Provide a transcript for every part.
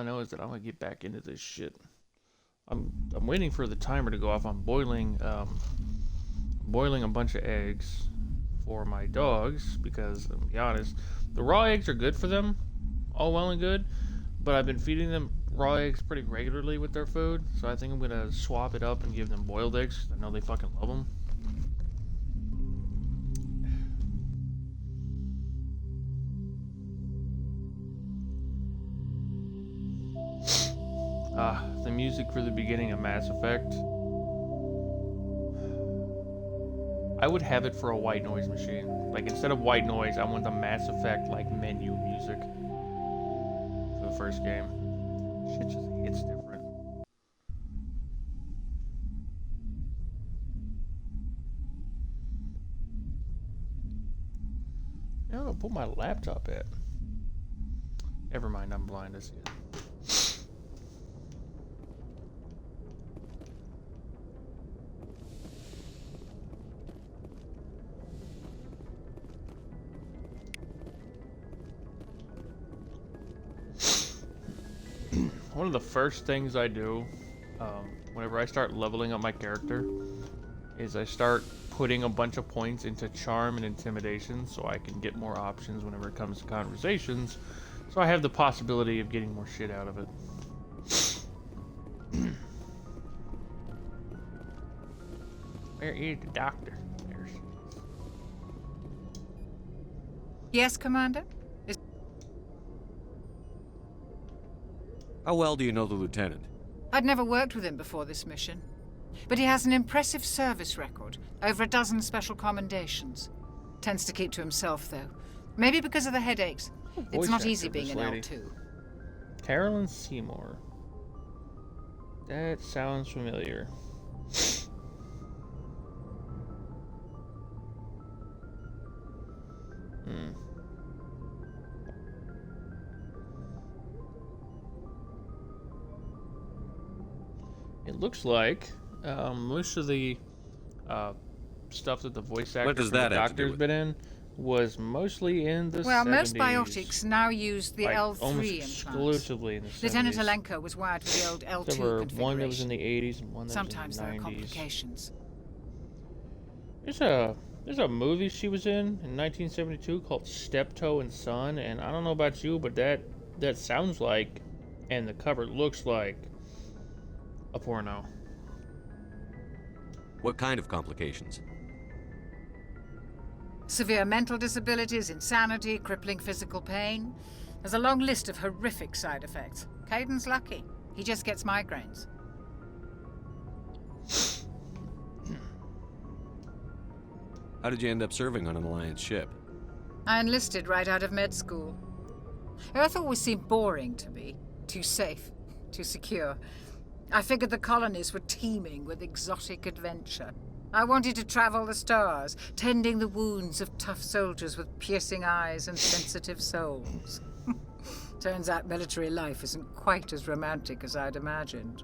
I know is that I'm gonna get back into this shit. I'm waiting for the timer to go off. I'm boiling a bunch of eggs for my dogs because, to be honest, the raw eggs are good for them, all well and good, but I've been feeding them raw eggs pretty regularly with their food, so I think I'm gonna swap it up and give them boiled eggs. I know they fucking love them. The music for the beginning of Mass Effect. I would have it for a white noise machine. Like, instead of white noise, I want the Mass Effect, like, menu music for the first game. Shit just hits different. Now I'll put my laptop at. Never mind, I'm blind as yet. One of the first things I do whenever I start leveling up my character is I start putting a bunch of points into charm and intimidation so I can get more options whenever it comes to conversations, so I have the possibility of getting more shit out of it. Where is the doctor? There she is. Yes, Commander? How well do you know the lieutenant? I'd never worked with him before this mission, but he has an impressive service record, over a dozen special commendations. Tends to keep to himself, though. Maybe because of the headaches. It's not easy being an L2. Carolyn Seymour. That sounds familiar. It looks like most of the stuff that the voice actor for the Doctor's been in was mostly in the 70s. Most biotics now use the like, L3 almost implants. exclusively in the 70s. Lieutenant Alenko was wired with the old L2 There were configuration. one that was in the 80s and one that Sometimes was in the 90s. there are complications. There's a movie she was in 1972 called Steptoe and Son, and I don't know about you, but that sounds like, and the cover looks like, a porno. What kind of complications? Severe mental disabilities, insanity, crippling physical pain. There's a long list of horrific side effects. Caden's lucky. He just gets migraines. How did you end up serving on an Alliance ship? I enlisted right out of med school. Earth always seemed boring to me. Too safe, too secure. I figured the colonies were teeming with exotic adventure. I wanted to travel the stars, tending the wounds of tough soldiers with piercing eyes and sensitive souls. Turns out military life isn't quite as romantic as I'd imagined.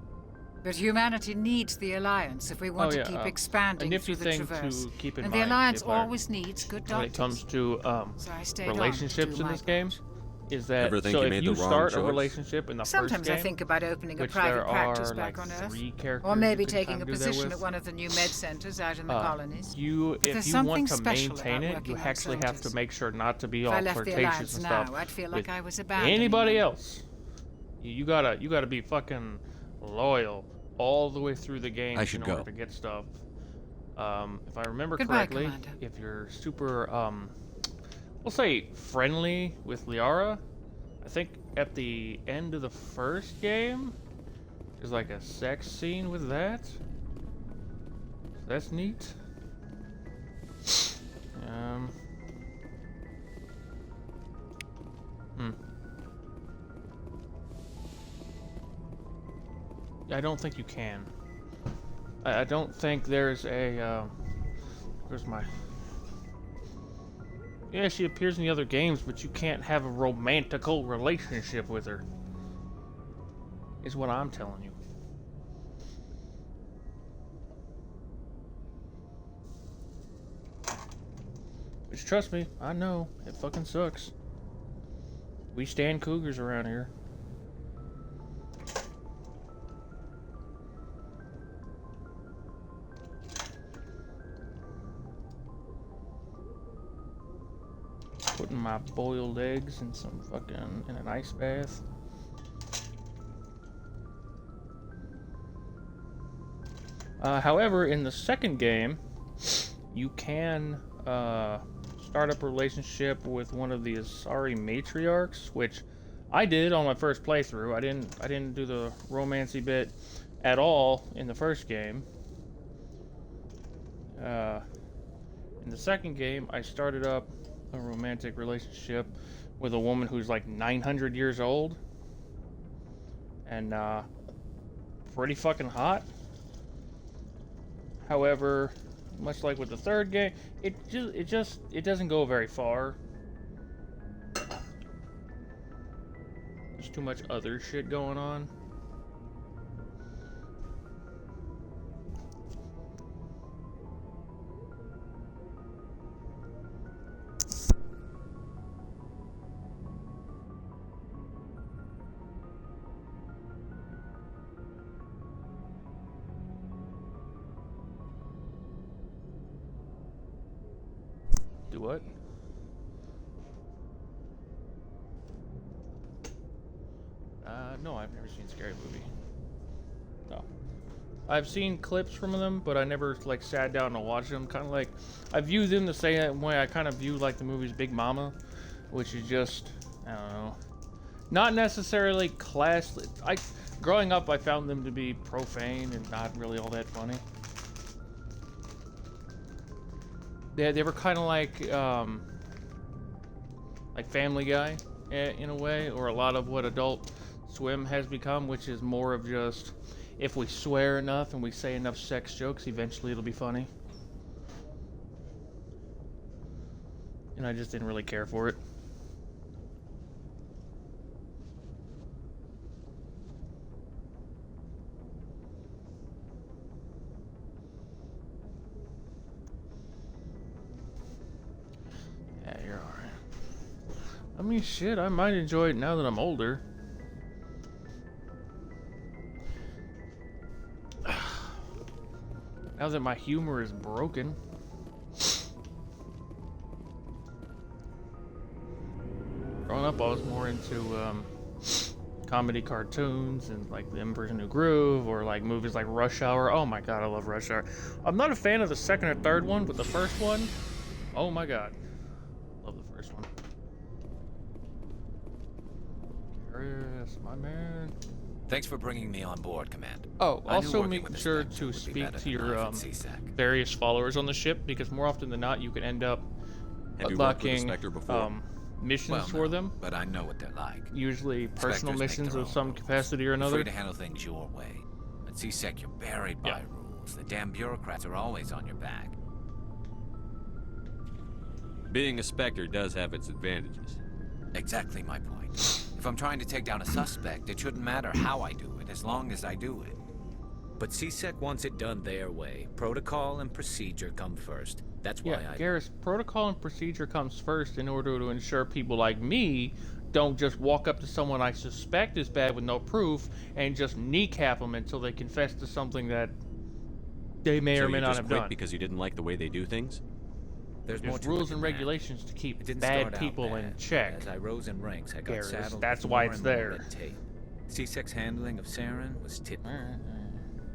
But humanity needs the Alliance if we want to keep expanding through the Traverse. To keep in and mind, the Alliance always needs good doctors. When it comes to So I stayed relationships in this game, is that Ever think so you if made you the wrong start a choice? relationship in the Sometimes first game, I think about opening a which private there practice are back like on Earth. 3 characters Or maybe you can taking kind a of do that position with. at one of the new med centers out in the colonies. If you There's want to something special maintain about it, working you on actually have to soldiers. make sure not to be If all I left the flirtatious Alliance and now, stuff I'd feel with like I was abandoning anybody them. else. You gotta be fucking loyal all the way through the game in order to get stuff. If I remember correctly, Commander. if you're super we'll say friendly with Liara, I think at the end of the first game there's like a sex scene with that. That's neat. I don't think you can. I don't think there's a, where's my... Yeah, she appears in the other games, but you can't have a romantical relationship with her. Is what I'm telling you. Which, trust me, I know, it fucking sucks. We stand cougars around here. my boiled eggs and some fucking in an ice bath. However, in the second game, you can start up a relationship with one of the Asari matriarchs, which I did on my first playthrough. I didn't do the romancy bit at all in the first game. In the second game, I started up a romantic relationship with a woman who's like 900 years old and pretty fucking hot. However, much like with the third game, it doesn't go very far. There's too much other shit going on. Do what? No, I've never seen a scary movie. No. I've seen clips from them, but I never like sat down to watch them. Kind of like I view them the same way I kind of view like the movies Big Mama, which is just, I don't know, not necessarily growing up, I found them to be profane and not really all that funny. They were kind of like Family Guy in a way, or a lot of what Adult Swim has become, which is more of just, if we swear enough and we say enough sex jokes, eventually it'll be funny. And I just didn't really care for it. Yeah, you're alright. I mean, shit, I might enjoy it now that I'm older. Now that my humor is broken. Growing up, I was more into comedy cartoons and like The Emperor's New Groove, or like movies like Rush Hour. Oh my god, I love Rush Hour. I'm not a fan of the second or third one, but the first one, oh my god. Love the first one. Chris, my man. Thanks for bringing me on board, Commander. Oh, I knew also working make with the sure Spectre to would be speak better to than your life at CSAC. various followers on the ship, because more often than not, you can end up Have you worked with the unlocking Spectre before? missions Well, for no, them. but I know what they're like. Usually personal Spectres make missions their of own some rules. capacity or You're another. free to handle things your way. At CSEC, you're buried by rules. The damn bureaucrats are always on your back. Being a Spectre does have its advantages. Exactly my point. If I'm trying to take down a suspect, it shouldn't matter how I do it, as long as I do it. But CSEC wants it done their way. Protocol and procedure come first. That's why Yeah, Garrus, protocol and procedure comes first in order to ensure people like me don't just walk up to someone I suspect is bad with no proof and just kneecap them until they confess to something that they may or may not have done. Because you didn't like the way they do things? There's more There's to rules it and than that. regulations to keep It didn't bad start out people bad. in check. As I rose in ranks, I got Garrus, saddled that's with why more it's and more there. red tape. C6's handling of Saren was typical.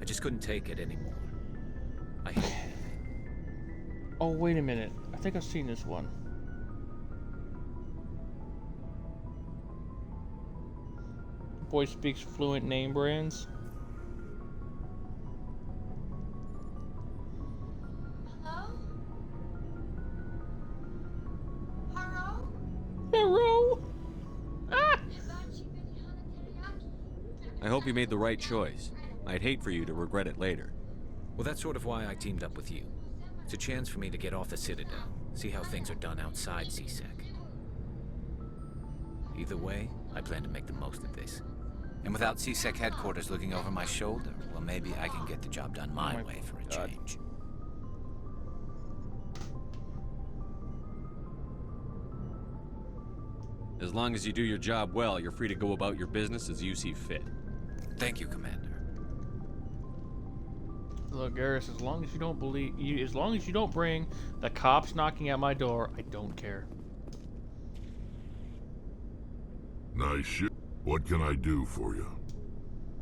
I just couldn't take it anymore. I hate it. Oh, wait a minute. I think I've seen this one. Boy speaks fluent name brands. Hello? Hello? Hero! Ah! I hope you made the right choice. I'd hate for you to regret it later. Well, that's sort of why I teamed up with you. It's a chance for me to get off the Citadel, see how things are done outside CSEC. Either way, I plan to make the most of this. And without CSEC headquarters looking over my shoulder, well, maybe I can get the job done my way for a change. As long as you do your job well, you're free to go about your business as you see fit. Thank you, Commander. Look, Garrus, as long as you don't bring the cops knocking at my door, I don't care. Nice shit. What can I do for you?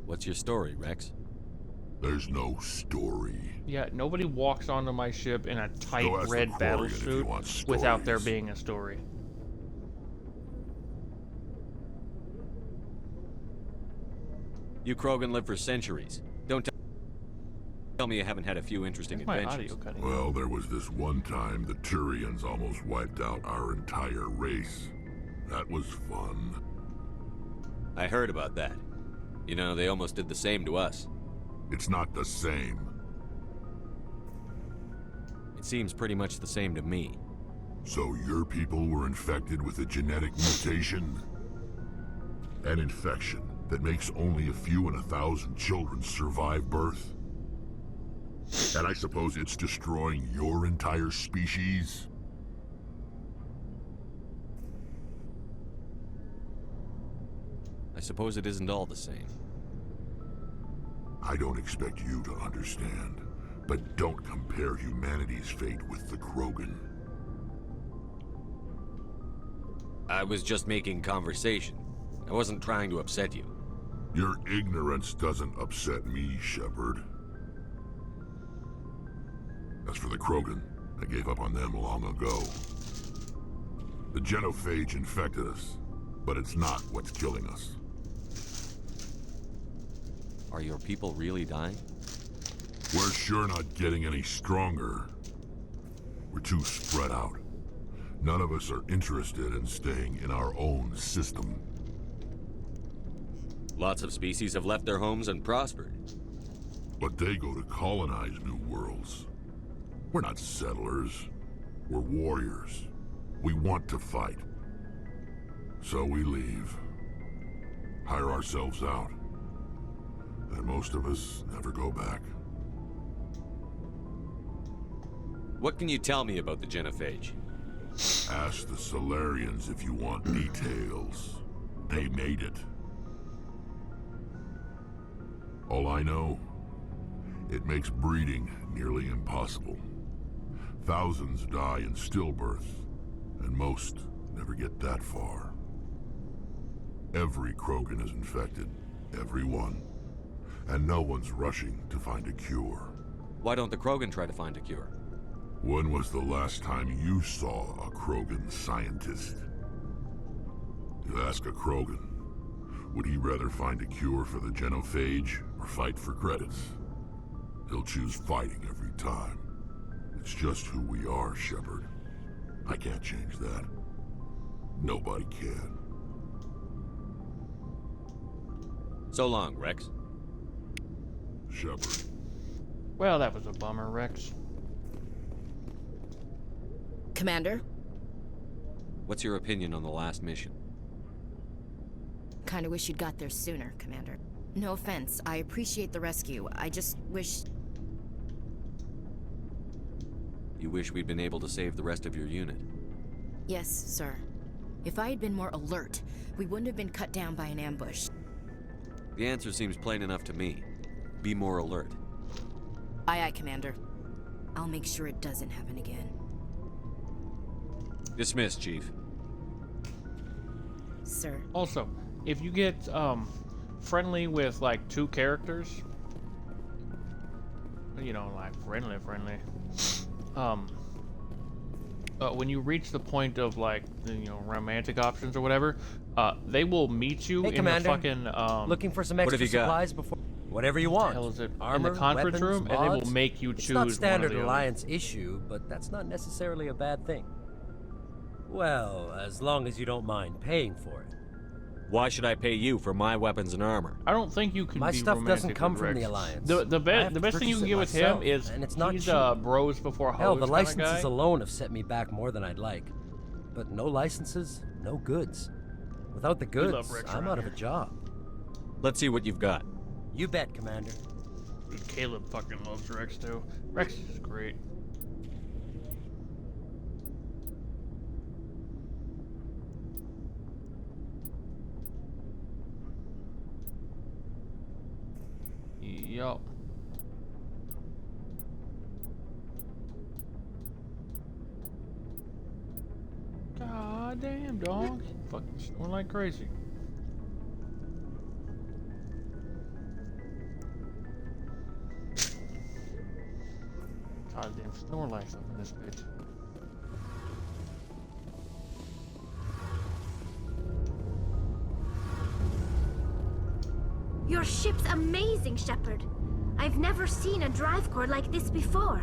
What's your story, Rex? There's no story. Yeah, nobody walks onto my ship in a tight Go ask the red battle Quarian if you suit want without there stories. being a story. You Krogan live for centuries. Don't tell me you haven't had a few interesting Where's my adventures. audio cutting? Well, there was this one time the Turians almost wiped out our entire race. That was fun. I heard about that. You know, they almost did the same to us. It's not the same. It seems pretty much the same to me. So your people were infected with a genetic mutation? An infection that makes only a few in 1,000 children survive birth? And I suppose it's destroying your entire species? I suppose it isn't all the same. I don't expect you to understand, but don't compare humanity's fate with the Krogan. I was just making conversation. I wasn't trying to upset you. Your ignorance doesn't upset me, Shepard. As for the Krogan, I gave up on them long ago. The genophage infected us, but it's not what's killing us. Are your people really dying? We're sure not getting any stronger. We're too spread out. None of us are interested in staying in our own system. Lots of species have left their homes and prospered. But they go to colonize new worlds. We're not settlers. We're warriors. We want to fight. So we leave. Hire ourselves out. And most of us never go back. What can you tell me about the genophage? Ask the Solarians if you want details. They made it. All I know, it makes breeding nearly impossible. Thousands die in stillbirth, and most never get that far. Every Krogan is infected, every one. And no one's rushing to find a cure. Why don't the Krogan try to find a cure? When was the last time you saw a Krogan scientist? You ask a Krogan, would he rather find a cure for the genophage or fight for credits? He'll choose fighting every time. It's just who we are, Shepard. I can't change that. Nobody can. So long, Rex. Shepard. Well, that was a bummer, Rex. Commander? What's your opinion on the last mission? Kinda wish you'd got there sooner, Commander. No offense, I appreciate the rescue. I just wish... You wish we'd been able to save the rest of your unit? Yes, sir. If I had been more alert, we wouldn't have been cut down by an ambush. The answer seems plain enough to me. Be more alert. Aye, aye, Commander. I'll make sure it doesn't happen again. Dismissed, Chief. Sir. Also, if you get friendly with like 2 characters, you know, like friendly, when you reach the point of like romantic options or whatever, they will meet you Hey, in Commander. the fucking Looking for some What have extra you got? supplies before... Whatever you what want. the hell is it? Armor, in the conference weapons, room, and they will mods. make you It's choose not standard one or the other. Alliance issue, but that's not necessarily a bad thing. Well, as long as you don't mind paying for it. Why should I pay you for my weapons and armor? I don't think you can My be stuff doesn't romantic come with from the Rex. Alliance. The I have the to best thing you purchase can it get with him myself, is and it's not he's cheap. bros before Hell, hoes the kinda licenses guy. alone have set me back more than I'd like. But no licenses, no goods. Without the love goods, Rex I'm around out of a here. job. Let's see what you've got. You bet, Commander. Dude, Caleb fucking loves Rex too. Rex is great. Yup. God damn, dog. Fucking snoring like crazy. Goddamn Snorlax up in this bitch. Your ship's amazing, Shepard. I've never seen a drive core like this before.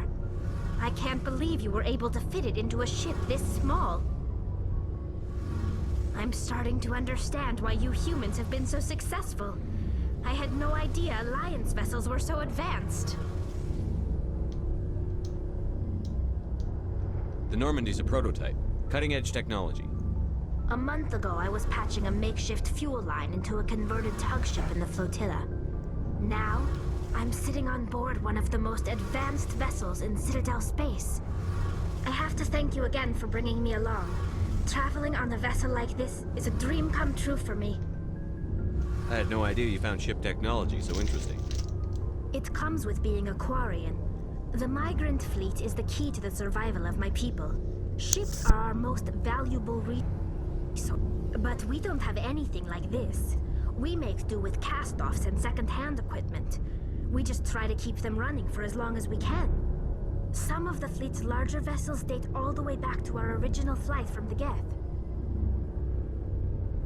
I can't believe you were able to fit it into a ship this small. I'm starting to understand why you humans have been so successful. I had no idea Alliance vessels were so advanced. The Normandy's a prototype. Cutting-edge technology. A month ago, I was patching a makeshift fuel line into a converted tug ship in the flotilla. Now, I'm sitting on board one of the most advanced vessels in Citadel space. I have to thank you again for bringing me along. Traveling on a vessel like this is a dream come true for me. I had no idea you found ship technology so interesting. It comes with being a Quarian. The migrant fleet is the key to the survival of my people. Ships are our most valuable resource, but we don't have anything like this. We make do with cast-offs and second-hand equipment. We just try to keep them running for as long as we can. Some of the fleet's larger vessels date all the way back to our original flight from the Geth.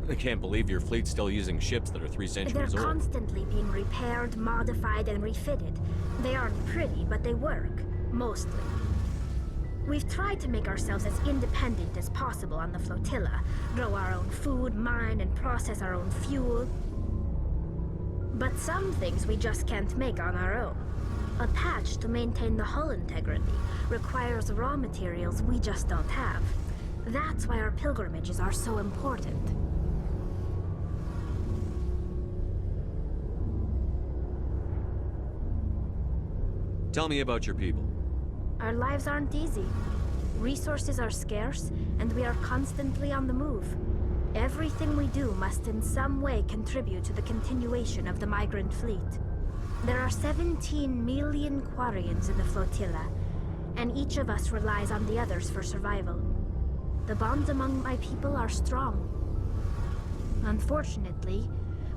I can't believe your fleet's still using ships that are 3 centuries They're old. constantly being repaired, modified, and refitted. They aren't pretty, but they work. Mostly. We've tried to make ourselves as independent as possible on the flotilla. Grow our own food, mine, and process our own fuel. But some things we just can't make on our own. A patch to maintain the hull integrity requires raw materials we just don't have. That's why our pilgrimages are so important. Tell me about your people. Our lives aren't easy. Resources are scarce, and we are constantly on the move. Everything we do must in some way contribute to the continuation of the migrant fleet. There are 17 million Quarians in the flotilla, and each of us relies on the others for survival. The bonds among my people are strong. Unfortunately,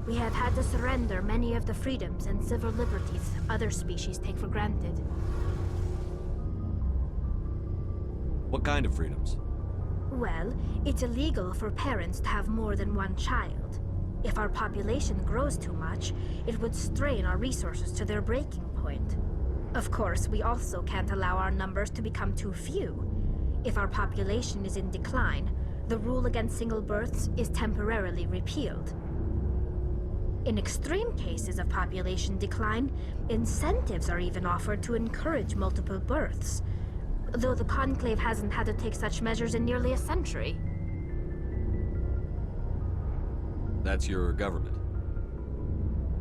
we have had to surrender many of the freedoms and civil liberties other species take for granted. What kind of freedoms? Well, it's illegal for parents to have more than one child. If our population grows too much, it would strain our resources to their breaking point. Of course, we also can't allow our numbers to become too few. If our population is in decline, the rule against single births is temporarily repealed. In extreme cases of population decline, incentives are even offered to encourage multiple births, though the Conclave hasn't had to take such measures in nearly a century. That's your government.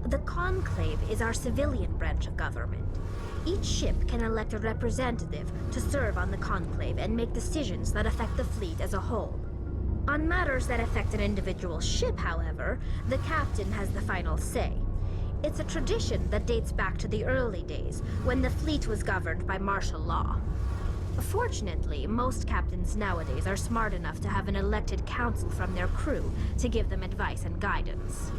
The Conclave is our civilian branch of government. Each ship can elect a representative to serve on the Conclave and make decisions that affect the fleet as a whole. On matters that affect an individual ship, however, the captain has the final say. It's a tradition that dates back to the early days, when the fleet was governed by martial law. Fortunately, most captains nowadays are smart enough to have an elected council from their crew to give them advice and guidance.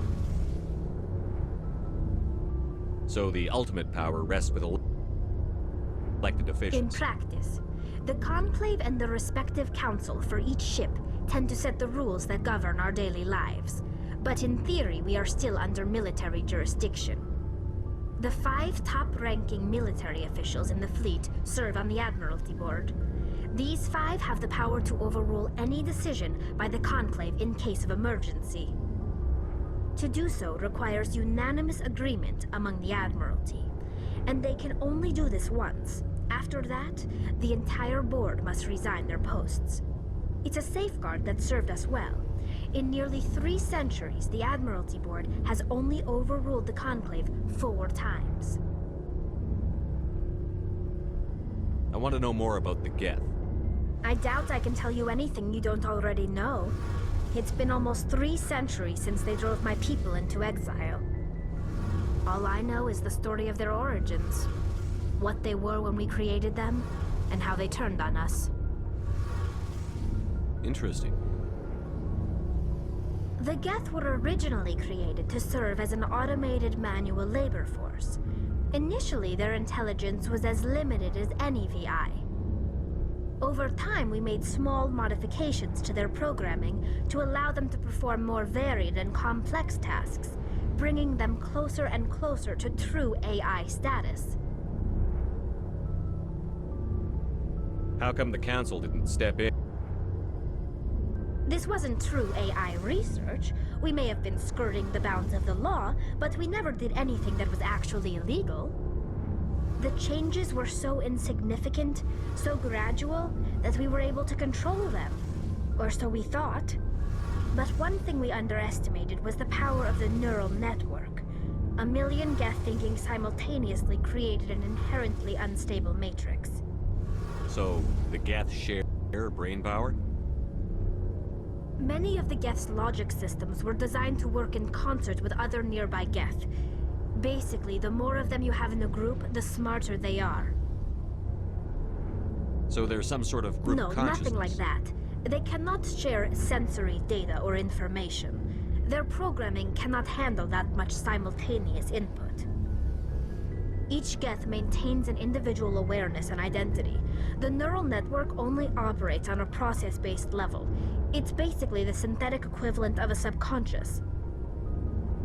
So the ultimate power rests with elected officials. In practice, the Conclave and the respective council for each ship tend to set the rules that govern our daily lives. But in theory, we are still under military jurisdiction. The 5 top-ranking military officials in the fleet serve on the Admiralty Board. These 5 have the power to overrule any decision by the Conclave in case of emergency. To do so requires unanimous agreement among the Admiralty, and they can only do this once. After that, the entire board must resign their posts. It's a safeguard that served us well. In nearly 3 centuries, the Admiralty Board has only overruled the Conclave 4 times. I want to know more about the Geth. I doubt I can tell you anything you don't already know. It's been almost 3 centuries since they drove my people into exile. All I know is the story of their origins. What they were when we created them, and how they turned on us. Interesting. The Geth were originally created to serve as an automated manual labor force. Initially, their intelligence was as limited as any VI. Over time, we made small modifications to their programming to allow them to perform more varied and complex tasks, bringing them closer and closer to true AI status. How come the Council didn't step in? This wasn't true AI research. We may have been skirting the bounds of the law, but we never did anything that was actually illegal. The changes were so insignificant, so gradual, that we were able to control them. Or so we thought. But one thing we underestimated was the power of the neural network. A million Geth thinking simultaneously created an inherently unstable matrix. So, the Geth share brain power? Many of the Geth's logic systems were designed to work in concert with other nearby Geth. Basically, the more of them you have in a group, the smarter they are. So there's some sort of group consciousness? No, nothing like that. They cannot share sensory data or information. Their programming cannot handle that much simultaneous input. Each Geth maintains an individual awareness and identity. The neural network only operates on a process-based level. It's basically the synthetic equivalent of a subconscious.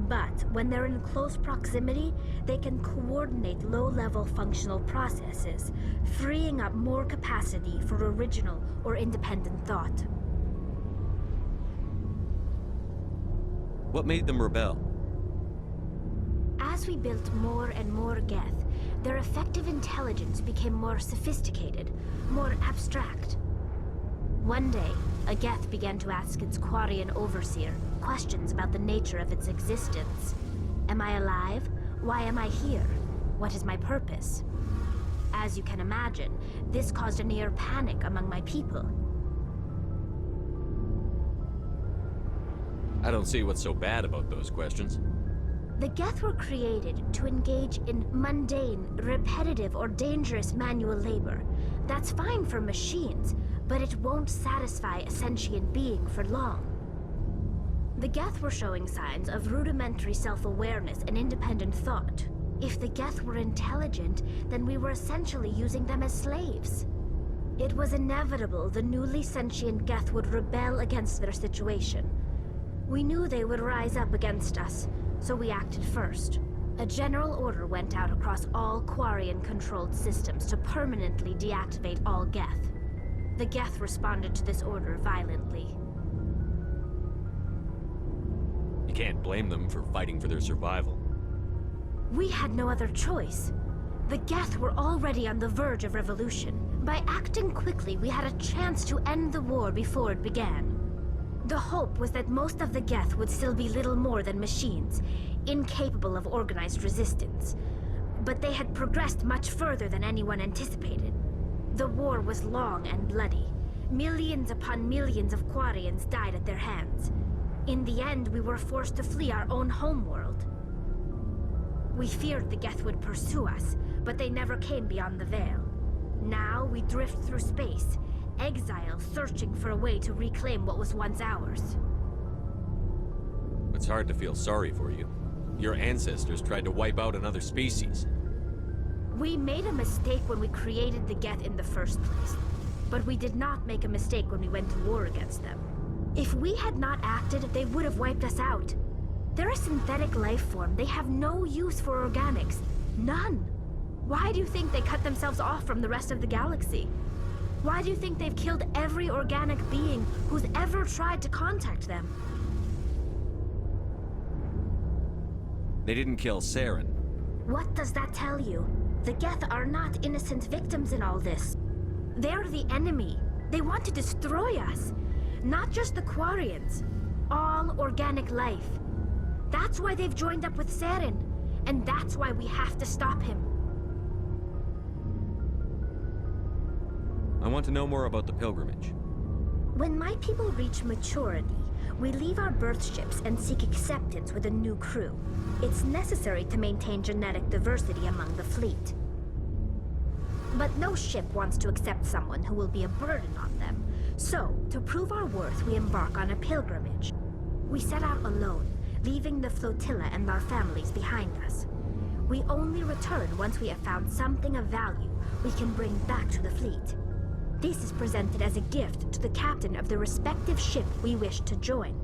But when they're in close proximity, they can coordinate low-level functional processes, freeing up more capacity for original or independent thought. What made them rebel? As we built more and more Geth, their effective intelligence became more sophisticated, more abstract. One day, a Geth began to ask its Quarian overseer questions about the nature of its existence. Am I alive? Why am I here? What is my purpose? As you can imagine, this caused a near panic among my people. I don't see what's so bad about those questions. The Geth were created to engage in mundane, repetitive, or dangerous manual labor. That's fine for machines, but it won't satisfy a sentient being for long. The Geth were showing signs of rudimentary self-awareness and independent thought. If the Geth were intelligent, then we were essentially using them as slaves. It was inevitable the newly sentient Geth would rebel against their situation. We knew they would rise up against us, so we acted first. A general order went out across all Quarian-controlled systems to permanently deactivate all Geth. The Geth responded to this order violently. You can't blame them for fighting for their survival. We had no other choice. The Geth were already on the verge of revolution. By acting quickly, we had a chance to end the war before it began. The hope was that most of the Geth would still be little more than machines, incapable of organized resistance. But they had progressed much further than anyone anticipated. The war was long and bloody. Millions upon millions of Quarians died at their hands. In the end, we were forced to flee our own homeworld. We feared the Geth would pursue us, but they never came beyond the Veil. Now we drift through space, exile searching for a way to reclaim what was once ours. It's hard to feel sorry for you. Your ancestors tried to wipe out another species. We made a mistake when we created the Geth in the first place. But we did not make a mistake when we went to war against them. If we had not acted, they would have wiped us out. They're a synthetic life form. They have no use for organics. None. Why do you think they cut themselves off from the rest of the galaxy? Why do you think they've killed every organic being who's ever tried to contact them? They didn't kill Saren. What does that tell you? The Geth are not innocent victims in all this. They're the enemy. They want to destroy us. Not just the Quarians. All organic life. That's why they've joined up with Saren. And that's why we have to stop him. I want to know more about the pilgrimage. When my people reach maturity, we leave our birth ships and seek acceptance with a new crew. It's necessary to maintain genetic diversity among the fleet. But no ship wants to accept someone who will be a burden on them. So, to prove our worth, we embark on a pilgrimage. We set out alone, leaving the flotilla and our families behind us. We only return once we have found something of value we can bring back to the fleet. This is presented as a gift to the captain of the respective ship we wish to join.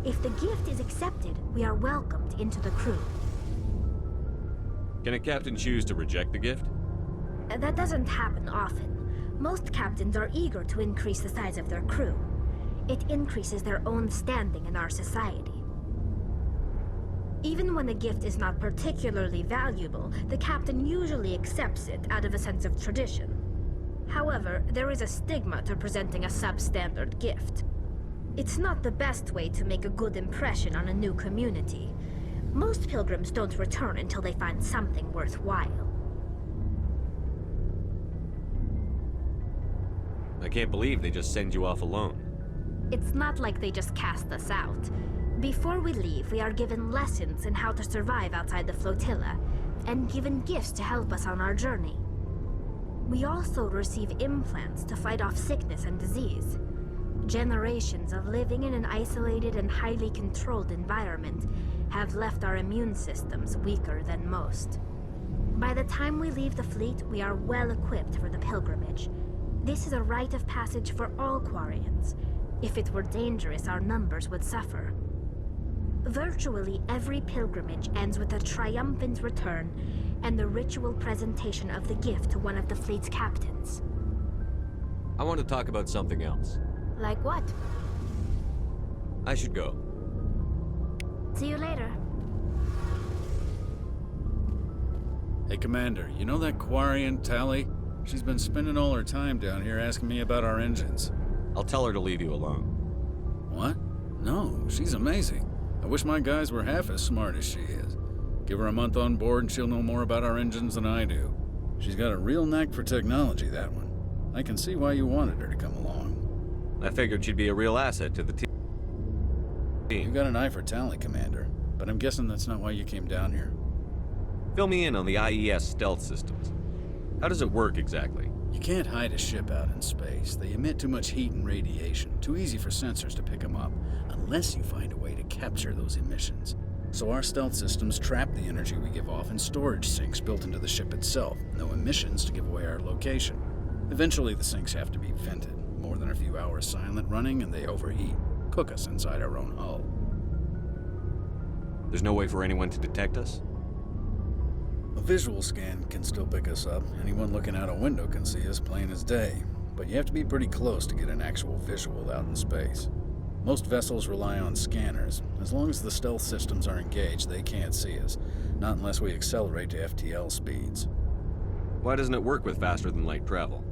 If the gift is accepted, we are welcomed into the crew. Can a captain choose to reject the gift? That doesn't happen often. Most captains are eager to increase the size of their crew. It increases their own standing in our society. Even when a gift is not particularly valuable, the captain usually accepts it out of a sense of tradition. However, there is a stigma to presenting a substandard gift. It's not the best way to make a good impression on a new community. Most pilgrims don't return until they find something worthwhile. I can't believe they just send you off alone. It's not like they just cast us out. Before we leave, we are given lessons in how to survive outside the flotilla, and given gifts to help us on our journey. We also receive implants to fight off sickness and disease. Generations of living in an isolated and highly controlled environment have left our immune systems weaker than most. By the time we leave the fleet, we are well equipped for the pilgrimage. This is a rite of passage for all Quarians. If it were dangerous, our numbers would suffer. Virtually every pilgrimage ends with a triumphant return and the ritual presentation of the gift to one of the fleet's captains. I want to talk about something else. Like what? I should go. See you later. Hey, Commander, you know that Quarian, Tally? She's been spending all her time down here asking me about our engines. I'll tell her to leave you alone. What? No, she's amazing. I wish my guys were half as smart as she is. Give her a month on board and she'll know more about our engines than I do. She's got a real knack for technology, that one. I can see why you wanted her to come along. I figured she'd be a real asset to the team. You got an eye for Tally, Commander, but I'm guessing that's not why you came down here. Fill me in on the IES stealth systems. How does it work exactly? You can't hide a ship out in space. They emit too much heat and radiation, too easy for sensors to pick them up, unless you find a way to capture those emissions. So our stealth systems trap the energy we give off in storage sinks built into the ship itself. No emissions to give away our location. Eventually the sinks have to be vented. More than a few hours silent running and they overheat. Cook us inside our own hull. There's no way for anyone to detect us? A visual scan can still pick us up. Anyone looking out a window can see us plain as day. But you have to be pretty close to get an actual visual out in space. Most vessels rely on scanners. As long as the stealth systems are engaged, they can't see us. Not unless we accelerate to FTL speeds. Why doesn't it work with faster than light travel?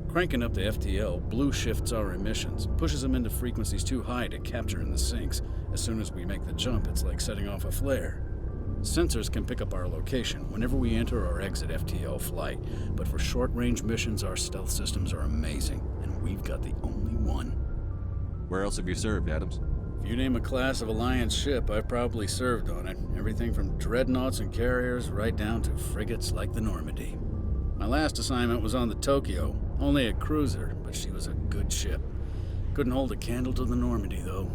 Cranking up to FTL blue shifts our emissions, pushes them into frequencies too high to capture in the sinks. As soon as we make the jump, it's like setting off a flare. Sensors can pick up our location whenever we enter or exit FTL flight, but for short-range missions, our stealth systems are amazing, and we've got the only one. Where else have you served, Adams? If you name a class of Alliance ship, I've probably served on it. Everything from dreadnoughts and carriers right down to frigates like the Normandy. My last assignment was on the Tokyo, only a cruiser, but she was a good ship. Couldn't hold a candle to the Normandy, though.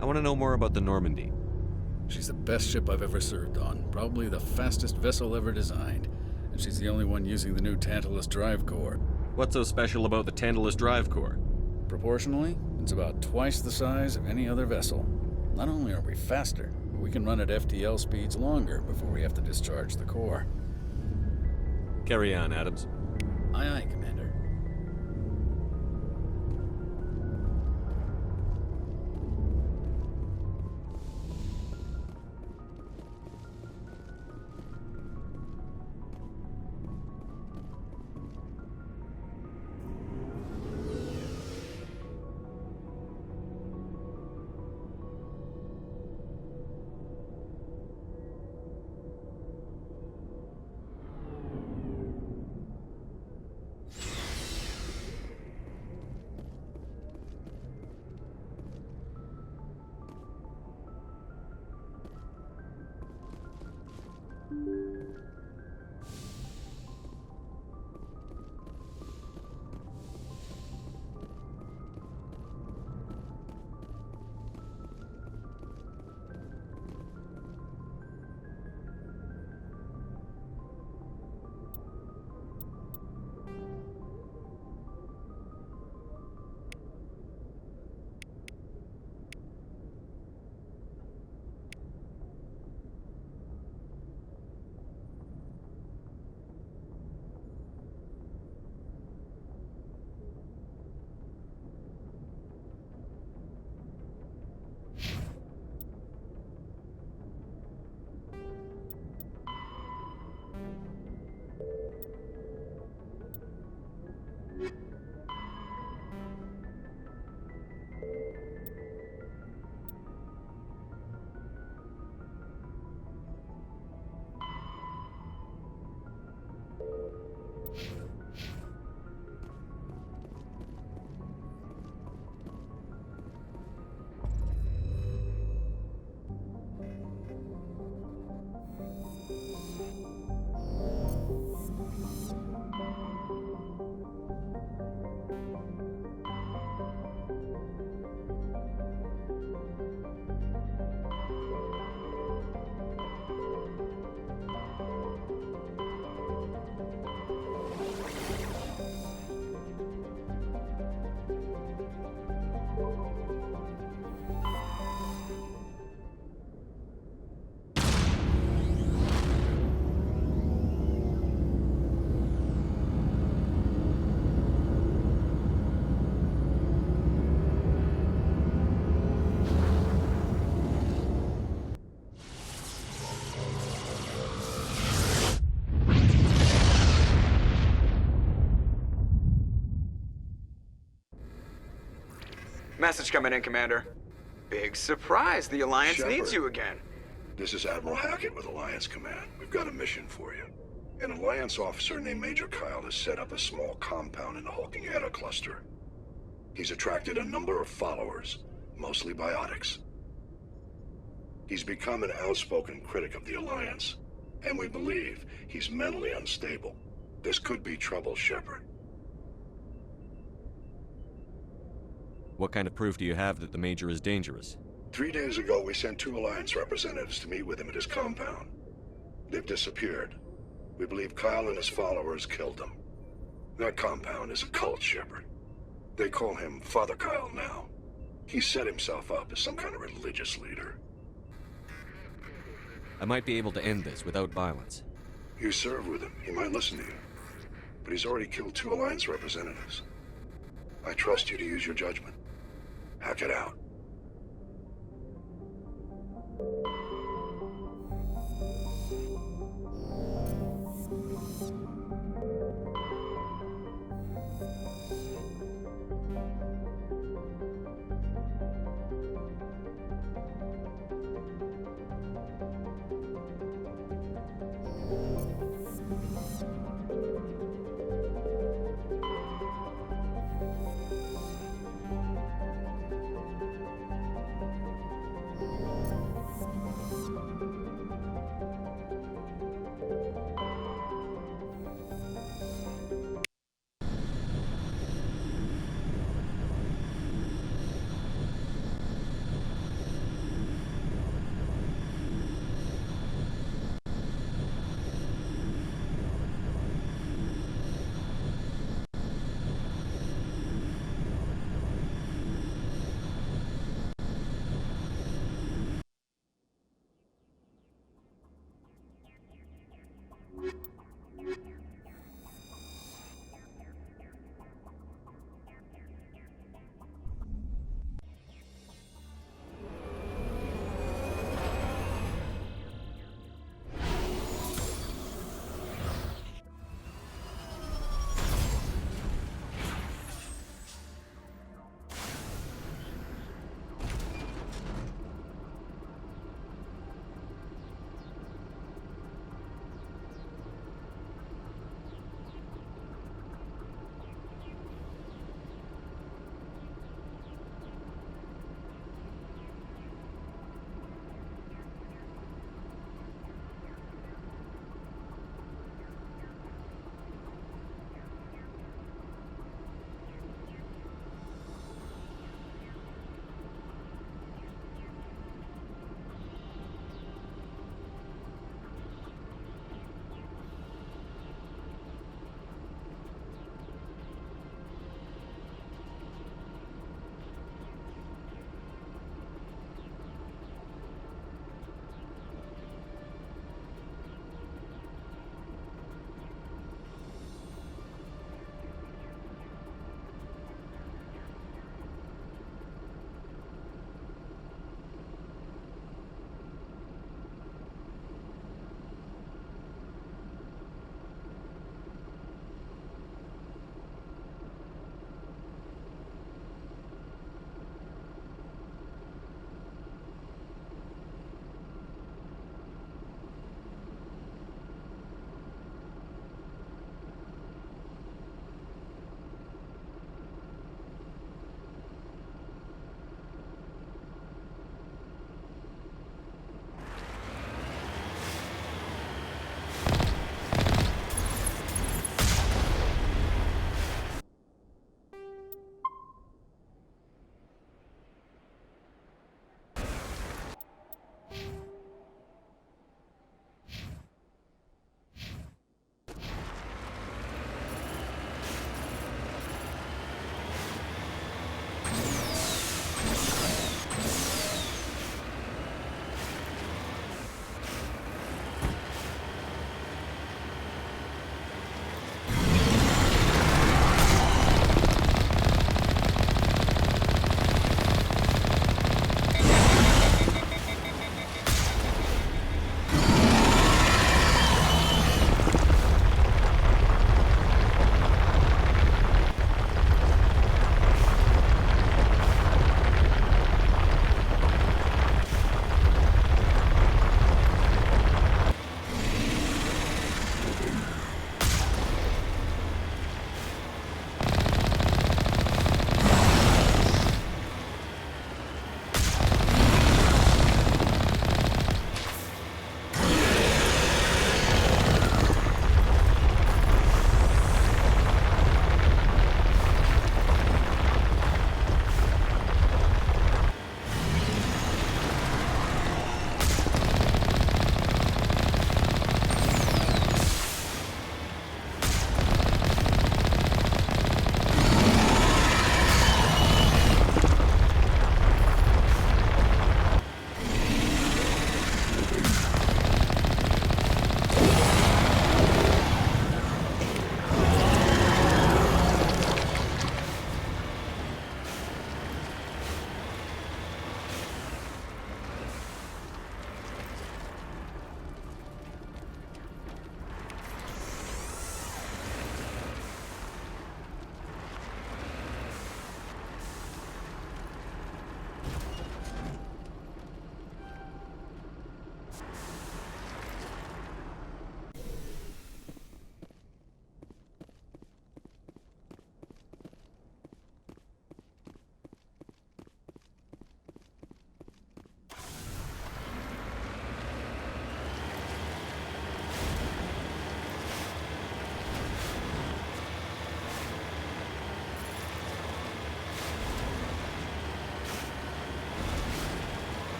I want to know more about the Normandy. She's the best ship I've ever served on, probably the fastest vessel ever designed, and she's the only one using the new Tantalus drive core. What's so special about the Tantalus drive core? Proportionally, it's about twice the size of any other vessel. Not only are we faster, but we can run at FTL speeds longer before we have to discharge the core. Carry on, Adams. Aye, aye, Commander. Message coming in, Commander. Big surprise, the Alliance Shepard. needs you again. This is Admiral Hackett with Alliance Command. We've got a mission for you. An Alliance officer named Major Kyle has set up a small compound in the Hulking Eta cluster. He's attracted a number of followers, mostly biotics. He's become an outspoken critic of the Alliance, and we believe he's mentally unstable. This could be trouble, Shepard. What kind of proof do you have that the Major is dangerous? 3 days ago, we sent 2 Alliance representatives to meet with him at his compound. They've disappeared. We believe Kyle and his followers killed them. That compound is a cult, Shepard. They call him Father Kyle now. He set himself up as some kind of religious leader. I might be able to end this without violence. You serve with him. He might listen to you. But he's already killed 2 Alliance representatives. I trust you to use your judgment. Hack it out.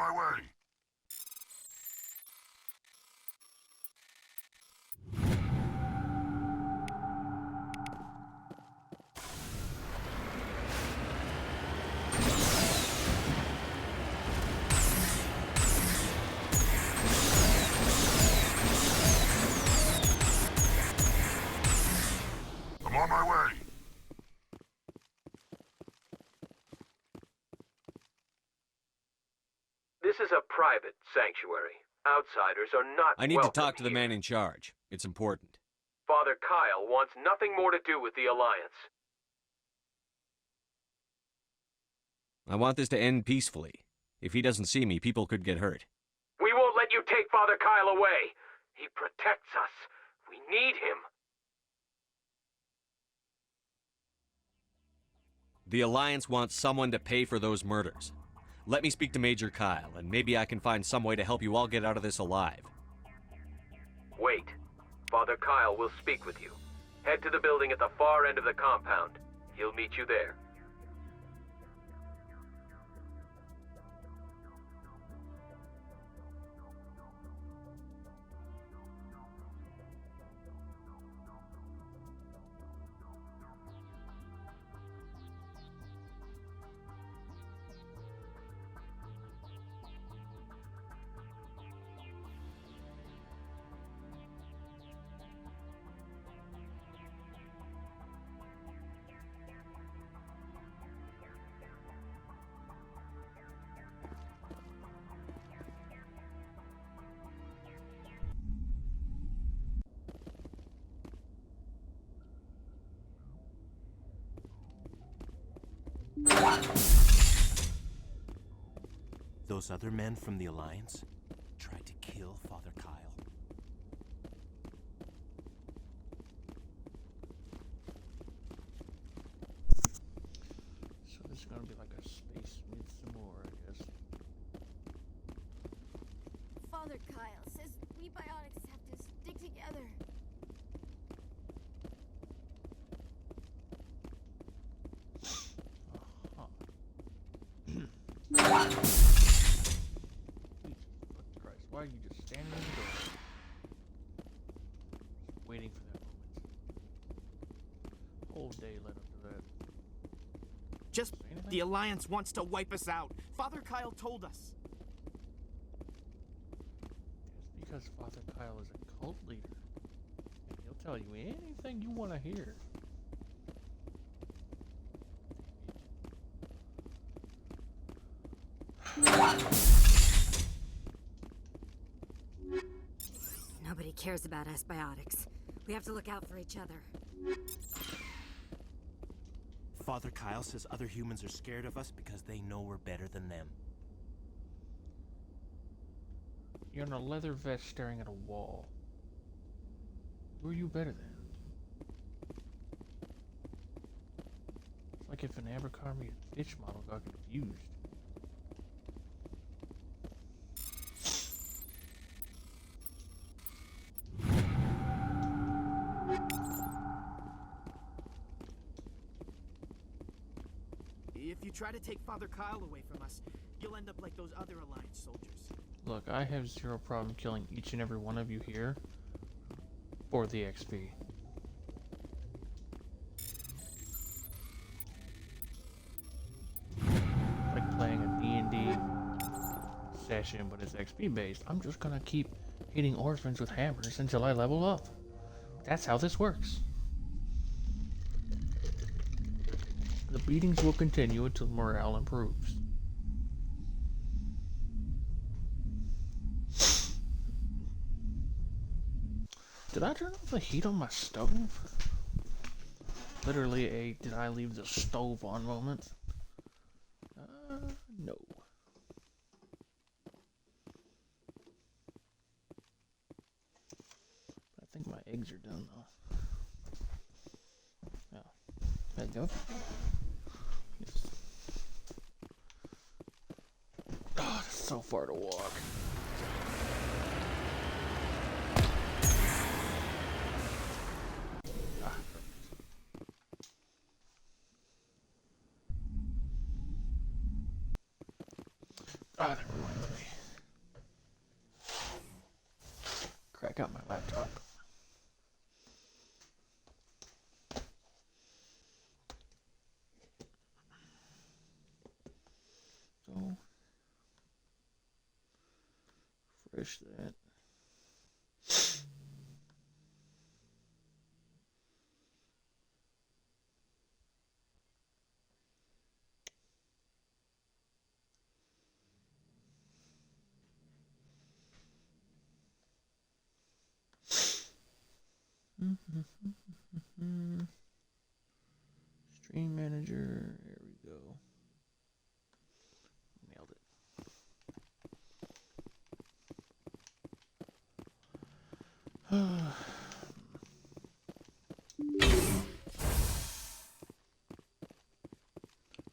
my way. I'm on my way. This is a private sanctuary. Outsiders are not I need to welcome talk to the here. man in charge. It's important. Father Kyle wants nothing more to do with the Alliance. I want this to end peacefully. If he doesn't see me, people could get hurt. We won't let you take Father Kyle away. He protects us. We need him. The Alliance wants someone to pay for those murders. Let me speak to Major Kyle, and maybe I can find some way to help you all get out of this alive. Wait. Father Kyle will speak with you. Head to the building at the far end of the compound. He'll meet you there. Those other men from the Alliance tried to kill Father Kyle. So this is gonna be like a space Midsommar, I guess. Father Kyle says we biotics have to stick together. Christ, why are you just standing in the door? Just waiting for that moment. Whole day led up to that. Just the Alliance wants to wipe us out. Father Kyle told us. It's because Father Kyle is a cult leader. And he'll tell you anything you want to hear. Nobody cares about us biotics. We have to look out for each other. Father Kyle says other humans are scared of us because they know we're better than them. You're in a leather vest staring at a wall. Who are you better than? It's like if an Abercrombie and Fitch model got confused. If you try to take Father Kyle away from us, you'll end up like those other Alliance soldiers. Look, I have zero problem killing each and every one of you here for the XP. Like playing a D&D session, but it's XP based. I'm just gonna keep hitting orphans with hammers until I level up. That's how this works. The beatings will continue until morale improves. Did I turn off the heat on my stove? Literally a did I leave the stove on moment. No. I think my eggs are done though. Yeah. There you go. Yes. Oh, that's so far to walk. Ah, there we go. back out my laptop. So, refresh that. Stream manager, there we go. Nailed it.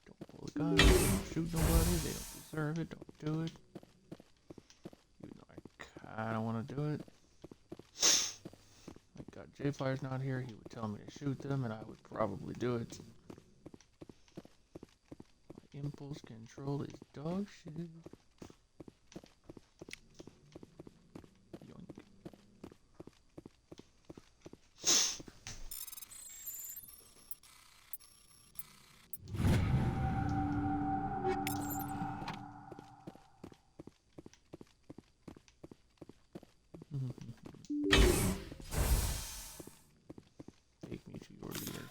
Don't pull the gun, don't shoot nobody, they don't deserve it, don't do it. Even though I kinda wanna do it. Thank God J-Fire's not here, he would tell me to shoot them and I would probably do it. My impulse control is dog shit. Yoink. Take me to your leader.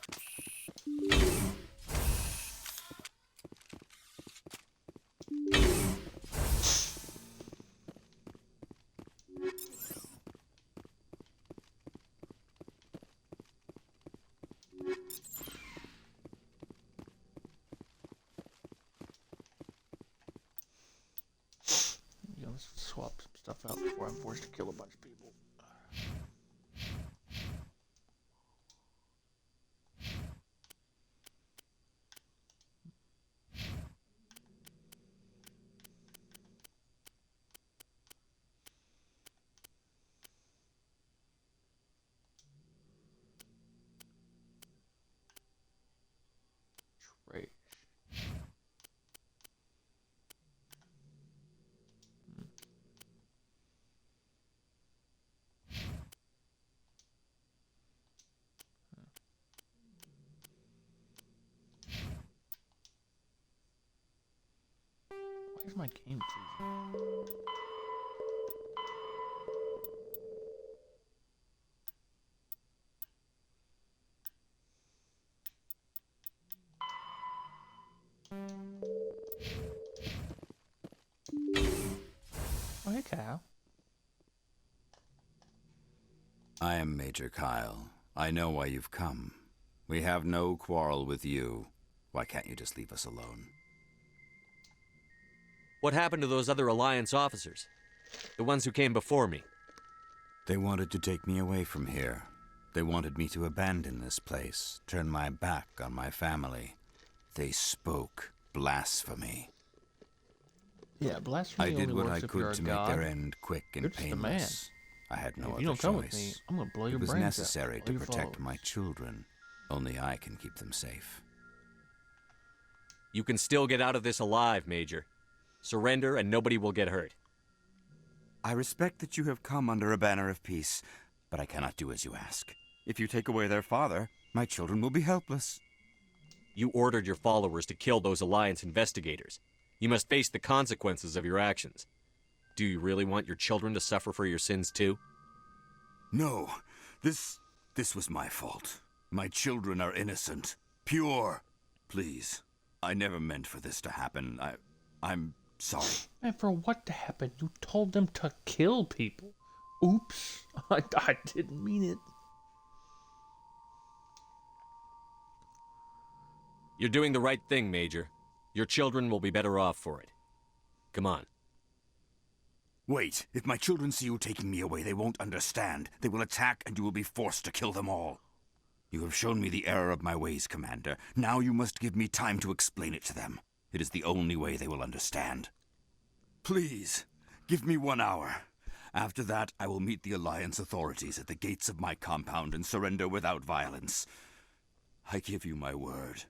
Yeah, let's swap some stuff out before I'm forced to kill a bunch of people. Trash. Why is my game freezing? Oh, hey, Kyle. I am Major Kyle. I know why you've come. We have no quarrel with you. Why can't you just leave us alone? What happened to those other Alliance officers? The ones who came before me? They wanted to take me away from here. They wanted me to abandon this place, turn my back on my family. They spoke blasphemy. Yeah, blasphemy I did only what works I if you're could a to god. make their end quick and You're just the man. painless. I had no If other you don't choice. come with me, I'm gonna blow your It was brains out. necessary All to your protect followers. my children. Only I can keep them safe. You can still get out of this alive, Major. Surrender and nobody will get hurt. I respect that you have come under a banner of peace, but I cannot do as you ask. If you take away their father, my children will be helpless. You ordered your followers to kill those Alliance investigators. You must face the consequences of your actions. Do you really want your children to suffer for your sins too? No, this was my fault. My children are innocent, pure. Please, I never meant for this to happen. I'm sorry. And for what to happen? You told them to kill people. Oops. I didn't mean it. You're doing the right thing, Major. Your children will be better off for it. Come on. Wait, if my children see you taking me away, they won't understand. They will attack and you will be forced to kill them all. You have shown me the error of my ways, Commander. Now you must give me time to explain it to them. It is the only way they will understand. Please, give me 1 hour. After that, I will meet the Alliance authorities at the gates of my compound and surrender without violence. I give you my word.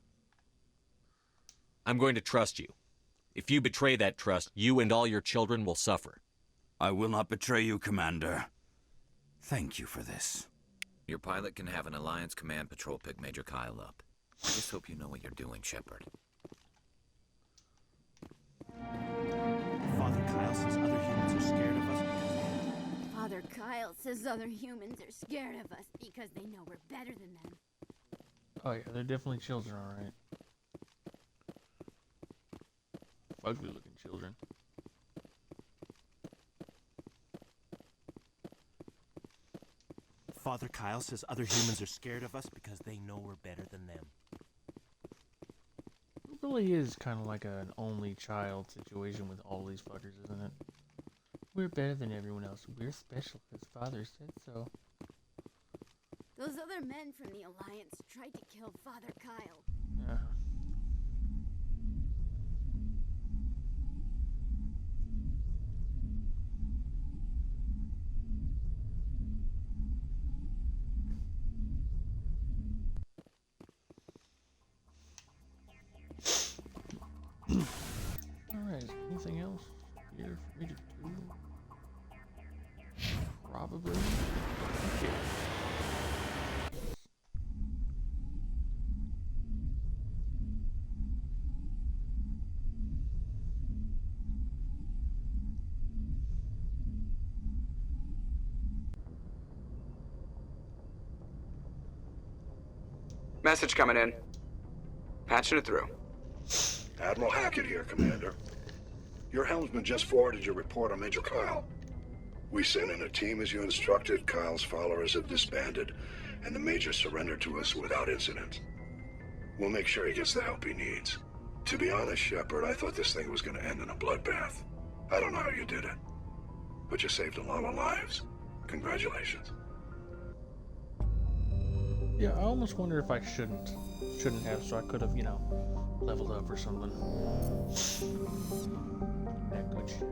I'm going to trust you. If you betray that trust, you and all your children will suffer. I will not betray you, Commander. Thank you for this. Your pilot can have an Alliance Command patrol pick Major Kyle up. I just hope you know what you're doing, Shepard. Father Kyle says other humans are scared of us. Father Kyle says other humans are scared of us because they know we're better than them. Oh yeah, they're definitely children, alright. Ugly looking children. Father Kyle says other humans are scared of us because they know we're better than them. It really is kind of like an only child situation with all these fuckers, isn't it? We're better than everyone else. We're special because Father said so. Those other men from the Alliance tried to kill Father Kyle. Yeah. Alright, anything else here for me to do? Probably. Okay. Message coming in. Patching it through. Admiral Hackett here, Commander. Your helmsman just forwarded your report on Major Kyle. We sent in a team as you instructed. Kyle's followers have disbanded, and the Major surrendered to us without incident. We'll make sure he gets the help he needs. To be honest, Shepard, I thought this thing was going to end in a bloodbath. I don't know how you did it, but you saved a lot of lives. Congratulations. Yeah, I almost wonder if I shouldn't have, so I could have, you know, leveled up or something. That good shit.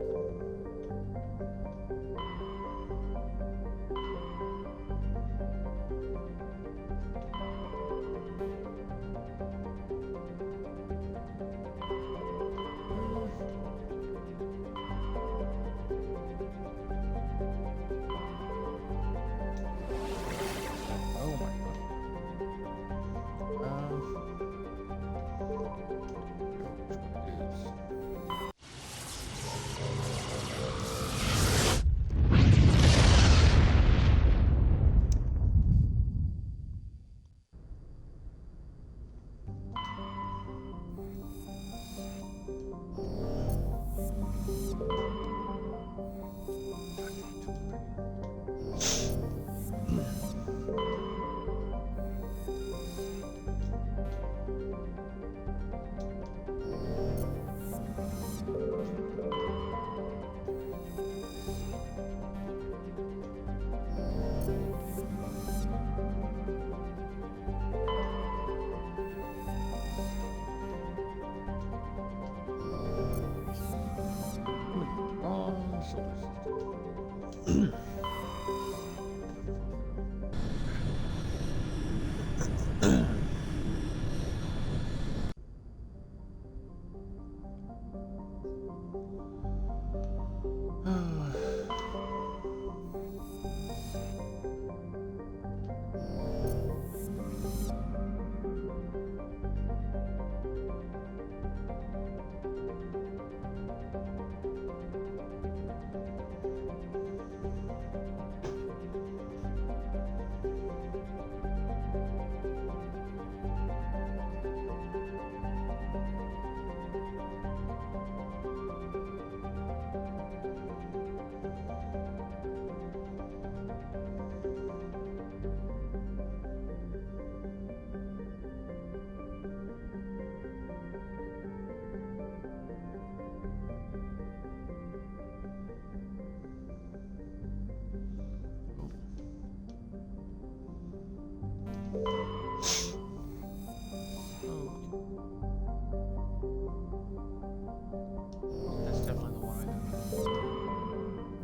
That's definitely the one I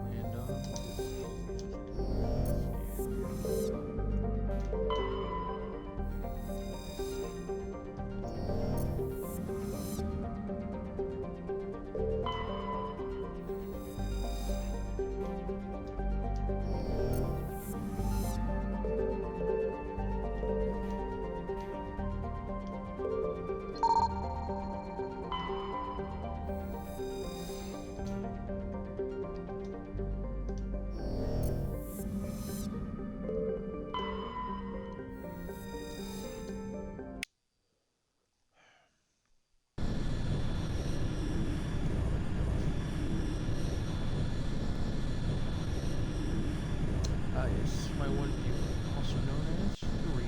land on. one view, also known as 3.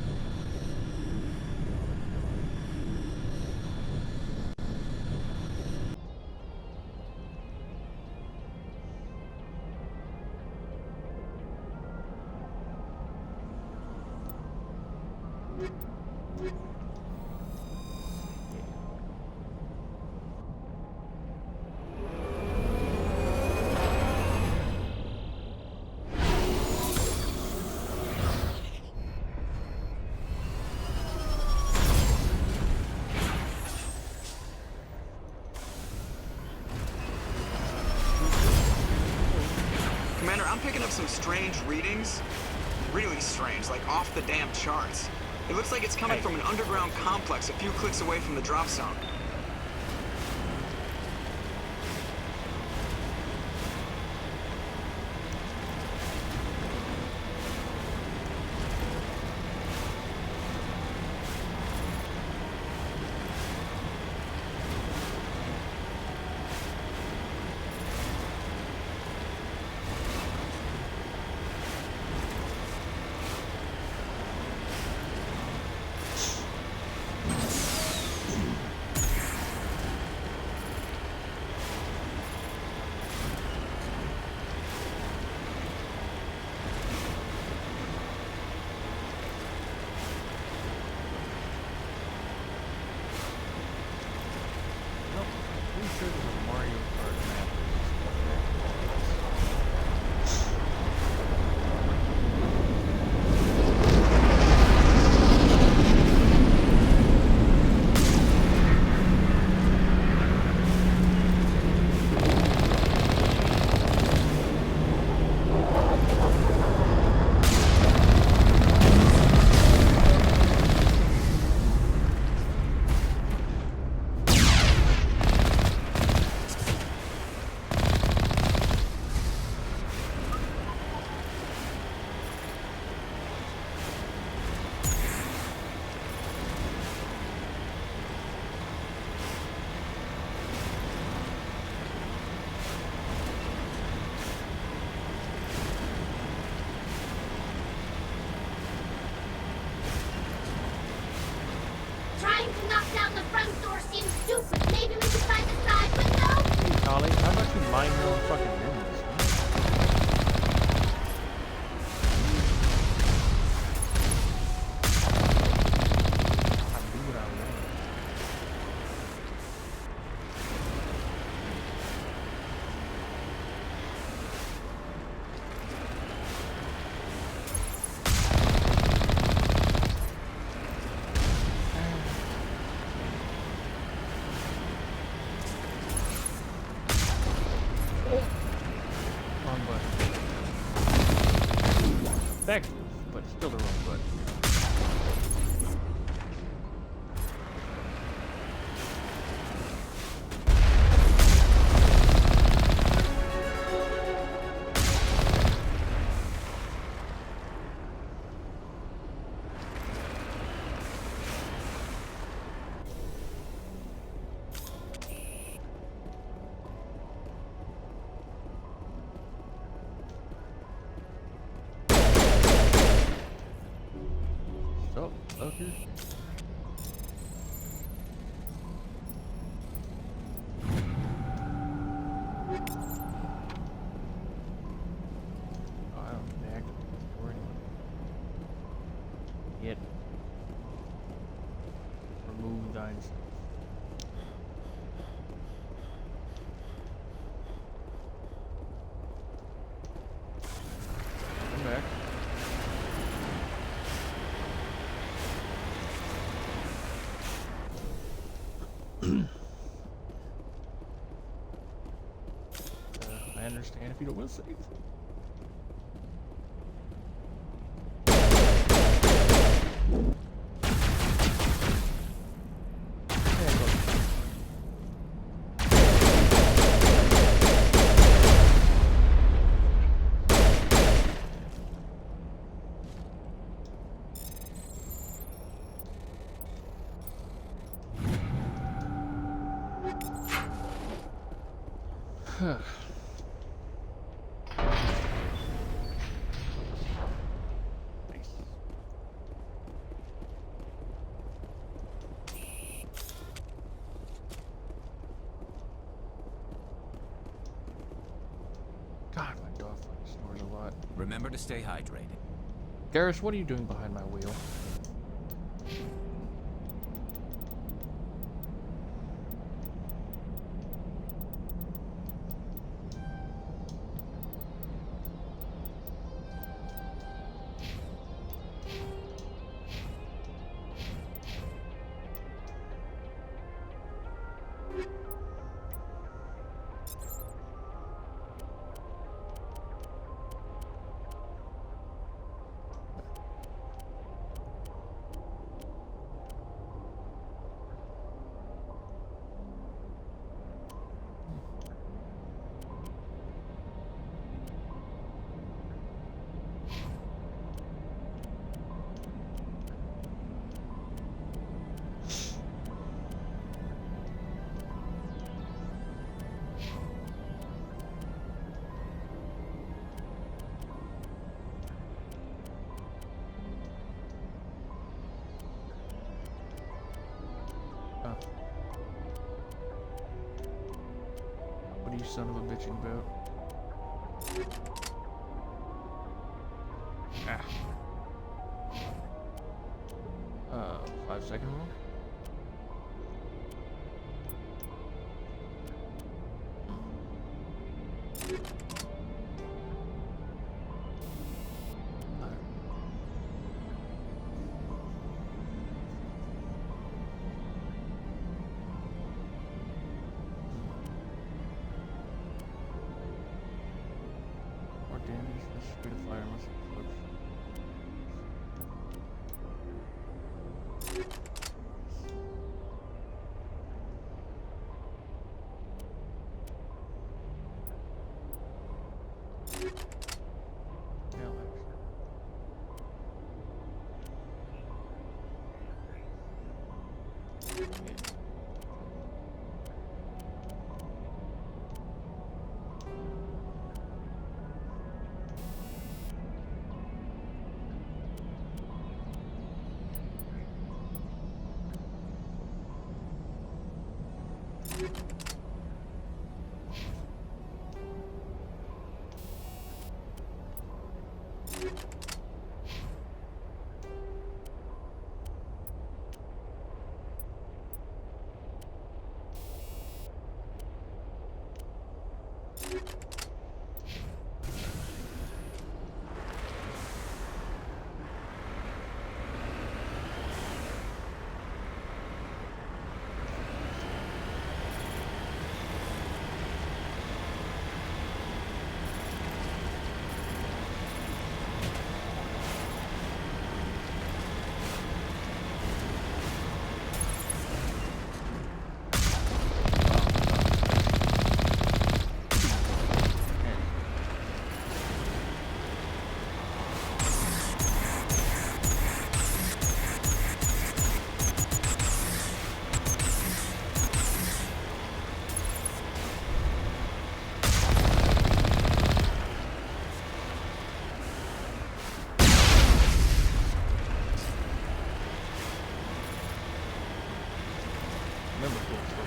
Commander, I'm picking up some strange readings. Really strange, like off the damn charts. It looks like it's coming from an underground complex a few clicks away from the drop zone. Pretty sure there's a Mario Kart map. Trying to knock down the front door seems stupid. Maybe we could find the side window? Hey, Collie, how about you mind your own fucking business? Wrong button. Thanks, but still the wrong button. So, okay. Oh, I don't think I can do anything. Yet. Remove dinosaurs. Come back. I understand if you don't want to save. a lot. Remember to stay hydrated. Garrus, what are you doing behind my wheel? What are you son of a bitching about? Ah. 5-second rule?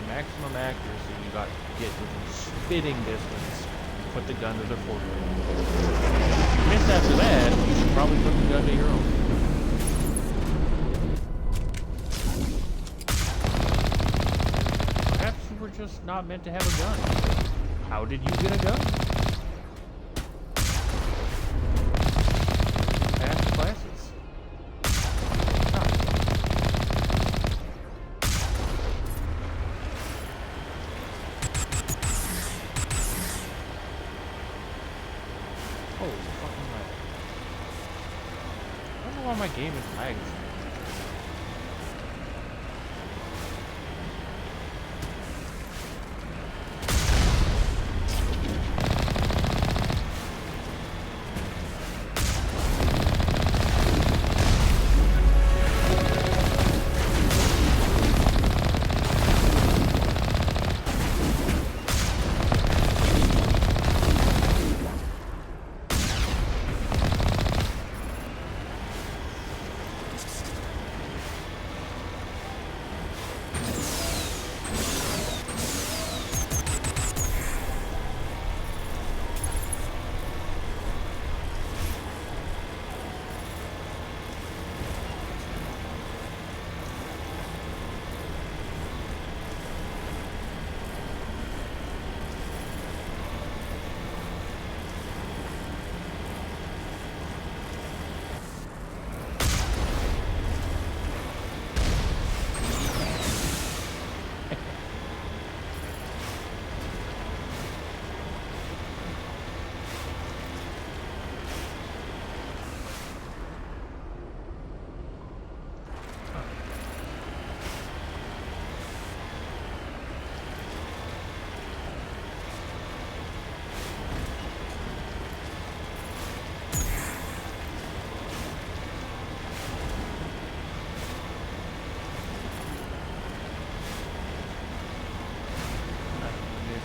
Maximum accuracy, you got to get within spitting distance. Put the gun to their forehead. If you miss after that, you should probably put the gun to your own. Perhaps you were just not meant to have a gun. How did you get a gun? Pass the classes. My game is lagging.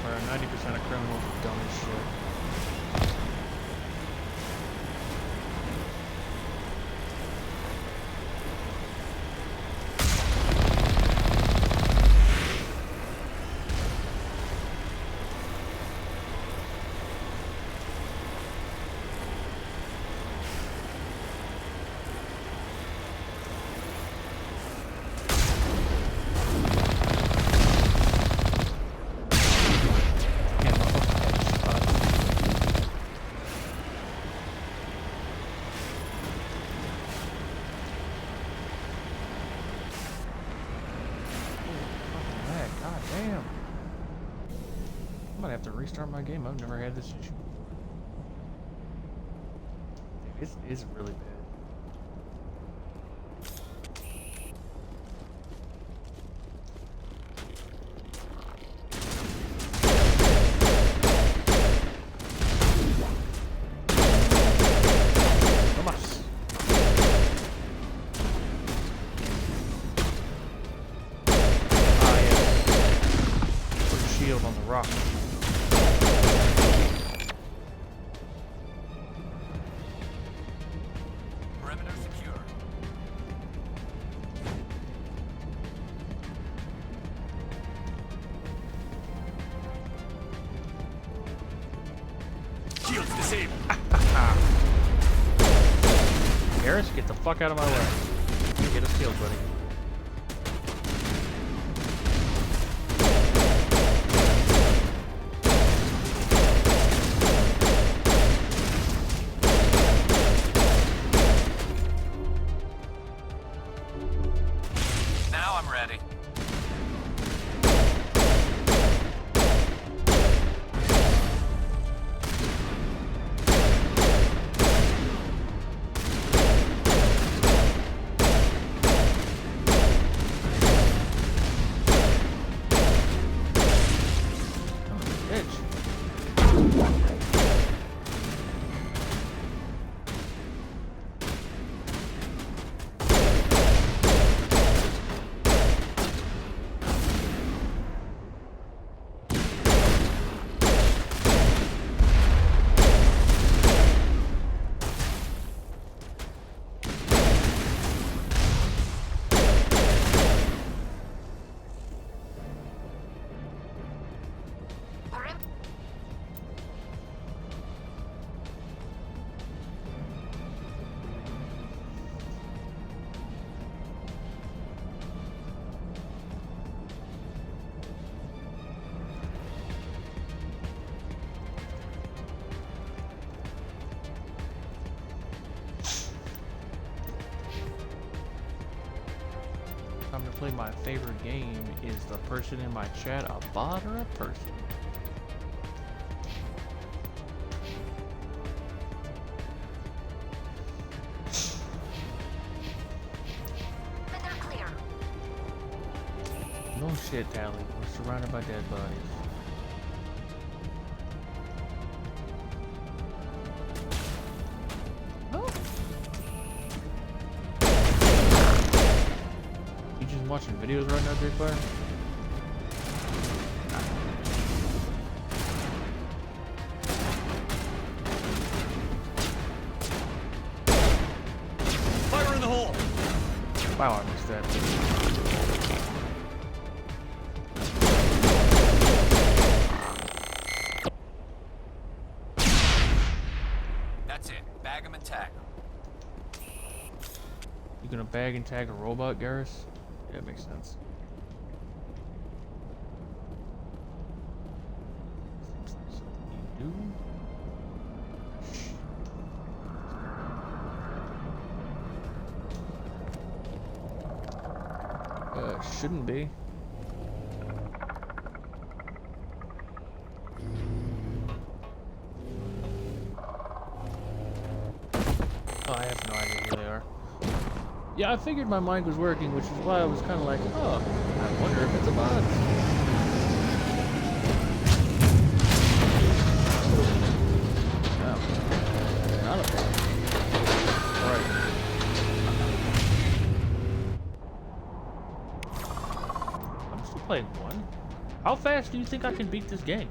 where 90% of criminals are dumb as shit. Damn. I might have to restart my game. I've never had this issue. It's really bad. On the rock. Perimeter secure. Shields disabled. Garrus, get the fuck out of my way. Get us killed, buddy. Time to play my favorite game. Is the person in my chat a bot or a person? No shit, Tally. We're surrounded by dead bodies. Watching videos right now, Jake Fire? Fire in the hole! Wow, I missed that. That's it. Bag 'em and tag 'em. You gonna bag and tag a robot, Garrus? Yeah, it makes sense. You do? Shouldn't be. Oh, I have no idea who they are. Yeah, I figured my mic was working, which is why I was kind of like, oh, I wonder if it's a bot. No, not a bot. Alright. I'm still playing one. How fast do you think I can beat this game?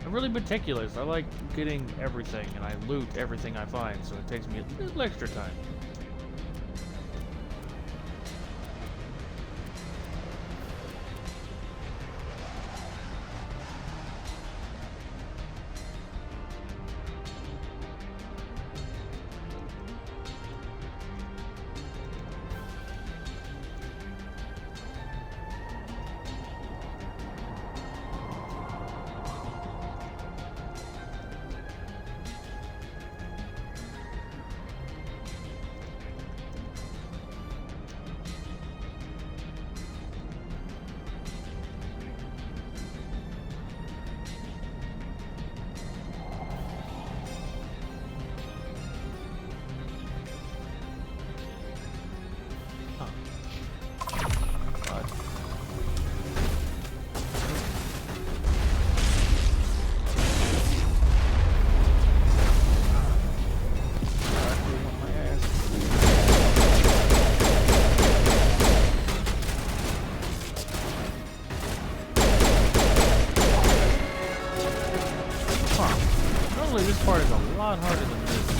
I'm really meticulous. I like getting everything, and I loot everything I find, so it takes me a little extra time. This part is a lot harder than this.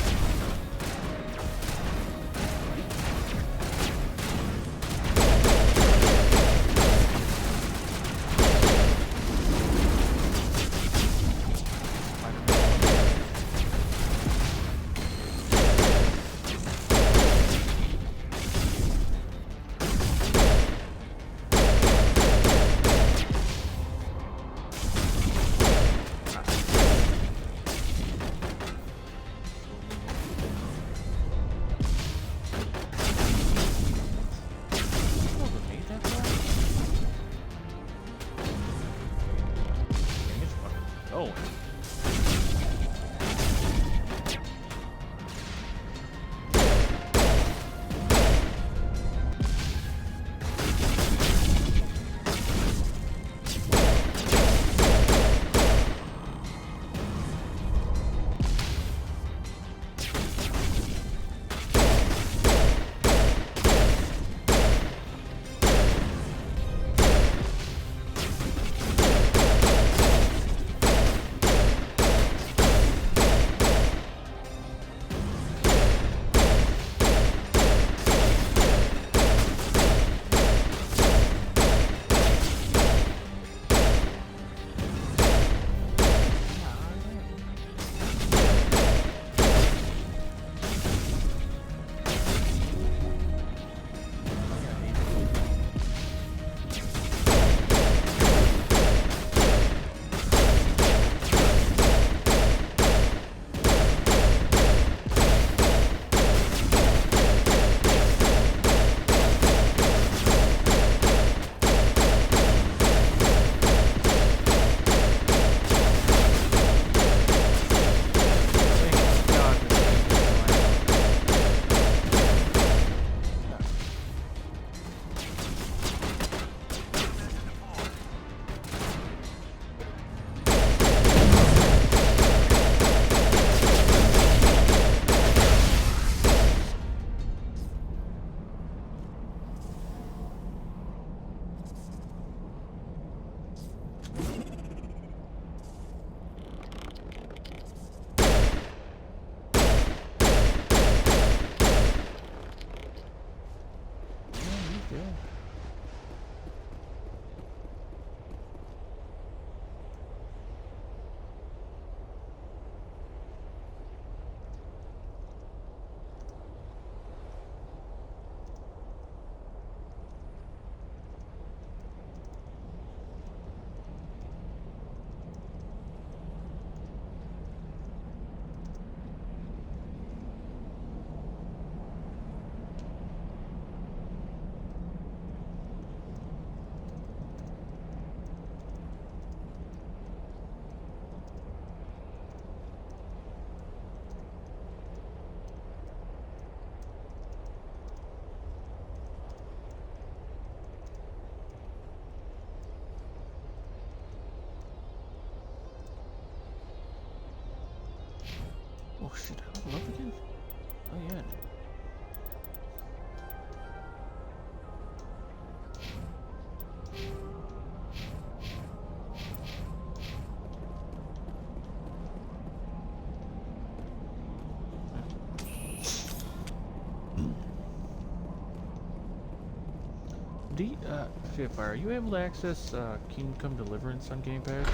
Spitfire, are you able to access Kingdom Come Deliverance on Game Pass?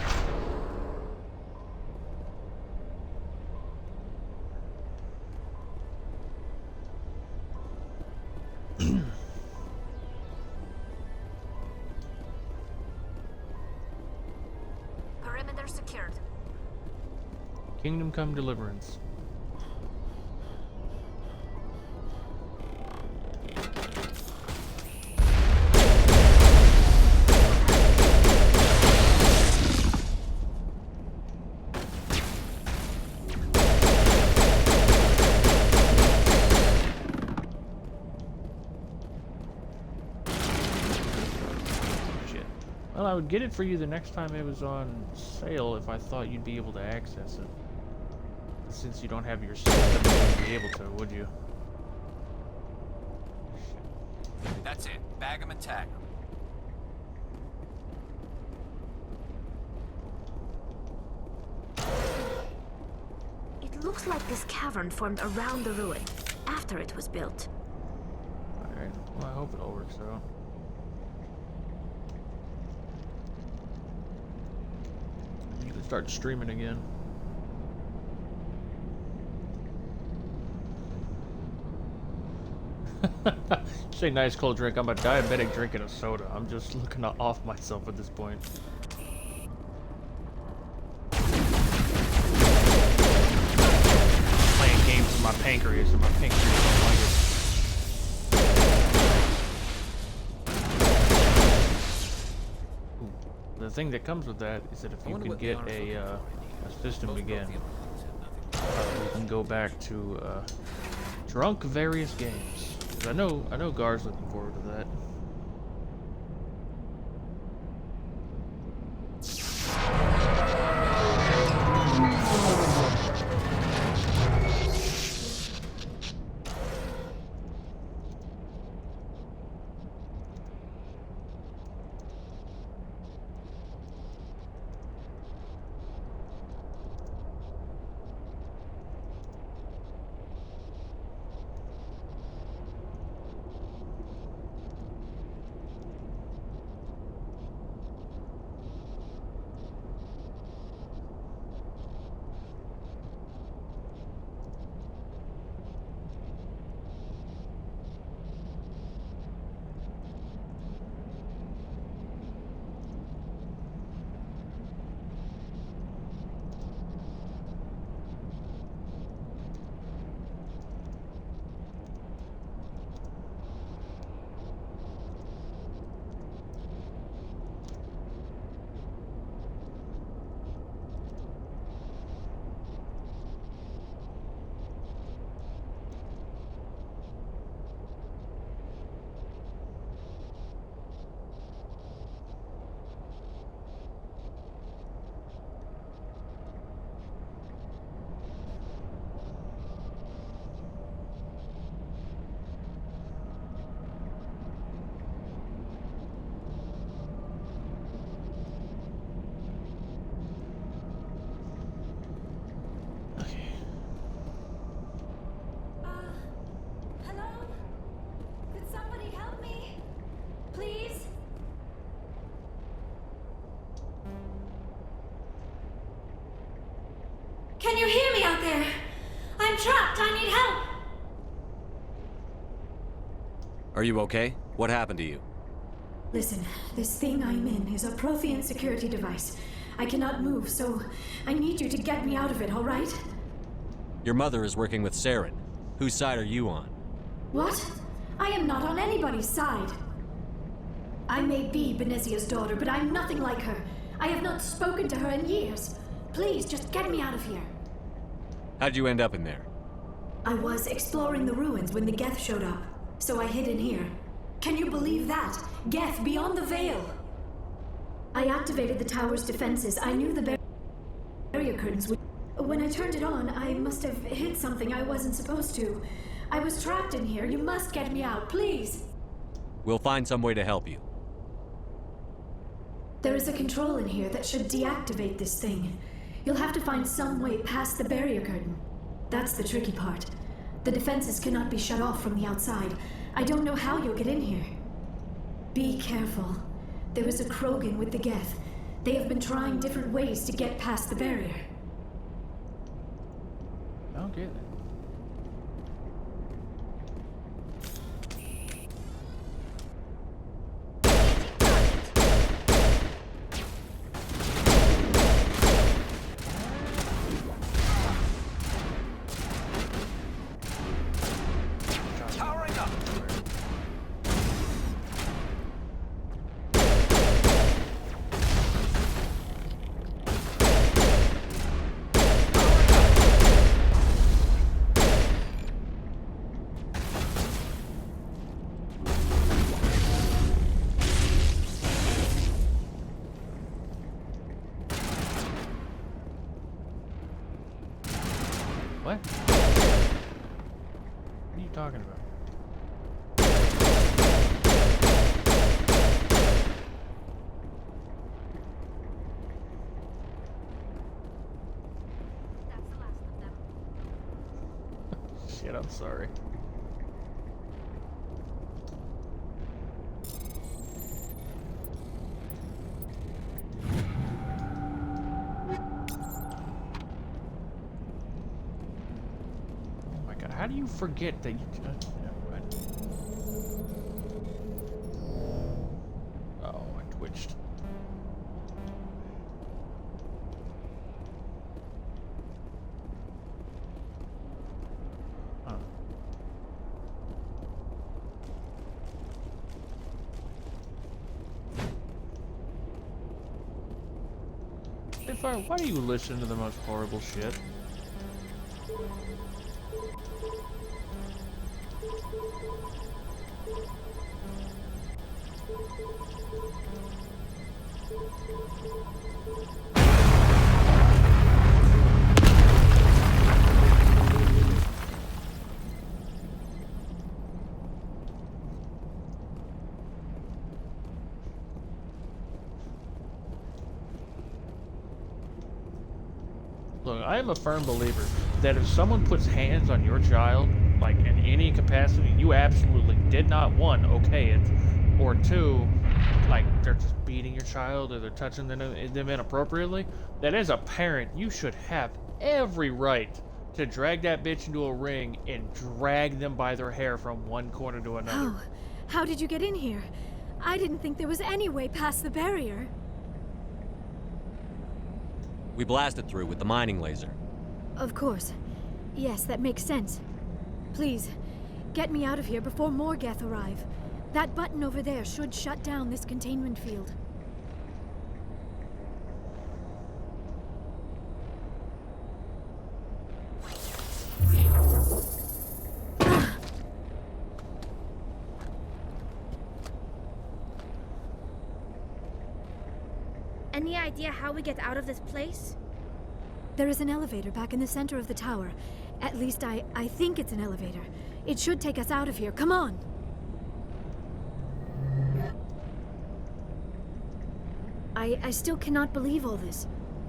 Perimeter secured. Kingdom Come Deliverance. Well, I would get it for you the next time it was on sale if I thought you'd be able to access it. Since you don't have your system, you wouldn't be able to, would you? That's it. Bag 'em and tag 'em. It looks like this cavern formed around the ruin, after it was built. Alright, well I hope it all works out. You can start streaming again. Say nice cold drink. I'm a diabetic drinking a soda. I'm just looking to off myself at this point. Playing games with my pancreas and my pancreas don't like it. The thing that comes with that is that if you can get a system again, we can go back to drunk various games. I know Gar's looking forward to that. Can you hear me out there? I'm trapped. I need help. Are you okay? What happened to you? Listen, this thing I'm in is a Prothean security device. I cannot move, so I need you to get me out of it, all right? Your mother is working with Saren. Whose side are you on? What? I am not on anybody's side. I may be Benezia's daughter, but I'm nothing like her. I have not spoken to her in years. Please, just get me out of here. How'd you end up in there? I was exploring the ruins when the Geth showed up, so I hid in here. Can you believe that? Geth beyond the veil! I activated the tower's defenses. I knew the barrier curtains would... When I turned it on, I must have hit something I wasn't supposed to. I was trapped in here. You must get me out, please! We'll find some way to help you. There is a control in here that should deactivate this thing. You'll have to find some way past the barrier curtain. That's the tricky part. The defenses cannot be shut off from the outside. I don't know how you'll get in here. Be careful. There is a Krogan with the Geth. They have been trying different ways to get past the barrier. I don't get it. Powering up. What? What are you talking about? Shit, I'm sorry. How do you forget that you just... Oh, I twitched. Huh. Why do you listen to the most horrible shit? Look, I am a firm believer that if someone puts hands on your child, like in any capacity, you absolutely did not, one, okay it, or two, like they're just beating your child or they're touching them inappropriately, that as a parent, you should have every right to drag that bitch into a ring and drag them by their hair from one corner to another. Oh, how did you get in here? I didn't think there was any way past the barrier. We blasted through with the mining laser. Of course. Yes, that makes sense. Please, get me out of here before more Geth arrive. That button over there should shut down this containment field. Any idea how we get out of this place? There is an elevator back in the center of the tower. At least I think it's an elevator. It should take us out of here. Come on! I still cannot believe all this.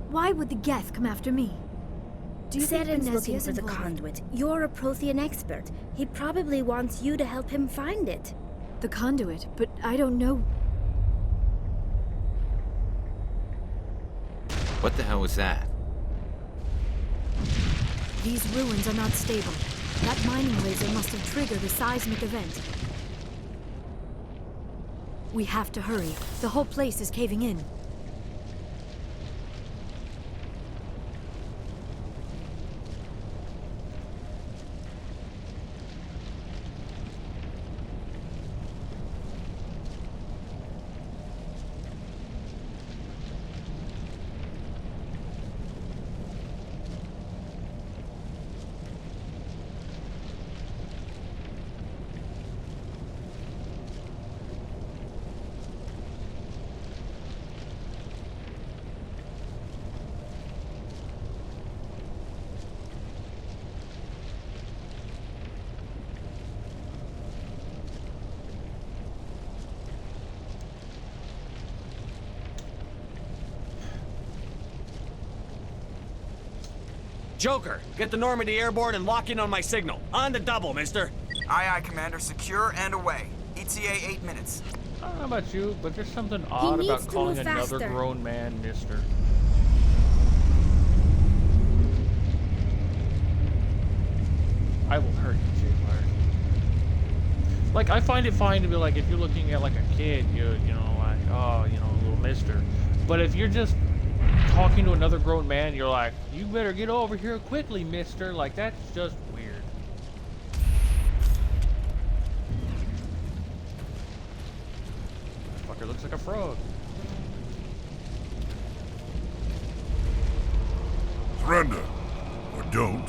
Why would the Geth come after me? Do you think Saren's Benezia's looking for the involved? conduit. You're a Prothean expert. He probably wants you to help him find it. The conduit, but I don't know. What the hell was that? These ruins are not stable. That mining laser must have triggered a seismic event. We have to hurry. The whole place is caving in. Joker, get the Normandy airborne and lock in on my signal. On the double, mister. Aye, aye, Commander. Secure and away. ETA 8 minutes. I don't know about you, but there's something odd needs about to calling move another faster. grown man Mister. I will hurt you, Jaguar. Like, I find it fine to be like, if you're looking at like a kid, you know, like, oh, you know, little mister. But if you're just talking to another grown man, you're like, you better get over here quickly, mister. Like, that's just weird. This fucker looks like a frog. Surrender. Or don't.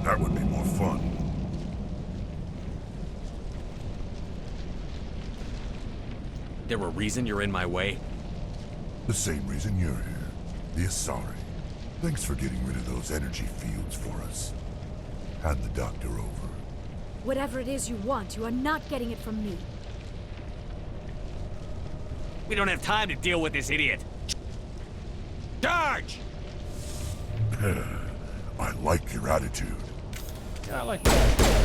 That would be more fun. There a reason you're in my way? The same reason you're here. The Asari. Thanks for getting rid of those energy fields for us. Hand the doctor over. Whatever it is you want, you are not getting it from me. We don't have time to deal with this idiot. Charge! I like your attitude. Yeah, I like that.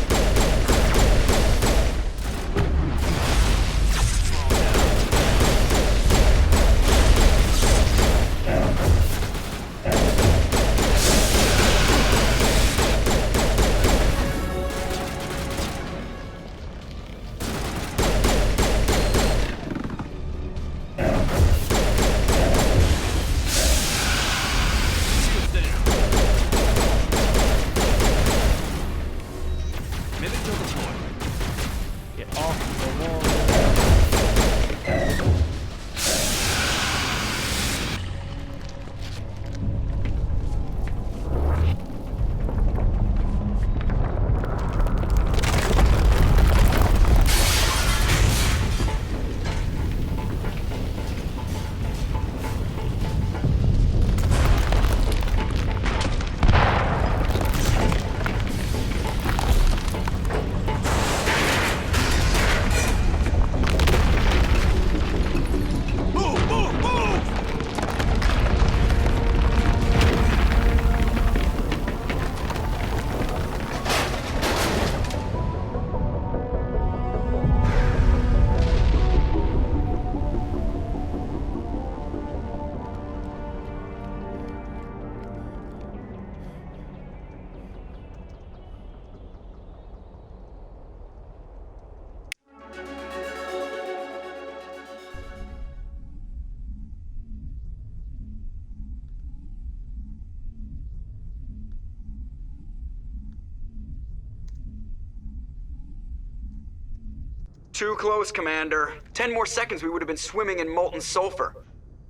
Too close, Commander. 10 more seconds we would have been swimming in molten sulfur.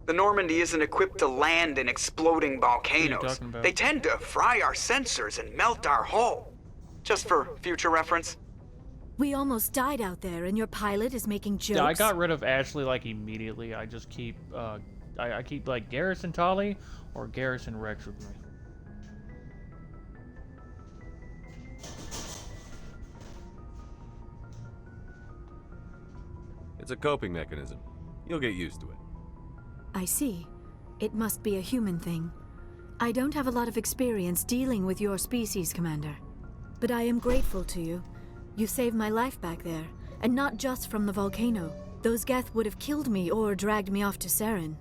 The Normandy isn't equipped to land in exploding volcanoes. talking about? They tend to fry our sensors and melt our hull. Just for future reference. We almost died out there, and your pilot is making jokes. Yeah, I got rid of Ashley like immediately. I just keep, I keep like Garrison Tolly or Garrison Rex with me. It's a coping mechanism. You'll get used to it. I see. It must be a human thing. I don't have a lot of experience dealing with your species, Commander. But I am grateful to you. You saved my life back there, and not just from the volcano. Those Geth would have killed me or dragged me off to Saren.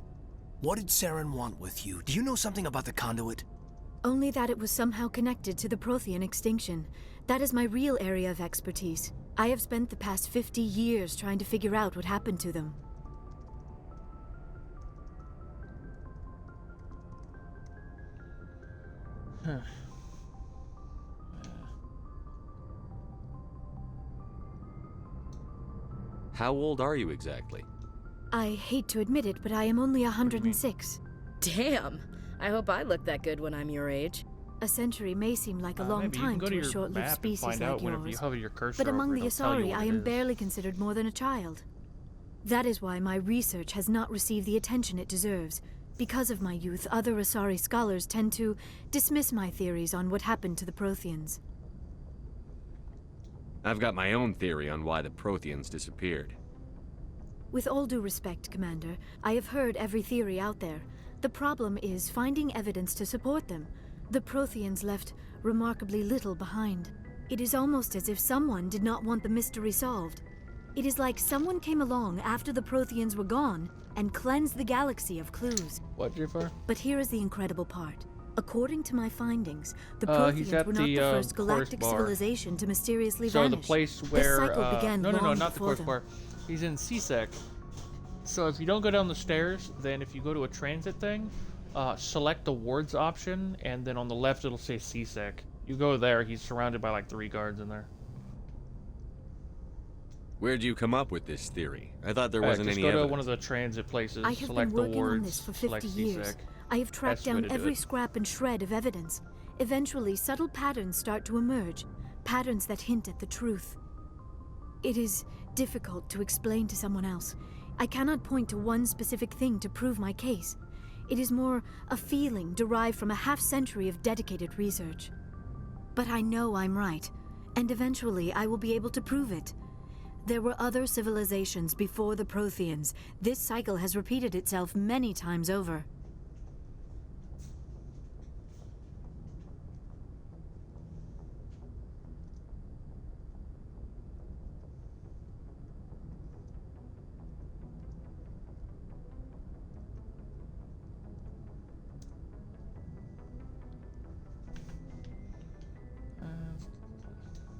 What did Saren want with you? Do you know something about the conduit? Only that it was somehow connected to the Prothean extinction. That is my real area of expertise. I have spent the past 50 years trying to figure out what happened to them. Huh. How old are you exactly? I hate to admit it, but I am only 106. Damn! I hope I look that good when I'm your age. A century may seem like a long Maybe you can time go to to a your short-lived map and species find like out whenever yours. you hover your cursor But among over it, the it'll tell you Asari, what I it am is. barely considered more than a child. That is why my research has not received the attention it deserves. Because of my youth, other Asari scholars tend to dismiss my theories on what happened to the Protheans. I've got my own theory on why the Protheans disappeared. With all due respect, Commander, I have heard every theory out there. The problem is finding evidence to support them. The Protheans left remarkably little behind. It is almost as if someone did not want the mystery solved. It is like someone came along after the Protheans were gone and cleansed the galaxy of clues. What, Jafar? But here is the incredible part. According to my findings, the He's Protheans at were not the first course galactic bar. civilization to mysteriously So vanish. the place This where cycle began no, long not the before course them. bar. He's in CSEC. So if you don't go down the stairs, then if you go to a transit thing, select the wards option, and then on the left it'll say CSEC. You go there, he's surrounded by like 3 guards in there. Where'd you come up with this theory? I thought there wasn't just any go evidence. to one of the transit places, I have select been the working wards, on this for 50 select years. CSEC. I have tracked That's the way down to do every it. scrap and shred of evidence. Eventually, subtle patterns start to emerge, patterns that hint at the truth. It is difficult to explain to someone else. I cannot point to one specific thing to prove my case. It is more a feeling derived from a half-century of dedicated research. But I know I'm right, and eventually I will be able to prove it. There were other civilizations before the Protheans. This cycle has repeated itself many times over.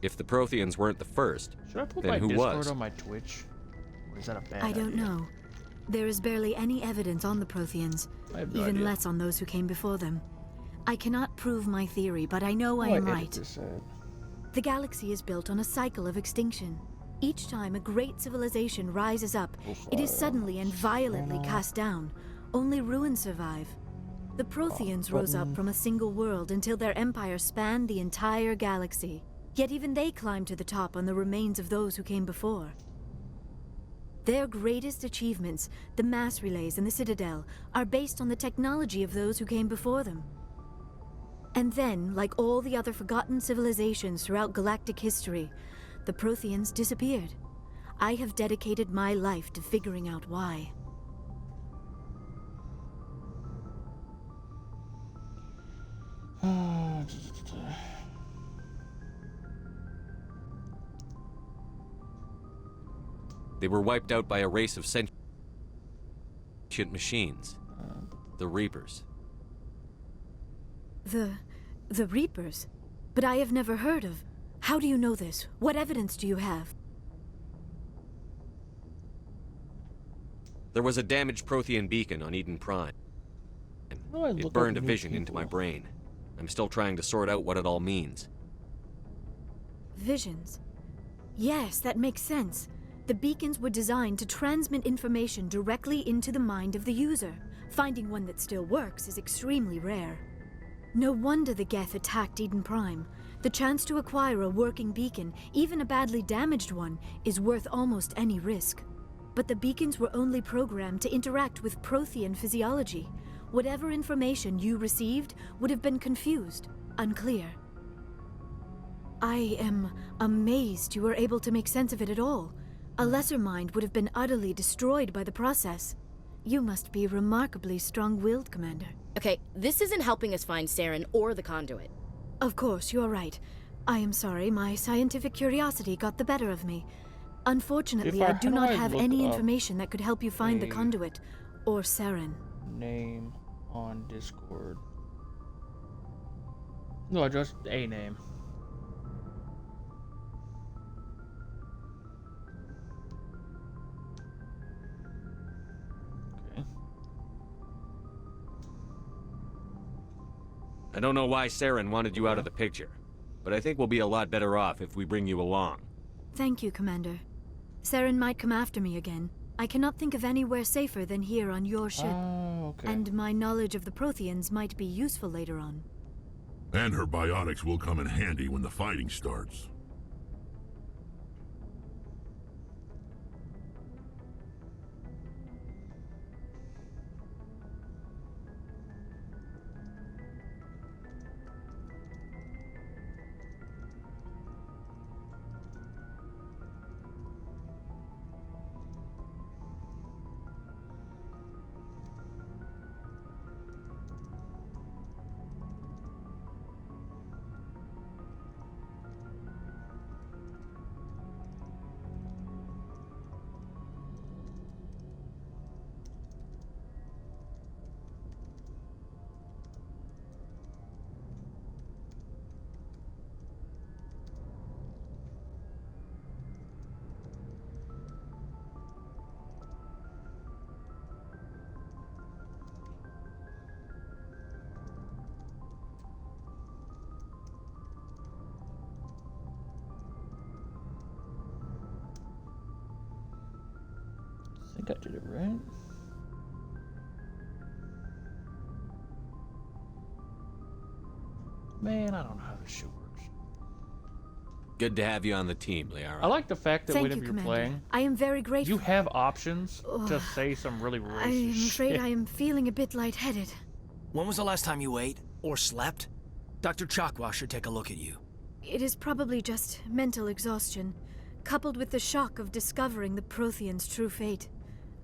If the Protheans weren't the first, Should I put then my who Discord was? on my Twitch? Or is that a bad I don't idea? know. There is barely any evidence on the Protheans, I have no even idea. less on those who came before them. I cannot prove my theory, but I know I Oh, am edit right. this out. The galaxy is built on a cycle of extinction. Each time a great civilization rises up, it is suddenly and violently cast down. Only ruins survive. The Protheans rose up from a single world until their empire spanned the entire galaxy. Yet even they climbed to the top on the remains of those who came before. Their greatest achievements, the mass relays and the Citadel, are based on the technology of those who came before them. And then, like all the other forgotten civilizations throughout galactic history, the Protheans disappeared. I have dedicated my life to figuring out why. They were wiped out by a race of sentient machines. The Reapers. The Reapers? But I have never heard of. How do you know this? What evidence do you have? There was a damaged Prothean beacon on Eden Prime. It burned a vision into my brain. I'm still trying to sort out what it all means. Visions. Yes, that makes sense. The beacons were designed to transmit information directly into the mind of the user. Finding one that still works is extremely rare. No wonder the Geth attacked Eden Prime. The chance to acquire a working beacon, even a badly damaged one, is worth almost any risk. But the beacons were only programmed to interact with Prothean physiology. Whatever information you received would have been confused, unclear. I am amazed you were able to make sense of it at all. A lesser mind would have been utterly destroyed by the process. You must be remarkably strong-willed, Commander. Okay, this isn't helping us find Saren or the conduit. Of course, you're right. I am sorry, my scientific curiosity got the better of me. Unfortunately, I do not have any information that could help you find the conduit, or Saren. Name on Discord. No, just a name. I don't know why Saren wanted you out of the picture, but I think we'll be a lot better off if we bring you along. Thank you, Commander. Saren might come after me again. I cannot think of anywhere safer than here on your ship. Oh, okay. And my knowledge of the Protheans might be useful later on. And her biotics will come in handy when the fighting starts. think I did it right. Man, I don't know how this shit works. Good to have you on the team, Liara. I like the fact that Thank whenever you, you're Commander. playing, I am very grateful. you have options to say some really I racist am afraid shit. I am feeling a bit lightheaded. When was the last time you ate or slept? Dr. Chakwa should take a look at you. It is probably just mental exhaustion, coupled with the shock of discovering the Prothean's true fate.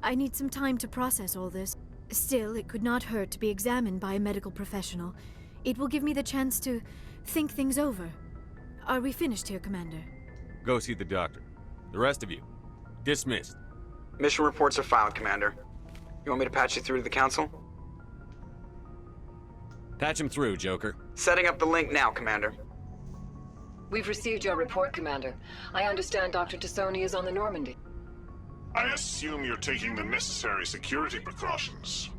I need some time to process all this. Still, it could not hurt to be examined by a medical professional. It will give me the chance to think things over. Are we finished here, Commander? Go see the doctor. The rest of you, dismissed. Mission reports are filed, Commander. You want me to patch you through to the Council? Patch him through, Joker. Setting up the link now, Commander. We've received your report, Commander. I understand Dr. Tassoni is on the Normandy. I assume you're taking the necessary security precautions.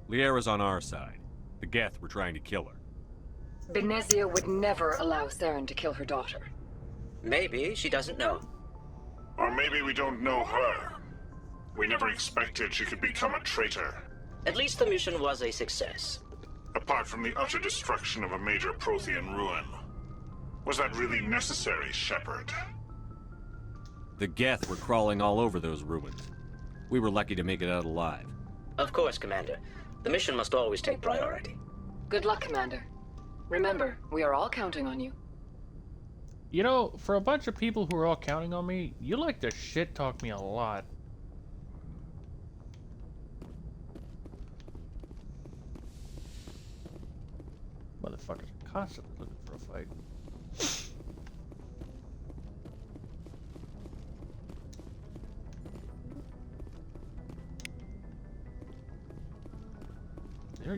Liara's on our side. The Geth were trying to kill her. Benezia would never allow Theron to kill her daughter. Maybe she doesn't know. Or maybe we don't know her. We never expected she could become a traitor. At least the mission was a success. Apart from the utter destruction of a major Prothean ruin. Was that really necessary, Shepard? The Geth were crawling all over those ruins. We were lucky to make it out alive. Of course, Commander. The mission must always take priority. Good luck, Commander. Remember, we are all counting on you. You know, for a bunch of people who are all counting on me, you like to shit talk me a lot. Motherfuckers are constantly looking for a fight.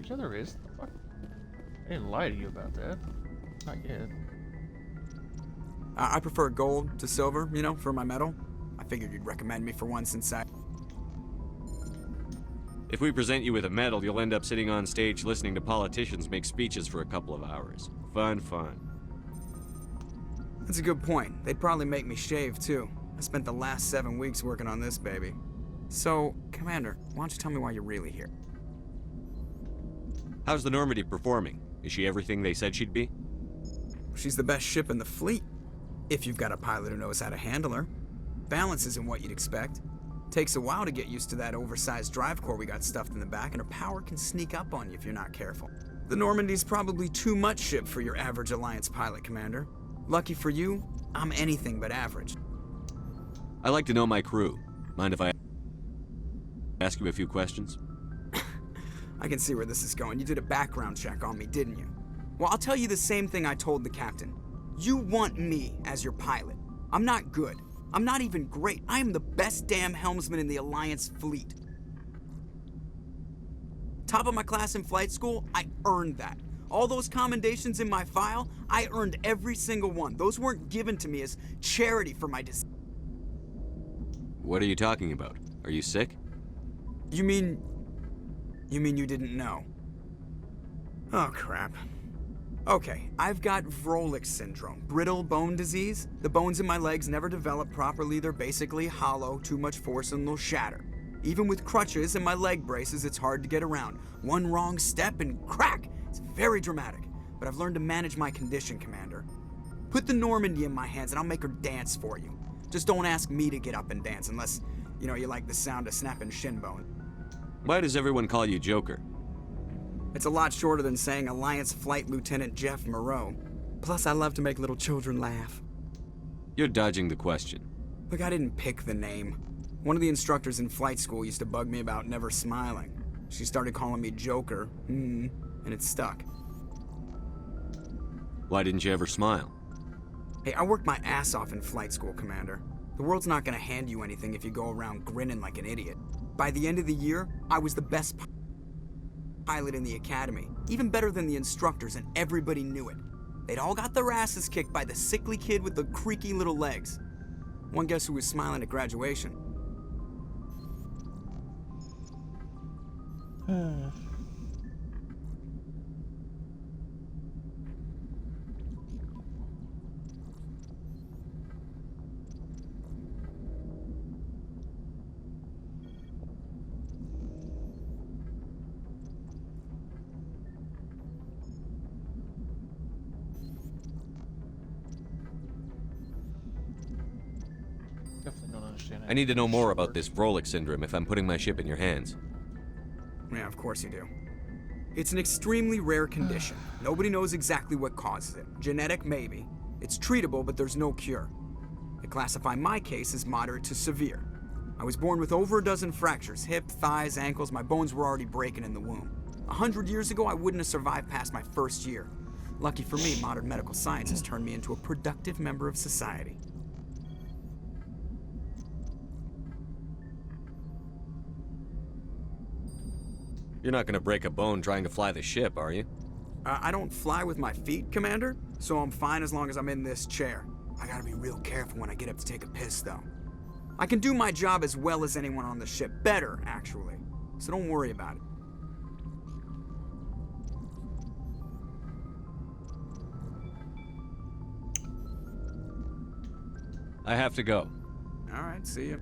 There is. The fuck? I didn't lie to you about that. Not yet. I prefer gold to silver, you know, for my medal. I figured you'd recommend me for one since I... If we present you with a medal, you'll end up sitting on stage listening to politicians make speeches for a couple of hours. Fun, fun. That's a good point. They'd probably make me shave, too. I spent the last 7 weeks working on this baby. So, Commander, why don't you tell me why you're really here? How's the Normandy performing? Is she everything they said she'd be? She's the best ship in the fleet. If you've got a pilot who knows how to handle her. Balance isn't what you'd expect. Takes a while to get used to that oversized drive core we got stuffed in the back, and her power can sneak up on you if you're not careful. The Normandy's probably too much ship for your average Alliance pilot, Commander. Lucky for you, I'm anything but average. I like to know my crew. Mind if I ask you a few questions? I can see where this is going. You did a background check on me, didn't you? Well, I'll tell you the same thing I told the captain. You want me as your pilot. I'm not good. I'm not even great. I am the best damn helmsman in the Alliance fleet. Top of my class in flight school, I earned that. All those commendations in my file, I earned every single one. Those weren't given to me as charity for my What are you talking about? Are you sick? You mean you didn't know? Oh, crap. Okay, I've got Vrolich syndrome, brittle bone disease. The bones in my legs never develop properly. They're basically hollow, too much force and they'll shatter. Even with crutches and my leg braces, it's hard to get around. One wrong step and crack! It's very dramatic, but I've learned to manage my condition, Commander. Put the Normandy in my hands and I'll make her dance for you. Just don't ask me to get up and dance unless, you know, you like the sound of snapping shin bone. Why does everyone call you Joker? It's a lot shorter than saying Alliance Flight Lieutenant Jeff Moreau. Plus, I love to make little children laugh. You're dodging the question. Look, I didn't pick the name. One of the instructors in flight school used to bug me about never smiling. She started calling me Joker, and it stuck. Why didn't you ever smile? Hey, I worked my ass off in flight school, Commander. The world's not gonna hand you anything if you go around grinning like an idiot. By the end of the year, I was the best pilot in the academy, even better than the instructors, and everybody knew it. They'd all got their asses kicked by the sickly kid with the creaky little legs. One guess who was smiling at graduation? I need to know more about this Vrolik syndrome if I'm putting my ship in your hands. Yeah, of course you do. It's an extremely rare condition. Nobody knows exactly what causes it. Genetic, maybe. It's treatable, but there's no cure. They classify my case as moderate to severe. I was born with over a dozen fractures, hip, thighs, ankles. My bones were already breaking in the womb. 100 years ago, I wouldn't have survived past my first year. Lucky for me, modern medical science has turned me into a productive member of society. You're not gonna break a bone trying to fly the ship, are you? I don't fly with my feet, Commander, so I'm fine as long as I'm in this chair. I gotta be real careful when I get up to take a piss, though. I can do my job as well as anyone on the ship. Better, actually. So don't worry about it. I have to go. All right, see you.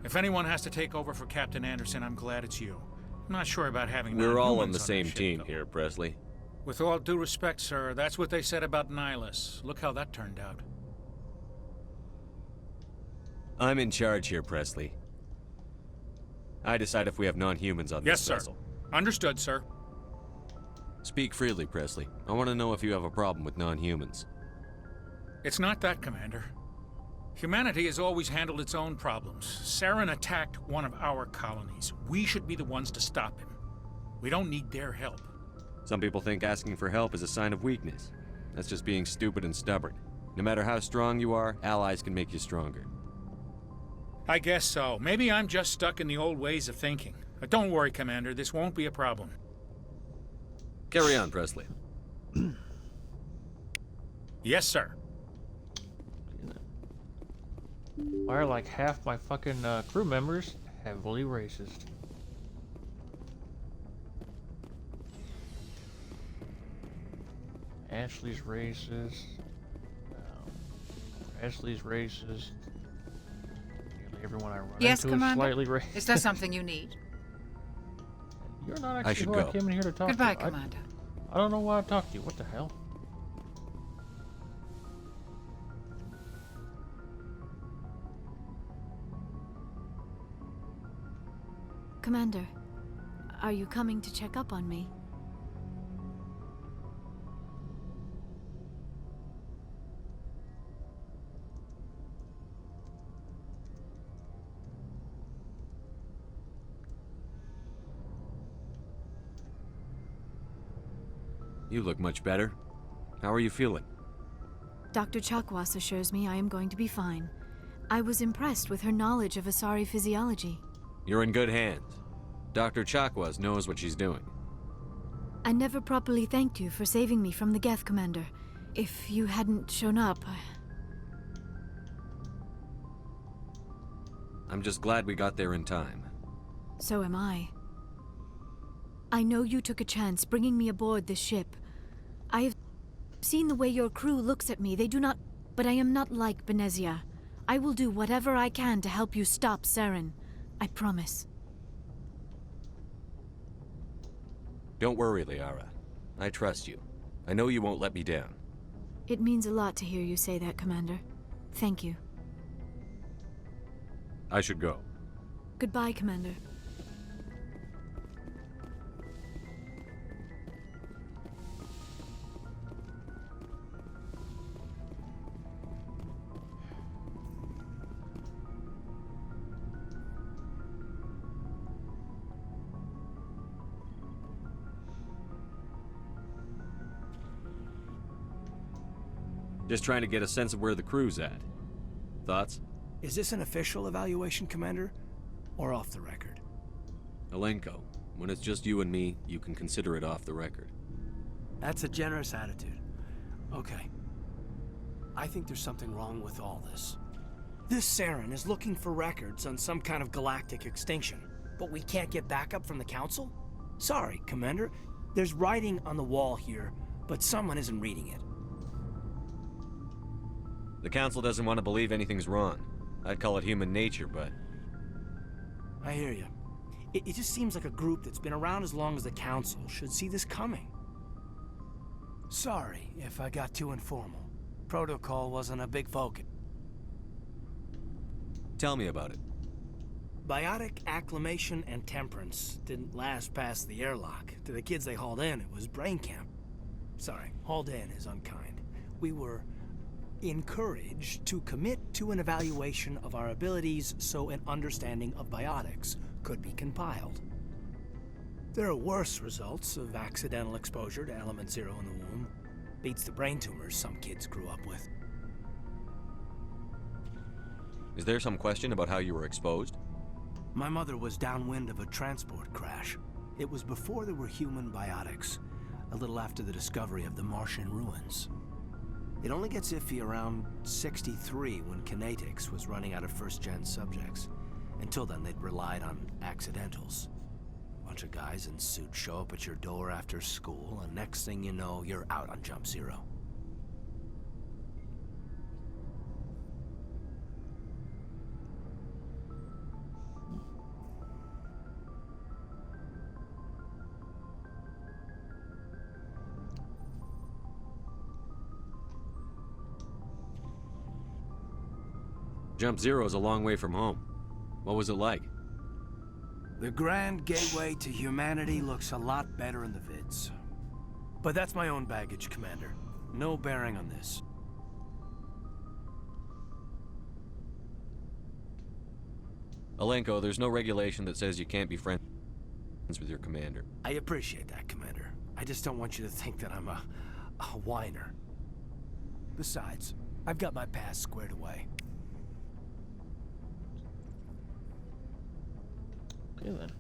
If anyone has to take over for Captain Anderson, I'm glad it's you. I'm not sure about having We're all on non-humans the same our ship, team though. here, Presley. With all due respect, sir, that's what they said about Nihilus. Look how that turned out. I'm in charge here, Presley. I decide if we have non-humans on Yes, this sir. vessel. Understood, sir. Speak freely, Presley. I want to know if you have a problem with non-humans. It's not that, Commander. Humanity has always handled its own problems. Saren attacked one of our colonies. We should be the ones to stop him. We don't need their help. Some people think asking for help is a sign of weakness. That's just being stupid and stubborn. No matter how strong you are, allies can make you stronger. I guess so. Maybe I'm just stuck in the old ways of thinking. But don't worry, Commander. This won't be a problem. Carry on, Presley. Yes, sir. Why are like half my fucking crew members heavily racist? Ashley's racist. Ashley's racist. Nearly everyone I run Yes, into Commander? is slightly racist. Is there something you need? You're not I actually should who go. I came in here to talk Goodbye, to. Commander. I don't know why I talked to you. What the hell? Commander, are you coming to check up on me? You look much better. How are you feeling? Dr. Chakwas assures me I am going to be fine. I was impressed with her knowledge of Asari physiology. You're in good hands. Dr. Chakwas knows what she's doing. I never properly thanked you for saving me from the Geth, Commander. If you hadn't shown up, I'm just glad we got there in time. so am I. I know you took a chance bringing me aboard this ship. I have seen the way your crew looks at me. They do not... But I am not like Benezia. I will do whatever I can to help you stop Saren. I promise. Don't worry, Liara. I trust you. I know you won't let me down. It means a lot to hear you say that, Commander. Thank you. I should go. Goodbye, Commander. Just trying to get a sense of where the crew's at. Thoughts? Is this an official evaluation, Commander? Or off the record? Alenko, when it's just you and me, you can consider it off the record. That's a generous attitude. Okay. I think there's something wrong with all this. This Saren is looking for records on some kind of galactic extinction, but we can't get backup from the Council? Sorry, Commander. There's writing on the wall here, but someone isn't reading it. The Council doesn't want to believe anything's wrong. I'd call it human nature, but... I hear you. It just seems like a group that's been around as long as the Council should see this coming. Sorry if I got too informal. Protocol wasn't a big focus. Tell me about it. Biotic acclimation and temperance didn't last past the airlock. To the kids they hauled in, it was brain camp. Sorry, hauled in is unkind. We were encouraged to commit to an evaluation of our abilities so an understanding of biotics could be compiled. There are worse results of accidental exposure to element 0 in the womb. Beats the brain tumors some kids grew up with. Is there some question about how you were exposed? My mother was downwind of a transport crash. It was before there were human biotics, a little after the discovery of the Martian ruins. It only gets iffy around 63 when Kinetics was running out of first-gen subjects. Until then, they'd relied on accidentals. A bunch of guys in suits show up at your door after school, and next thing you know, you're out on Jump Zero. Jump Zero's a long way from home. What was it like? The grand gateway to humanity looks a lot better in the vids. But that's my own baggage, Commander. No bearing on this. Alenko, there's no regulation that says you can't be friends with your commander. I appreciate that, Commander. I just don't want you to think that I'm a whiner. Besides, I've got my past squared away. Okay then.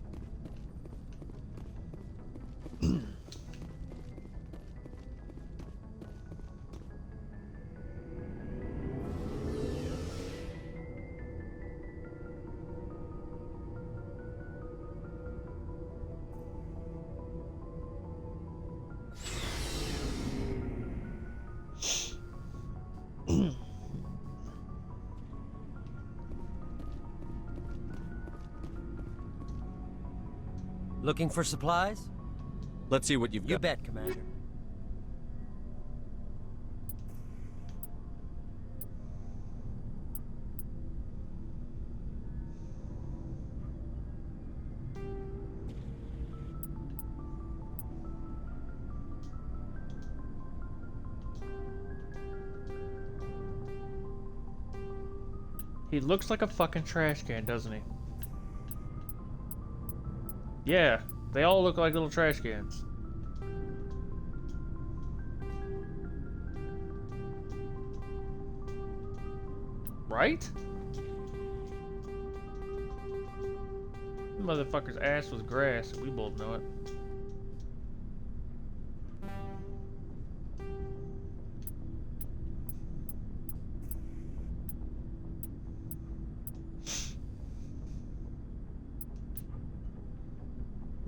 Looking for supplies? Let's see what you've got. You bet, Commander. He looks like a fucking trash can, doesn't he? Yeah, they all look like little trash cans. Right? The motherfucker's ass was grass, we both know it.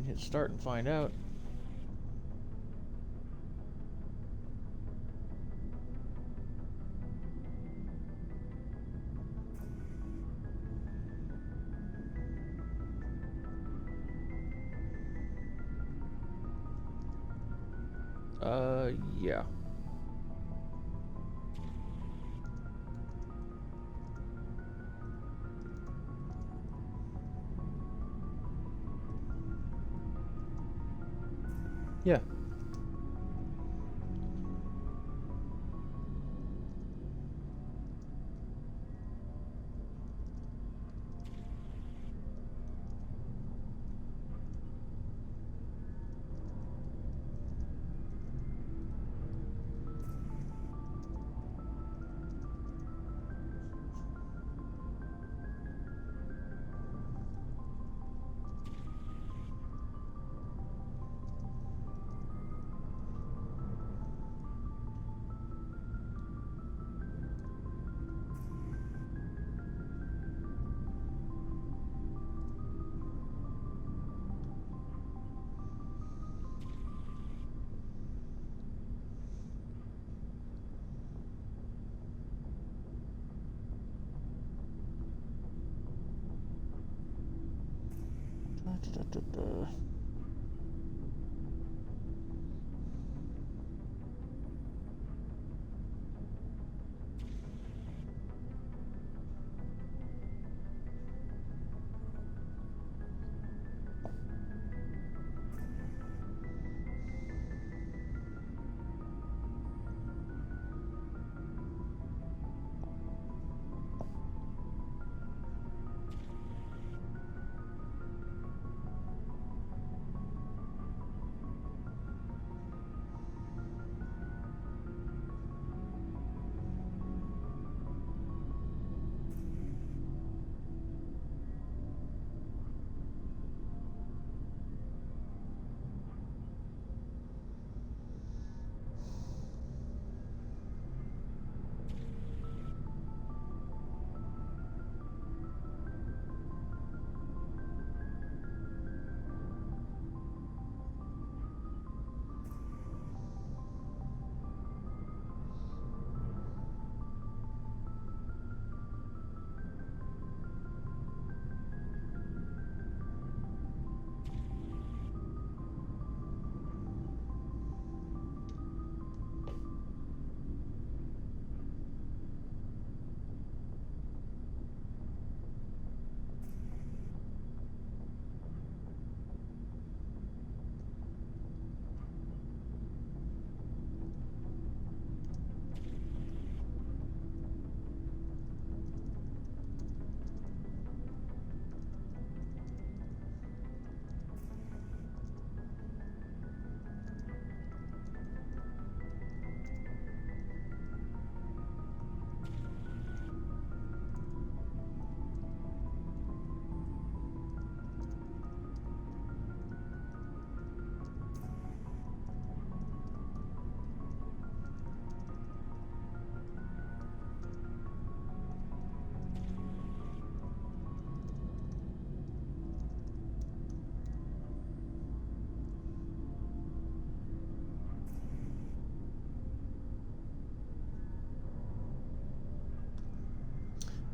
Hit start and find out. Yeah. Yeah.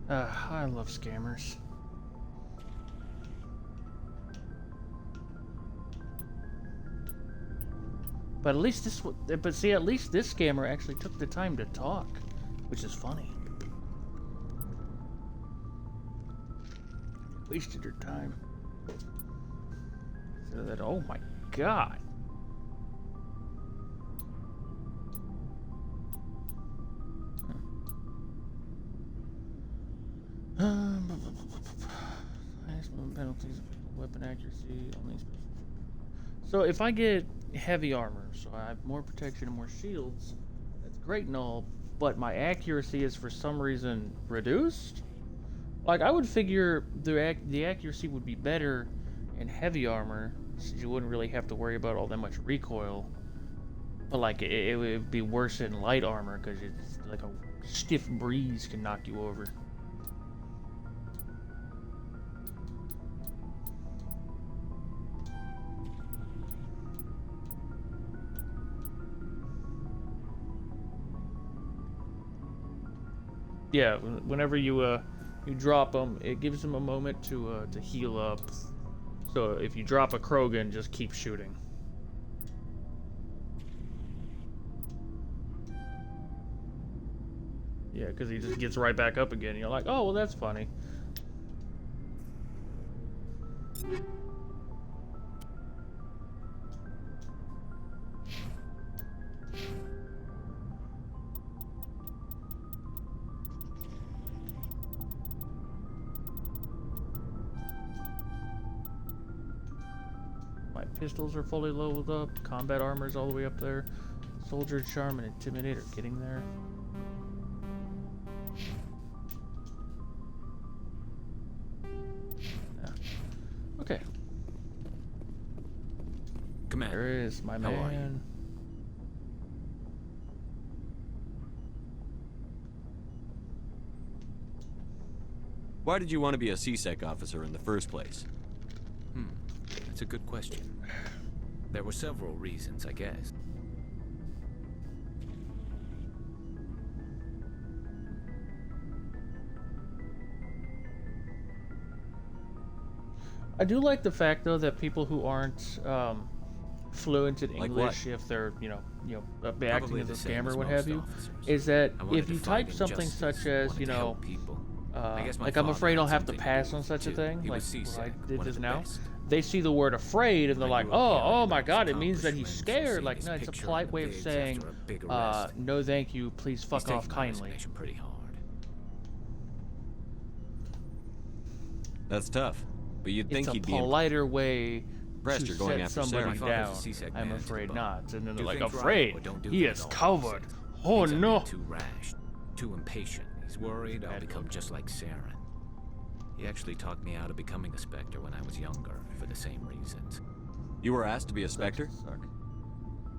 I love scammers. But at least this, at least this scammer actually took the time to talk, which is funny. Wasted her time. So that, oh my god. Penalties, weapon accuracy, only special. So if I get heavy armor, so I have more protection and more shields, that's great and all, but my accuracy is for some reason reduced? Like, I would figure the accuracy would be better in heavy armor, so you wouldn't really have to worry about all that much recoil. But like, it would be worse in light armor, because it's like a stiff breeze can knock you over. Yeah, whenever you drop them, it gives them a moment to heal up. So if you drop a Krogan, just keep shooting. Yeah, because he just gets right back up again. You're like, oh, well, that's funny. Pistols are fully loaded up. Combat armor's all the way up there. Soldier charm and intimidate are getting there. Yeah. Okay. Commander, there is my how are man. Why did you want to be a CSEC officer in the first place? That's a good question. There were several reasons, I guess. I do like the fact though that people who aren't fluent in Like English, what? if they're acting Probably as a the same scammer as or what most have you, officers. is that I wanted if to you fight type something injustice, such as wanted to help people. I guess my like I'm father afraid had I'll have to something to pass do on with such it, a too. thing, He like was what I seasick, did one of just the now. best. They see the word afraid and they're like, grew up hearing oh my about god, his it means that he's accomplishments or scared. seeing Like, his no, it's a picture polite in way the of pigs saying, after a big arrest. no thank you, please He's fuck taking off my kindly. resignation pretty hard. That's tough, but you'd think It's a he'd be politer way impressed to you're going set after somebody Sarah. down. father's a seasick I'm man to the afraid bone. not. And then Do they're like, things right afraid? or don't do He them is at all, covered. he said. Oh He's a no. bit too rash, too impatient. He's worried I'll become just like Saren. He actually talked me out of becoming a Spectre when I was younger, for the same reasons. You were asked to be a Spectre?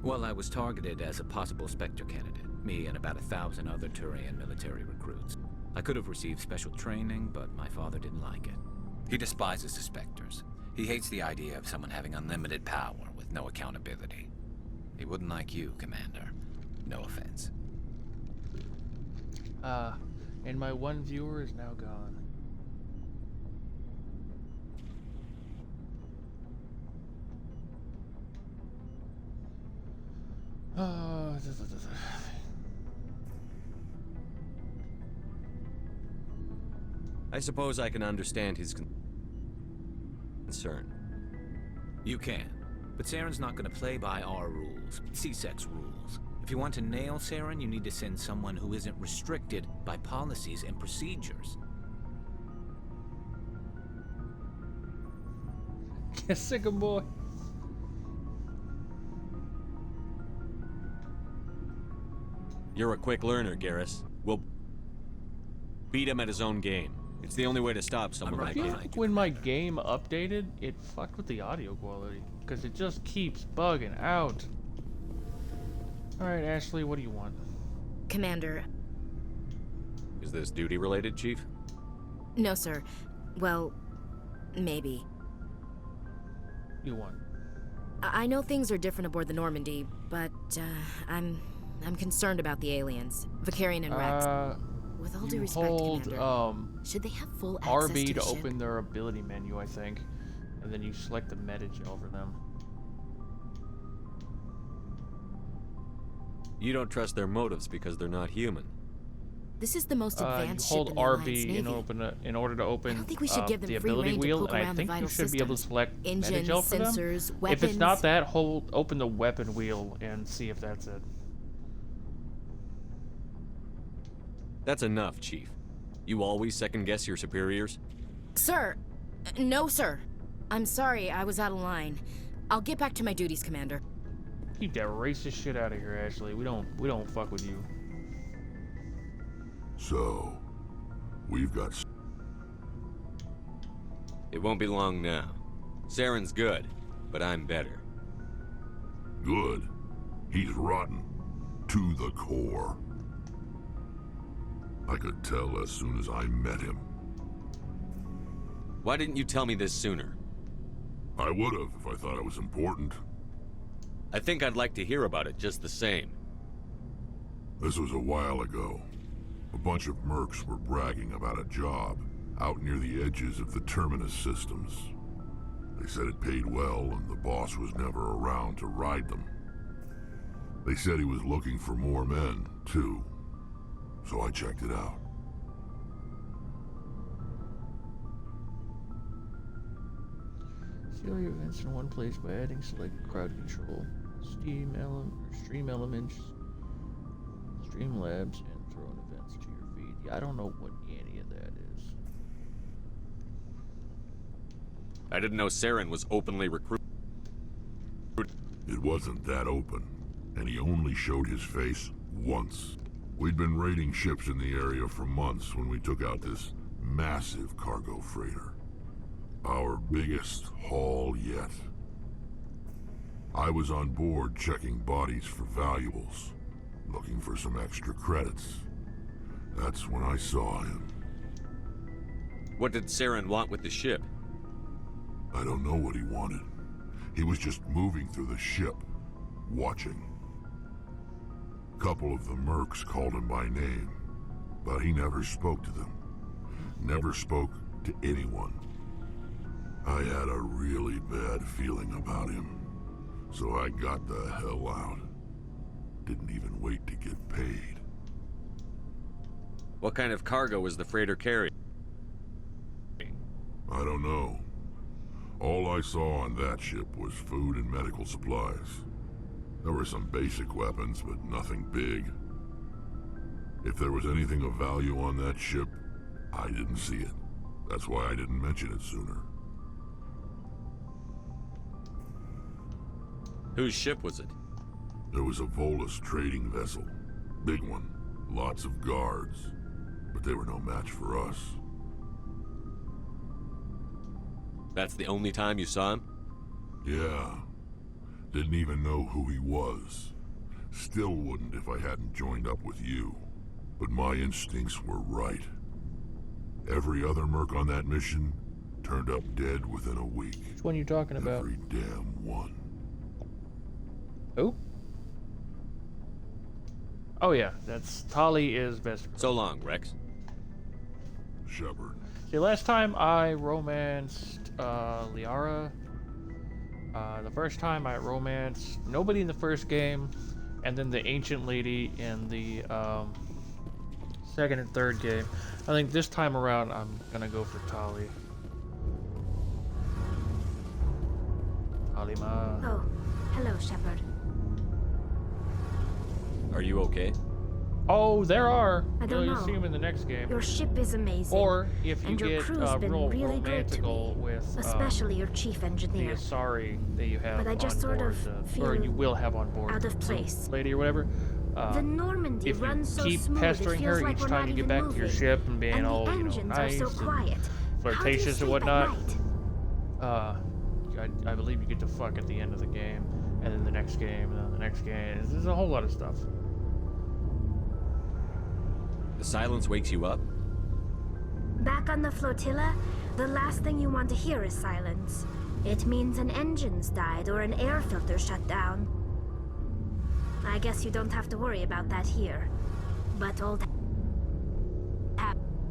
Well, I was targeted as a possible Spectre candidate. Me and about 1,000 other Turian military recruits. I could have received special training, but my father didn't like it. He despises the Spectres. He hates the idea of someone having unlimited power with no accountability. He wouldn't like you, Commander. No offense. And my one viewer is now gone. I suppose I can understand his concern. You can. But Saren's not going to play by our rules, CSEC's rules. If you want to nail Saren, you need to send someone who isn't restricted by policies and procedures. Jessica boy. You're a quick learner, Garrus. We'll beat him at his own game. It's the only way to stop someone I like feel him. like when my game updated, it fucked with the audio quality. Because it just keeps bugging out. Alright, Ashley, what do you want? Commander. Is this duty related, Chief? No, sir. Well, maybe. You want? I know things are different aboard the Normandy, but I'm concerned about the aliens, Vicarian and Rex. With all due respect, hold, Commander, should they have full access RB to to the ship? open their ability menu, I think. And then you select the meta over them. You don't trust their motives because they're not human. This is the most You advanced hold ship in the Alliance RB Navy. in order to open I don't think we should give them the free ability rein to wheel, poke and I around the think you vital should be able to systems. select Engines, Metagel for them. sensors, If it's not weapons. that, open the weapon wheel and see if that's it. That's enough, Chief. You always second-guess your superiors? Sir! No, sir. I'm sorry, I was out of line. I'll get back to my duties, Commander. Keep that racist shit out of here, Ashley. We don't fuck with you. So, we've got... It won't be long now. Saren's good, but I'm better. Good. He's rotten. To the core. I could tell as soon as I met him. Why didn't you tell me this sooner? I would've if I thought it was important. I think I'd like to hear about it just the same. This was a while ago. A bunch of mercs were bragging about a job out near the edges of the Terminus systems. They said it paid well and the boss was never around to ride them. They said he was looking for more men, too. So I checked it out. See all your events in one place by adding select crowd control, stream elements, stream labs, and throwing events to your feed. Yeah, I don't know what any of that is. I didn't know Saren was openly recruited. It wasn't that open, and he only showed his face once. We'd been raiding ships in the area for months when we took out this massive cargo freighter. Our biggest haul yet. I was on board checking bodies for valuables, looking for some extra credits. That's when I saw him. What did Saren want with the ship? I don't know what he wanted. He was just moving through the ship, watching. Couple of the mercs called him by name, but he never spoke to them. Never spoke to anyone. I had a really bad feeling about him, so I got the hell out. Didn't even wait to get paid. What kind of cargo was the freighter carrying? I don't know. All I saw on that ship was food and medical supplies. There were some basic weapons, but nothing big. If there was anything of value on that ship, I didn't see it. That's why I didn't mention it sooner. Whose ship was it? There was a Volus trading vessel. Big one. Lots of guards. But they were no match for us. That's the only time you saw him? Yeah. Didn't even know who he was. Still wouldn't if I hadn't joined up with you. But my instincts were right. Every other merc on that mission turned up dead within a week. Which one are you talking about? Every damn one. Oh? Oh yeah, that's Tali is best friend. So long, Rex. Shepard. See, last time I romanced Liara. The first time I romanced nobody in the first game, and then the ancient lady in the second and third game. I think this time around I'm gonna go for Tali. Talima. Oh, hello, Shepard. Are you okay? Oh, there are. I don't You'll know. see him in the next game. Your ship is amazing. Or if you and your get crew's been real really good to romantical me, with especially your chief the engineer. Asari that you have But I just on sort board, of feel or you will have on board, out of some place. lady or whatever. The Normandy if you runs so keep smooth, pestering it feels her like each we're time not you get even back to your moving. ship and being And all, the you know, engines nice are so quiet. and How do you flirtatious and sleep whatnot, at night? I believe you get to fuck at the end of the game, and then the next game, and then the next game. There's a whole lot of stuff. The silence wakes you up? Back on the flotilla, the last thing you want to hear is silence. It means an engine's died or an air filter shut down. I guess you don't have to worry about that here. But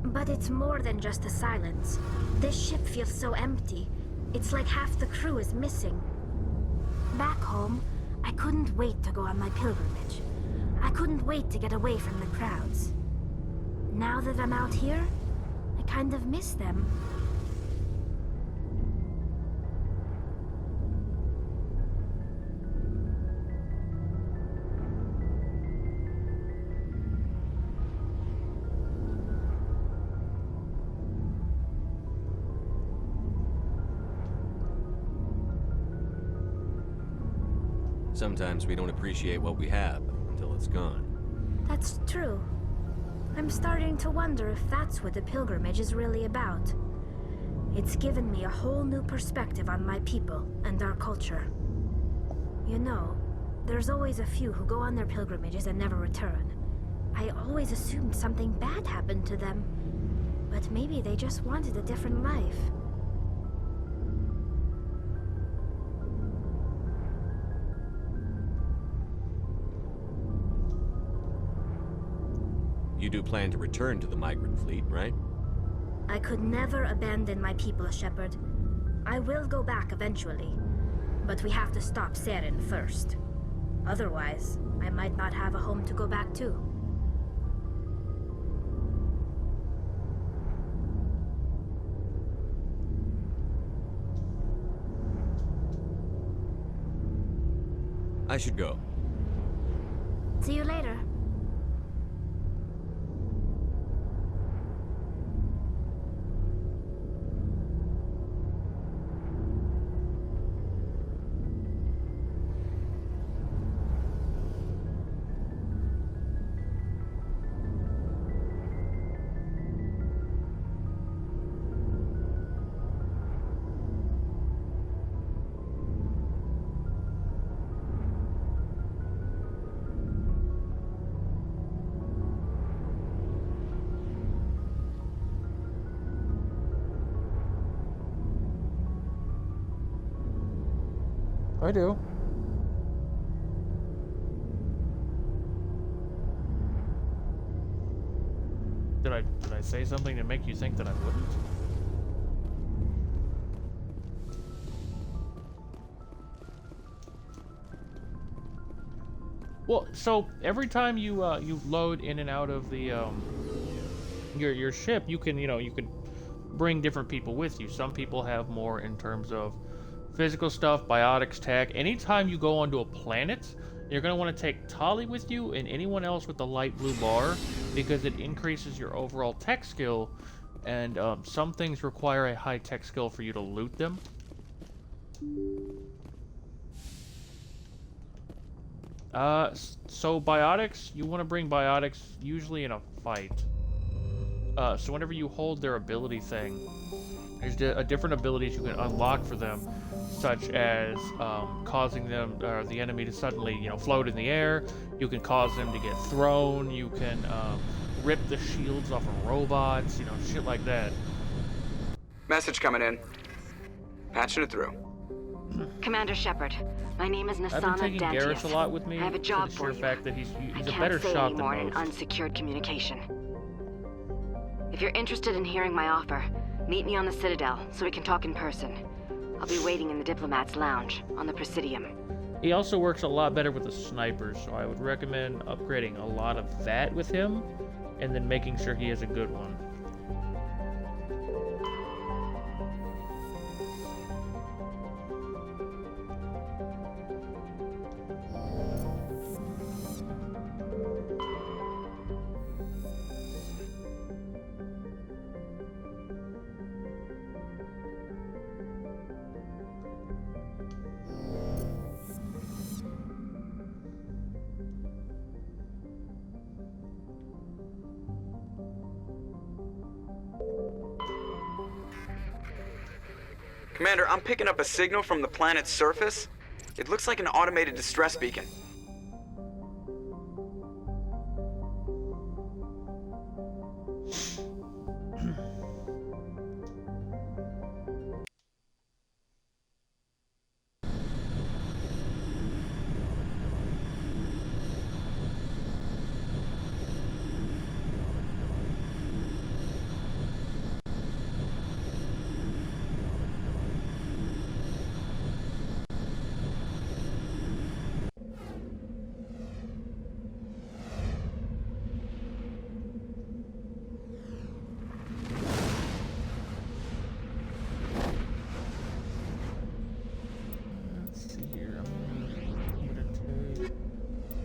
But it's more than just the silence. This ship feels so empty. It's like half the crew is missing. Back home, I couldn't wait to go on my pilgrimage. I couldn't wait to get away from the crowds. Now that I'm out here, I kind of miss them. Sometimes we don't appreciate what we have until it's gone. That's true. I'm starting to wonder if that's what the pilgrimage is really about. It's given me a whole new perspective on my people and our culture. You know, there's always a few who go on their pilgrimages and never return. I always assumed something bad happened to them, but maybe they just wanted a different life. You do plan to return to the migrant fleet, right? I could never abandon my people, Shepard. I will go back eventually, but we have to stop Saren first. Otherwise, I might not have a home to go back to. I should go. See you later. I do. Did I say something to make you think that I wouldn't? Well, so every time you you load in and out of the your ship, you can you can bring different people with you. Some people have more in terms of physical stuff, biotics, tech. Anytime you go onto a planet, you're going to want to take Tali with you and anyone else with the light blue bar because it increases your overall tech skill, and some things require a high tech skill for you to loot them. So biotics, you want to bring biotics usually in a fight. So whenever you hold their ability thing, there's different abilities you can unlock for them, such as causing them the enemy to suddenly float in the air. You can cause them to get thrown. You can rip the shields off of robots. Shit like that. Message coming in. Patching it through. Commander Shepard, my name is Nasana I've been taking Garrus a lot with me. I have a job for the sheer fact that he's a I better can't say shot anymore than in most. unsecured communication. If you're interested in hearing my offer, meet me on the Citadel so we can talk in person. I'll be waiting in the Diplomat's Lounge on the Presidium. He also works a lot better with the snipers, so I would recommend upgrading a lot of that with him, and then making sure he has a good one. Commander, I'm picking up a signal from the planet's surface. It looks like an automated distress beacon.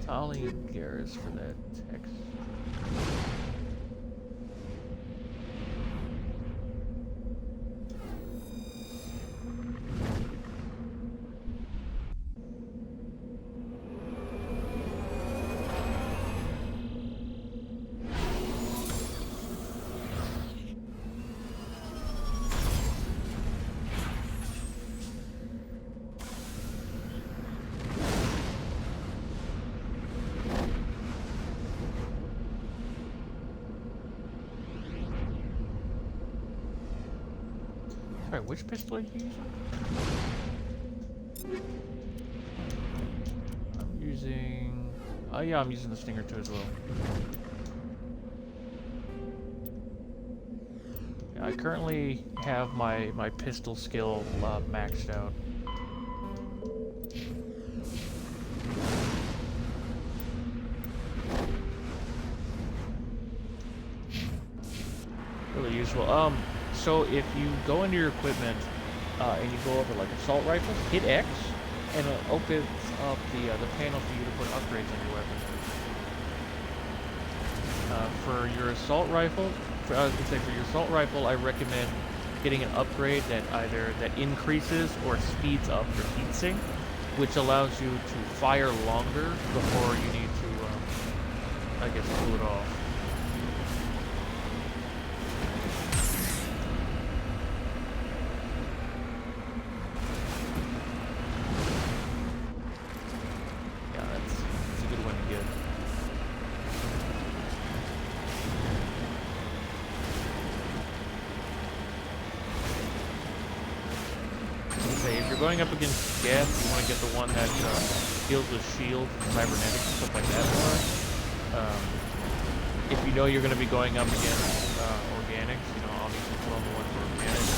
Tali and Garrus for that text. Sorry, which pistol are you using? I'm using... Oh yeah, I'm using the Stinger 2 as well. Yeah, I currently have my pistol skill maxed out. Really useful. So if you go into your equipment and you go over like assault rifles, hit X, and it opens up the panel for you to put upgrades on your weapon. For your assault rifle, for your assault rifle, I recommend getting an upgrade that either increases or speeds up your heatsink, which allows you to fire longer before you need to, I guess, cool it off. Going up against Geth, you want to get the one that deals with shield, cybernetics, and stuff like that more. If you know you're going to be going up against organics, obviously put on the one for organics.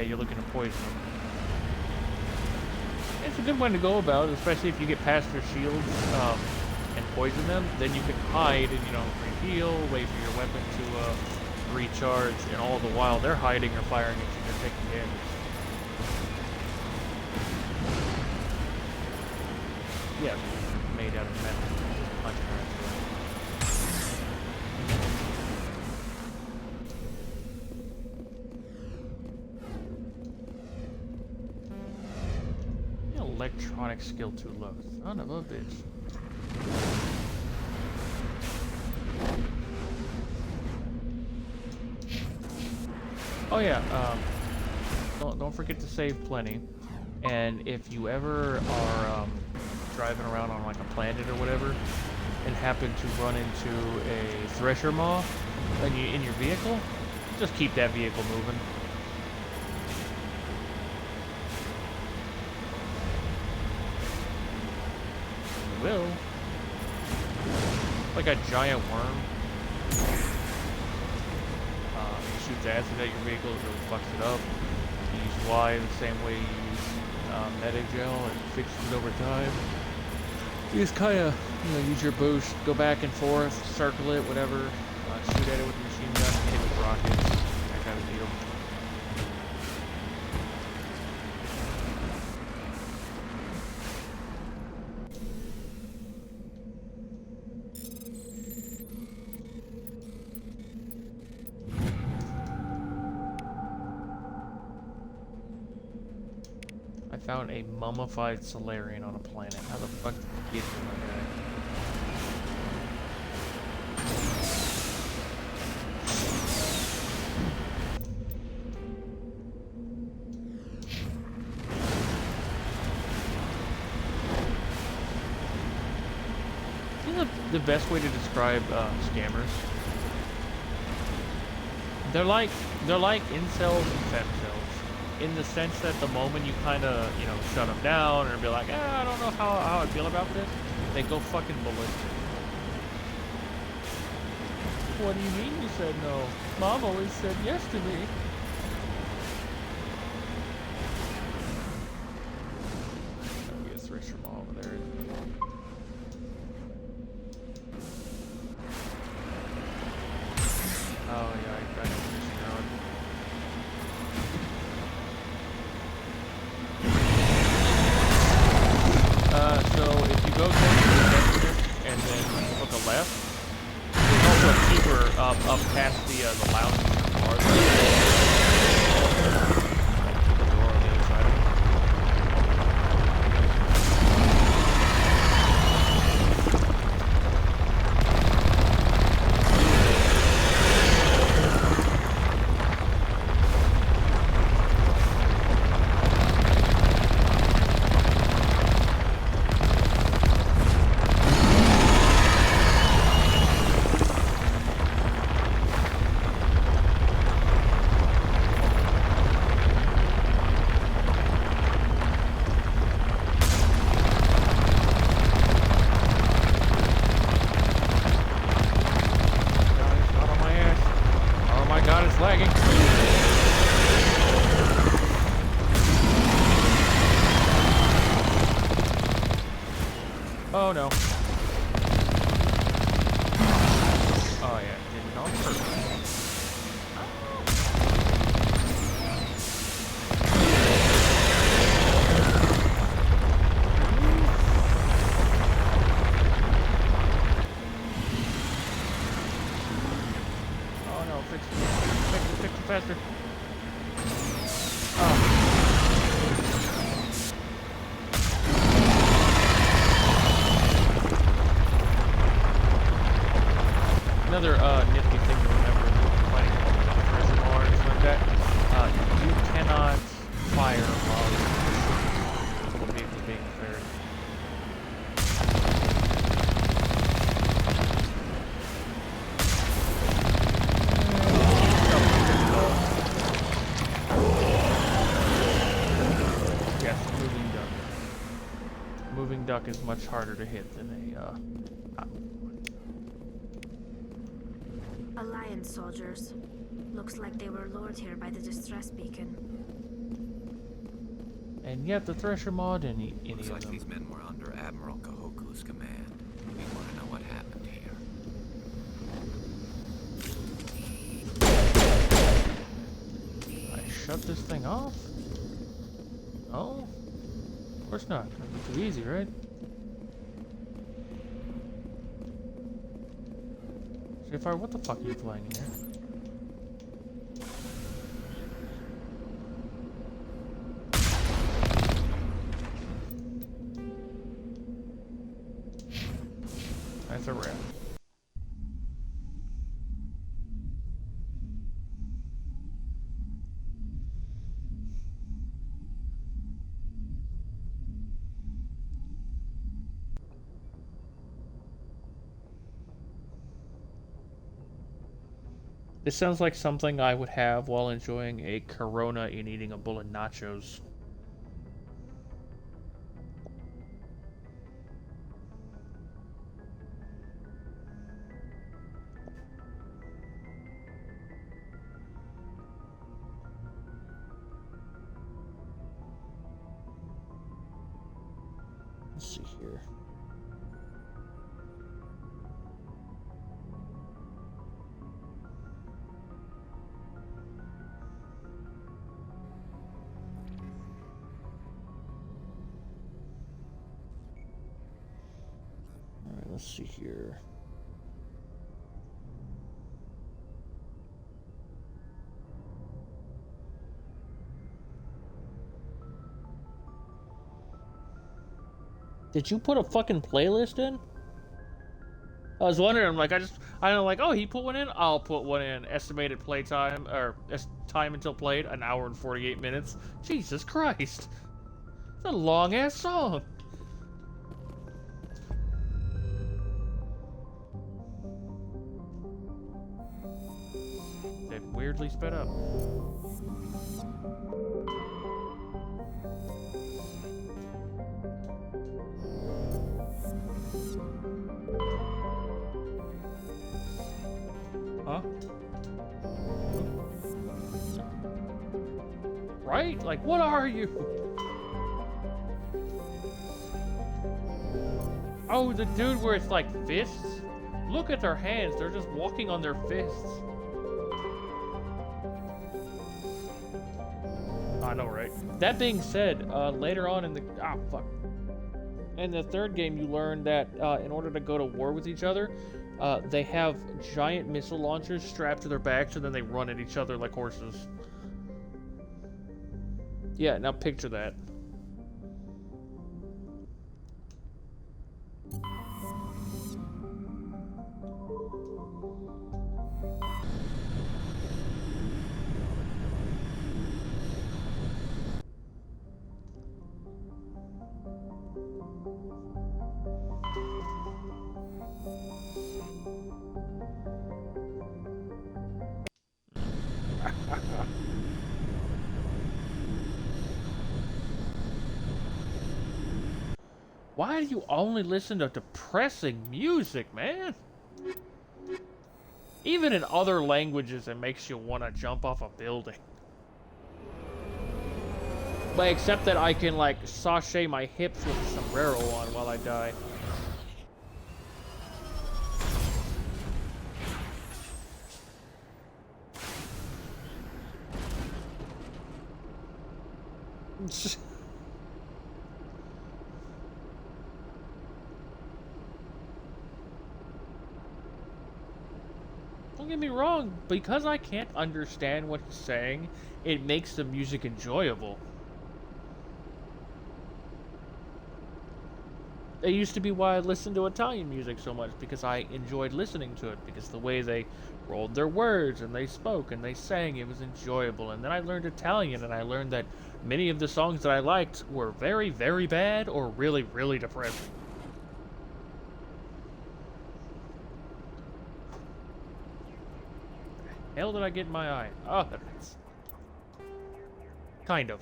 yeah, you're looking to poison them. It's a good one to go about, especially if you get past their shields and poison them. Then you can hide and, you know, reheal, wait for your weapon to recharge, and all the while they're hiding or firing at you, they're taking damage. Yeah, made out of metal. Punch electronic skill too low. Son of a bitch. Oh yeah, don't forget to save plenty. And if you ever are driving around on like a planet or whatever, and happen to run into a thresher maw in your vehicle, just keep that vehicle moving. Will. Like a giant worm. It shoots acid at your vehicle, it really fucks it up. You use Y the same way you use Metagel, and fixes it over time. You just kind of, you know, use your boost, go back and forth, circle it, whatever, shoot at it with a machine gun, hit it with rockets, that kind of deal. Found a mummified Solarian on a planet. How the fuck did you get to my guy? You know the best way to describe scammers? They're like incels and femcells. In the sense that the moment you kind of, you know, shut them down or be like, I don't know how I feel about this, they go fucking ballistic. What do you mean you said no? Mom always said yes to me. Gotta get a thresher maw over there. Oh yeah, I got it. So if you go towards the center and then look a left, there's also a keeper up past the lounge bar. The door on the other side of it. Oh no. Oh yeah, did it on purpose. Oh no, fix it faster. Another nifty thing to remember when playing treasure bar and stuff like that, you cannot fire while the vehicle is being fired. Yes, moving duck. Moving duck is much harder to hit than a Alliance soldiers. Looks like they were lured here by the distress beacon. And yet the Thresher mod and any Looks of like them. these men were under Admiral Kahoku's command. We want to know what happened here. I shut this thing off? Oh? Of course not. That'd be too easy, right? Shepard, what the fuck are you flying in here? That's a wrap. This sounds like something I would have while enjoying a Corona and eating a bowl of nachos. Let's see here. Alright, let's see here. Did you put a fucking playlist in? I was wondering, I'm like, I don't like, oh, he put one in? I'll put one in. Estimated play time, or time until played, 1 hour and 48 minutes. Jesus Christ. It's a long-ass song. It weirdly sped up. Huh? Right? Like, what are you? Oh, the dude where it's like fists? Look at their hands. They're just walking on their fists. I know, right? That being said, later on in the... Ah, fuck. In the third game, you learn that in order to go to war with each other, they have giant missile launchers strapped to their backs, and then they run at each other like horses. Yeah, now picture that. Why do you only listen to depressing music, man? Even in other languages, it makes you want to jump off a building. But except that I can, like, sashay my hips with a sombrero on while I die. Don't get me wrong, because I can't understand what he's saying, it makes the music enjoyable. It used to be why I listened to Italian music so much, because I enjoyed listening to it, because the way they rolled their words, and they spoke, and they sang, it was enjoyable. And then I learned Italian, and I learned that many of the songs that I liked were very, very bad, or really, really depressing. Hell did I get in my eye? Oh, that hurts. Kind of.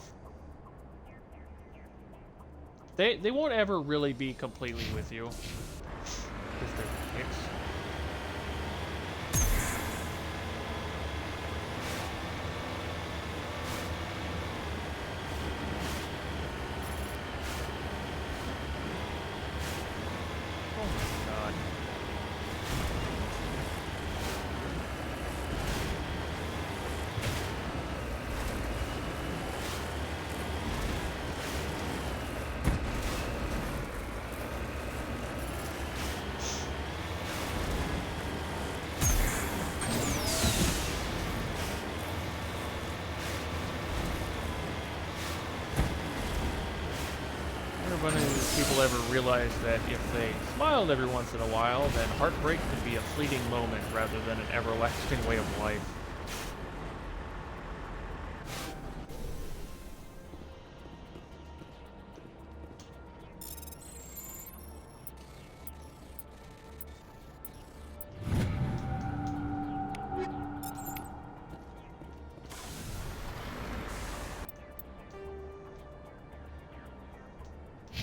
They won't ever really be completely with you. Because they're dicks. will ever realize that if they smiled every once in a while, then heartbreak could be a fleeting moment rather than an everlasting way of life.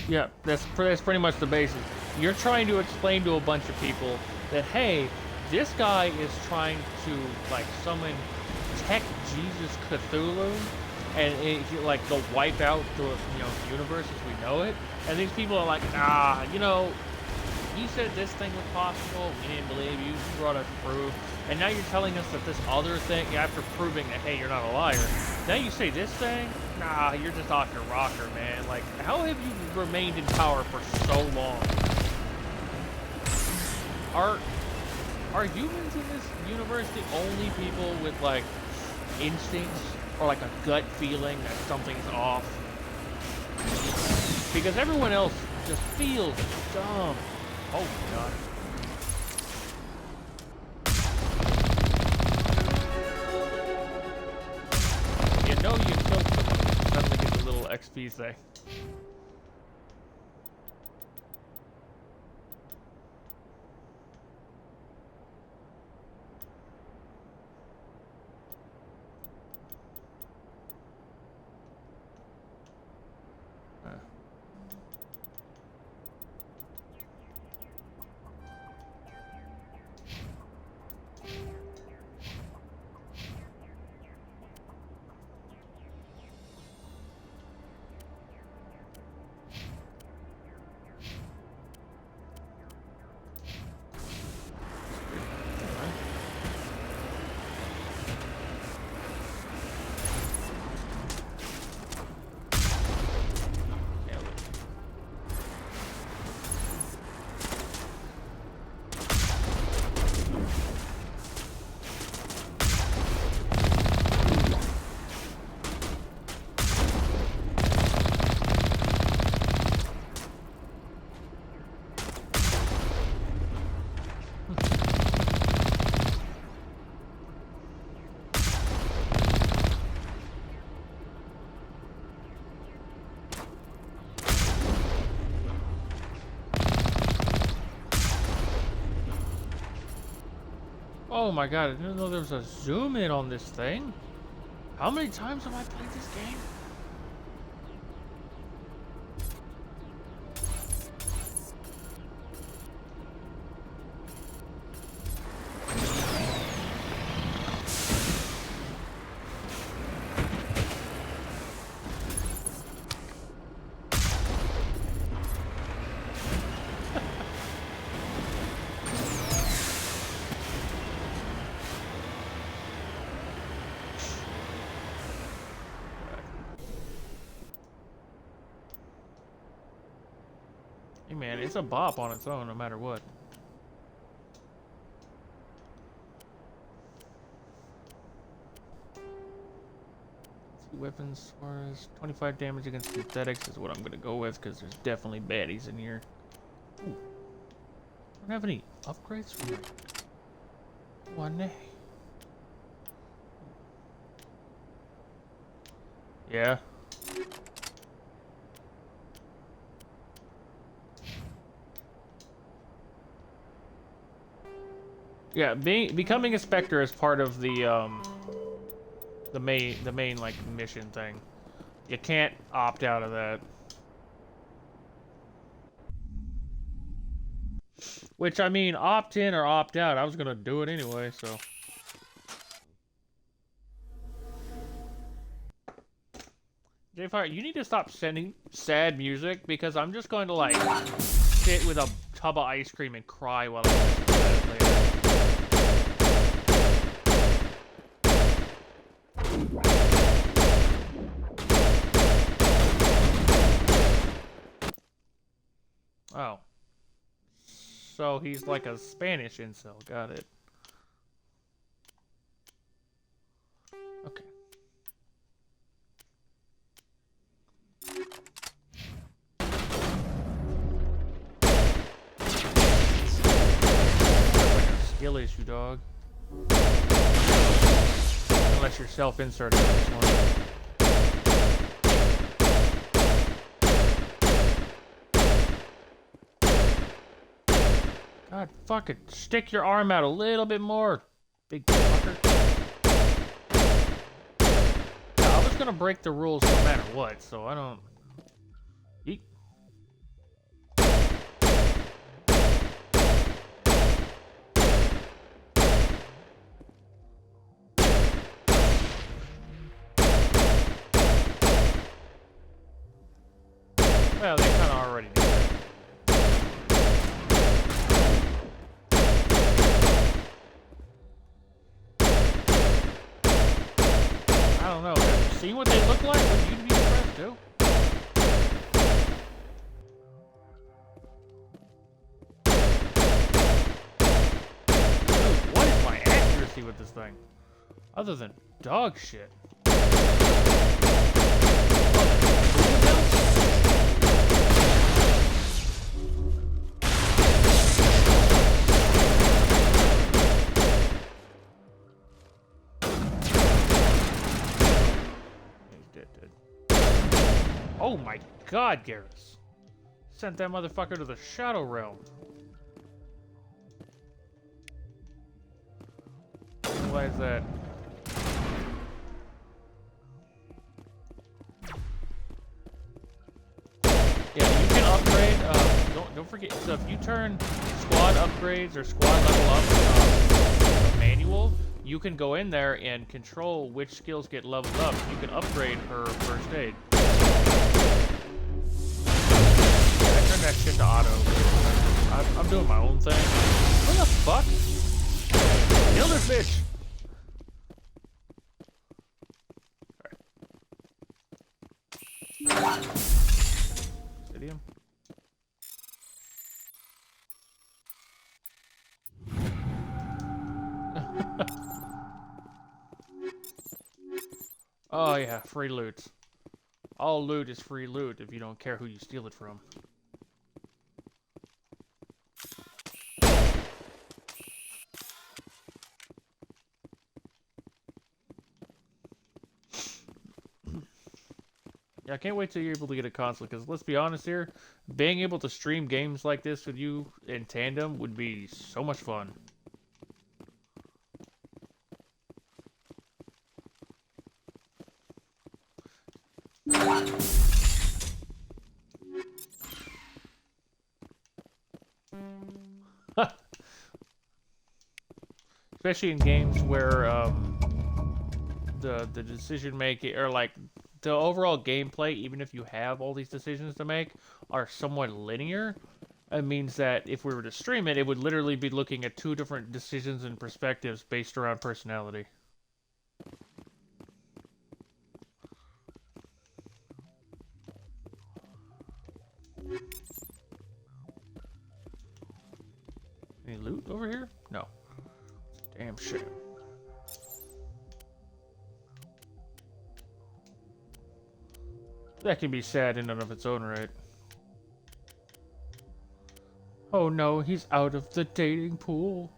Yeah, that's pretty much the basis. You're trying to explain to a bunch of people that, hey, this guy is trying to, like, summon tech Jesus Cthulhu, and like, they'll wipe out the, the universe as we know it. And these people are like, you said this thing was possible, we didn't believe you, you brought us proof, and now you're telling us that this other thing, after proving that, hey, you're not a liar, now you say this thing? Nah, you're just off your rocker, man. Like, how have you remained in power for so long? Are humans in this universe the only people with, like, instincts, or like a gut feeling that something's off? Because everyone else just feels dumb. Oh god. You know you killed someone, you suddenly get the little XP thing. Oh my god, I didn't know there was a zoom in on this thing. How many times have I played this game? Man, it's a bop on its own, no matter what. Weapons, as far as 25 damage against synthetics is what I'm gonna go with, because there's definitely baddies in here. Ooh. I don't have any upgrades for my one. Yeah. Yeah, becoming a Spectre is part of the main like mission thing. You can't opt out of that. Which, I mean, opt in or opt out, I was gonna do it anyway, so. J-Fire, you need to stop sending sad music, because I'm just going to, like, sit with a tub of ice cream and cry while I listen to that later. Oh. So he's like a Spanish incel. Got it. Okay. skill issue, dog. Unless you're self-inserting on this one. God, fuck it. Stick your arm out a little bit more, big fucker. Yeah, I was gonna break the rules no matter what, so I don't... Yeet. Well, they kind of already do that. I don't know. Have you seen what they look like? Would you be impressed too? Dude, what is my accuracy with this thing? Other than dog shit. Oh my god, Garrus. Sent that motherfucker to the Shadow Realm. Why is that? Yeah, you can upgrade, don't forget, so if you turn squad upgrades or squad level up manual, you can go in there and control which skills get leveled up. You can upgrade her first aid. Turn that shit to auto. I'm doing my own thing. What the fuck? Kill this bitch! Alright. Stadium. Oh yeah, free loot. All loot is free loot if you don't care who you steal it from. Yeah, I can't wait till you're able to get a console, because let's be honest here, being able to stream games like this with you in tandem would be so much fun. Especially in games where the decision making, or like the overall gameplay, even if you have all these decisions to make, are somewhat linear. It means that if we were to stream it, it would literally be looking at two different decisions and perspectives based around personality. Any loot over here? No. Damn shit. That can be sad in and of its own right. Oh no, he's out of the dating pool.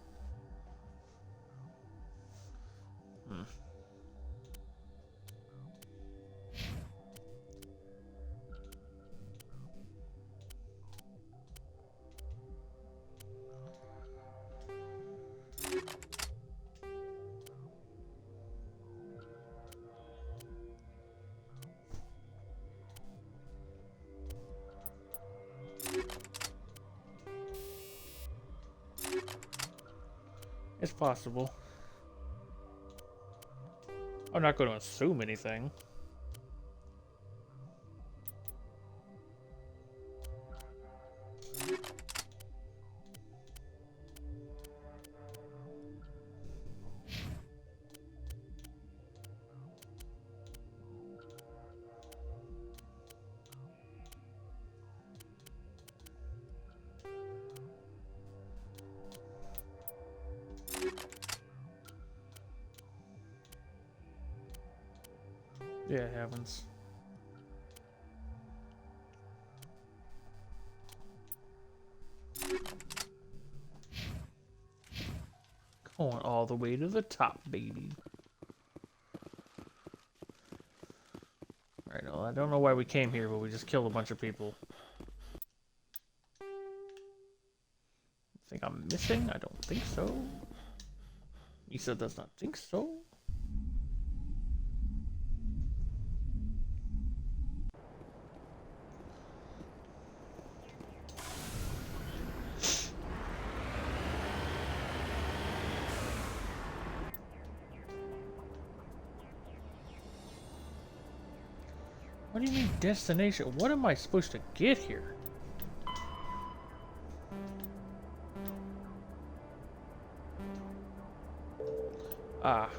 It's possible. I'm not going to assume anything. Yeah, it happens. Going all the way to the top, baby. Alright, well, I don't know why we came here, but we just killed a bunch of people. Think I'm missing? I don't think so. Issa does not think so. What do you mean destination? What am I supposed to get here? Ah.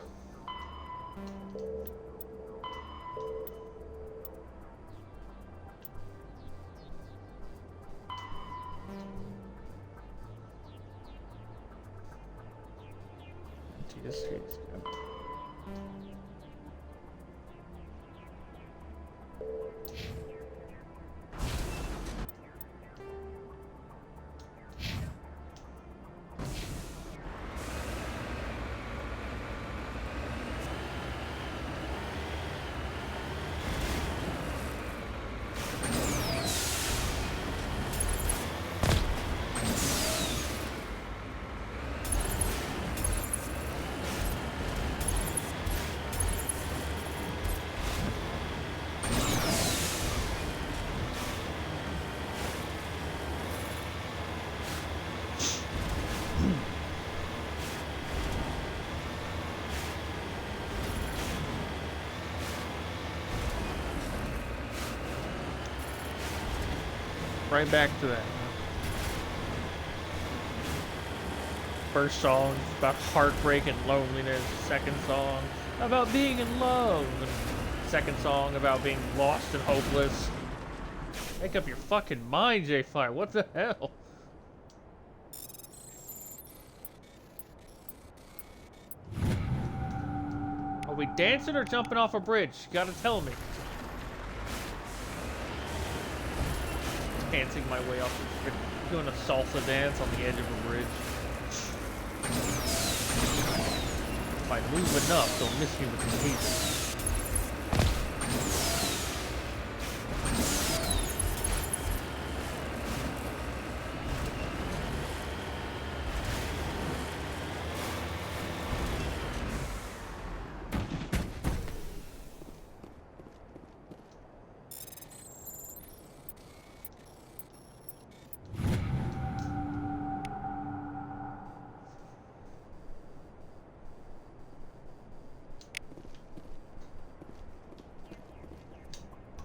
Right back to that. First song about heartbreak and loneliness. Second song about being in love. And second song about being lost and hopeless. Make up your fucking mind, J5. What the hell? Are we dancing or jumping off a bridge? You gotta tell me. Dancing my way off the bridge. Doing a salsa dance on the edge of a bridge. If I move enough, they'll miss me with the taser.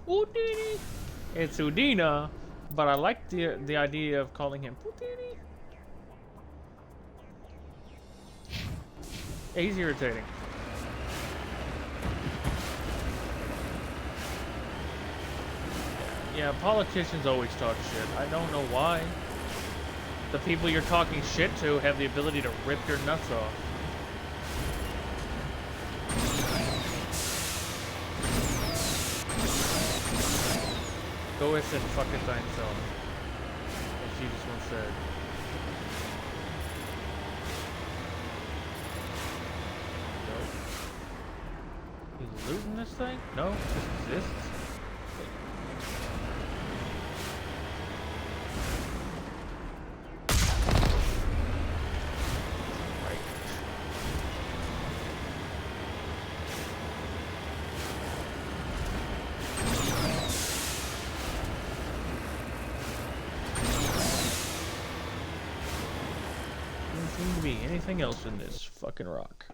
Houdini. It's Houdina, but I like the idea of calling him Houdini. Yeah, he's irritating. Yeah, politicians always talk shit. I don't know why. The people you're talking shit to have the ability to rip your nuts off. Go and fuck it thyself. As Jesus once said. Nope. He's looting this thing? No, it just exists. Anything else in this fucking rock?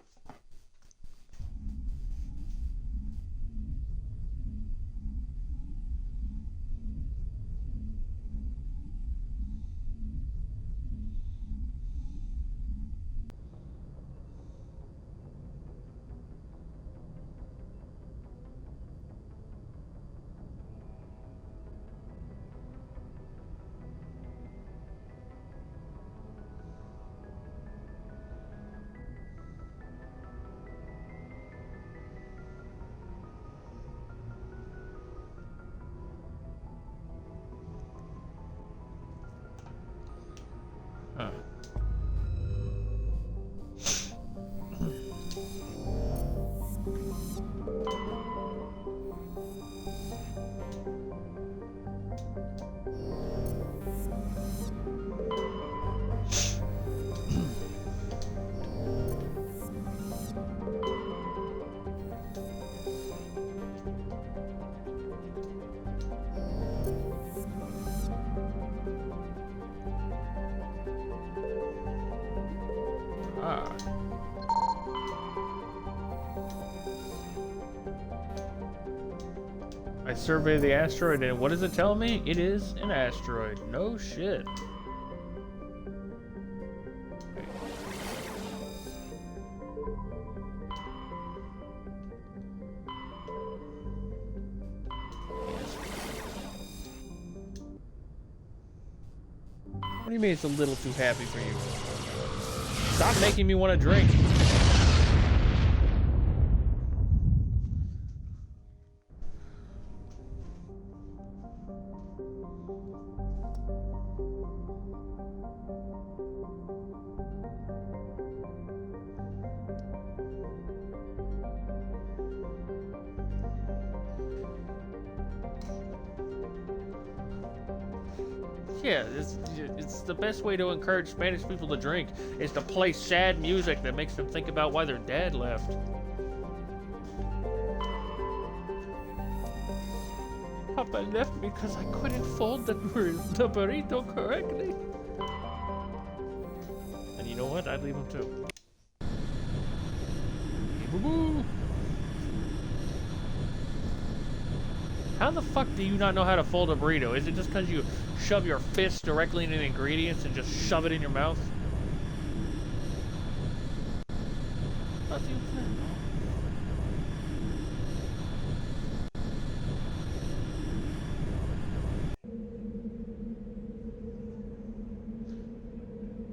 Ah. I survey the asteroid, and what does it tell me? It is an asteroid. No shit. What do you mean it's a little too happy for you? Stop making me want to drink. Yeah, it's the best way to encourage Spanish people to drink is to play sad music that makes them think about why their dad left. Papa left me because I couldn't fold the burrito correctly. And you know what? I'd leave him too. Boo-boo. How the fuck do you not know how to fold a burrito? Is it just because you shove your fist directly into the ingredients and just shove it in your mouth? How do you plan?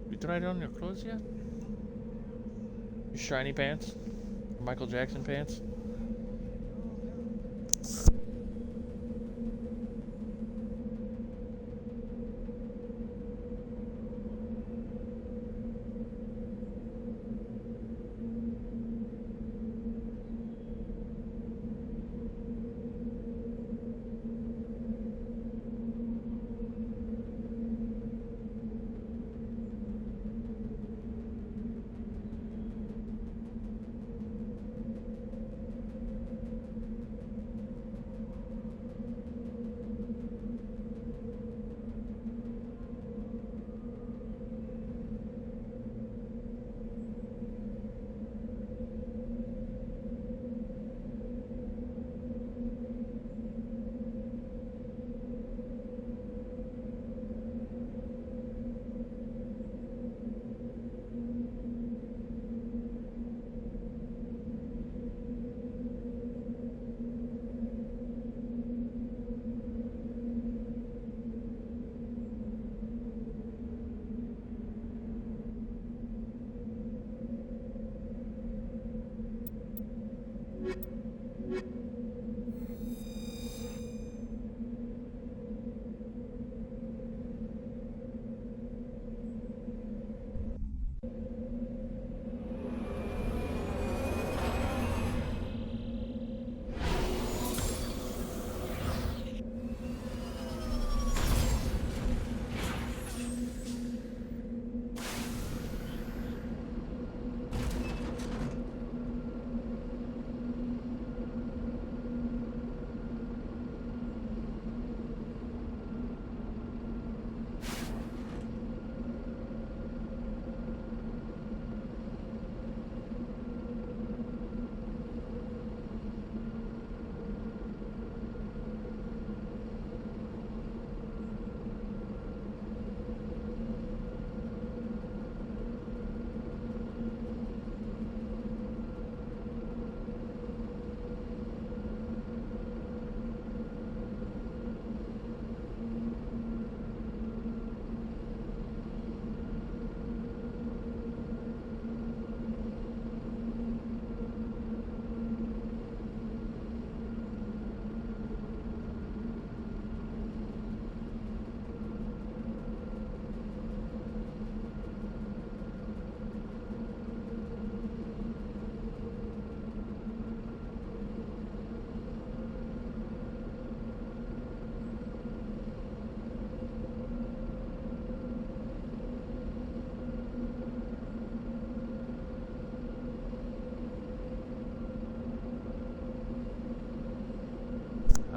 You tried on your clothes yet? Your shiny pants? Your Michael Jackson pants?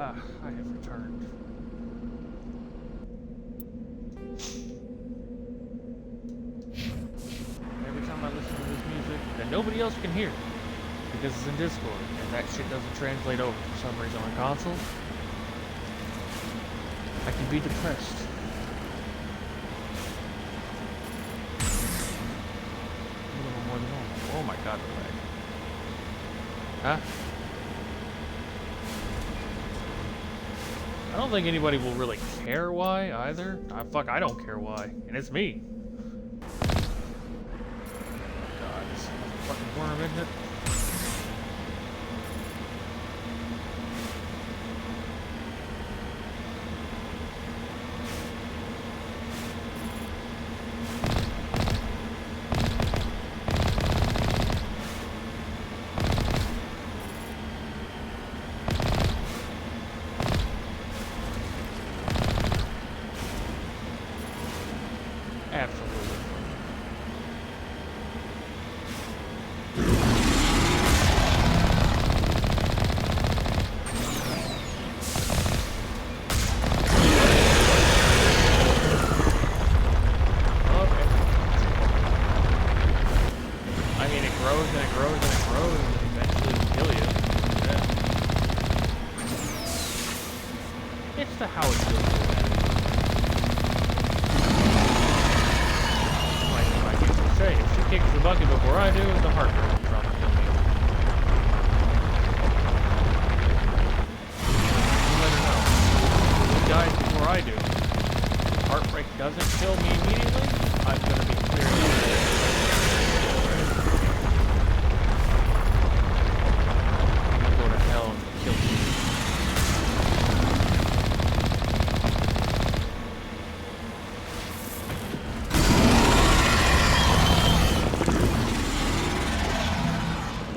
Ah, I have returned. Every time I listen to nobody else can hear because it's in Discord, and that shit doesn't translate over for some reason on console. I can be depressed. A little more than normal. Oh my god, the lag. Huh? I don't think anybody will really care why either. I don't care why. And it's me. God, this is a fucking worm, isn't it?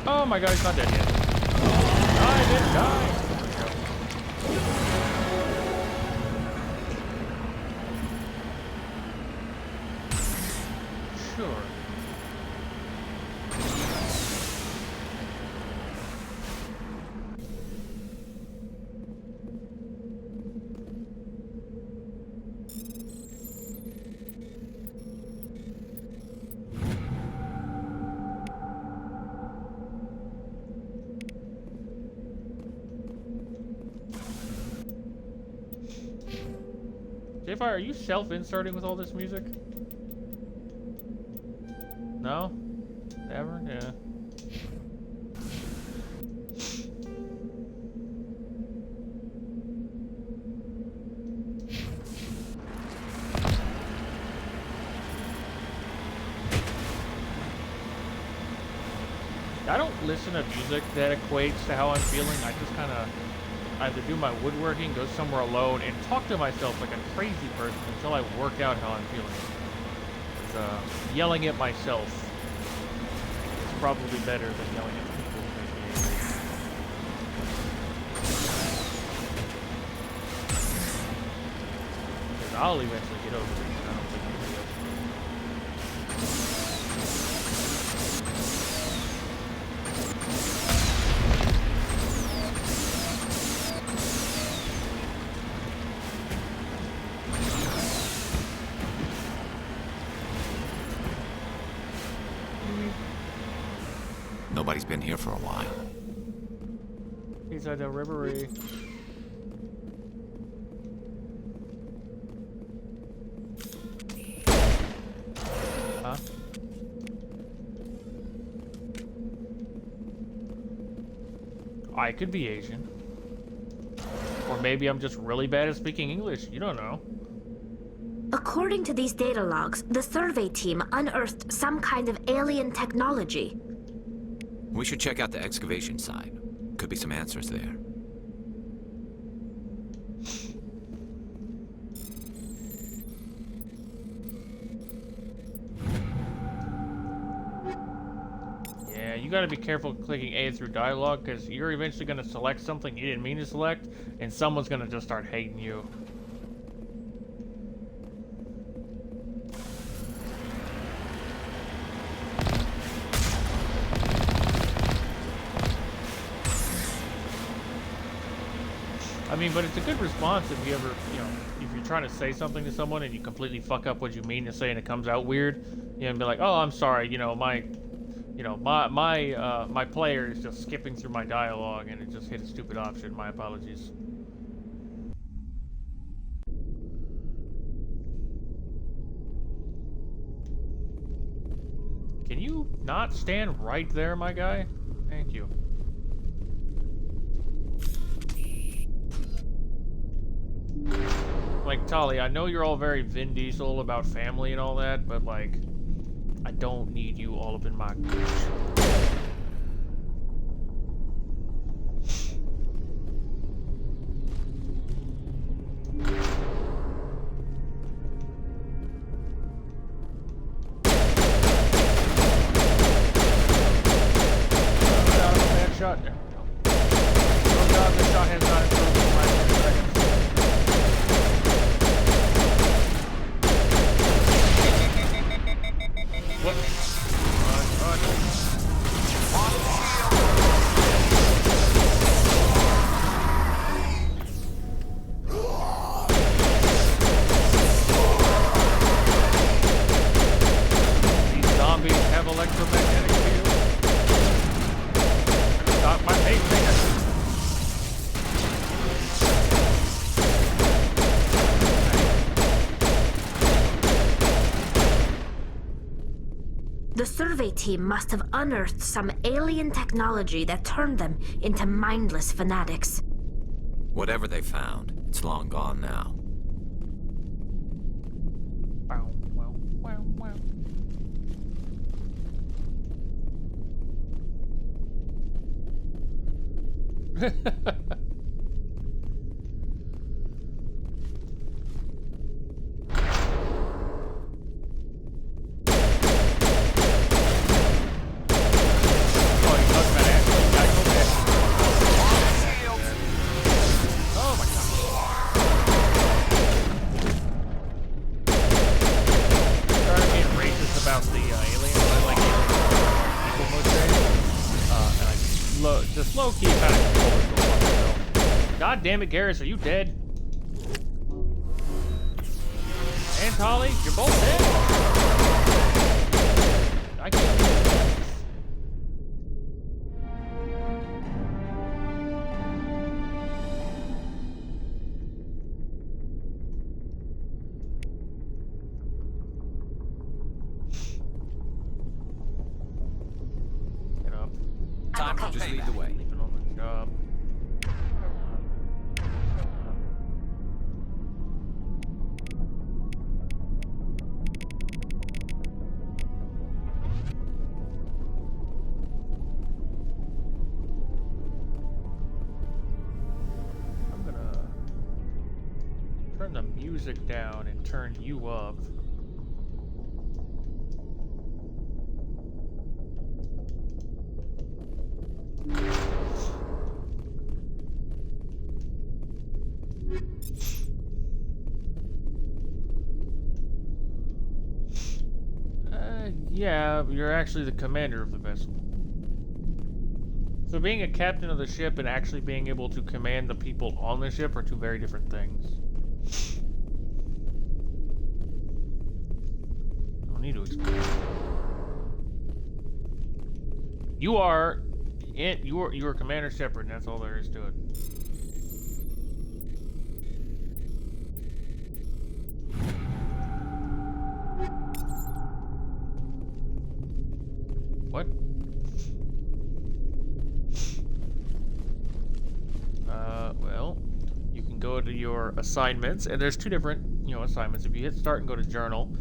Oh my god, he's not dead yet. Die, bitch, die! Sure. JFI, are you self-inserting with all this music? No? Ever? Yeah. I don't listen to music that equates to how I'm feeling. I just kind of either do my woodworking, go somewhere alone, and talk to myself like a crazy person until I work out how I'm feeling. Yelling at myself is probably better than yelling at people. Because I'll eventually get over it. I don't think anybody else will. Nobody's been here for a while. He's at the rivery. Huh? I could be Asian. Or maybe I'm just really bad at speaking English. You don't know. According to these data logs, the survey team unearthed some kind of alien technology. We should check out the excavation site. Could be some answers there. Yeah, you gotta be careful clicking A through dialogue, because you're eventually gonna select something you didn't mean to select, and someone's gonna just start hating you. I mean, but it's a good response if you ever, you know, if you're trying to say something to someone and you completely fuck up what you mean to say and it comes out weird, you know, and be like, oh, I'm sorry, you know, my You know, my player is just skipping through my dialogue and it just hit a stupid option. My apologies. Can you not stand right there, my guy? Thank you. Like, Tali, I know you're all very Vin Diesel about family and all that, but, like, I don't need you all up in my gooch. Shot. There we go. Oh god, this shot has not improved in the last 10 seconds. What? These zombies have electromagnetic fields. Stop my pacemaker. The survey team must have unearthed some alien technology that turned them into mindless fanatics. Whatever they found, it's long gone now. Wow, wow, wow, wow. Just low key kind of control what's going on myself. God damn it, Garrus, are you dead? And Tali, you're both dead. I can't do this. Get up. Time to just lead the way. Keep it on the job. I'm gonna turn the music down and turn you up. Yeah, you're actually the commander of the vessel. So being a captain of the ship and actually being able to command the people on the ship are two very different things. I don't need to explain. You are Commander Shepard, and that's all there is to it. What? Well, you can go to your assignments, and there's two different, assignments. If you hit start and go to journal,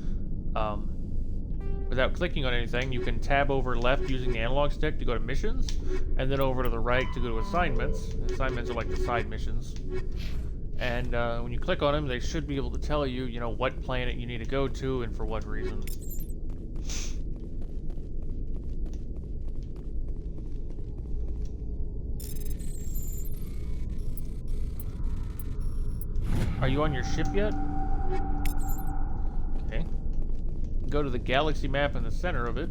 without clicking on anything, you can tab over left using the analog stick to go to missions, and then over to the right to go to assignments. And assignments are like the side missions. And when you click on them, they should be able to tell you, what planet you need to go to and for what reason. Are you on your ship yet? Okay. Go to the galaxy map in the center of it.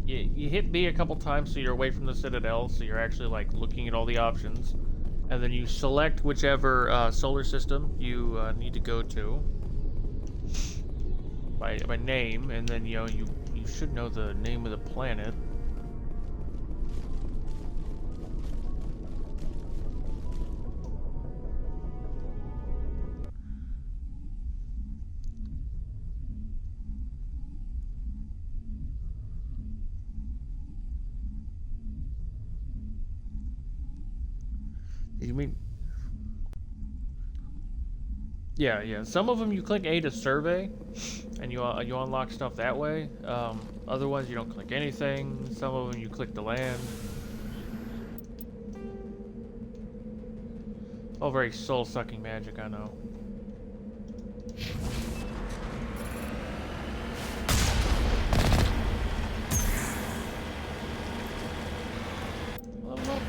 You hit B a couple times so you're away from the Citadel, so you're actually like looking at all the options. And then you select whichever solar system you need to go to by name, and then you should know the name of the planet. You mean? Yeah. Some of them you click A to survey, and you unlock stuff that way. Other ones you don't click anything. Some of them you click to land. Oh, very soul-sucking magic, I know. Level up.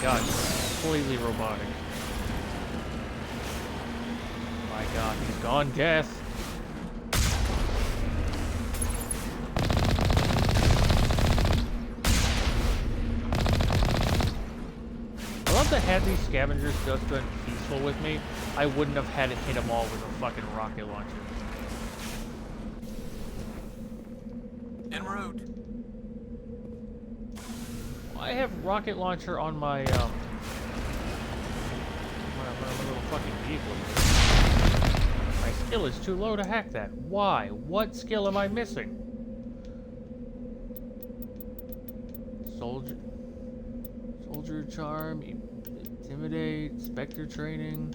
God, completely robotic. My God, he's gone death. I love that had these scavengers just been peaceful with me, I wouldn't have had to hit them all with a fucking rocket launcher. En route. I have rocket launcher on my my little fucking vehicle. My skill is too low to hack that. Why? What skill am I missing? Soldier charm, intimidate, specter training,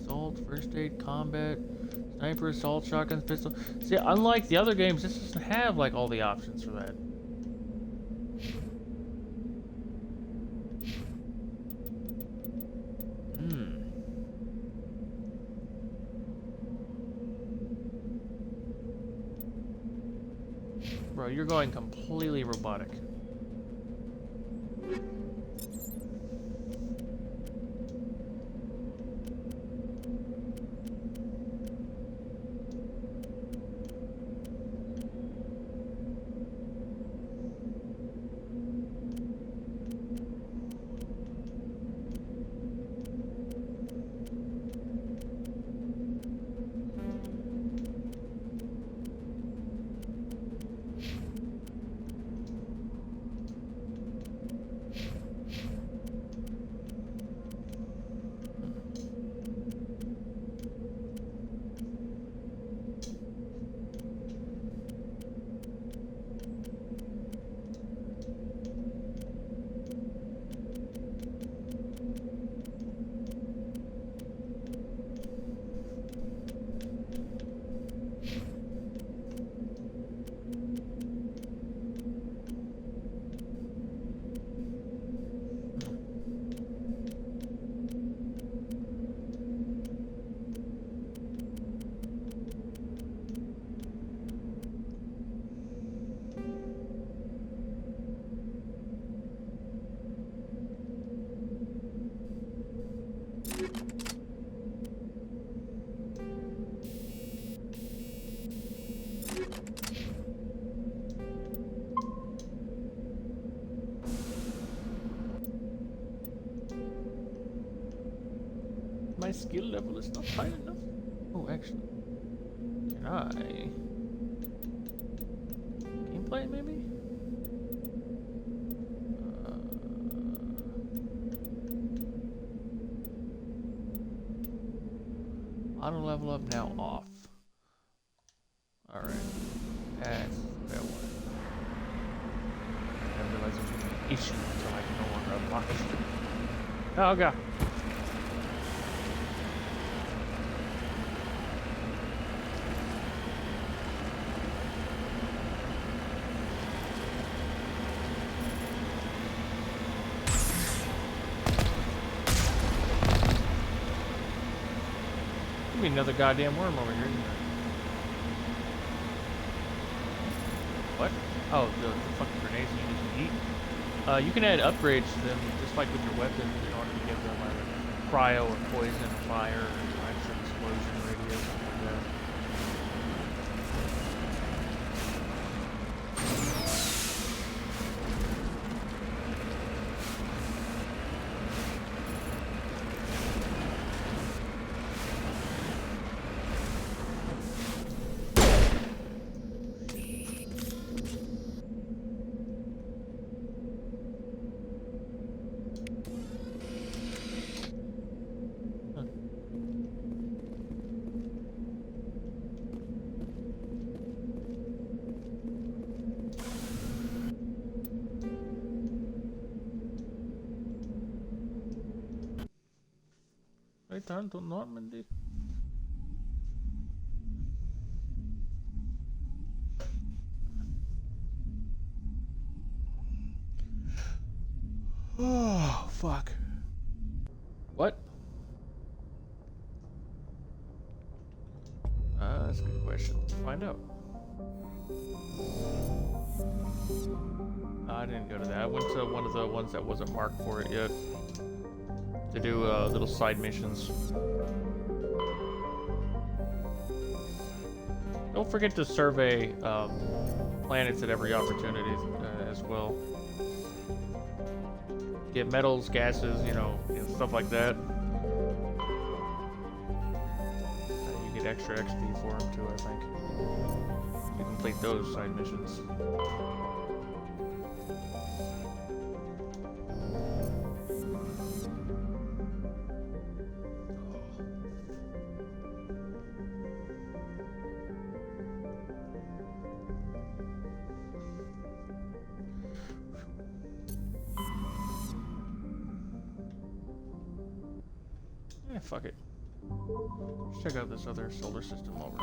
assault, first aid, combat, sniper, assault, shotguns, pistol. See, unlike the other games, this doesn't have like all the options for that. Bro, you're going completely robotic. My skill level is not high enough. Oh, actually, can I gameplay maybe? Auto level up now off. All right, that's that one. I realize there's an issue until I can no longer unlock it. Oh god. another goddamn worm over here, isn't there? What? Oh, the fucking grenades you just eat. You can add upgrades to them, just like with your weapons, in order to give them either cryo or poison or fire or extra explosion radius, something like that. Tanto Normandy. Oh, fuck. What? That's a good question. Let's find out. I didn't go to that. I went to one of the ones that wasn't marked for it yet. To do little side missions. Don't forget to survey planets at every opportunity as well. Get metals, gases, you know, stuff like that. You get extra XP for them too, I think. You complete those side missions. Fuck it. Let's check out this other solar system over.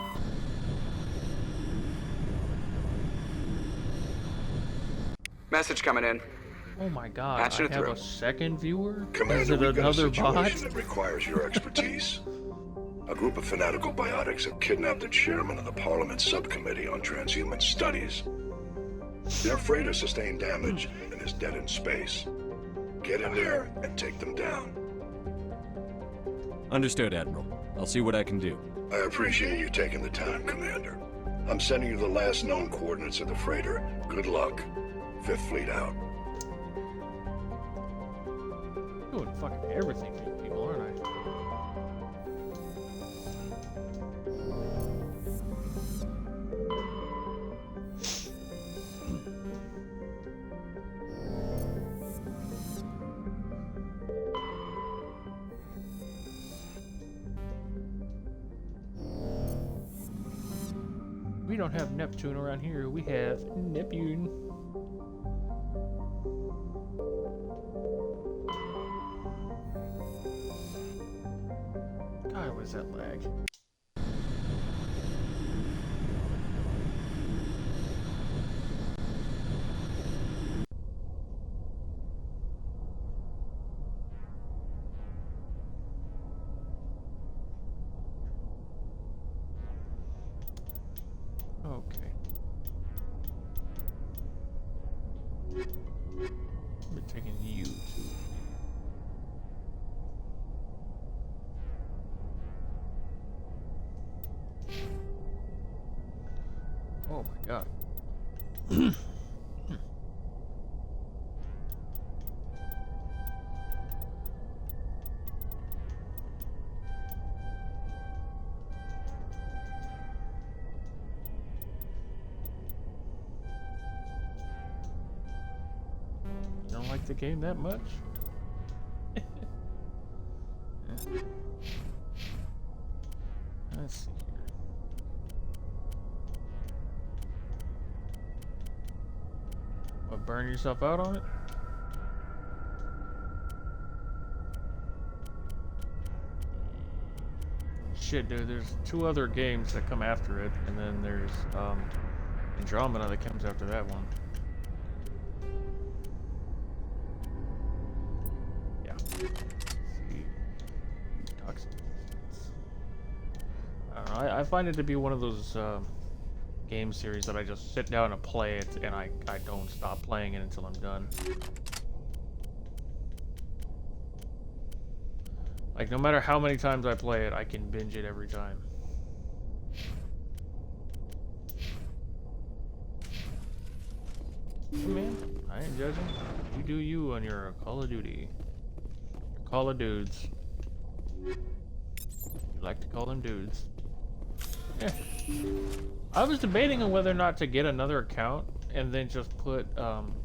Message coming in. Oh my god, Patching I have through. a second viewer? Commander, Is it we've got a another bot? situation that requires your expertise. A group of fanatical biotics have kidnapped the chairman of the Parliament Subcommittee on Transhuman Studies. Their freighter sustained damage and is dead in space. Get in there and take them down. Understood, Admiral. I'll see what I can do. I appreciate you taking the time, Commander. I'm sending you the last known coordinates of the freighter. Good luck. 5th Fleet out. Doing fucking everything for you people, aren't I? We don't have Neptune around here, we have Neptune. God, what is that lag? Okay. We're taking you to. Oh my god. Don't like the game that much? Let's see here. What, burn yourself out on it? Shit, dude, there's 2 other games that come after it, and then there's Andromeda that comes after that one. Yeah. Let's see. Toxic resistance. I find it to be one of those game series that I just sit down and play it, and I don't stop playing it until I'm done. Like, no matter how many times I play it, I can binge it every time. Hey man, I ain't judging. You do you on your Call of Duty. Your Call of Dudes. You like to call them dudes. Yeah. I was debating on whether or not to get another account and then just put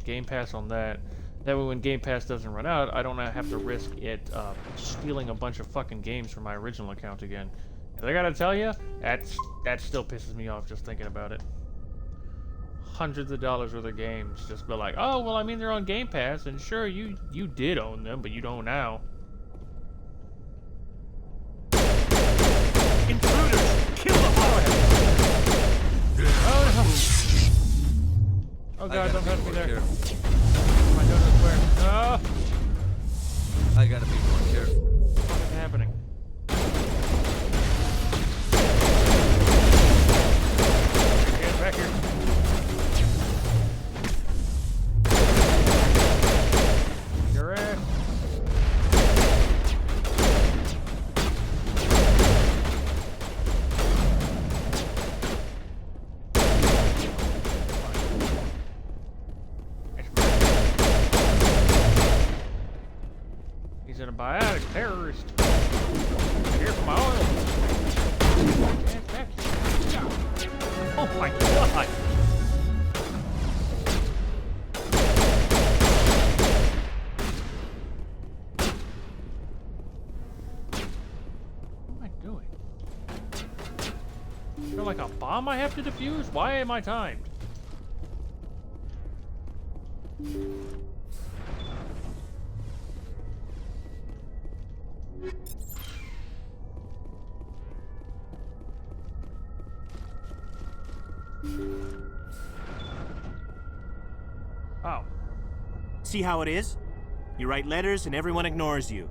Game Pass on that. That way when Game Pass doesn't run out, I don't have to risk it stealing a bunch of fucking games from my original account again. And I gotta tell you, that still pisses me off just thinking about it. Hundreds of dollars worth of games, just be like, oh, well, I mean, they're on Game Pass, and sure, you did own them, but you don't now. Intruders! Kill the boy! Oh, no. Oh, God, don't touch me there. My nose is where? Oh! I gotta be more careful. What's happening? Get back here. Your ass. He's an biotic terrorist. Here for my oil. Oh my God! What am I doing? Is there like a bomb I have to defuse? Why am I timed? Oh. See how it is? You write letters and everyone ignores you.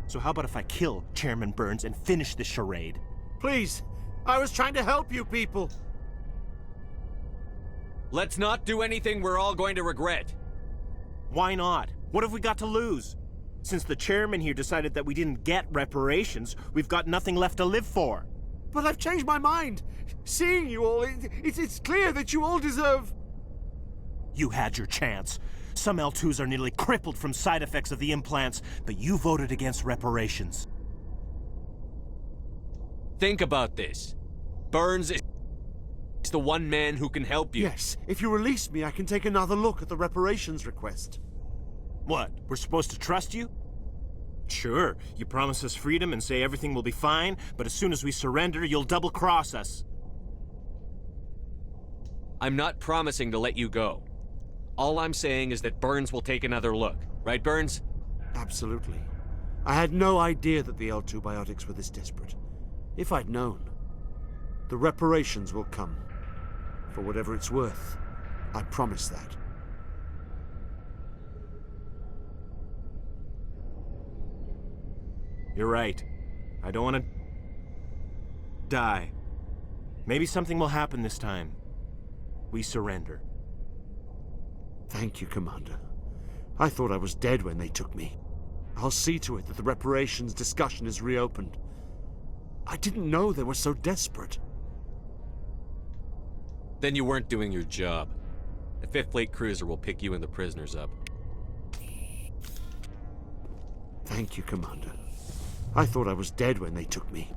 So how about if I kill Chairman Burns and finish this charade? Please, I was trying to help you people. Let's not do anything we're all going to regret. Why not? What have we got to lose? Since the chairman here decided that we didn't get reparations, we've got nothing left to live for. But I've changed my mind. Seeing you all, it's clear that you all deserve... You had your chance. Some L2s are nearly crippled from side effects of the implants, but you voted against reparations. Think about this. Burns is the one man who can help you. Yes, if you release me, I can take another look at the reparations request. What, we're supposed to trust you? Sure, you promise us freedom and say everything will be fine, but as soon as we surrender, you'll double-cross us. I'm not promising to let you go. All I'm saying is that Burns will take another look. Right, Burns? Absolutely. I had no idea that the L2 biotics were this desperate. If I'd known, the reparations will come. For whatever it's worth. I promise that. You're right. I don't want to die. Maybe something will happen this time. We surrender. Thank you, Commander. I thought I was dead when they took me. I'll see to it that the reparations discussion is reopened. I didn't know they were so desperate. Then you weren't doing your job. The 5th Fleet cruiser will pick you and the prisoners up. Thank you, Commander. I thought I was dead when they took me.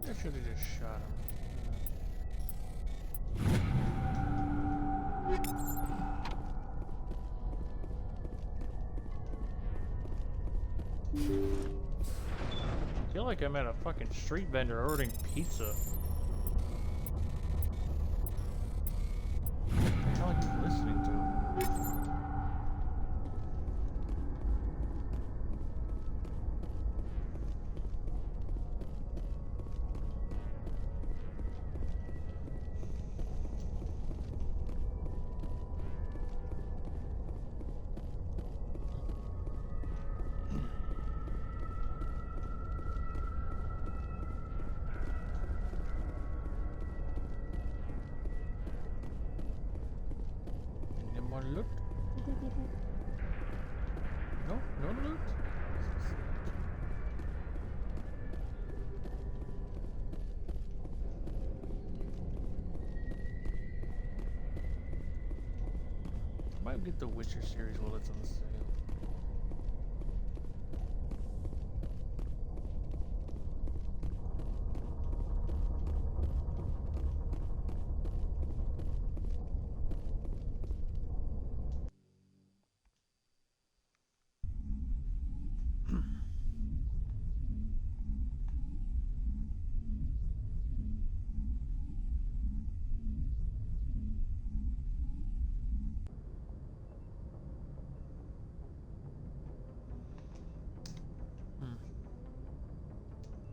I should have just shot him. I feel like I'm at a fucking street vendor ordering pizza. What the hell are you listening to? loot. No, no loot. I might get the Witcher series while it's on sale.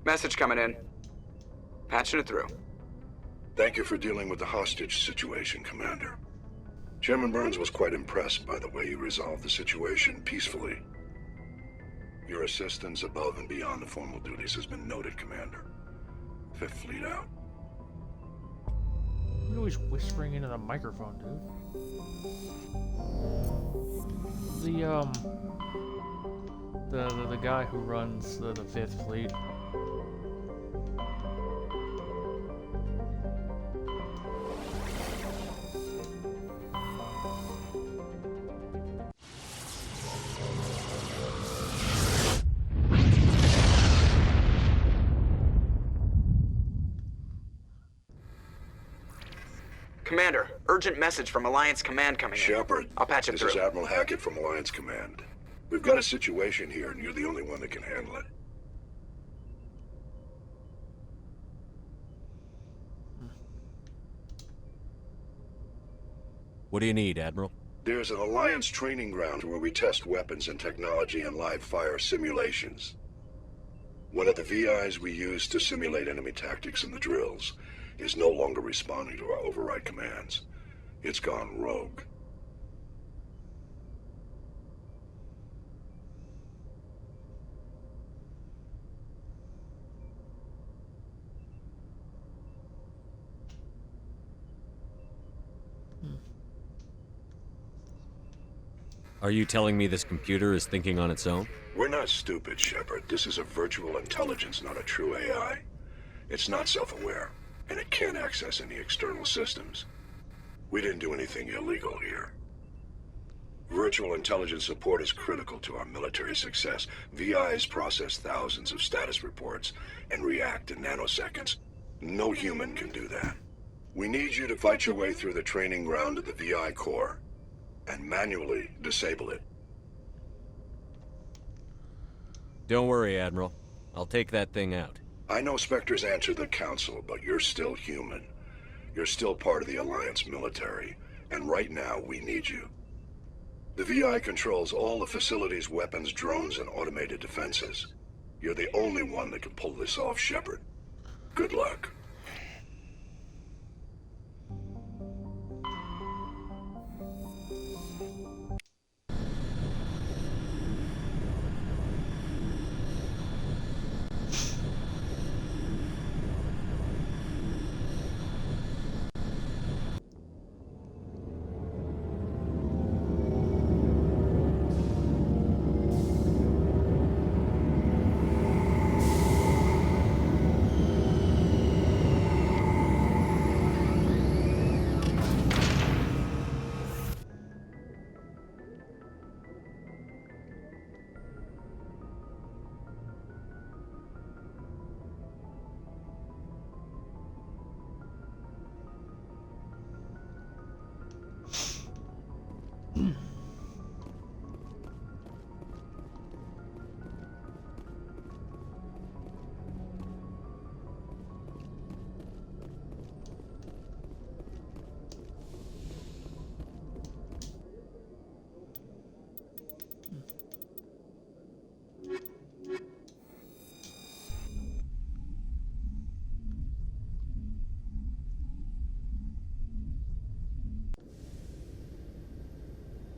Message coming in. Patching it through. Thank you for dealing with the hostage situation, Commander. Chairman Burns was quite impressed by the way you resolved the situation peacefully. Your assistance above and beyond the formal duties has been noted, Commander. Fifth Fleet out. You're always whispering into the microphone, dude. The guy who runs the Fifth Fleet. Commander, urgent message from Alliance Command coming in. Shepard, I'll patch it this through. is Admiral Hackett from Alliance Command. We've got a situation here, and you're the only one that can handle it. What do you need, Admiral? There's an Alliance training ground where we test weapons and technology in live fire simulations. One of the VIs we use to simulate enemy tactics in the drills is no longer responding to our override commands. It's gone rogue. Are you telling me this computer is thinking on its own? We're not stupid, Shepard. This is a virtual intelligence, not a true AI. It's not self-aware, and it can't access any external systems. We didn't do anything illegal here. Virtual intelligence support is critical to our military success. VIs process thousands of status reports and react in nanoseconds. No human can do that. We need you to fight your way through the training ground of the VI core and manually disable it. Don't worry, Admiral. I'll take that thing out. I know Spectres answer the Council, but you're still human. You're still part of the Alliance military, and right now we need you. The VI controls all the facility's weapons, drones, and automated defenses. You're the only one that can pull this off, Shepard. Good luck.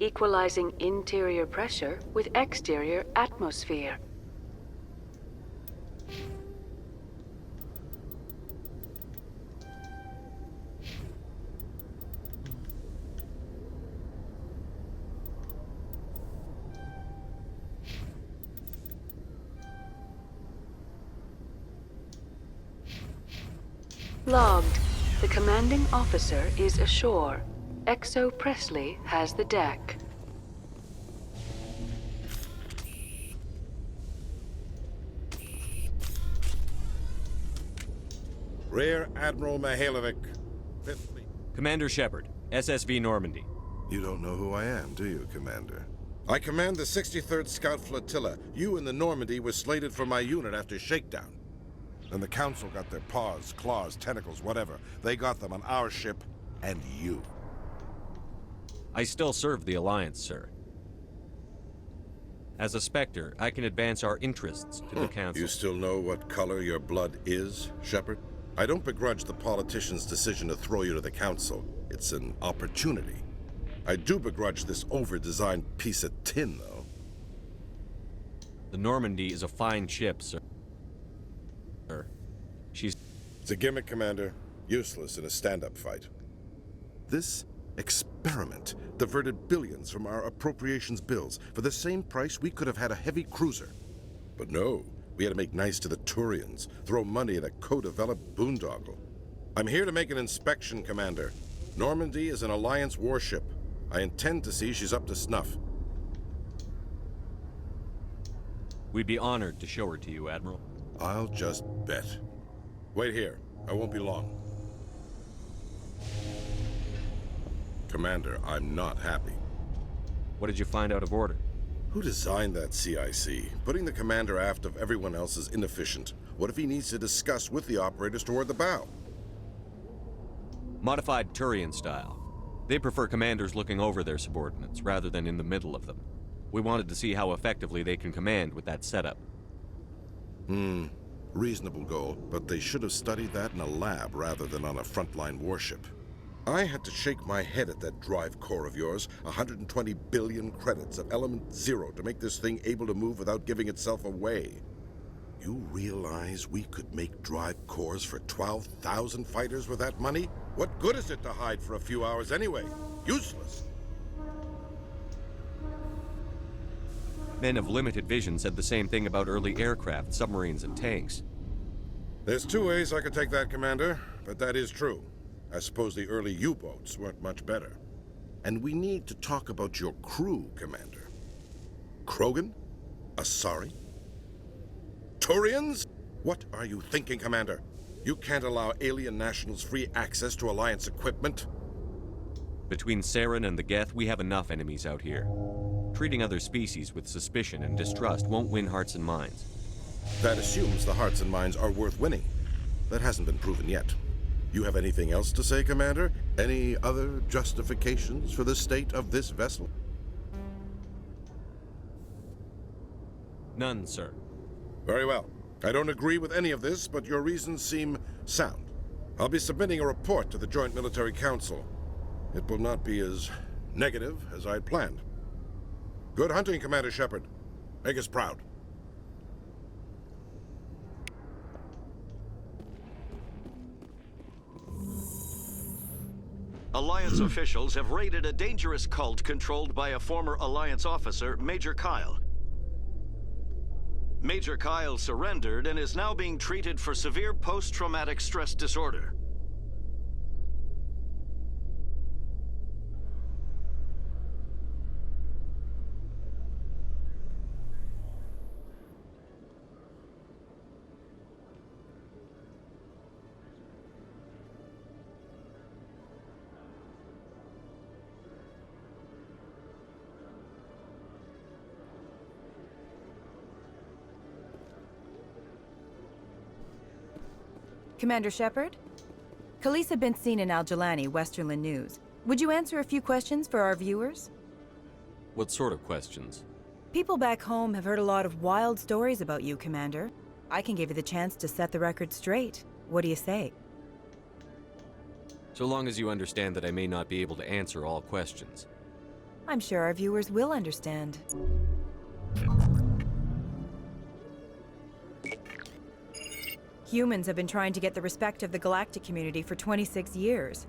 Equalizing interior pressure with exterior atmosphere. Logged. The commanding officer is ashore. Exo Presley has the deck. Rear Admiral Mihailovic, 5th Fleet. Commander Shepard, SSV Normandy. You don't know who I am, do you, Commander? I command the 63rd Scout Flotilla. You and the Normandy were slated for my unit after shakedown. Then the Council got their paws, claws, tentacles, whatever. They got them on our ship, and you. I still serve the Alliance, sir. As a Spectre, I can advance our interests to the Council. You still know what color your blood is, Shepard? I don't begrudge the politician's decision to throw you to the Council. It's an opportunity. I do begrudge this over-designed piece of tin, though. The Normandy is a fine ship, sir. It's a gimmick, Commander. Useless in a stand-up fight. This experiment diverted billions from our appropriations bills. For the same price, we could have had a heavy cruiser. But no, we had to make nice to the Turians, throw money at a co-developed boondoggle. I'm here to make an inspection, Commander. Normandy is an Alliance warship. I intend to see she's up to snuff. We'd be honored to show her to you, Admiral. I'll just bet. Wait here. I won't be long. Commander, I'm not happy. What did you find out of order? Who designed that CIC? Putting the commander aft of everyone else is inefficient. What if he needs to discuss with the operators toward the bow? Modified Turian style. They prefer commanders looking over their subordinates, rather than in the middle of them. We wanted to see how effectively they can command with that setup. Reasonable goal, but they should have studied that in a lab rather than on a frontline warship. I had to shake my head at that drive core of yours. 120 billion credits of element 0 to make this thing able to move without giving itself away. You realize we could make drive cores for 12,000 fighters with that money? What good is it to hide for a few hours anyway? Useless. Men of limited vision said the same thing about early aircraft, submarines, and tanks. There's two ways I could take that, Commander, but that is true. I suppose the early U-boats weren't much better. And we need to talk about your crew, Commander. Krogan? Asari? Turians? What are you thinking, Commander? You can't allow alien nationals free access to Alliance equipment? Between Saren and the Geth, we have enough enemies out here. Treating other species with suspicion and distrust won't win hearts and minds. That assumes the hearts and minds are worth winning. That hasn't been proven yet. You have anything else to say, Commander? Any other justifications for the state of this vessel? None, sir. Very well. I don't agree with any of this, but your reasons seem sound. I'll be submitting a report to the Joint Military Council. It will not be as negative as I'd planned. Good hunting, Commander Shepard. Make us proud. Alliance officials have raided a dangerous cult controlled by a former Alliance officer, Major Kyle. Major Kyle surrendered and is now being treated for severe post-traumatic stress disorder. Commander Shepard? Khaleesa been seen in Al-Jalani, Westerland News. Would you answer a few questions for our viewers? What sort of questions? People back home have heard a lot of wild stories about you, Commander. I can give you the chance to set the record straight. What do you say? So long as you understand that I may not be able to answer all questions. I'm sure our viewers will understand. Humans have been trying to get the respect of the galactic community for 26 years.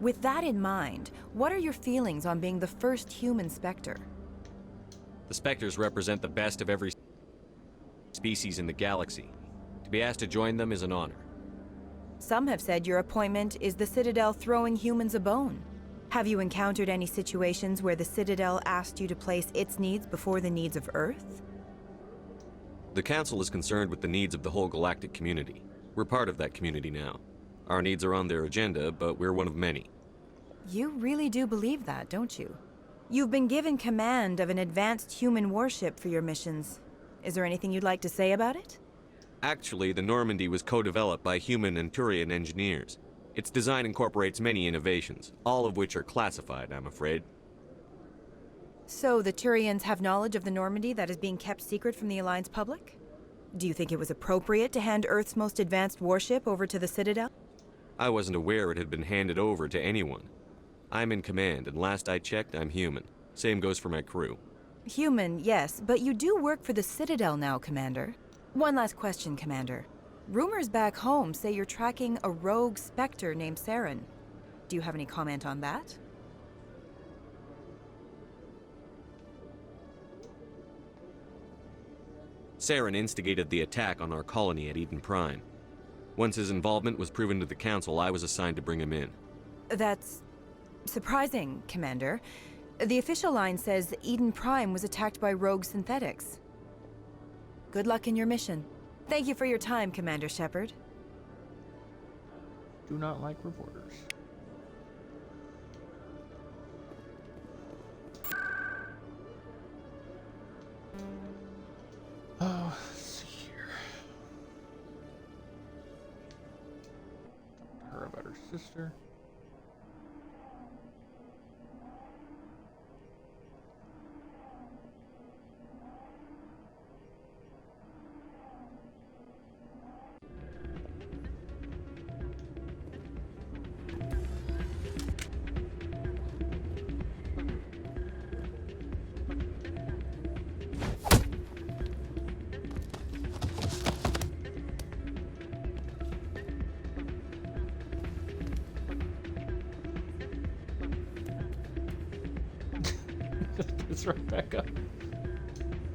With that in mind, what are your feelings on being the first human Spectre? The Spectres represent the best of every species in the galaxy. To be asked to join them is an honor. Some have said your appointment is the Citadel throwing humans a bone. Have you encountered any situations where the Citadel asked you to place its needs before the needs of Earth? The Council is concerned with the needs of the whole galactic community. We're part of that community now. Our needs are on their agenda, but we're one of many. You really do believe that, don't you? You've been given command of an advanced human warship for your missions. Is there anything you'd like to say about it? Actually, the Normandy was co-developed by human and Turian engineers. Its design incorporates many innovations, all of which are classified, I'm afraid. So the Turians have knowledge of the Normandy that is being kept secret from the Alliance public? Do you think it was appropriate to hand Earth's most advanced warship over to the Citadel? I wasn't aware it had been handed over to anyone. I'm in command, and last I checked, I'm human. Same goes for my crew. Human, yes, but you do work for the Citadel now, Commander. One last question, Commander. Rumors back home say you're tracking a rogue Spectre named Saren. Do you have any comment on that? Saren instigated the attack on our colony at Eden Prime. Once his involvement was proven to the Council, I was assigned to bring him in. That's surprising, Commander. The official line says Eden Prime was attacked by rogue synthetics. Good luck in your mission. Thank you for your time, Commander Shepard. Do not like reporters. Oh, let's see here. Talk to her about her sister. It's right back up.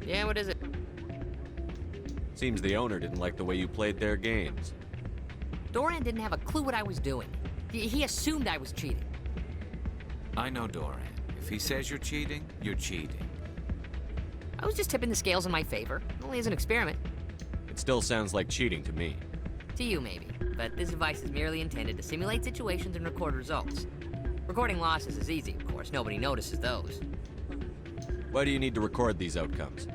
Yeah, what is it? Seems the owner didn't like the way you played their games. Doran didn't have a clue what I was doing. He assumed I was cheating. I know Doran. If he says you're cheating, you're cheating. I was just tipping the scales in my favor, only as an experiment. It still sounds like cheating to me. To you, maybe. But this device is merely intended to simulate situations and record results. Recording losses is easy, of course. Nobody notices those. Why do you need to record these outcomes?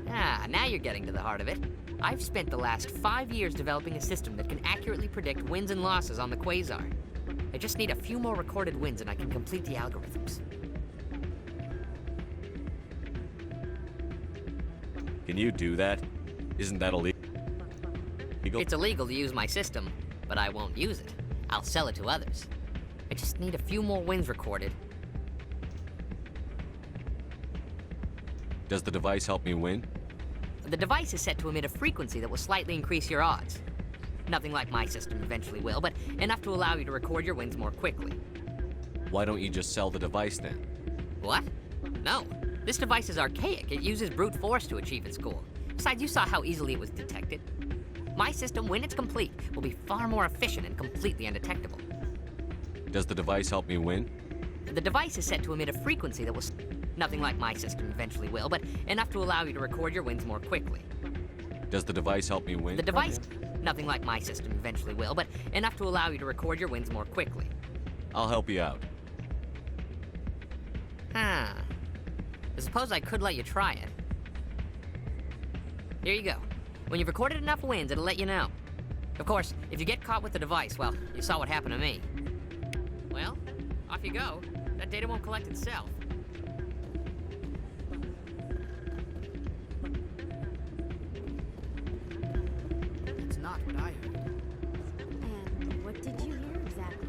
Ah, now you're getting to the heart of it. I've spent the last 5 years developing a system that can accurately predict wins and losses on the Quasar. I just need a few more recorded wins and I can complete the algorithms. Can you do that? Isn't that illegal? It's illegal to use my system, but I won't use it. I'll sell it to others. I just need a few more wins recorded. Does the device help me win? The device is set to emit a frequency that will slightly increase your odds. Nothing like my system eventually will, but enough to allow you to record your wins more quickly. Why don't you just sell the device then? What? No. This device is archaic. It uses brute force to achieve its goal. Besides, you saw how easily it was detected. My system, when it's complete, will be far more efficient and completely undetectable. Does the device help me win? The device is set to emit a frequency that will... Nothing like my system eventually will, but enough to allow you to record your wins more quickly. Does the device help me win? The device... Nothing like my system eventually will, but enough to allow you to record your wins more quickly. I'll help you out. Huh. I suppose I could let you try it. Here you go. When you've recorded enough wins, it'll let you know. Of course, if you get caught with the device, well, you saw what happened to me. Well, off you go. That data won't collect itself. That's not what I heard. And what did you hear exactly?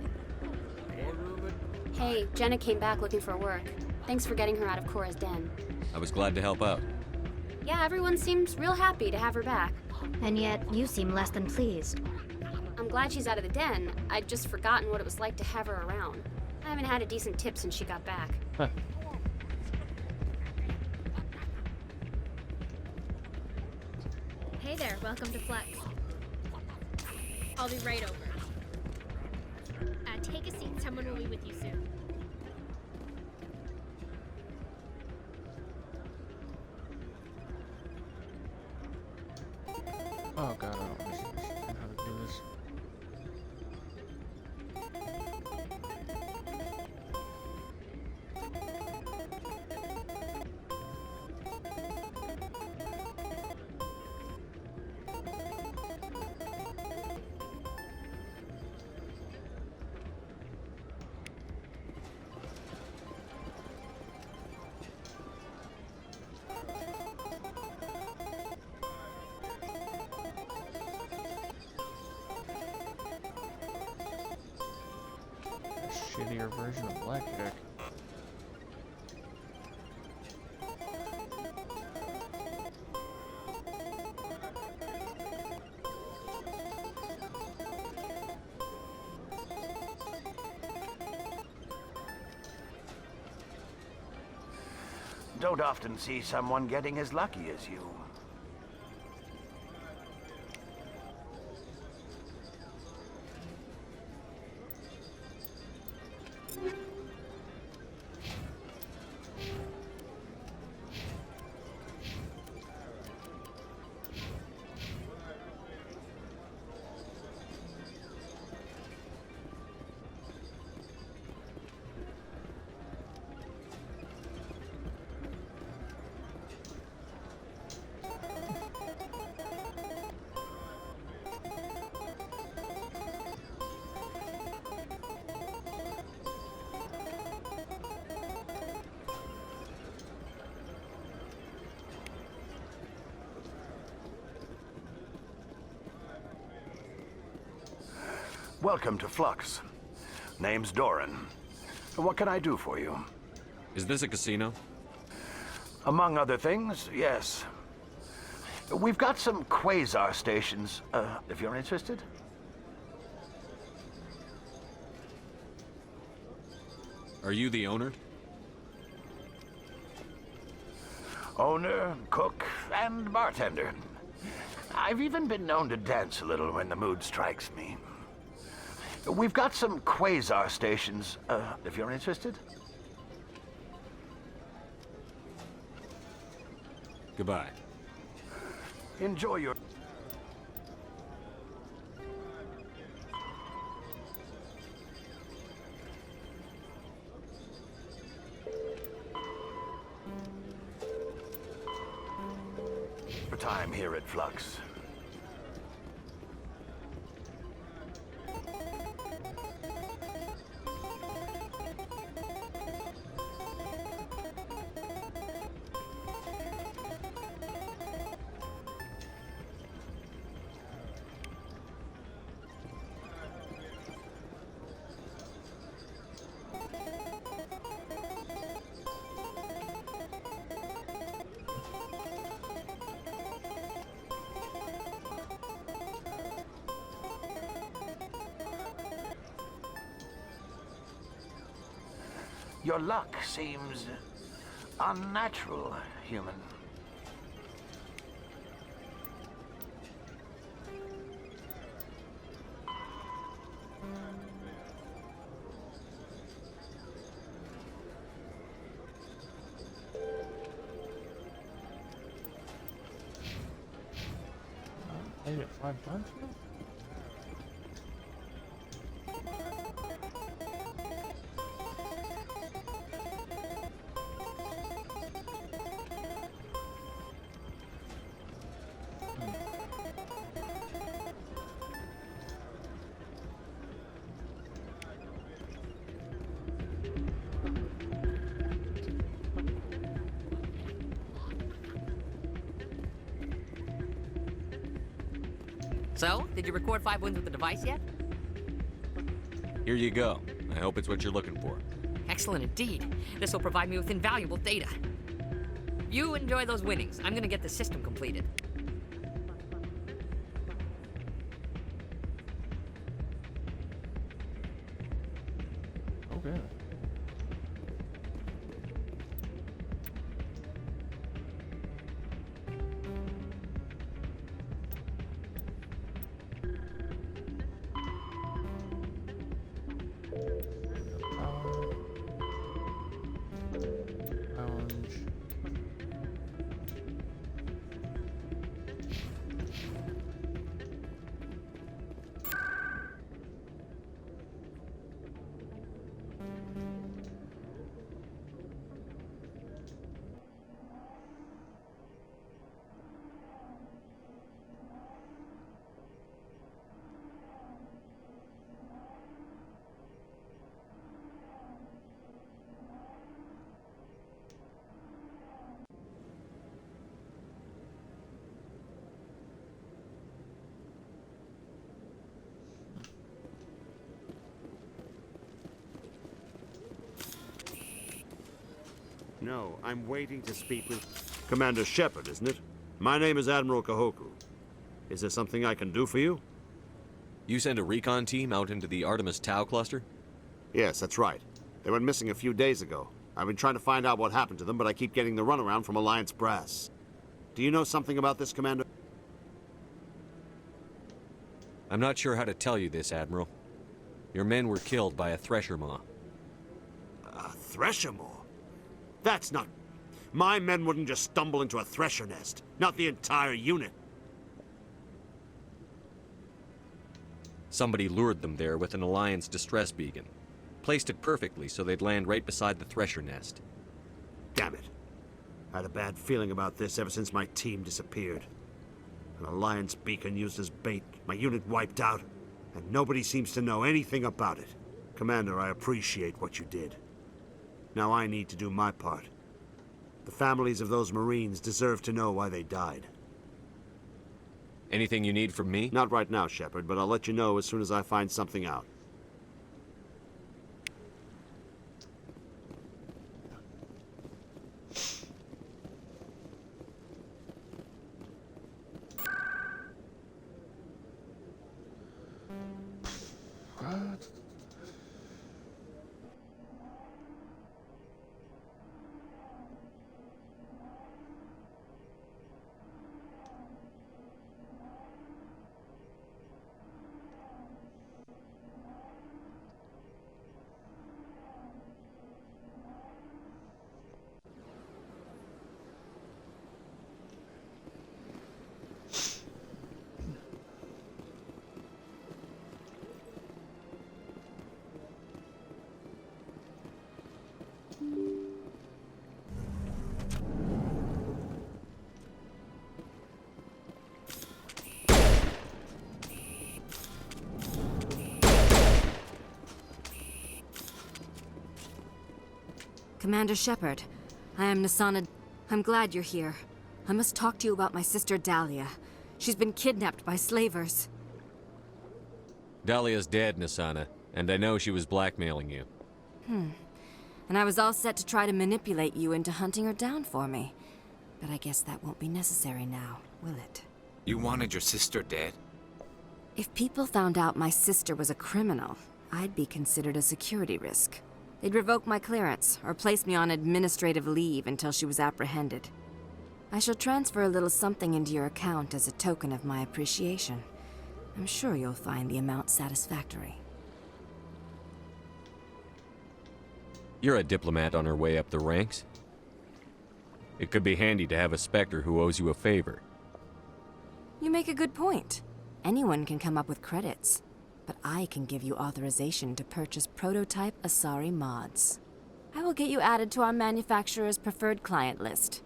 Hey, Jenna came back looking for work. Thanks for getting her out of Cora's den. I was glad to help out. Yeah, everyone seems real happy to have her back. And yet, you seem less than pleased. I'm glad she's out of the den. I'd just forgotten what it was like to have her around. I haven't had a decent tip since she got back. Huh. Hey there, welcome to Flex. I'll be right over. Take a seat. Someone will be with you soon. Oh god, I don't understand how to do this. Shittier version of blackjack. Don't often see someone getting as lucky as you. Welcome to Flux. Name's Doran. What can I do for you? Is this a casino? Among other things, yes. We've got some quasar stations, if you're interested. Are you the owner? Owner, cook, and bartender. I've even been known to dance a little when the mood strikes me. We've got some quasar stations, if you're interested. Goodbye. Enjoy your... time here at Flux. Your luck seems unnatural, human. I did it 5 times now? So, did you record 5 wins with the device yet? Here you go. I hope it's what you're looking for. Excellent indeed. This will provide me with invaluable data. You enjoy those winnings. I'm gonna get the system completed. Okay. Lounge. No, I'm waiting to speak with Commander Shepard, isn't it? My name is Admiral Kahoku. Is there something I can do for you? You sent a recon team out into the Artemis Tau cluster? Yes, that's right. They went missing a few days ago. I've been trying to find out what happened to them, but I keep getting the runaround from Alliance brass. Do you know something about this, Commander? I'm not sure how to tell you this, Admiral. Your men were killed by a thresher maw. A thresher maw? That's not... My men wouldn't just stumble into a thresher nest. Not the entire unit. Somebody lured them there with an Alliance distress beacon. Placed it perfectly so they'd land right beside the thresher nest. Damn it. I had a bad feeling about this ever since my team disappeared. An Alliance beacon used as bait, my unit wiped out, and nobody seems to know anything about it. Commander, I appreciate what you did. Now I need to do my part. The families of those Marines deserve to know why they died. Anything you need from me? Not right now, Shepard, but I'll let you know as soon as I find something out. Commander Shepard, I am Nasana. I'm glad you're here. I must talk to you about my sister Dahlia. She's been kidnapped by slavers. Dahlia's dead, Nasana, and I know she was blackmailing you. And I was all set to try to manipulate you into hunting her down for me. But I guess that won't be necessary now, will it? You wanted your sister dead? If people found out my sister was a criminal, I'd be considered a security risk. They'd revoke my clearance, or place me on administrative leave until she was apprehended. I shall transfer a little something into your account as a token of my appreciation. I'm sure you'll find the amount satisfactory. You're a diplomat on her way up the ranks. It could be handy to have a Spectre who owes you a favor. You make a good point. Anyone can come up with credits. But I can give you authorization to purchase prototype Asari mods. I will get you added to our manufacturer's preferred client list.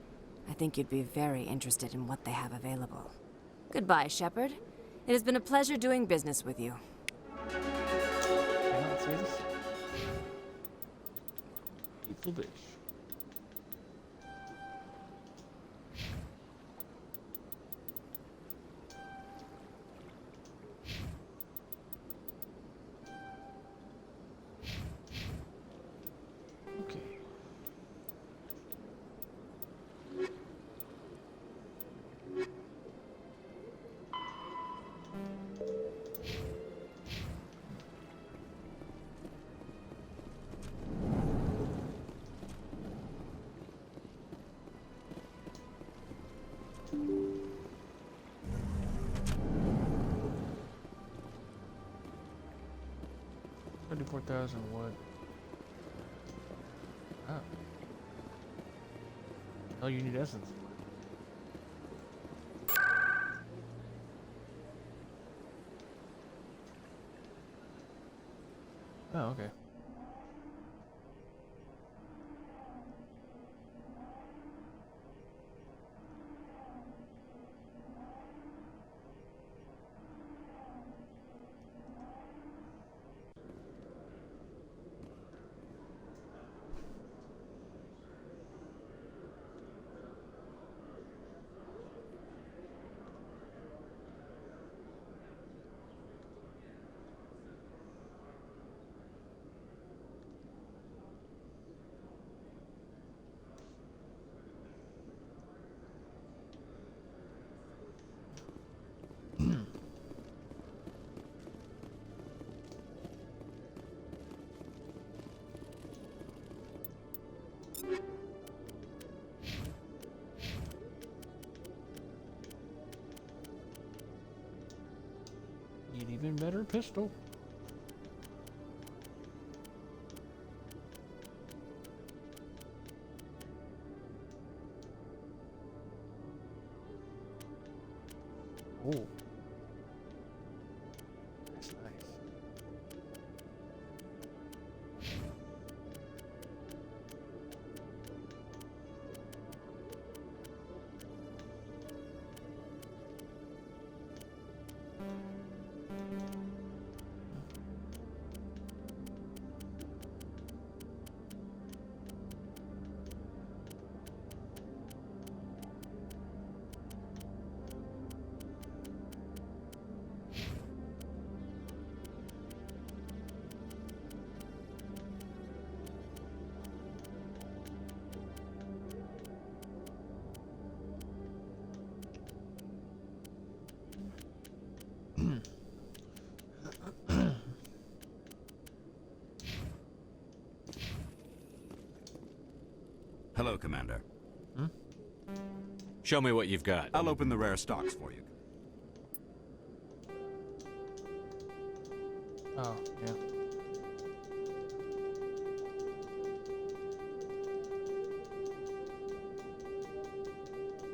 I think you'd be very interested in what they have available. Goodbye, Shepard. It has been a pleasure doing business with you. Evil bitch. 34,000 what? Oh. Oh, you need essence. Oh, okay. Need even better pistol. Oh. That's nice. Hello, Commander. Show me what you've got. I'll open the rare stocks for you. Oh, yeah.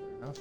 Fair enough.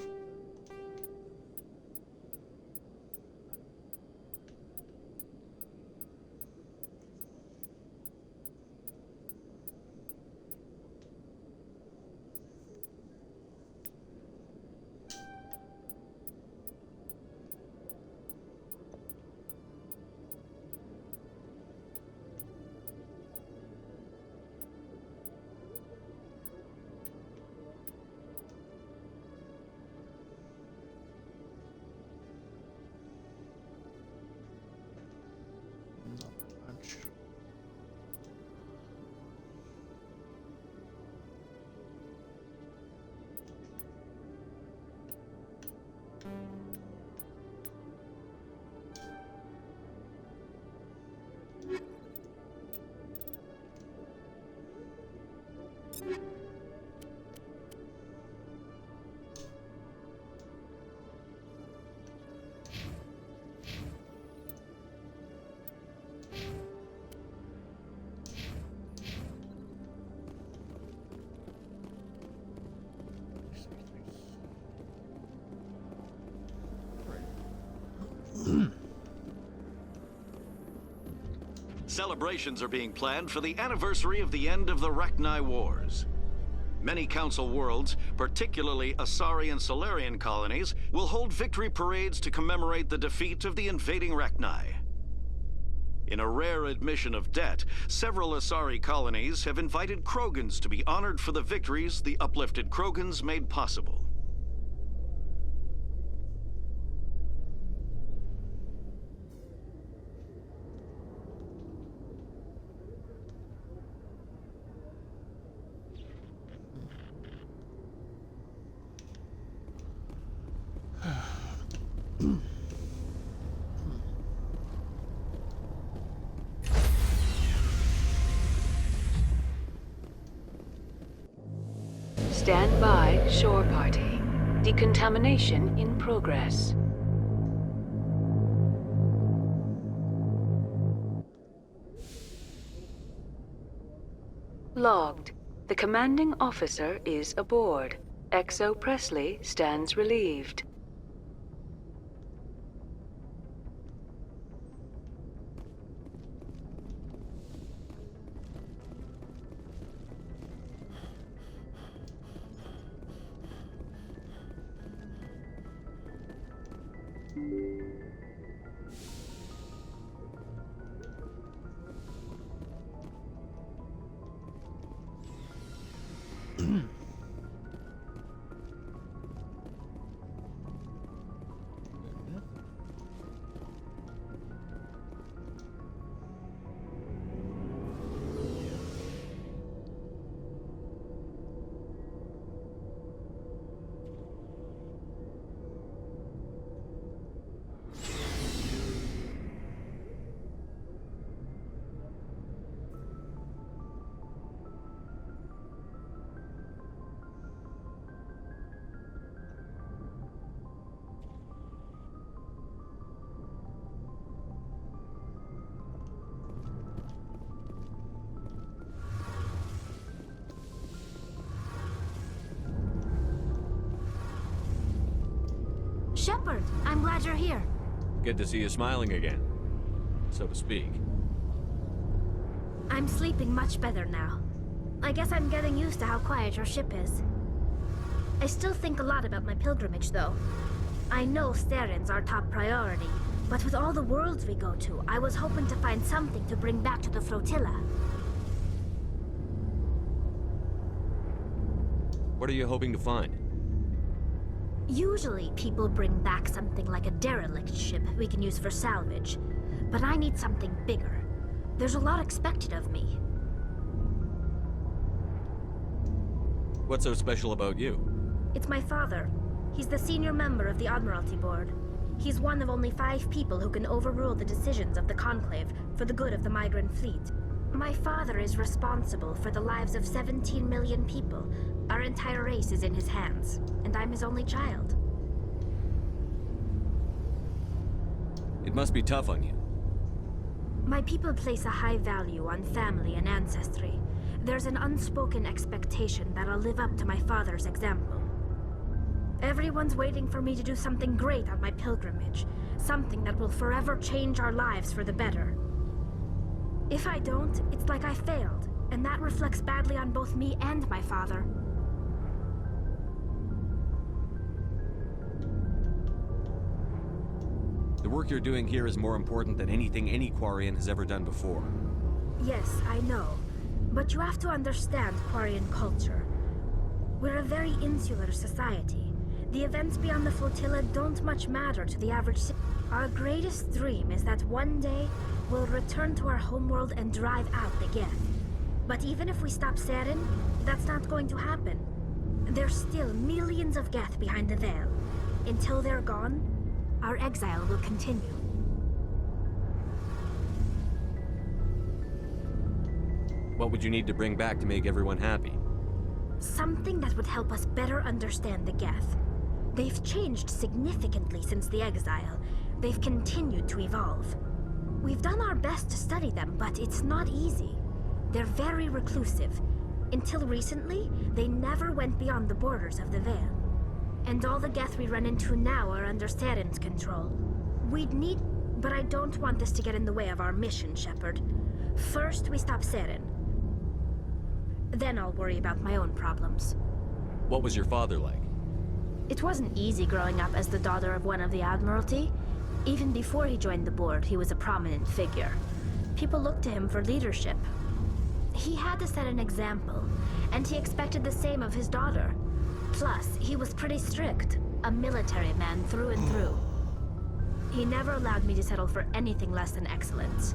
Celebrations are being planned for the anniversary of the end of the Rachni Wars. Many Council worlds, particularly Asari and Solarian colonies, will hold victory parades to commemorate the defeat of the invading Rachni. In a rare admission of debt, several Asari colonies have invited Krogans to be honored for the victories the uplifted Krogans made possible. Stand by, shore party. Decontamination in progress. Logged. The commanding officer is aboard. XO Presley stands relieved. Shepard, I'm glad you're here. Good to see you smiling again, so to speak. I'm sleeping much better now. I guess I'm getting used to how quiet your ship is. I still think a lot about my pilgrimage, though. I know Steren's our top priority, but with all the worlds we go to, I was hoping to find something to bring back to the flotilla. What are you hoping to find? Usually, people bring back something like a derelict ship we can use for salvage. But I need something bigger. There's a lot expected of me. What's so special about you? It's my father. He's the senior member of the Admiralty Board. He's one of only 5 people who can overrule the decisions of the Conclave for the good of the migrant fleet. My father is responsible for the lives of 17 million people. Our entire race is in his hands, and I'm his only child. It must be tough on you. My people place a high value on family and ancestry. There's an unspoken expectation that I'll live up to my father's example. Everyone's waiting for me to do something great on my pilgrimage, something that will forever change our lives for the better. If I don't, it's like I failed, and that reflects badly on both me and my father. The work you're doing here is more important than anything any Quarian has ever done before. Yes, I know. But you have to understand Quarian culture. We're a very insular society. The events beyond the flotilla don't much matter to the average citizen. Our greatest dream is that one day we'll return to our homeworld and drive out the Geth. But even if we stop Saren, that's not going to happen. There's still millions of Geth behind the veil. Until they're gone, our exile will continue. What would you need to bring back to make everyone happy? Something that would help us better understand the Geth. They've changed significantly since the exile. They've continued to evolve. We've done our best to study them, but it's not easy. They're very reclusive. Until recently, they never went beyond the borders of the Veil. And all the Geth we run into now are under Saren's control. We'd need... But I don't want this to get in the way of our mission, Shepard. First, we stop Saren. Then I'll worry about my own problems. What was your father like? It wasn't easy growing up as the daughter of one of the Admiralty. Even before he joined the board, he was a prominent figure. People looked to him for leadership. He had to set an example, and he expected the same of his daughter. Plus, he was pretty strict, a military man through and through. He never allowed me to settle for anything less than excellence.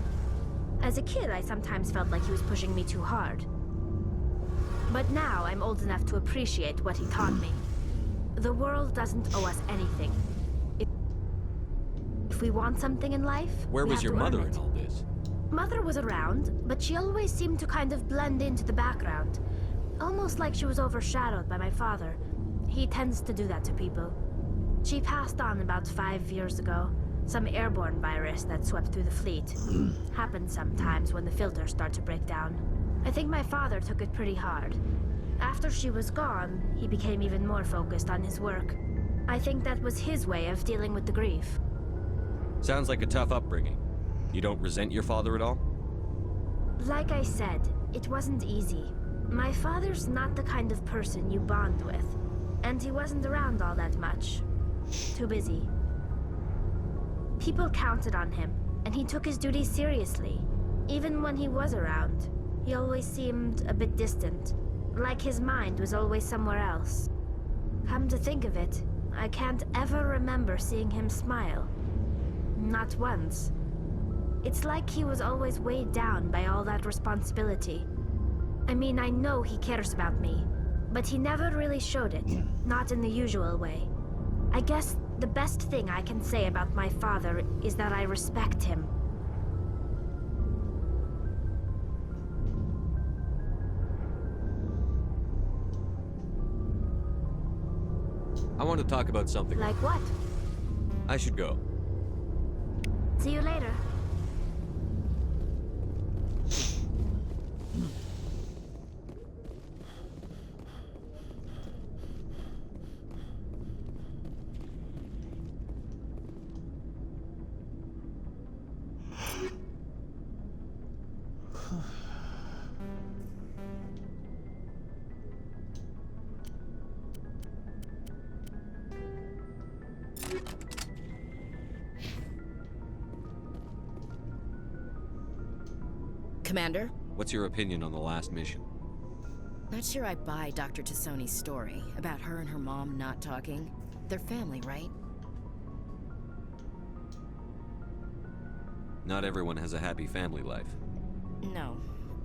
As a kid, I sometimes felt like he was pushing me too hard. But now I'm old enough to appreciate what he taught me. The world doesn't owe us anything. If we want something in life, Where was your mother in all this? Mother was around, but she always seemed to kind of blend into the background. Almost like she was overshadowed by my father. He tends to do that to people. She passed on about 5 years ago. Some airborne virus that swept through the fleet. Happens sometimes when the filters start to break down. I think my father took it pretty hard. After she was gone, he became even more focused on his work. I think that was his way of dealing with the grief. Sounds like a tough upbringing. You don't resent your father at all? Like I said, it wasn't easy. My father's not the kind of person you bond with, and he wasn't around all that much. Too busy. People counted on him, and he took his duties seriously. Even when he was around, he always seemed a bit distant, like his mind was always somewhere else. Come to think of it, I can't ever remember seeing him smile. Not once. It's like he was always weighed down by all that responsibility. I mean, I know he cares about me, but he never really showed it, not in the usual way. I guess the best thing I can say about my father is that I respect him. I want to talk about something. Like what? I should go. See you later. Commander? What's your opinion on the last mission? Not sure I buy Dr. Tassoni's story about her and her mom not talking. They're family, right? Not everyone has a happy family life. No,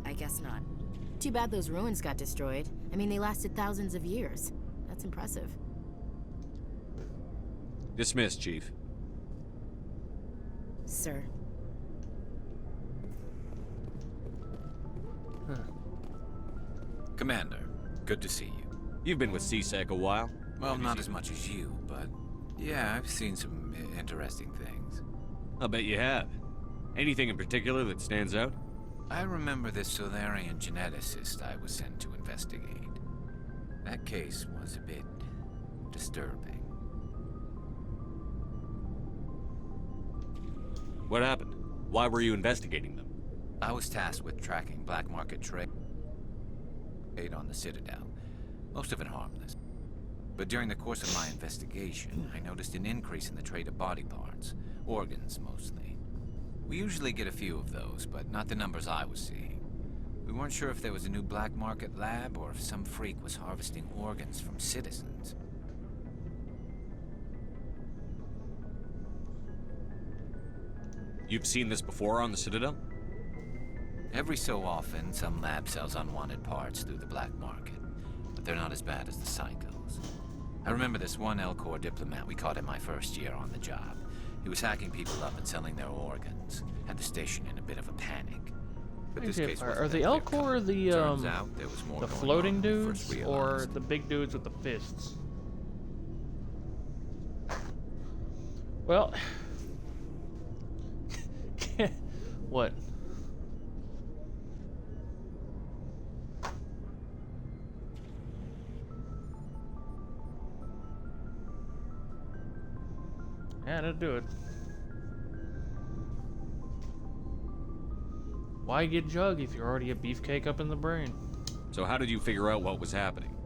I guess not. Too bad those ruins got destroyed. I mean, they lasted thousands of years. That's impressive. Dismissed, Chief. Sir. Commander, good to see you. You've been with CSEC a while. Well, not as much as you, but yeah, I've seen some interesting things. I'll bet you have. Anything in particular that stands out? I remember this Solarian geneticist I was sent to investigate. That case was a bit disturbing. What happened? Why were you investigating them? I was tasked with tracking black market trade on the Citadel, most of it harmless. But during the course of my investigation, I noticed an increase in the trade of body parts, organs mostly. We usually get a few of those, but not the numbers I was seeing. We weren't sure if there was a new black market lab or if some freak was harvesting organs from citizens. You've seen this before on the Citadel? Every so often, some lab sells unwanted parts through the black market, but they're not as bad as the cycles. I remember this one L-Corps diplomat we caught in my first year on the job. He was hacking people up and selling their organs, had the station in a bit of a panic. But this case Are the L-Corps the floating dudes or the big dudes with the fists? Well, what? Yeah, that'll do it. Why get Jug if you're already a beefcake up in the brain? So how did you figure out what was happening?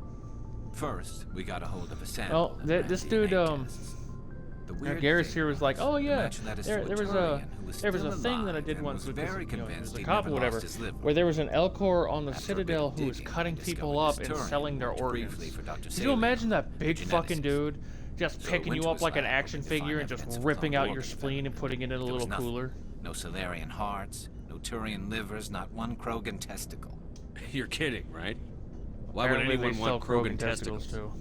First, we got a hold of a sample. Well, this dude, Garrus here was like, oh yeah, there was a thing that I did once with this, a cop or whatever, where there was an L-Corps on the Citadel who was cutting people up and selling their organs. Could you imagine that big fucking dude just picking you up like an action figure and just ripping out your spleen and putting it in a little cooler? No Solarian hearts, no Turian livers, not one Krogan testicle. You're kidding, right? Why would anyone want Krogan testicles? Too.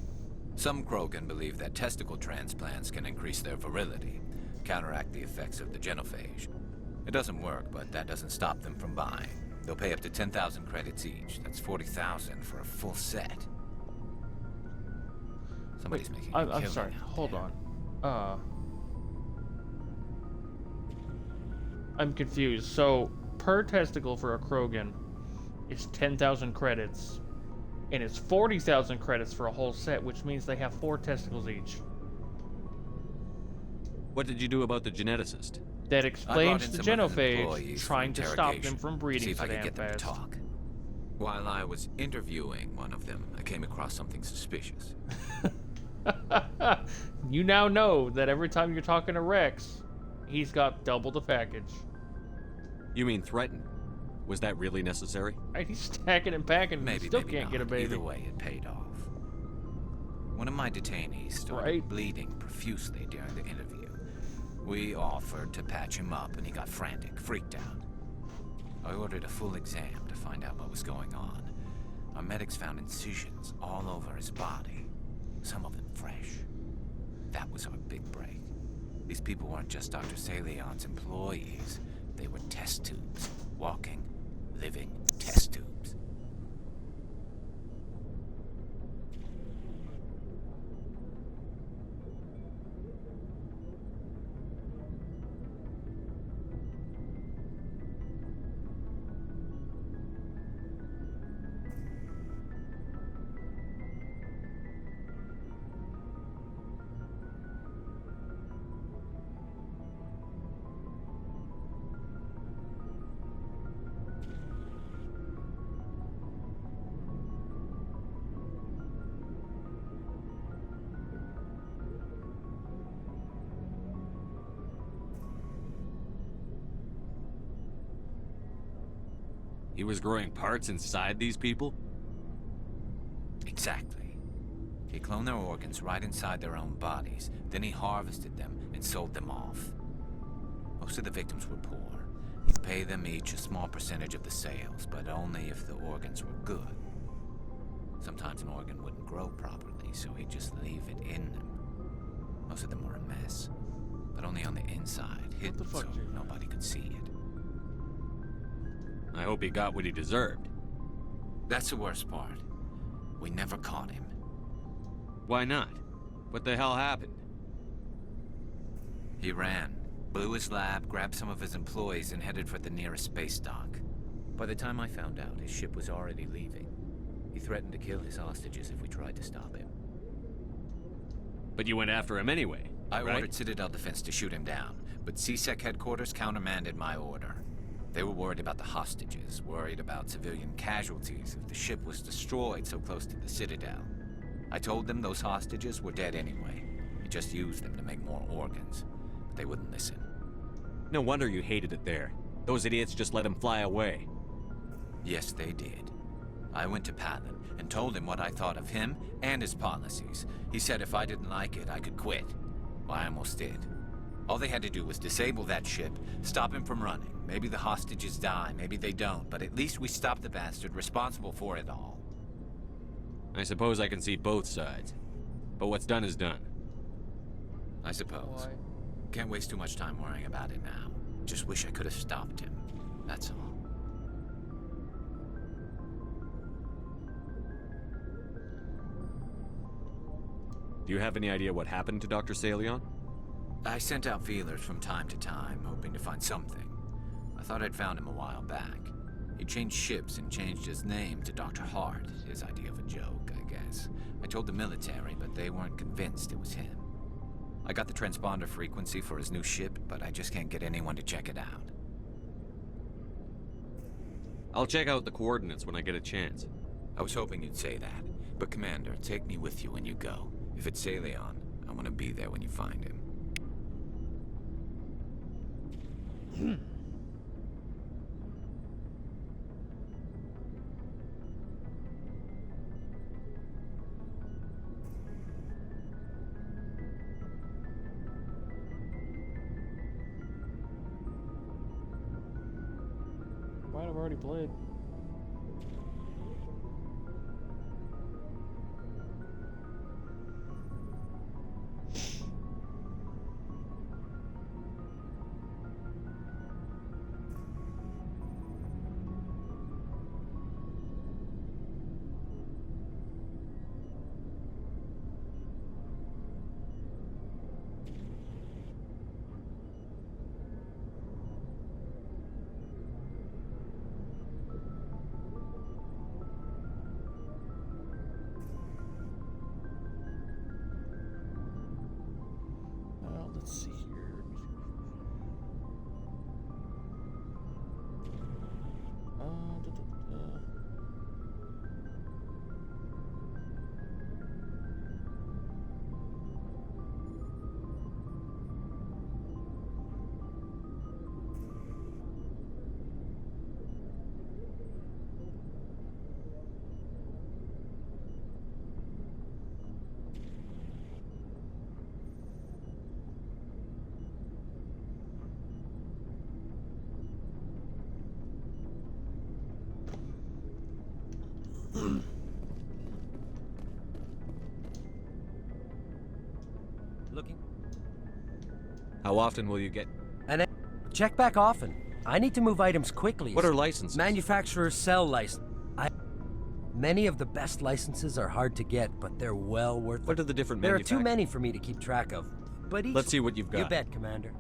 Some Krogan believe that testicle transplants can increase their virility, counteract the effects of the genophage. It doesn't work, but that doesn't stop them from buying. They'll pay up to 10,000 credits each. That's 40,000 for a full set. Somebody's making a I'm sorry. Hold on. I'm confused. So, per testicle for a Krogan, is 10,000 credits. And it's 40,000 credits for a whole set, which means they have 4 testicles each. What did you do about the geneticist? That explains the genophage trying to stop them from breeding see if so I could damn get them to fast. talk. While I was interviewing one of them, I came across something suspicious. You now know that every time you're talking to Rex, he's got double the package. You mean threatened? Was that really necessary? Right, he's stacking and packing and Maybe, still maybe can't not. get a baby. Either way, it paid off. One of my detainees started bleeding profusely during the interview. We offered to patch him up, and he got frantic, freaked out. I ordered a full exam to find out what was going on. Our medics found incisions all over his body, some of them fresh. That was our big break. These people weren't just Dr. Salion's employees. They were test tubes. Walking, living test tubes. He was growing parts inside these people? Exactly. He cloned their organs right inside their own bodies. Then he harvested them and sold them off. Most of the victims were poor. He'd pay them each a small percentage of the sales, but only if the organs were good. Sometimes an organ wouldn't grow properly, so he'd just leave it in them. Most of them were a mess, but only on the inside, hidden so nobody could see it. I hope he got what he deserved. That's the worst part. We never caught him. Why not? What the hell happened? He ran, blew his lab, grabbed some of his employees, and headed for the nearest space dock. By the time I found out, his ship was already leaving. He threatened to kill his hostages if we tried to stop him. But you went after him anyway, I right? ordered Citadel Defense to shoot him down, but CSEC headquarters countermanded my order. They were worried about the hostages, worried about civilian casualties if the ship was destroyed so close to the Citadel. I told them those hostages were dead anyway. We just used them to make more organs. But they wouldn't listen. No wonder you hated it there. Those idiots just let him fly away. Yes, they did. I went to Palin and told him what I thought of him and his policies. He said if I didn't like it, I could quit. Well, I almost did. All they had to do was disable that ship, stop him from running. Maybe the hostages die, maybe they don't, but at least we stopped the bastard responsible for it all. I suppose I can see both sides. But what's done is done. I suppose. Can't waste too much time worrying about it now. Just wish I could have stopped him. That's all. Do you have any idea what happened to Dr. Salion? I sent out feelers from time to time, hoping to find something. I thought I'd found him a while back. He changed ships and changed his name to Dr. Hart, his idea of a joke, I guess. I told the military, but they weren't convinced it was him. I got the transponder frequency for his new ship, but I just can't get anyone to check it out. I'll check out the coordinates when I get a chance. I was hoping you'd say that, but Commander, take me with you when you go. If it's Salion, I want to be there when you find him. Might have already played. Looking. How often will you get... Check back often. I need to move items quickly. What are licenses? Manufacturers sell license. Many of the best licenses are hard to get, but they're well worth it. What are the different There are manufacturers? too many for me to keep track of. But each... Let's see what you've got. You bet, Commander.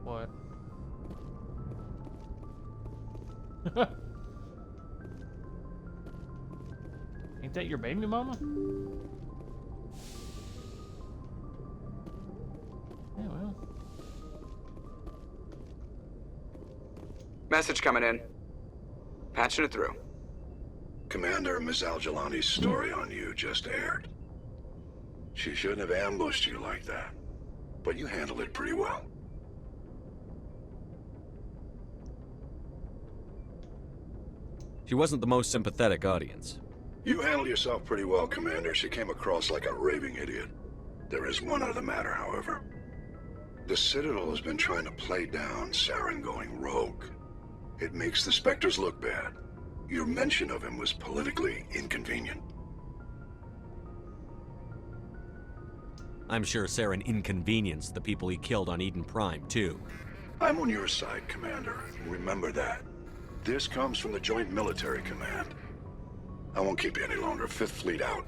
What? Ain't that your baby mama? Yeah, well. Message coming in. Patching it through. Commander, Ms. Al-Jalani's story on you just aired. She shouldn't have ambushed you like that, but you handled it pretty well. She wasn't the most sympathetic audience. You handled yourself pretty well, Commander. She came across like a raving idiot. There is one other matter, however. The Citadel has been trying to play down Saren going rogue. It makes the Spectres look bad. Your mention of him was politically inconvenient. I'm sure Saren inconvenienced the people he killed on Eden Prime, too. I'm on your side, Commander. Remember that. This comes from the Joint Military Command. I won't keep you any longer. Fifth Fleet out.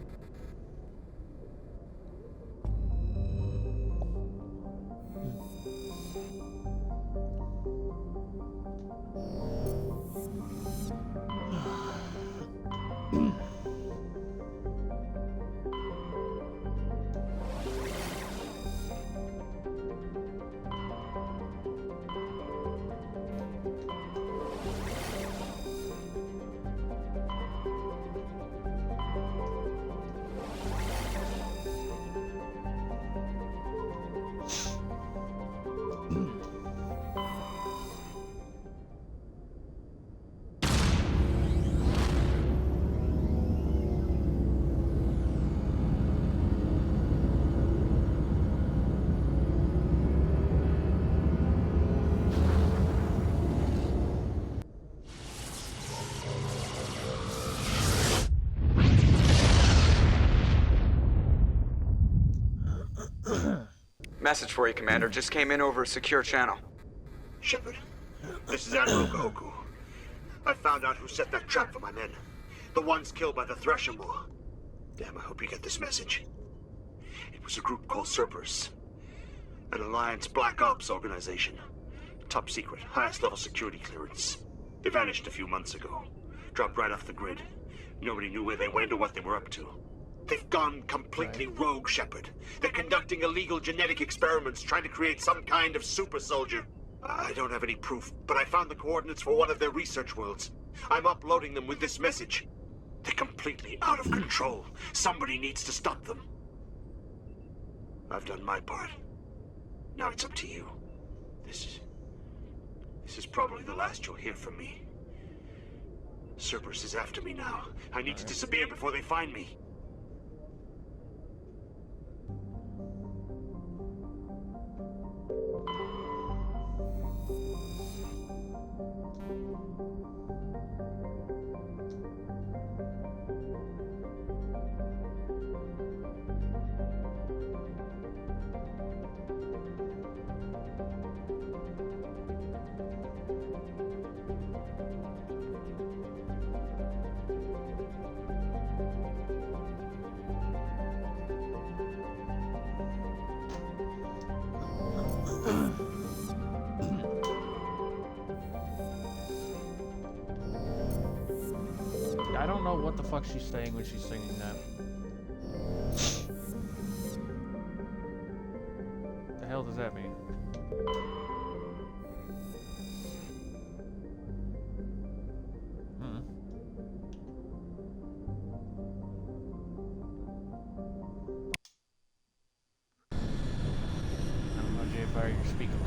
Message for you, Commander. Just came in over a secure channel. Shepard, this is Admiral Goku. I found out who set that trap for my men. The ones killed by the Thresher Maw. Damn, I hope you get this message. It was a group called Cerberus. An Alliance Black Ops organization. Top secret, highest level security clearance. They vanished a few months ago. Dropped right off the grid. Nobody knew where they went or what they were up to. They've gone completely rogue, Shepard. They're conducting illegal genetic experiments, trying to create some kind of super soldier. I don't have any proof, but I found the coordinates for one of their research worlds. I'm uploading them with this message. They're completely out of control. Somebody needs to stop them. I've done my part. Now it's up to you. This is probably the last you'll hear from me. Cerberus is after me now. I need to disappear before they find me. I don't know what the fuck she's saying when she's singing that. The hell does that mean?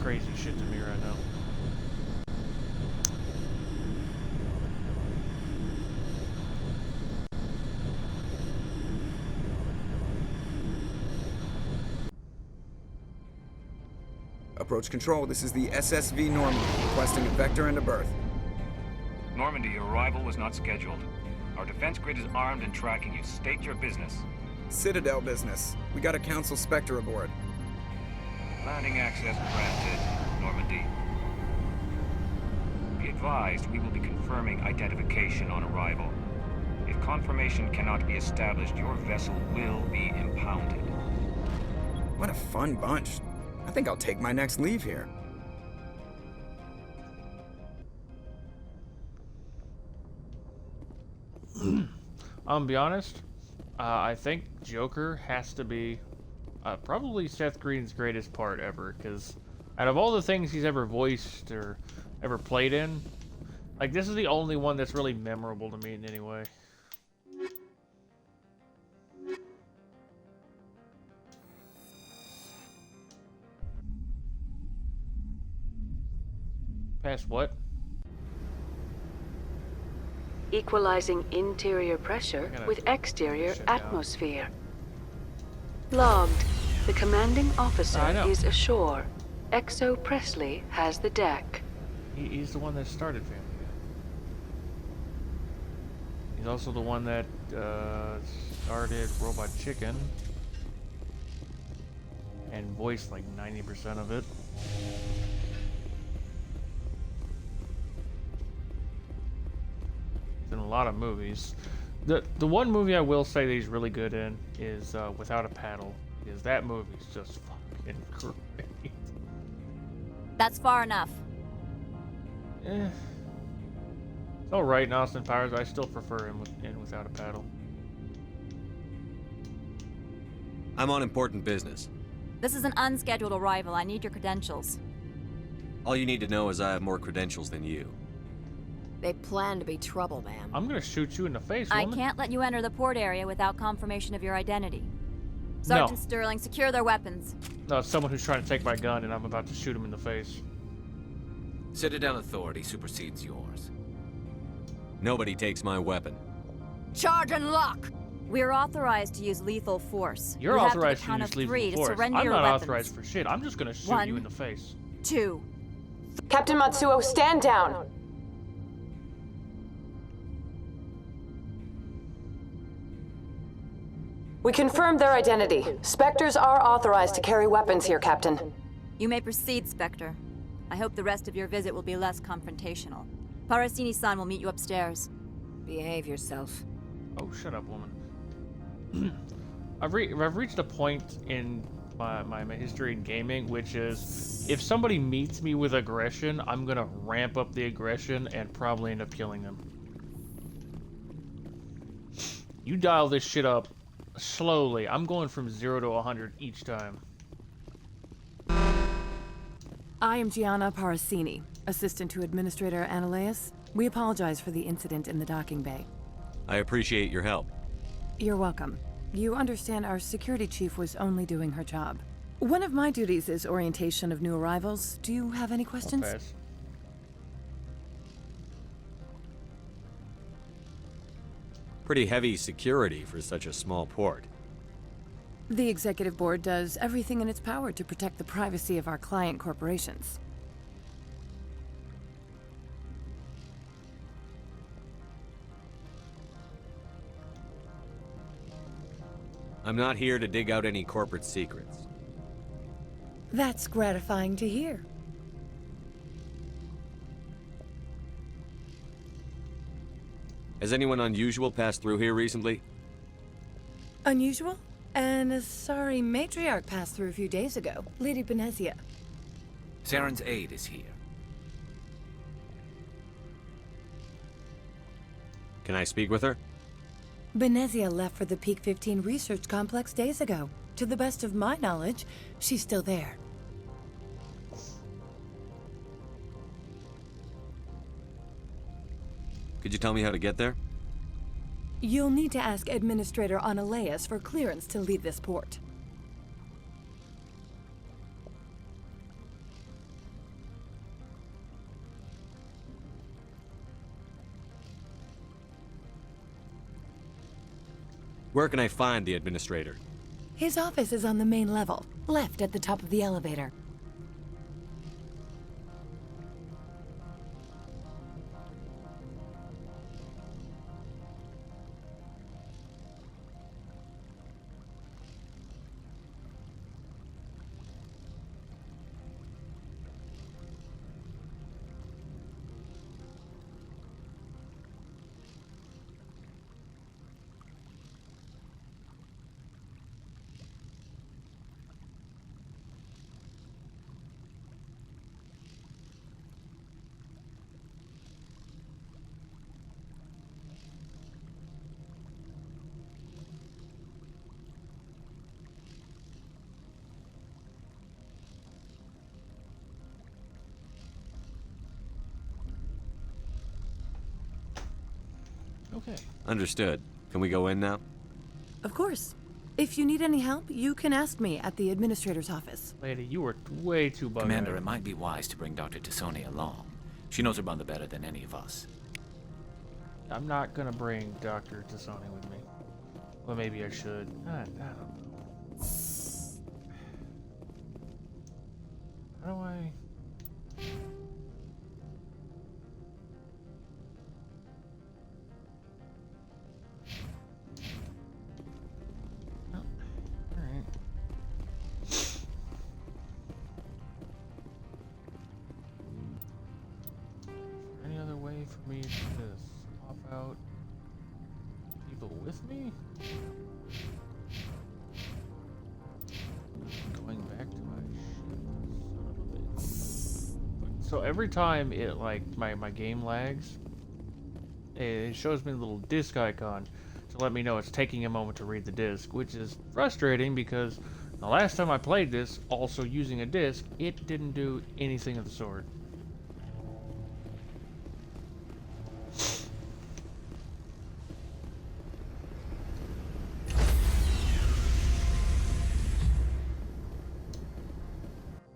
crazy shit to me right now. Approach control, this is the SSV Normandy, requesting a vector and a berth. Normandy, your arrival was not scheduled. Our defense grid is armed and tracking you. State your business. Citadel business. We got a Council Spectre aboard. Landing access granted, Normandy. Be advised, we will be confirming identification on arrival. If confirmation cannot be established, your vessel will be impounded. What a fun bunch. I think I'll take my next leave here. Be honest, I think Joker has to be probably Seth Green's greatest part ever, because out of all the things he's ever voiced or ever played in, like, this is the only one that's really memorable to me in any way. Past what? Equalizing interior pressure with exterior atmosphere. Logged. The commanding officer is ashore. Exo Presley has the deck. He's the one that started Family Guy. He's also the one that started Robot Chicken and voiced like 90% of it. In a lot of movies. The one movie I will say that he's really good in is Without a Paddle, because that movie's just fucking great. That's far enough. It's alright in Austin Powers, I still prefer him in Without a Paddle. I'm on important business. This is an unscheduled arrival. I need your credentials. All you need to know is I have more credentials than you. They plan to be trouble, ma'am. I'm gonna shoot you in the face, I woman. can't let you enter the port area without confirmation of your identity. Sergeant Sterling, secure their weapons. No, it's someone who's trying to take my gun and I'm about to shoot him in the face. Citadel authority supersedes yours. Nobody takes my weapon. Charge and lock! We're authorized to use lethal force. You're you authorized have to use lethal to force. surrender I'm your not weapons. authorized for shit. I'm just gonna shoot 1, you in the face. 2. Captain Matsuo, stand down! We confirmed their identity. Spectres are authorized to carry weapons here, Captain. You may proceed, Spectre. I hope the rest of your visit will be less confrontational. Parasini-san will meet you upstairs. Behave yourself. Oh, shut up, woman. I've reached a point in my history in gaming, which is, if somebody meets me with aggression, I'm gonna ramp up the aggression and probably end up killing them. You dial this shit up slowly. I'm going from 0 to 100 each time. I am Gianna Parasini, assistant to Administrator Ananias. We apologize for the incident in the docking bay. I appreciate your help. You're welcome. You understand our security chief was only doing her job. One of my duties is orientation of new arrivals. Do you have any questions? I'll pass. Pretty heavy security for such a small port. The executive board does everything in its power to protect the privacy of our client corporations. I'm not here to dig out any corporate secrets. That's gratifying to hear. Has anyone unusual passed through here recently? Unusual? An Asari matriarch passed through a few days ago. Lady Benezia. Saren's aide is here. Can I speak with her? Benezia left for the Peak 15 research complex days ago. To the best of my knowledge, she's still there. Could you tell me how to get there? You'll need to ask Administrator Ananias for clearance to leave this port. Where can I find the administrator? His office is on the main level, left at the top of the elevator. Okay. Understood. Can we go in now? Of course. If you need any help, you can ask me at the administrator's office. Lady, you were way too bug-eyed. Commander, it might be wise to bring Dr. Tassoni along. She knows her mother better than any of us. I'm not gonna bring Dr. Tassoni with me. Well, maybe I should. I don't know. How do I... for me to swap out people with me? Going back to my ship, son of a bitch. So every time it, like, my game lags, it shows me a little disc icon to let me know it's taking a moment to read the disc, which is frustrating because the last time I played this, also using a disc, it didn't do anything of the sort.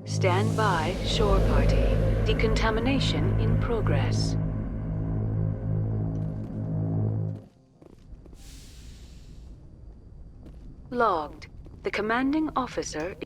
Stand by, shore party. Decontamination in progress. Logged. The commanding officer...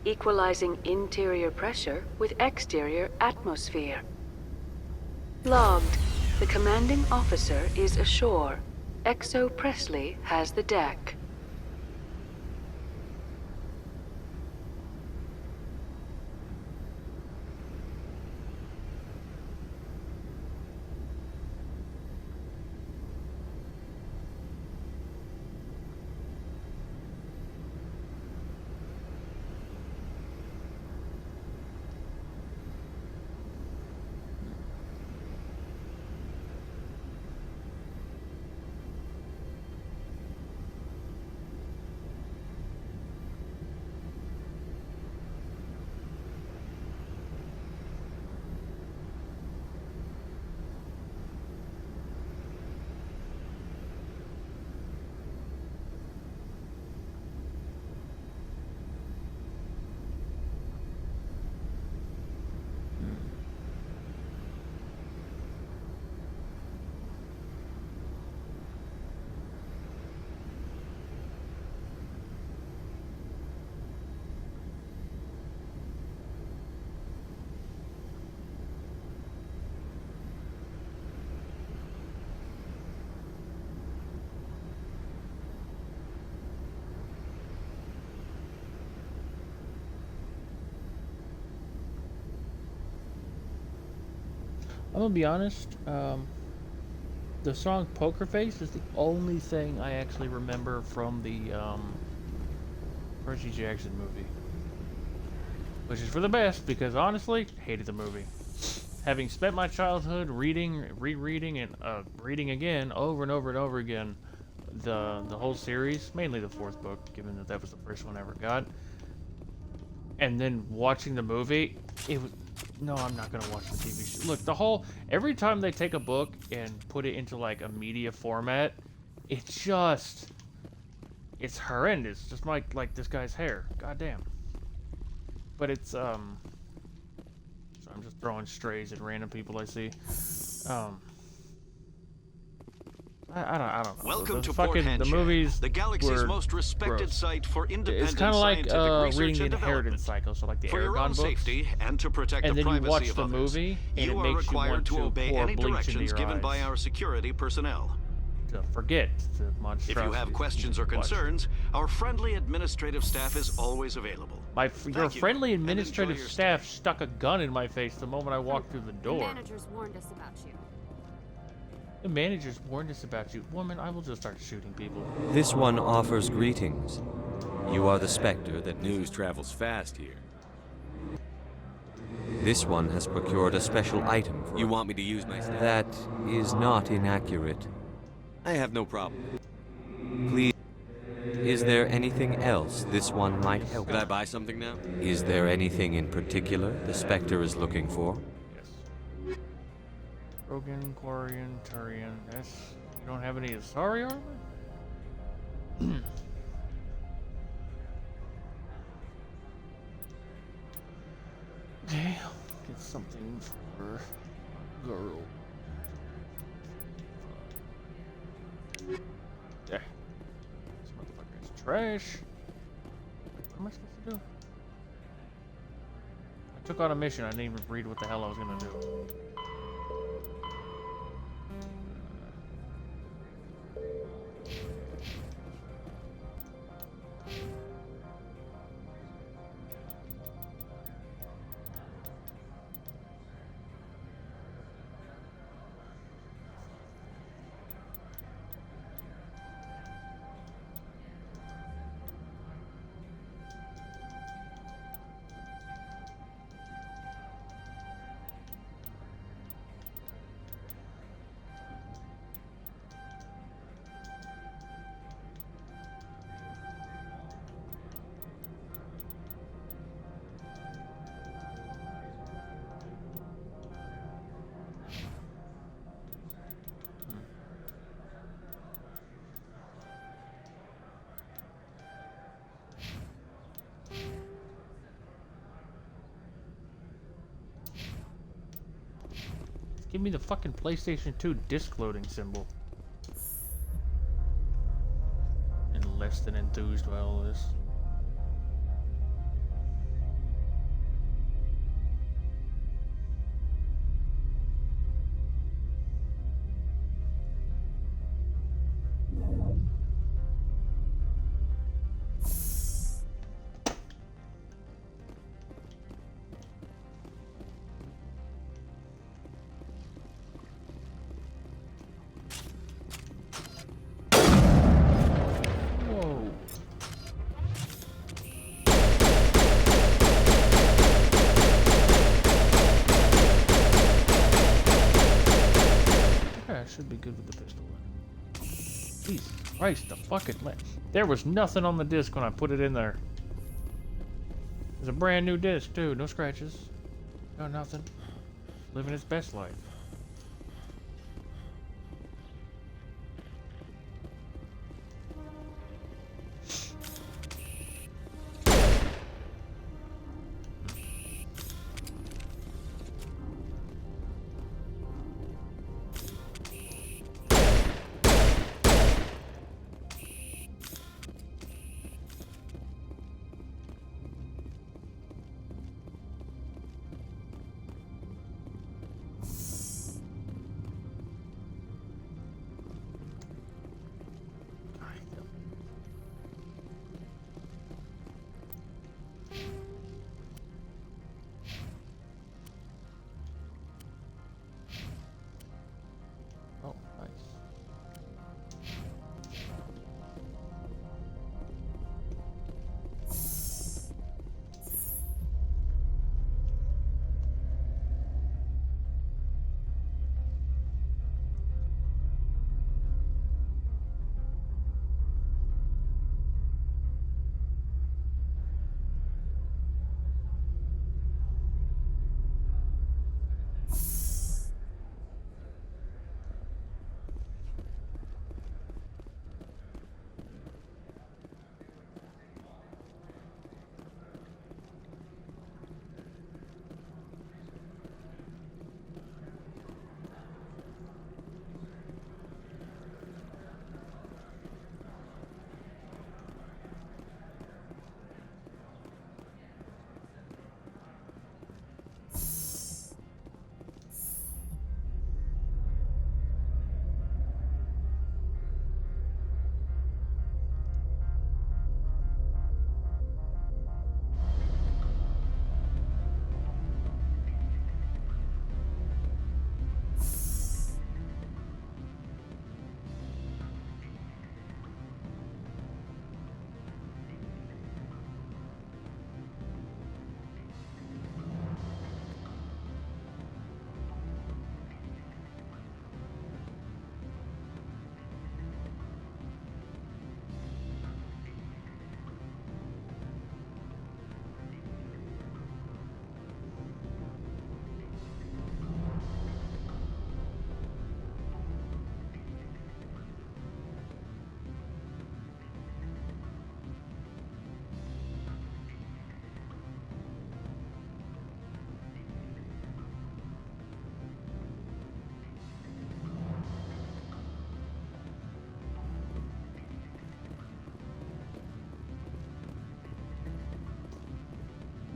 Equalizing interior pressure with exterior atmosphere. Logged. The commanding officer is ashore. Exo Presley has the deck. I'm gonna be honest, the song Poker Face is the only thing I actually remember from the Percy Jackson movie. Which is for the best, because honestly, hated the movie. Having spent my childhood reading, rereading, and reading again, over and over and over again, the whole series, mainly the fourth book, given that that was the first one I ever got, and then watching the movie, it was... No, I'm not gonna watch the TV show. Look, every time they take a book and put it into like a media format, it's horrendous. Just like this guy's hair. God damn. But it's so I'm just throwing strays at random people I see. I don't know. Welcome to fucking Port the Hansha, movies. the galaxy's were most respected gross. site for independent It's kind of like scientific research reading the and Inheritance development. Cycle, so like the For your Aragon own books. safety and to protect And the then you privacy watch of the others, movie, and you it are makes you required want to to obey pour any bleach into directions your given by eyes. our security personnel. To forget the If monstrosities. you have questions or concerns, our friendly administrative staff is always available. Your friendly administrative staff stuck a gun in my face the moment I walked through the door. Managers warned us about you. The managers warned us about you. Woman, I will just start shooting people. This one offers greetings. You are the Spectre that news travels fast here. This one has procured a special item for... You want me to use my staff? That is not inaccurate. I have no problem. Please, is there anything else this one might help? Could I buy something now? Is there anything in particular the Spectre is looking for? Rogan, Quarian, Turian. You don't have any Asari armor? Okay, I'll get something for girl. There. This motherfucker is trash. What am I supposed to do? I took on a mission. I didn't even read what the hell I was gonna do. Give me the fucking PlayStation 2 disc loading symbol. And less than enthused by all this. Should be good with the pistol. Jesus Christ, the fucking there was nothing on the disc when I put it in there. It's a brand new disc too, no scratches, no nothing. Living its best life.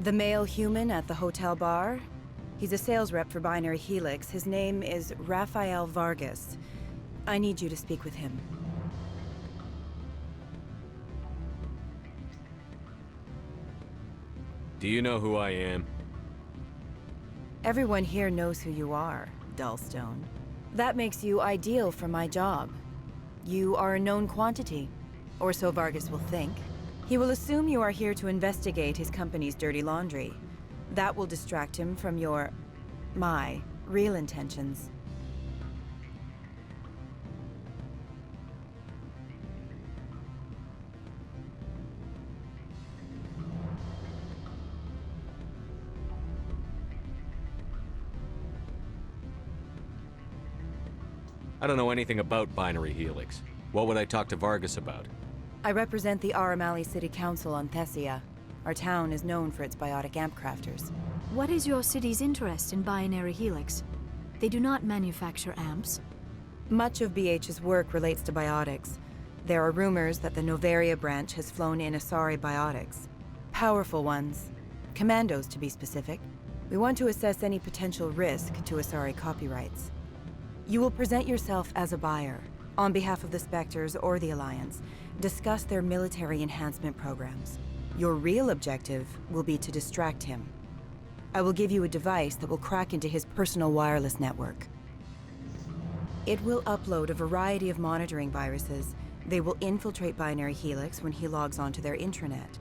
The male human at the hotel bar? He's a sales rep for Binary Helix. His name is Rafael Vargas. I need you to speak with him. Do you know who I am? Everyone here knows who you are, Dullstone. That makes you ideal for my job. You are a known quantity, or so Vargas will think. He will assume you are here to investigate his company's dirty laundry. That will distract him from my real intentions. I don't know anything about Binary Helix. What would I talk to Vargas about? I represent the Aramali City Council on Thessia. Our town is known for its biotic amp crafters. What is your city's interest in Binary Helix? They do not manufacture amps. Much of BH's work relates to biotics. There are rumors that the Novaria branch has flown in Asari biotics. Powerful ones. Commandos, to be specific. We want to assess any potential risk to Asari copyrights. You will present yourself as a buyer, on behalf of the Spectres or the Alliance. Discuss their military enhancement programs. Your real objective will be to distract him. I will give you a device that will crack into his personal wireless network. It will upload a variety of monitoring viruses. They will infiltrate Binary Helix when he logs onto their intranet.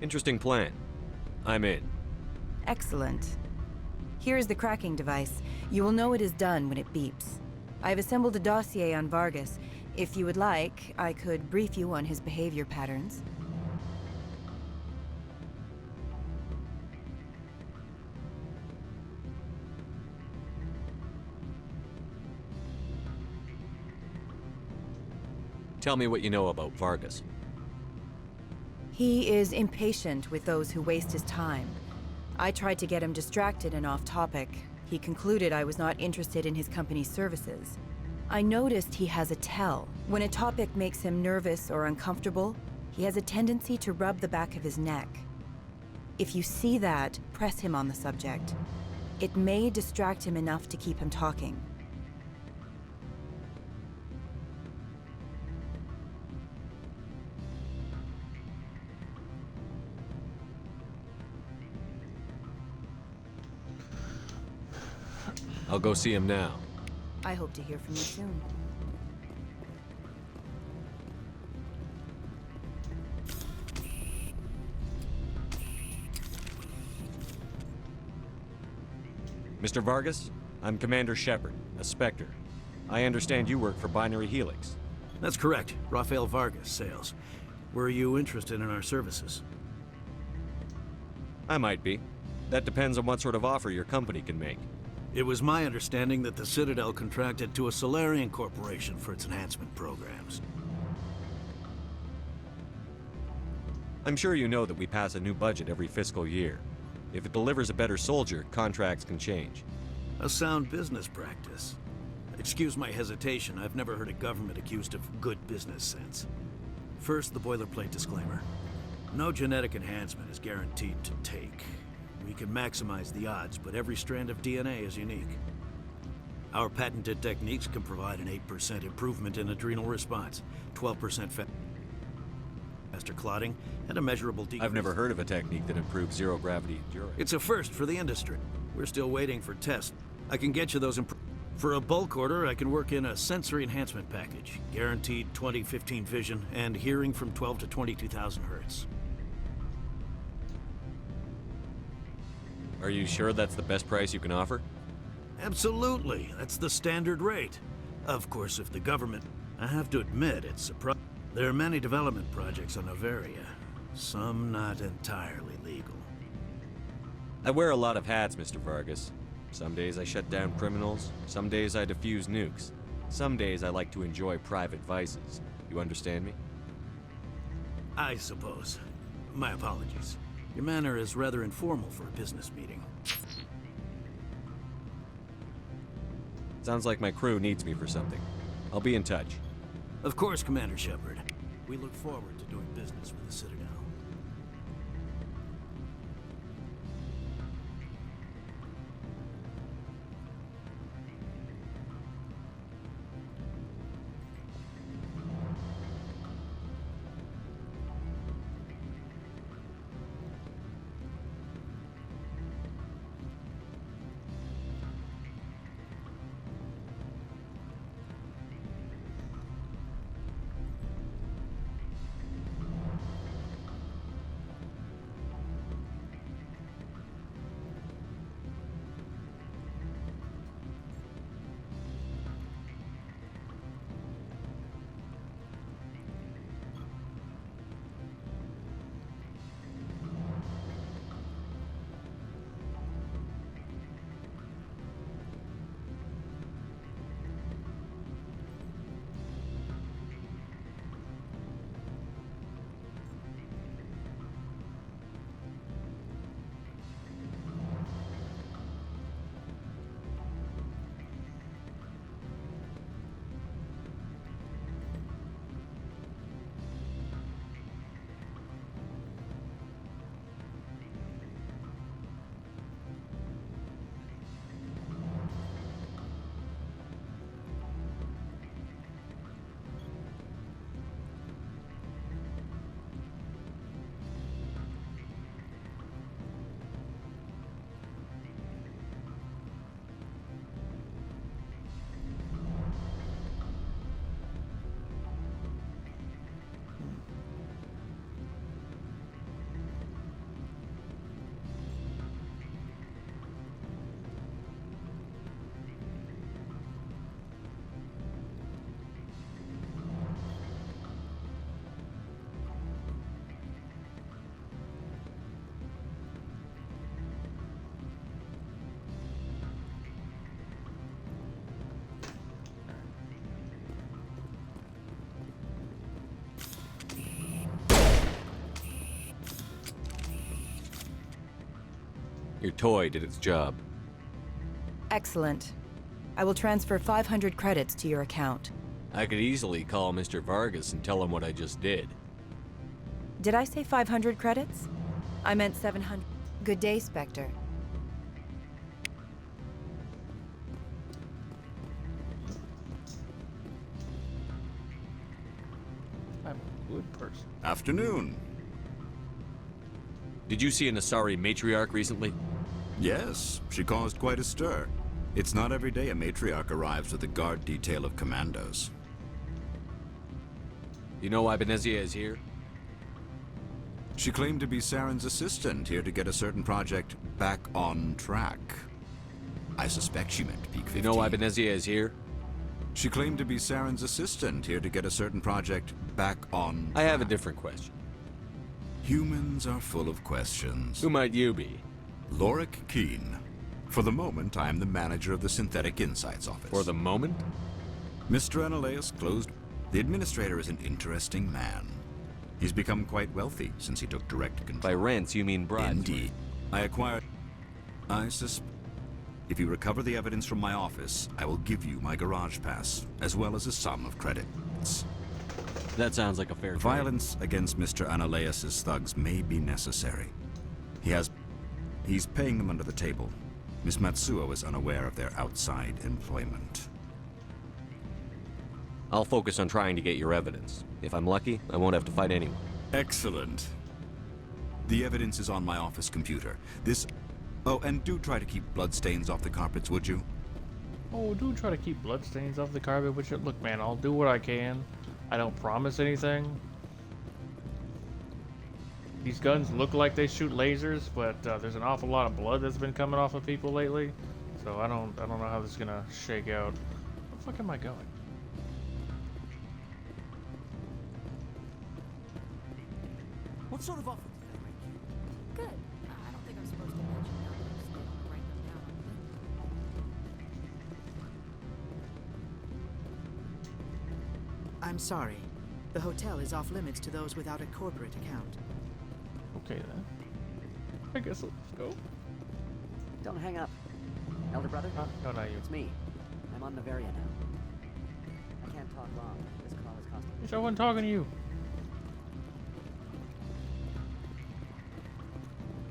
Interesting plan. I'm in. Excellent. Here is the cracking device. You will know it is done when it beeps. I have assembled a dossier on Vargas. If you would like, I could brief you on his behavior patterns. Tell me what you know about Vargas. He is impatient with those who waste his time. I tried to get him distracted and off topic. He concluded I was not interested in his company's services. I noticed he has a tell. When a topic makes him nervous or uncomfortable, he has a tendency to rub the back of his neck. If you see that, press him on the subject. It may distract him enough to keep him talking. I'll go see him now. I hope to hear from you soon. Mr. Vargas, I'm Commander Shepard, a Spectre. I understand you work for Binary Helix. That's correct. Rafael Vargas, sales. Were you interested in our services? I might be. That depends on what sort of offer your company can make. It was my understanding that the Citadel contracted to a Solarian corporation for its enhancement programs. I'm sure you know that we pass a new budget every fiscal year. If it delivers a better soldier, contracts can change. A sound business practice. Excuse my hesitation, I've never heard a government accused of good business sense. First, the boilerplate disclaimer. No genetic enhancement is guaranteed to take. We can maximize the odds, but every strand of DNA is unique. Our patented techniques can provide an 8% improvement in adrenal response, 12% faster clotting, and a measurable decrease. I've never heard of a technique that improves zero-gravity endurance. It's a first for the industry. We're still waiting for tests. I can get you those For a bulk order, I can work in a sensory enhancement package. Guaranteed 20/15 vision and hearing from 12 to 22,000 hertz. Are you sure that's the best price you can offer? Absolutely. That's the standard rate. Of course, if the government... I have to admit, it's surprising. There are many development projects on Novaria. Some not entirely legal. I wear a lot of hats, Mr. Vargas. Some days I shut down criminals. Some days I defuse nukes. Some days I like to enjoy private vices. You understand me? I suppose. My apologies. Your manner is rather informal for a business meeting. Sounds like my crew needs me for something. I'll be in touch. Of course, Commander Shepard. We look forward to doing business with the Citadel. Your toy did its job. Excellent. I will transfer 500 credits to your account. I could easily call Mr. Vargas and tell him what I just did. Did I say 500 credits? I meant 700. Good day, Spectre. I'm a good person. Afternoon. Did you see an Asari matriarch recently? Yes, she caused quite a stir. It's not every day a matriarch arrives with a guard detail of commandos. You know why Benezia is here? She claimed to be Saren's assistant, here to get a certain project back on track. I suspect she meant Peak 15. You know why Benezia is here? She claimed to be Saren's assistant, here to get a certain project back on track. I have a different question. Humans are full of questions. Who might you be? Lorik Keen. For the moment, I am the manager of the Synthetic Insights Office. For the moment? Mr. Analeus closed. The administrator is an interesting man. He's become quite wealthy since he took direct control. By rents, you mean bribes? Indeed. I acquired... If you recover the evidence from my office, I will give you my garage pass, as well as a sum of credits. That sounds like a fair trade. Violence against Mr. Analeus' thugs may be necessary. He's paying them under the table. Miss Matsuo is unaware of their outside employment. I'll focus on trying to get your evidence. If I'm lucky, I won't have to fight anyone. Excellent. The evidence is on my office computer. Oh, and do try to keep bloodstains off the carpets, would you? Oh, do try to keep bloodstains off the carpet, would you? Look, man, I'll do what I can. I don't promise anything. These guns look like they shoot lasers, but there's an awful lot of blood that's been coming off of people lately. So I don't know how this is gonna shake out. Where the fuck am I going? What sort of offer did they make you? Good. I don't think I'm supposed to mention numbers. They don't write them down on paper. I'm sorry. The hotel is off limits to those without a corporate account. Okay then. I guess I'll just go. Don't hang up. Elder brother? No, not you. It's me. I'm on Novaria now. I can't talk long. This call is costing me. Bitch, I wasn't talking to you.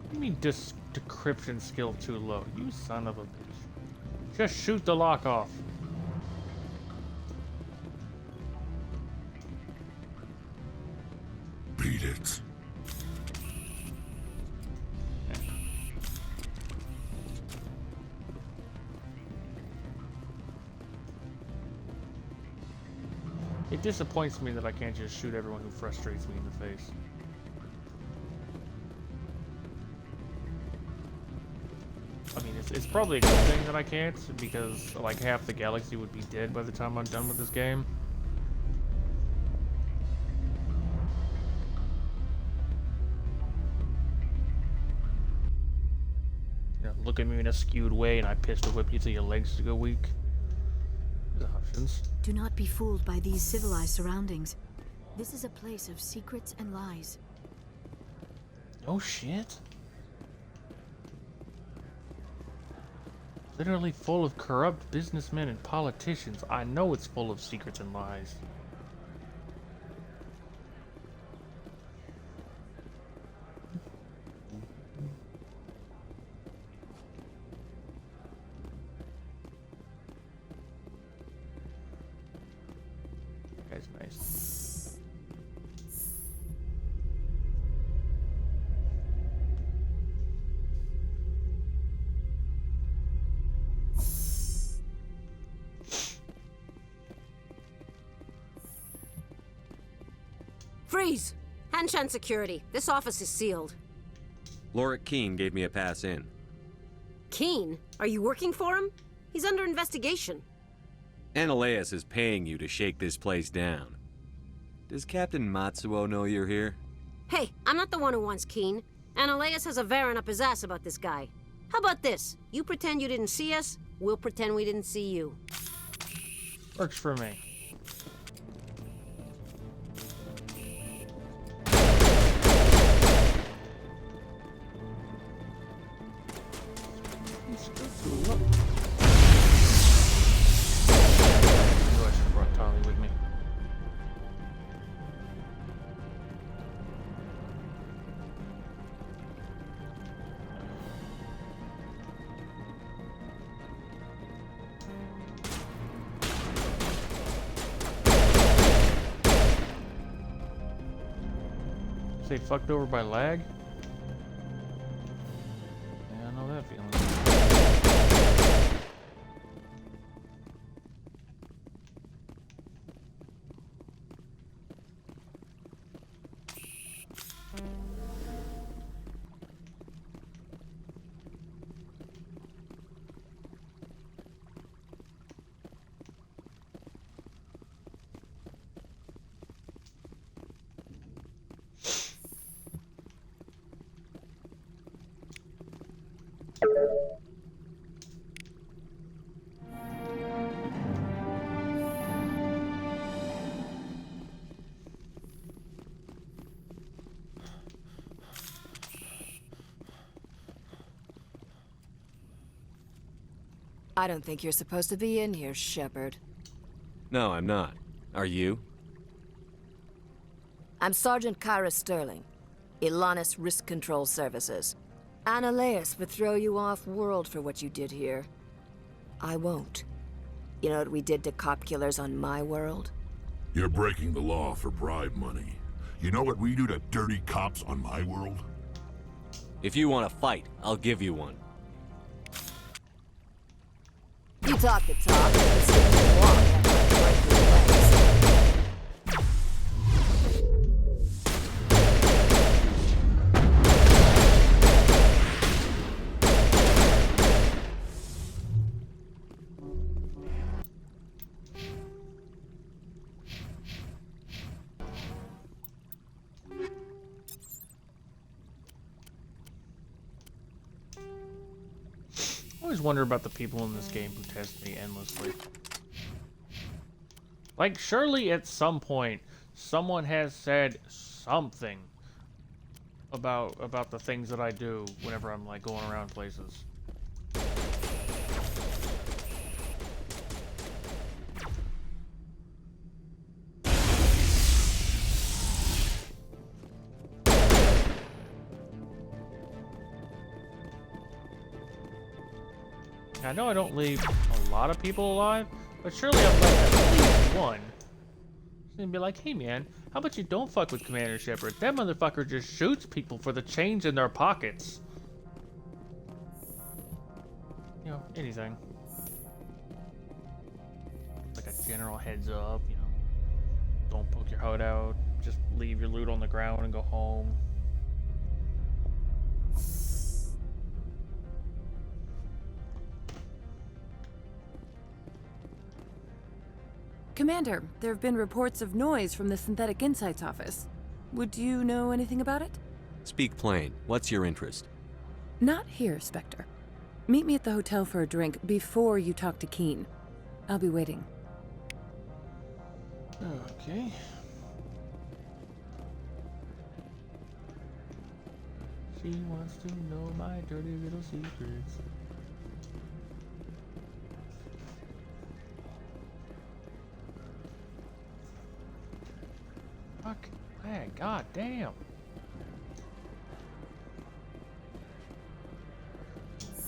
What do you mean decryption skill too low? You son of a bitch. Just shoot the lock off. Beat it. It disappoints me that I can't just shoot everyone who frustrates me in the face. I mean, it's probably a good thing that I can't, because like half the galaxy would be dead by the time I'm done with this game. You know, look at me in a skewed way and I pistol whip you till your legs go weak. There's options. Do not be fooled by these civilized surroundings. This is a place of secrets and lies. Oh shit. Literally full of corrupt businessmen and politicians. I know it's full of secrets and lies. That guy's nice. Freeze! Hanshan security. This office is sealed. Lorik Keene gave me a pass in. Keene? Are you working for him? He's under investigation. Ananias is paying you to shake this place down. Does Captain Matsuo know you're here? Hey, I'm not the one who wants Keene. Ananias has a Varen up his ass about this guy. How about this? You pretend you didn't see us, we'll pretend we didn't see you. Works for me. Say fucked over by lag? Yeah, I know that feeling. I don't think you're supposed to be in here, Shepard. No, I'm not. Are you? I'm Sergeant Kyra Sterling, Ilanis Risk Control Services. Ananias would throw you off-world for what you did here. I won't. You know what we did to cop killers on my world? You're breaking the law for bribe money. You know what we do to dirty cops on my world? If you want to fight, I'll give you one. You talk the talk, but sit and walk after I break your legs. I always wonder about the people in this game who test me endlessly. Like, surely at some point, someone has said something about the things that I do whenever I'm like going around places. I know I don't leave a lot of people alive, but surely I've left at least one. She's gonna be like, hey man, how about you don't fuck with Commander Shepard? That motherfucker just shoots people for the change in their pockets. You know, anything. Like a general heads up, you know. Don't poke your HUD out. Just leave your loot on the ground and go home. Commander, there have been reports of noise from the Synthetic Insights office. Would you know anything about it? Speak plain. What's your interest? Not here, Spectre. Meet me at the hotel for a drink before you talk to Keen. I'll be waiting. Okay. She wants to know my dirty little secrets. Fuck. Man, god damn.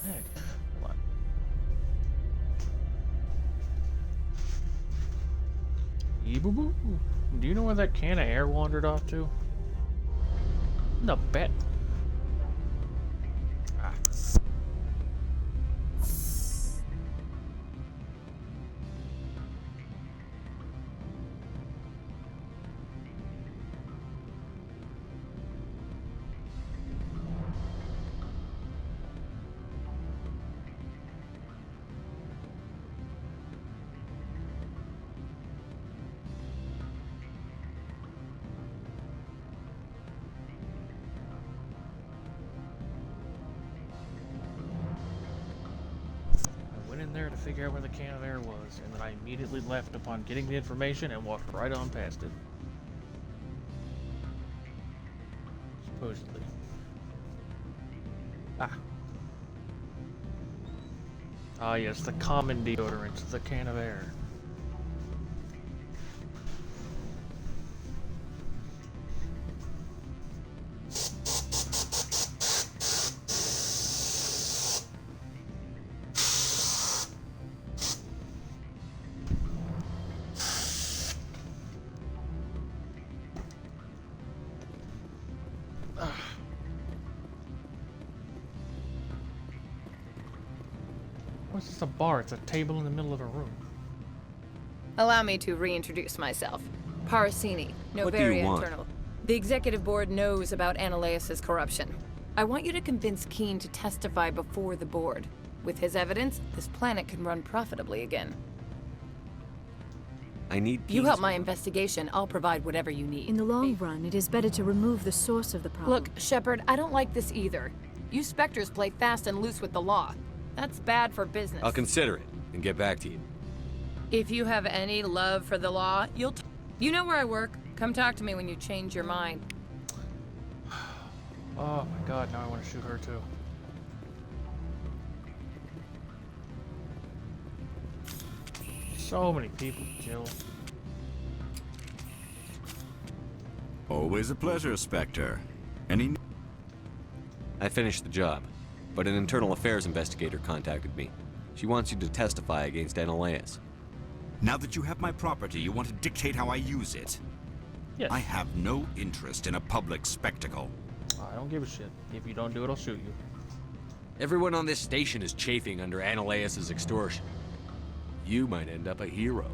Heck. Hold on. Eeboo-boo. Do you know where that can of air wandered off to? The bet. Ah. In there to figure out where the can of air was, and then I immediately left upon getting the information and walked right on past it. Supposedly. Ah. Ah yes, the common deodorant, the can of air. What's this, a bar? It's a table in the middle of a room. Allow me to reintroduce myself. Parasini, What do you Novaria want? Internal. The executive board knows about Ananias' corruption. I want you to convince Keen to testify before the board. With his evidence, this planet can run profitably again. I need You peace. help my investigation, I'll provide whatever you need. In the long run, it is better to remove the source of the problem. Look, Shepard, I don't like this either. You Spectres play fast and loose with the law. That's bad for business. I'll consider it and get back to you. If you have any love for the law, you know where I work. Come talk to me when you change your mind. Oh my god, now I want to shoot her too. So many people to kill. Always a pleasure, Spectre. Any... I finished the job, but an internal affairs investigator contacted me. She wants you to testify against Ananias. Now that you have my property, you want to dictate how I use it? Yes. I have no interest in a public spectacle. I don't give a shit. If you don't do it, I'll shoot you. Everyone on this station is chafing under Ananias' extortion. You might end up a hero.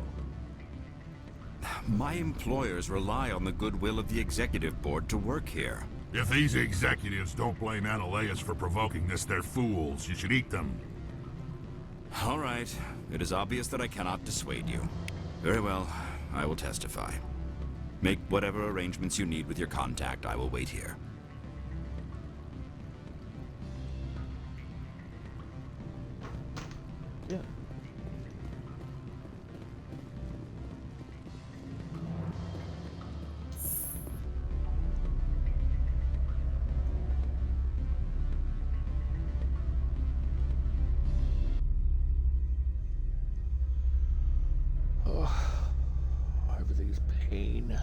My employers rely on the goodwill of the executive board to work here. If these executives don't blame Ananias for provoking this, they're fools. You should eat them. All right. It is obvious that I cannot dissuade you. Very well. I will testify. Make whatever arrangements you need with your contact. I will wait here. Yeah. Everything's pain.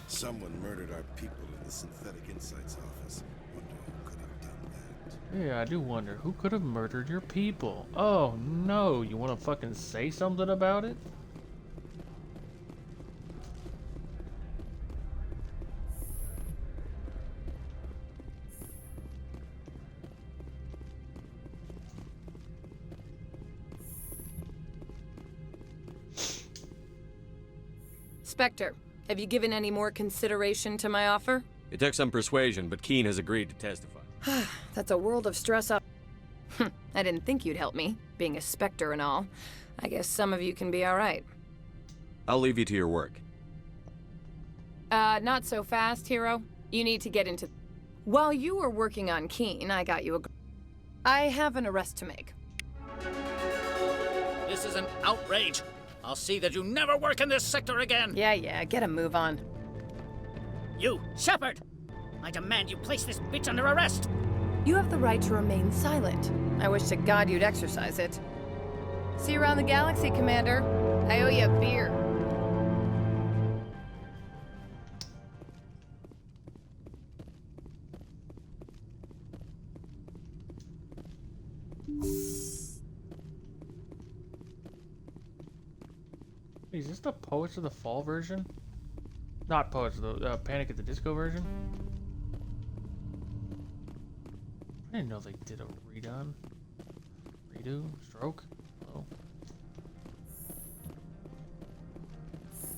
Someone murdered our people in the Synthetic Insights office. Wonder who could have done that. Yeah, I do wonder, who could have murdered your people? Oh no, you want to fucking say something about it? Spectre, have you given any more consideration to my offer? It took some persuasion, but Keene has agreed to testify. That's a world of stress up. I didn't think you'd help me, being a Spectre and all. I guess some of you can be alright. I'll leave you to your work. Not so fast, hero. You need to get into... While you were working on Keene, I got you a... I have an arrest to make. This is an outrage. I'll see that you never work in this sector again. Yeah, get a move on. You, Shepard! I demand you place this bitch under arrest. You have the right to remain silent. I wish to God you'd exercise it. See you around the galaxy, Commander. I owe you a beer. Is this the Poets of the Fall version? Not Poets of the Panic at the Disco version? I didn't know they did a redone. Redo? Stroke? Oh.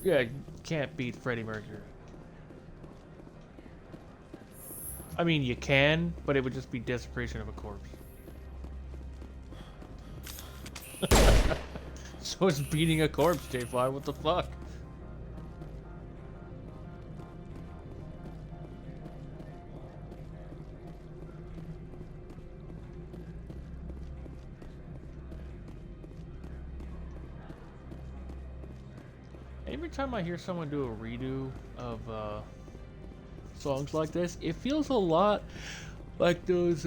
Yeah, you can't beat Freddie Mercury. I mean, you can, but it would just be desecration of a corpse. So it's beating a corpse, J-Fly. What the fuck? Every time I hear someone do a redo of songs like this, it feels a lot like those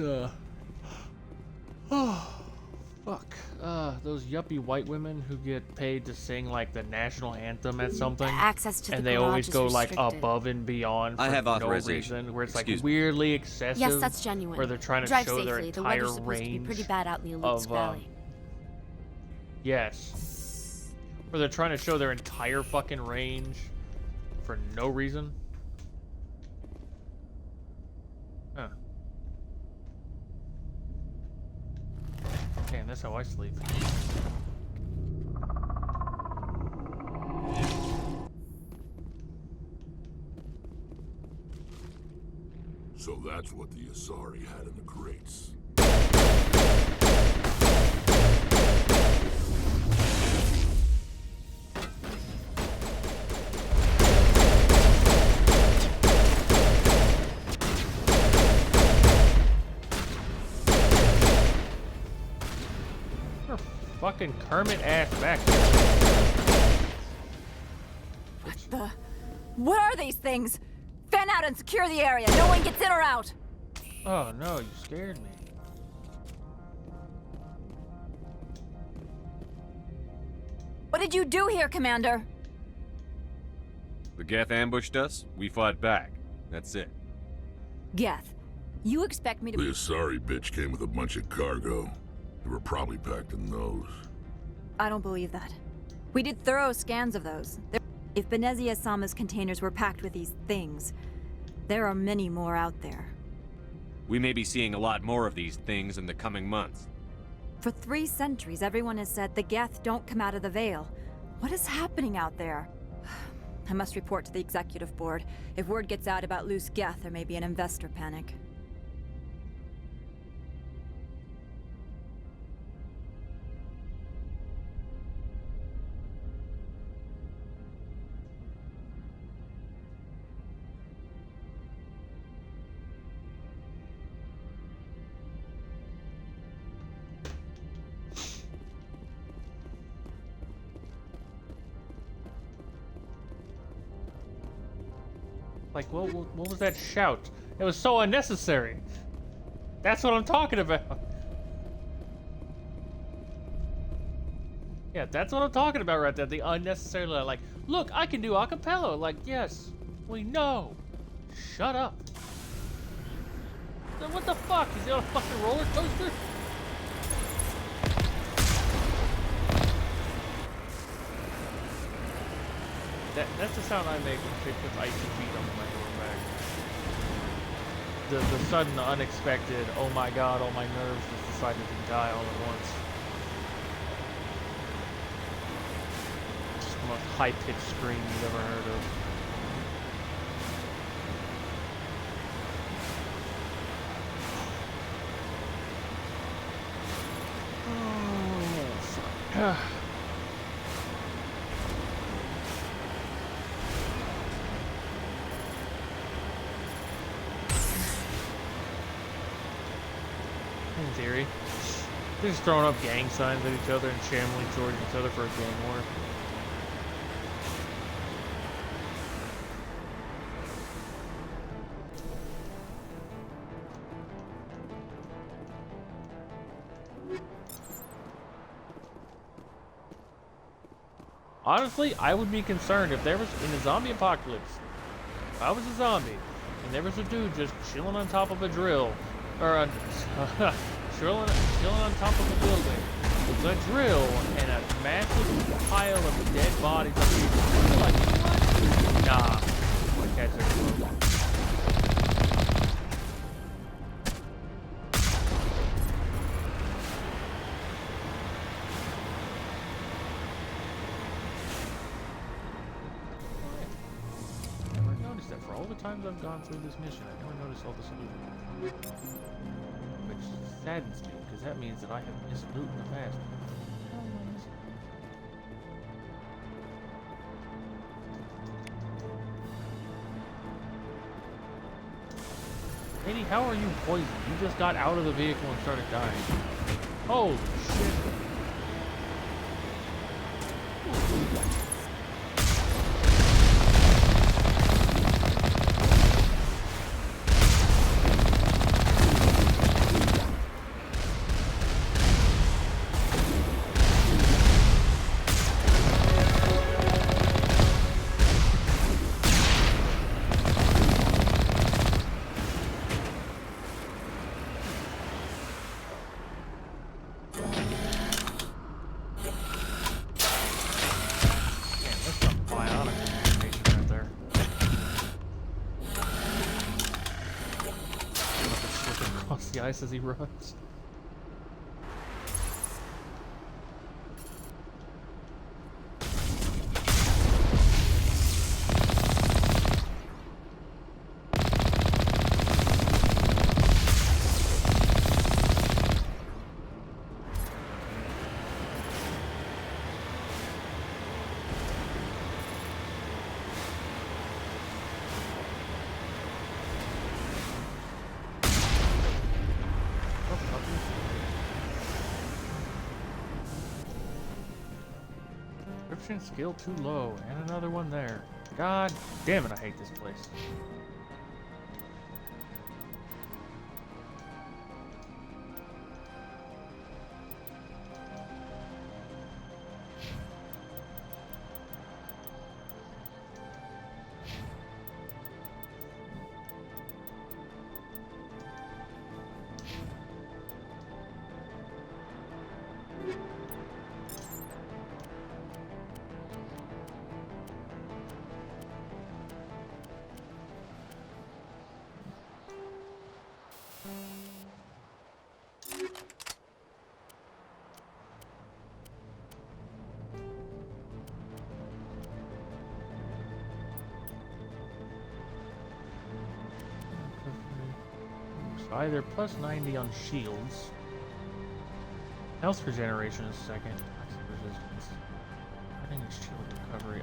those yuppie white women who get paid to sing like the national anthem at something, Access to and the they garage always is go like restricted. above and beyond for I have no authorization. reason, where it's Excuse like me. weirdly excessive. Yes, that's genuine. Where they're trying to Drive show their safely. The entire weather's supposed to be range pretty bad out in the of Ellipse Valley. yes, where they're trying to show their entire fucking range for no reason. Huh. Damn, that's how I sleep. So that's what the Asari had in the crates. You're fucking Kermit ass back. What are these things? Fan out and secure the area. No one gets in or out. Oh no, you scared me. What did you do here, Commander? The Geth ambushed us, we fought back. That's it. Geth, you expect me to... The Asari bitch came with a bunch of cargo. They were probably packed in those. I don't believe that. We did thorough scans of those. If Benezia Sama's containers were packed with these things, there are many more out there. We may be seeing a lot more of these things in the coming months. For 3 centuries, everyone has said the Geth don't come out of the Veil. What is happening out there? I must report to the executive board. If word gets out about loose Geth, there may be an investor panic. Like, what was that shout? It was so unnecessary. That's what I'm talking about. Yeah, that's what I'm talking about right there. The unnecessary, like, look, I can do a cappella. Like, yes, we know. Shut up. So what the fuck? Is it on a fucking roller coaster? That's the sound I make when Chick puts icy feet on my lower back. The sudden, unexpected, oh my god, all my nerves just decided to die all at once. It's the most high-pitched scream you've ever heard of. Oh, fuck. In theory. They're just throwing up gang signs at each other and shambling towards each other for a gang war. Honestly, I would be concerned if there was, in a zombie apocalypse, if I was a zombie, and there was a dude just chilling on top of a drill, or chilling on top of a building with a drill and a massive pile of dead bodies. I'd be like, what? Nah, I'm gonna catch everyone. Never noticed that. For all the times I've gone through this mission, I never noticed all the solutions. Which saddens me, because that means that I have missed loot in the past. Lady, how are you poisoned? You just got out of the vehicle and started dying. Holy shit. The ice as he runs. Skill too low, and another one there. God damn it, I hate this place. Either plus 90 on shields. Health regeneration is second. Toxic resistance. I think it's shield recovery.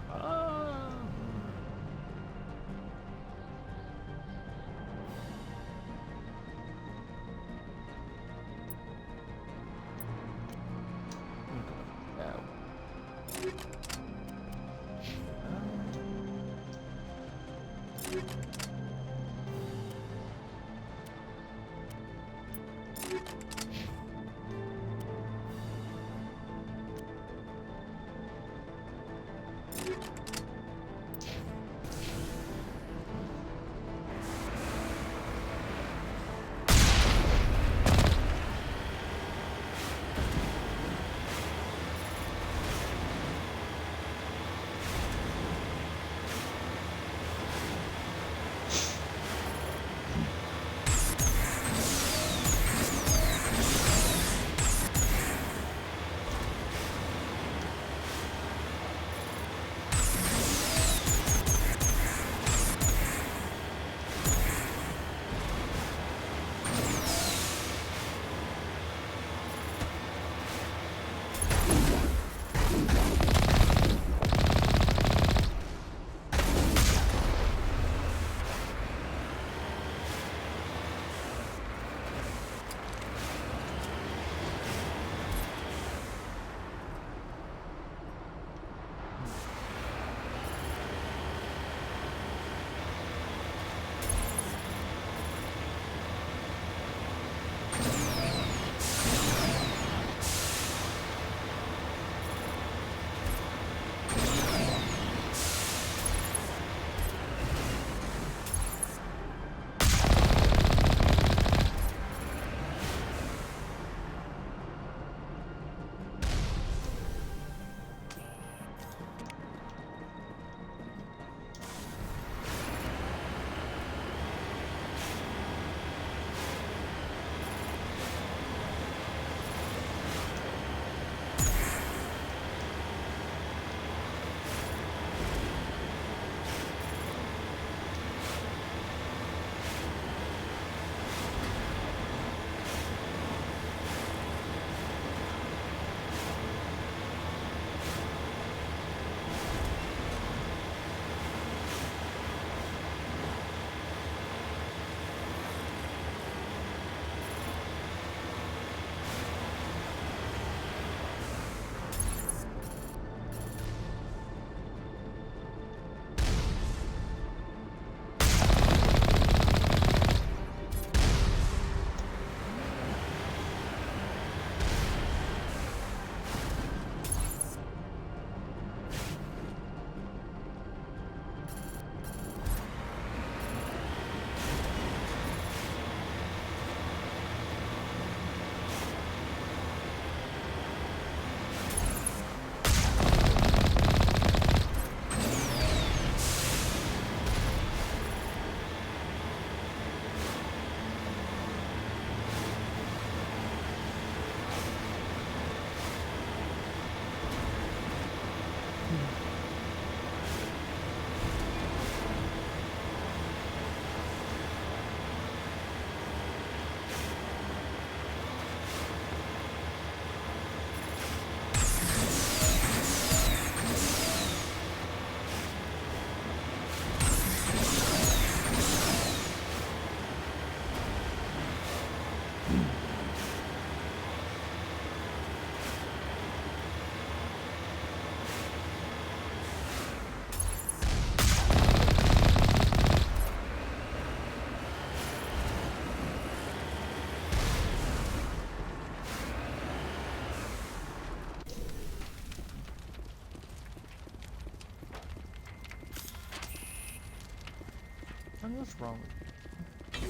What's wrong with you?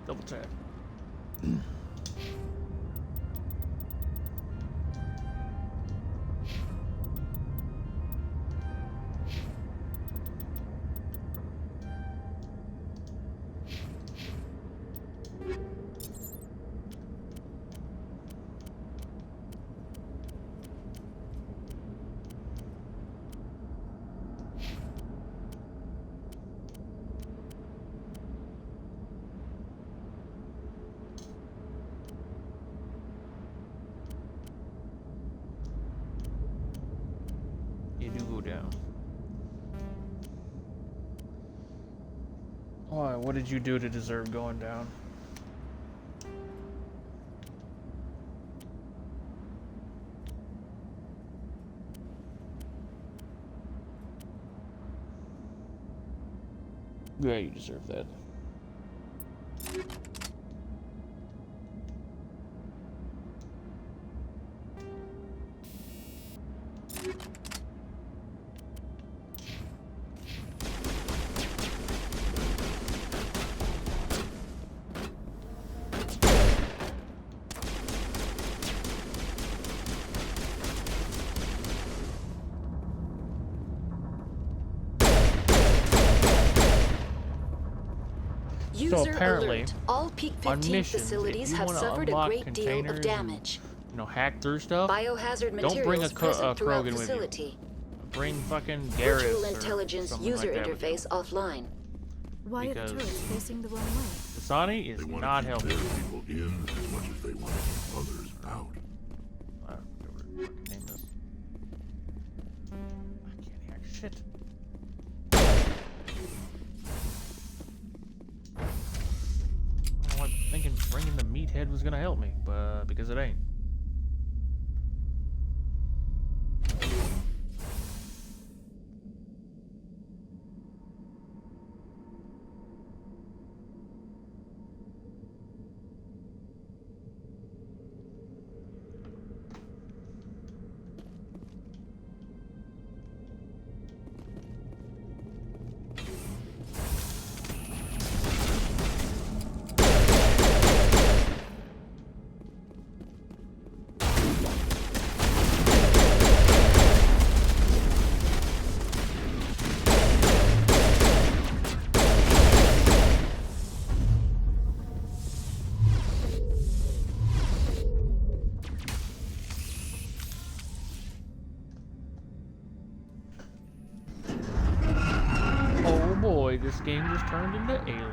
Double tap. You do go down. Why? What did you do to deserve going down? Yeah, you deserve that. So apparently, alert. All Peak on 15 missions, facilities if you have want to suffered a unlock great deal of containers damage. and, you know, hack through stuff, Biohazard don't bring a materials present throughout Krogan with you. facility. Bring fucking Garrus Virtual or intelligence something user like that with interface offline. Why are the Because- turrets facing the wrong way? Dasani is not helping. Their people in as much as they want to keep others out. Whatever the fucking name is. I can't hack shit. I'm thinking bringing the meathead was gonna help me, but because it ain't. Oh boy, this game just turned into Alien.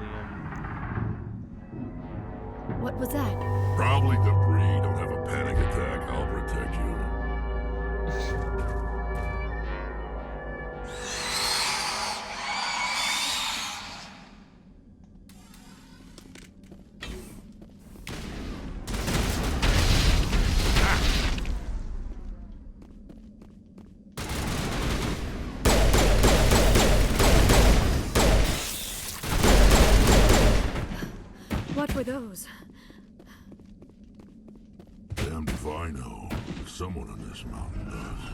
What was that? Probably debris. Don't have a panic attack. I'll protect you. What were those? Damned if I know. Someone on this mountain does.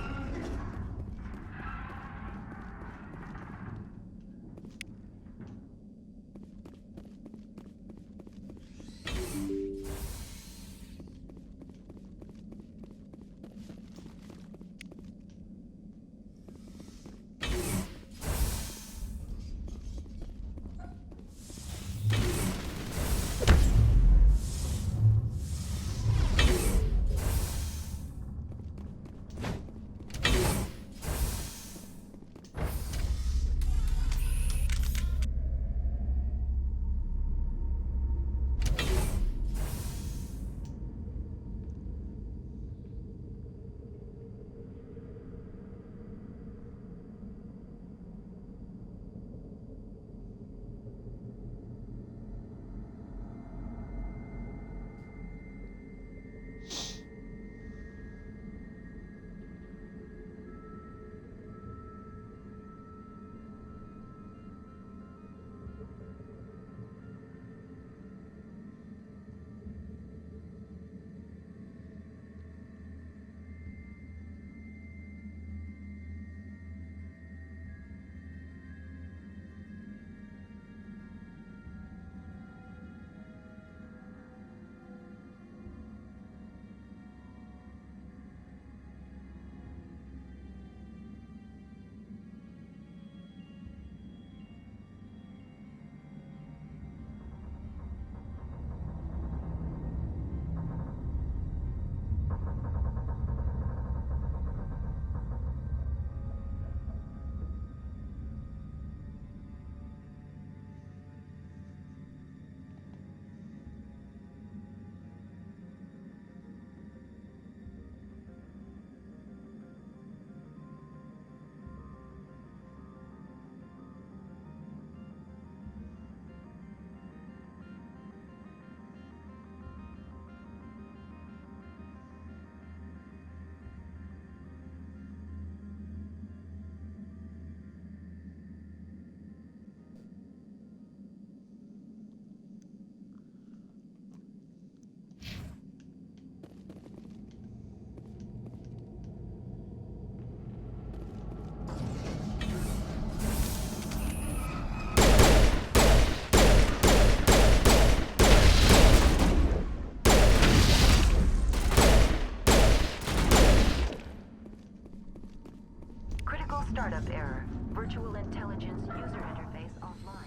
Startup error. Virtual intelligence user interface offline.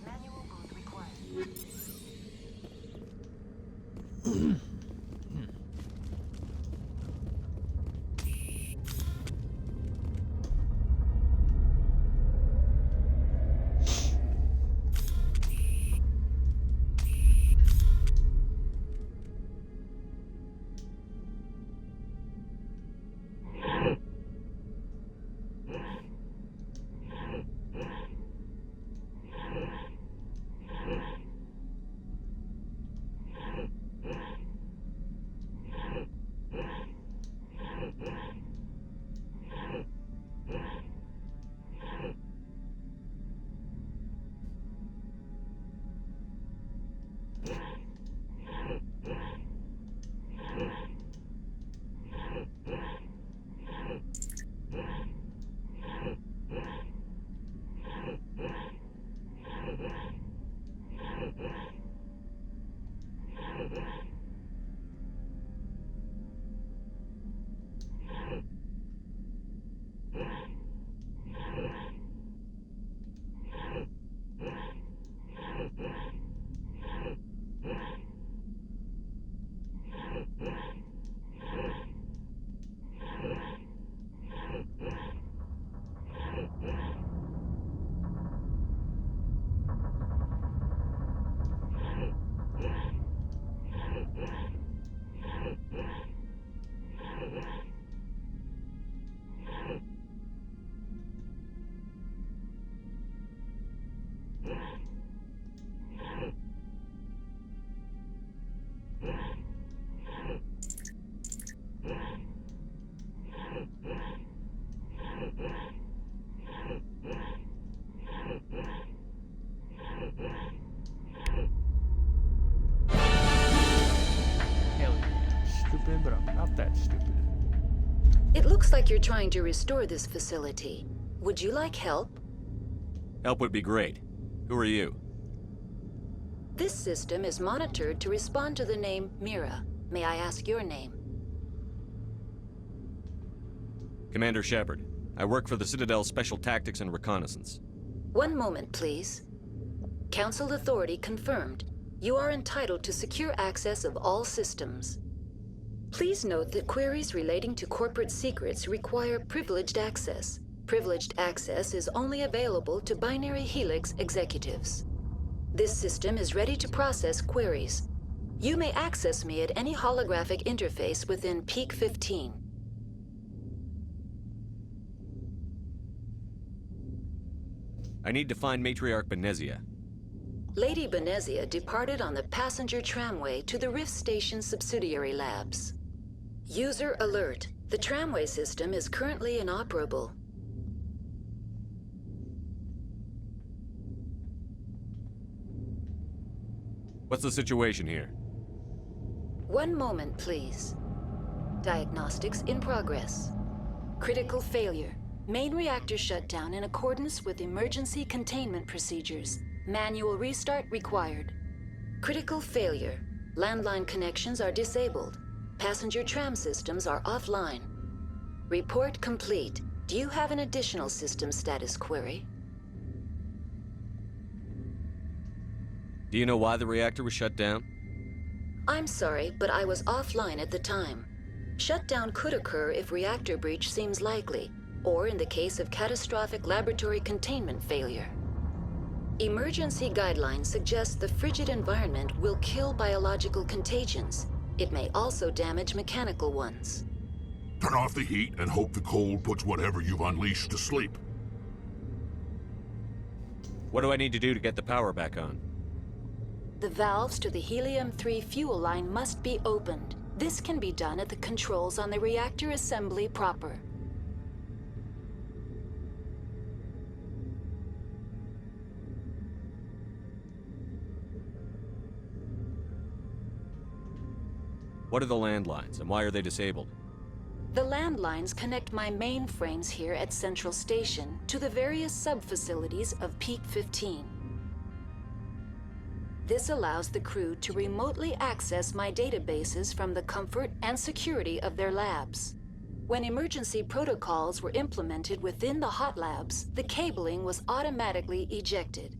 Manual boot required. Hell yeah, stupid, but I'm not that stupid. It looks like you're trying to restore this facility. Would you like help? Help would be great. Who are you? This system is monitored to respond to the name Mira. May I ask your name? Commander Shepard. I work for the Citadel Special Tactics and Reconnaissance. One moment, please. Council authority confirmed. You are entitled to secure access of all systems. Please note that queries relating to corporate secrets require privileged access. Privileged access is only available to Binary Helix executives. This system is ready to process queries. You may access me at any holographic interface within Peak 15. I need to find Matriarch Benezia. Lady Benezia departed on the passenger tramway to the Rift Station subsidiary labs. User alert. The tramway system is currently inoperable. What's the situation here? One moment, please. Diagnostics in progress. Critical failure. Main reactor shut down in accordance with emergency containment procedures. Manual restart required. Critical failure. Landline connections are disabled. Passenger tram systems are offline. Report complete. Do you have an additional system status query? Do you know why the reactor was shut down? I'm sorry, but I was offline at the time. Shutdown could occur if reactor breach seems likely, or in the case of catastrophic laboratory containment failure. Emergency guidelines suggest the frigid environment will kill biological contagions. It may also damage mechanical ones. Turn off the heat and hope the cold puts whatever you've unleashed to sleep. What do I need to do to get the power back on? The valves to the helium-3 fuel line must be opened. This can be done at the controls on the reactor assembly proper. What are the landlines, and why are they disabled? The landlines connect my mainframes here at Central Station to the various sub-facilities of Peak 15. This allows the crew to remotely access my databases from the comfort and security of their labs. When emergency protocols were implemented within the hot labs, the cabling was automatically ejected.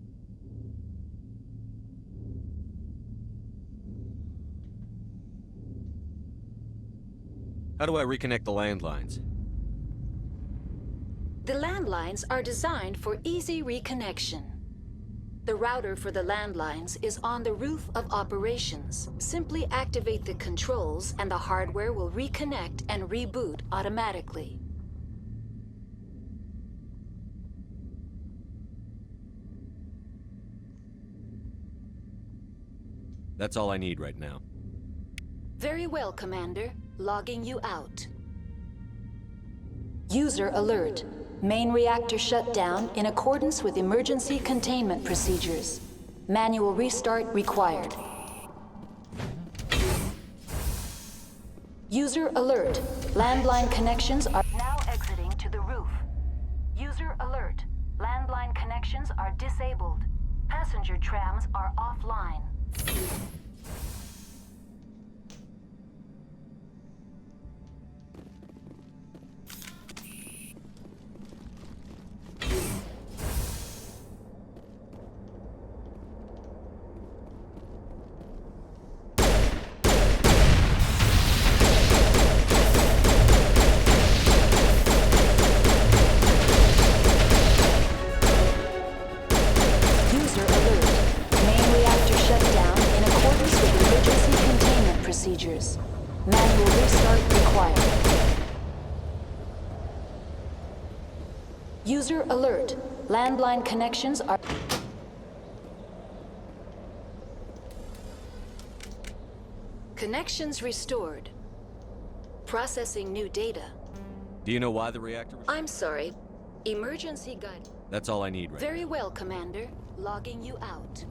How do I reconnect the landlines? The landlines are designed for easy reconnection. The router for the landlines is on the roof of operations. Simply activate the controls and the hardware will reconnect and reboot automatically. That's all I need right now. Very well, Commander. Logging you out. User alert. Main reactor shut down in accordance with emergency containment procedures. Manual restart required. User alert. Landline connections are now exiting to the roof. User alert. Landline connections are disabled. Passenger trams are offline. Procedures. Manual restart required. User alert. Landline connections are... Connections restored. Processing new data. Do you know why the reactor was... I'm sorry. Emergency guide. That's all I need right Very well, Commander. Logging you out.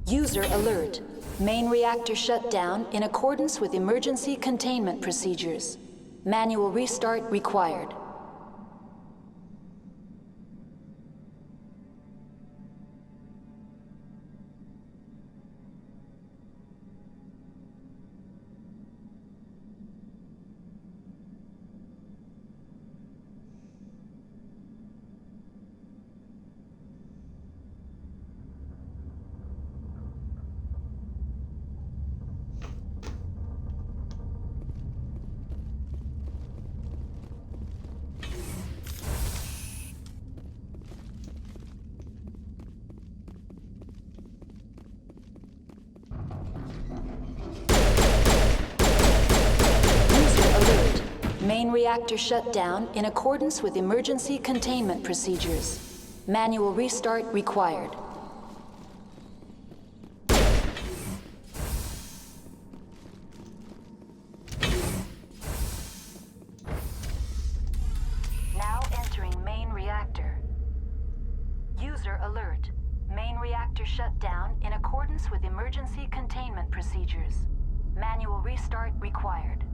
User alert. Main reactor shut down in accordance with emergency containment procedures. Manual restart required. Main reactor shut down in accordance with emergency containment procedures. Manual restart required. Now entering main reactor. User alert. Main reactor shut down in accordance with emergency containment procedures. Manual restart required.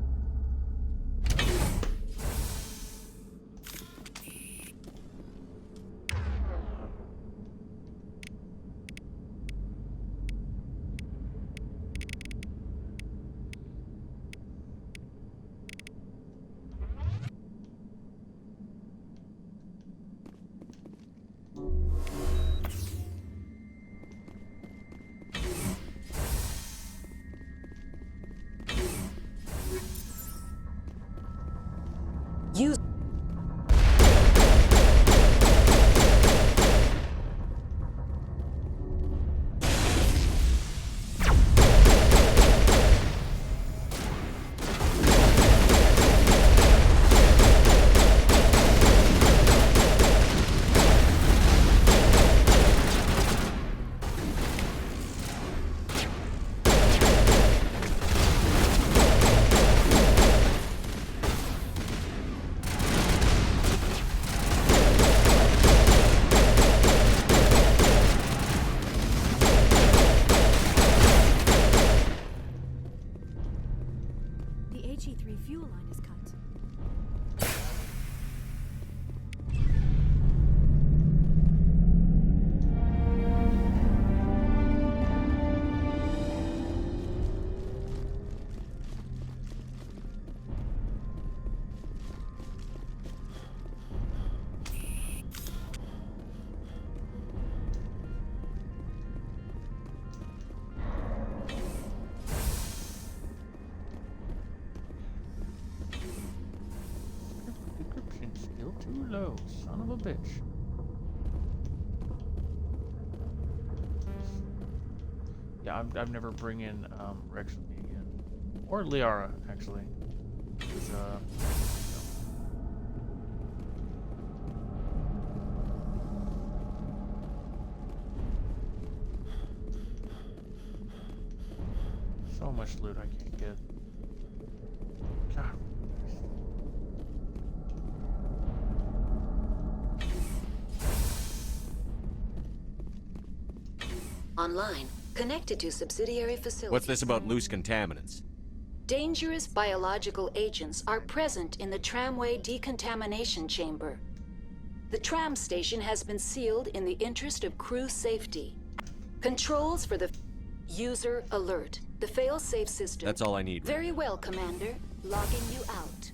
Use HE3 fuel line is cut. Still too low, son of a bitch. Yeah, I've never bring in Rex with me again, or Liara actually. 'Cause, so much loot I can't get. God. Online. Connected to subsidiary facilities. What's this about loose contaminants? Dangerous biological agents are present in the tramway decontamination chamber. The tram station has been sealed in the interest of crew safety. Controls for the user alert. The fail-safe system. That's all I need. Very well, Commander. Logging you out.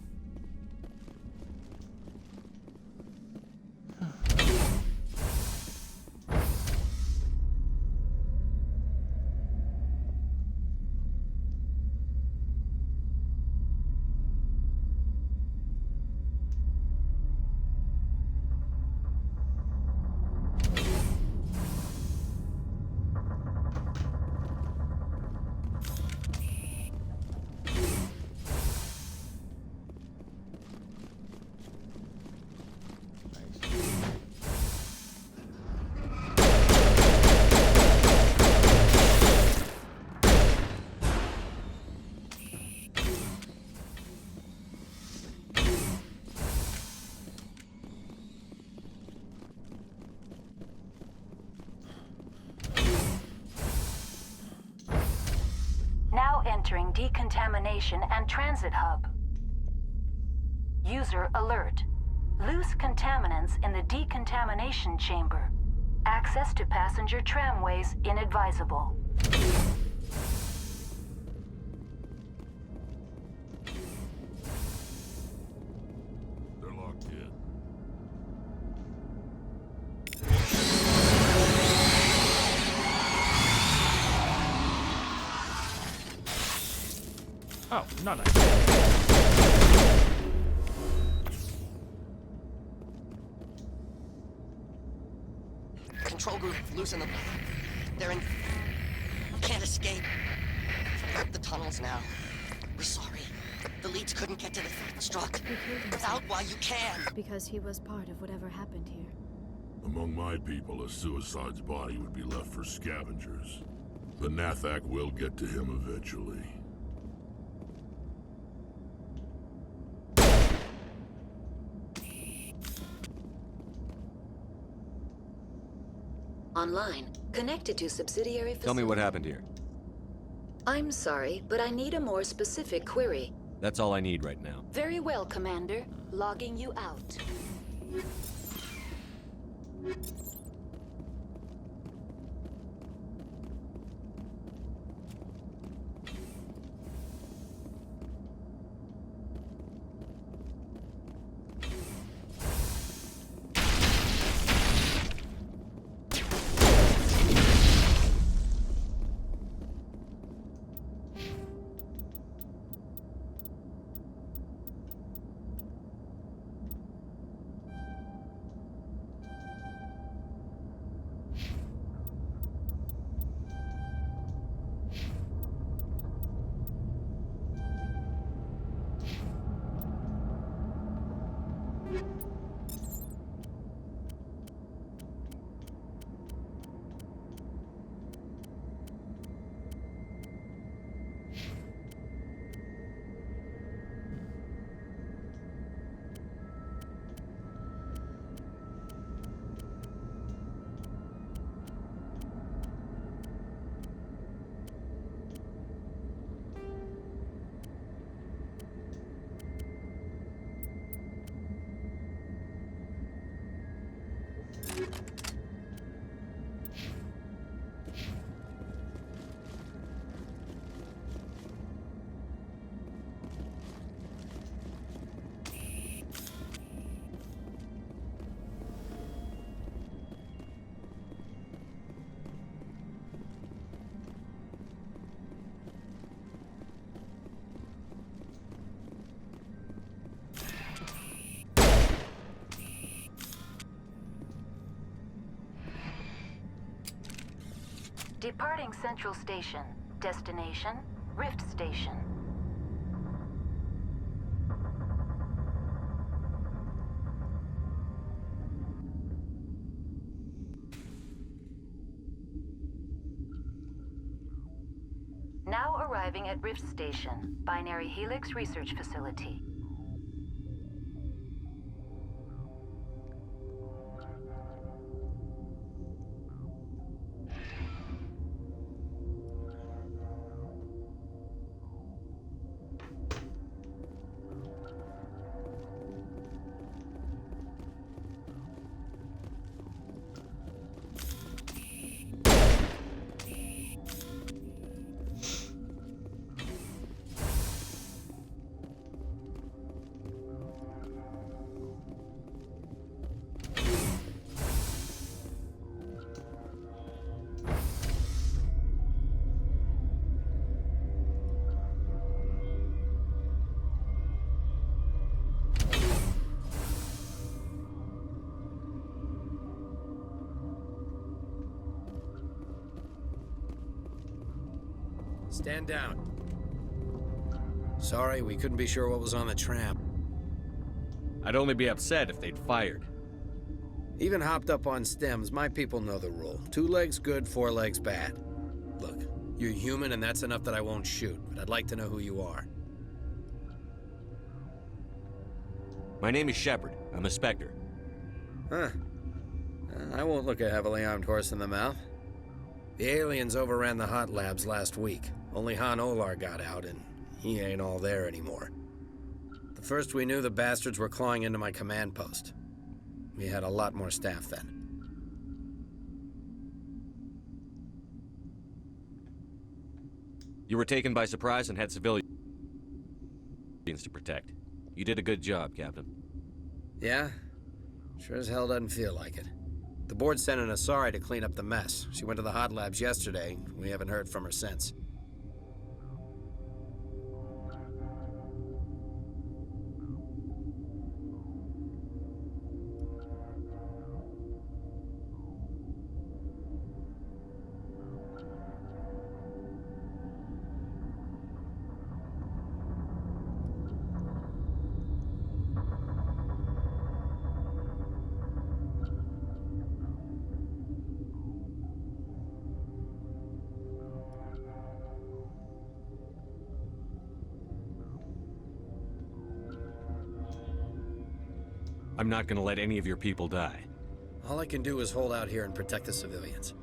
Now entering decontamination and transit hub. User alert. Loose contaminants in the decontamination chamber. Access to passenger tramways inadvisable. They're locked in. Oh, not nice. Control group, loosen them. They're in... Can't escape. The tunnels now. We're sorry. The leads couldn't get to the struck. Get out while you can. Because he was part of whatever happened here. Among my people, a suicide's body would be left for scavengers. The Nathak will get to him eventually. Online. Connected to subsidiary facilities. Tell me what happened here. I'm sorry, but I need a more specific query. That's all I need right now. Very well, Commander. Logging you out. Departing Central Station. Destination, Rift Station. Now arriving at Rift Station, Binary Helix Research Facility. Stand down. Sorry, we couldn't be sure what was on the tram. I'd only be upset if they'd fired. Even hopped up on stems, my people know the rule. 2 legs good, 4 legs bad. Look, you're human and that's enough that I won't shoot, but I'd like to know who you are. My name is Shepard. I'm a Spectre. Huh. I won't look a heavily armed horse in the mouth. The aliens overran the hot labs last week. Only Han Olar got out, and he ain't all there anymore. The first we knew, the bastards were clawing into my command post. We had a lot more staff then. You were taken by surprise and had civilians to protect. You did a good job, Captain. Yeah? Sure as hell doesn't feel like it. The board sent an Asari to clean up the mess. She went to the hot labs yesterday. We haven't heard from her since. I'm not gonna let any of your people die. All I can do is hold out here and protect the civilians.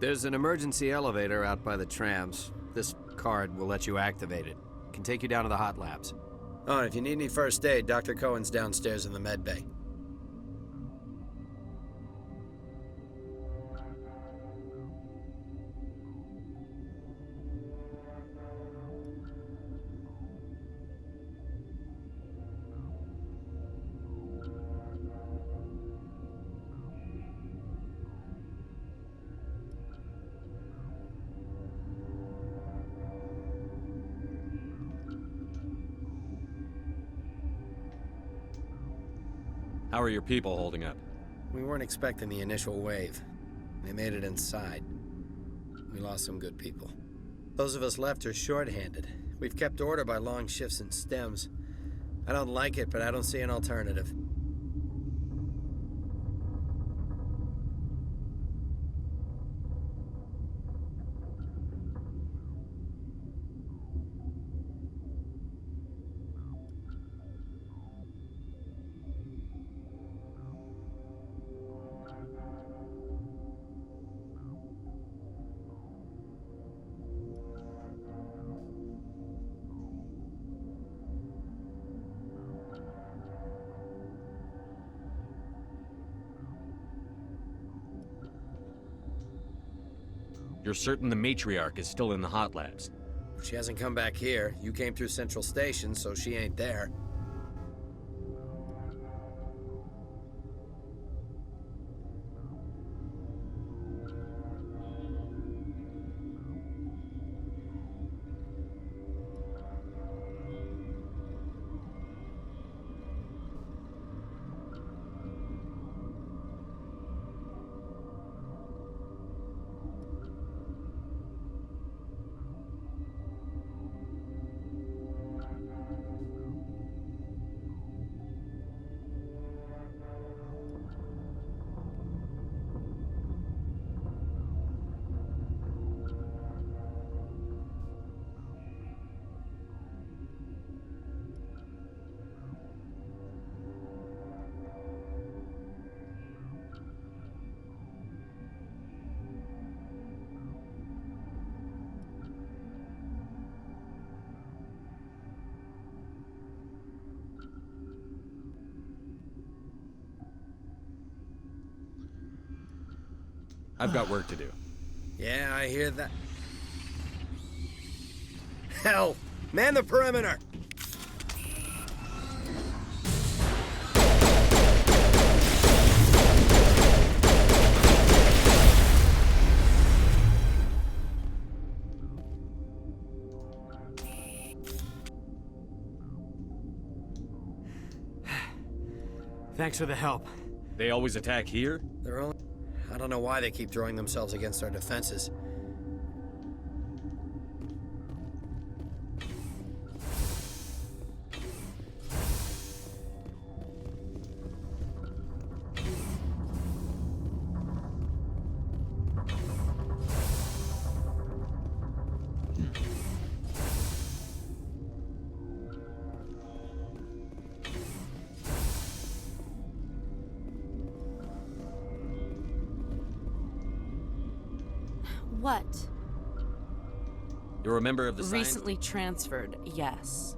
There's an emergency elevator out by the trams. This card will let you activate it. It can take you down to the hot labs. Oh, and if you need any first aid, Dr. Cohen's downstairs in the med bay. How are your people holding up? We weren't expecting the initial wave. They made it inside. We lost some good people. Those of us left are short-handed. We've kept order by long shifts and stems. I don't like it, but I don't see an alternative. You're certain the matriarch is still in the hot labs? She hasn't come back here. You came through Central Station, so she ain't there. I've got work to do. Yeah, I hear that. Hell! Man the perimeter! Thanks for the help. They always attack here? They're only... I don't know why they keep throwing themselves against our defenses. What? You're a member of the science... Recently transferred, yes.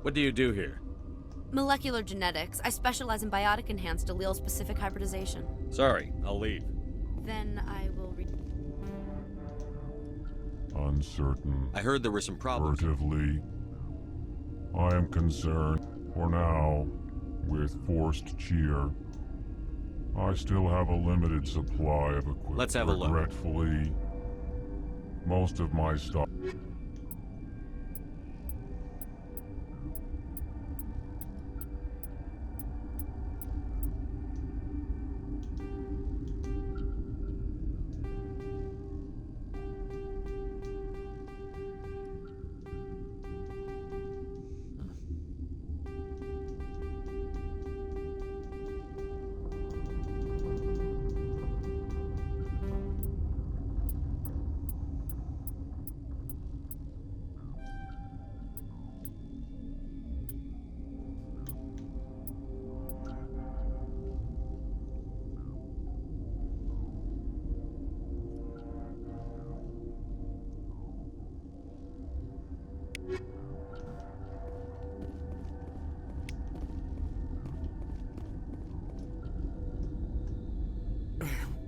What do you do here? Molecular genetics. I specialize in biotic-enhanced allele-specific hybridization. Sorry, I'll leave. Then I will Uncertain. I heard there were some problems. Furtively. I am concerned, for now, with forced cheer. I still have a limited supply of equipment. Let's have a look. Regretfully, most of my stock...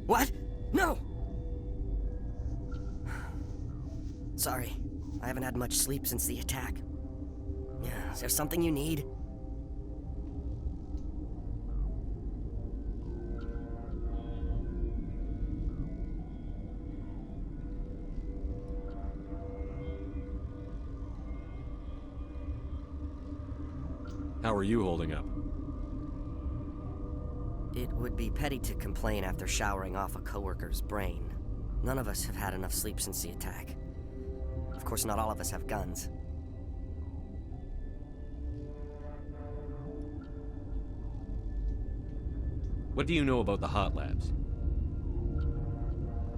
What? No! Sorry. I haven't had much sleep since the attack. Yeah, is there something you need? How are you holding up? It would be petty to complain after showering off a coworker's brain. None of us have had enough sleep since the attack. Of course, not all of us have guns. What do you know about the hot labs?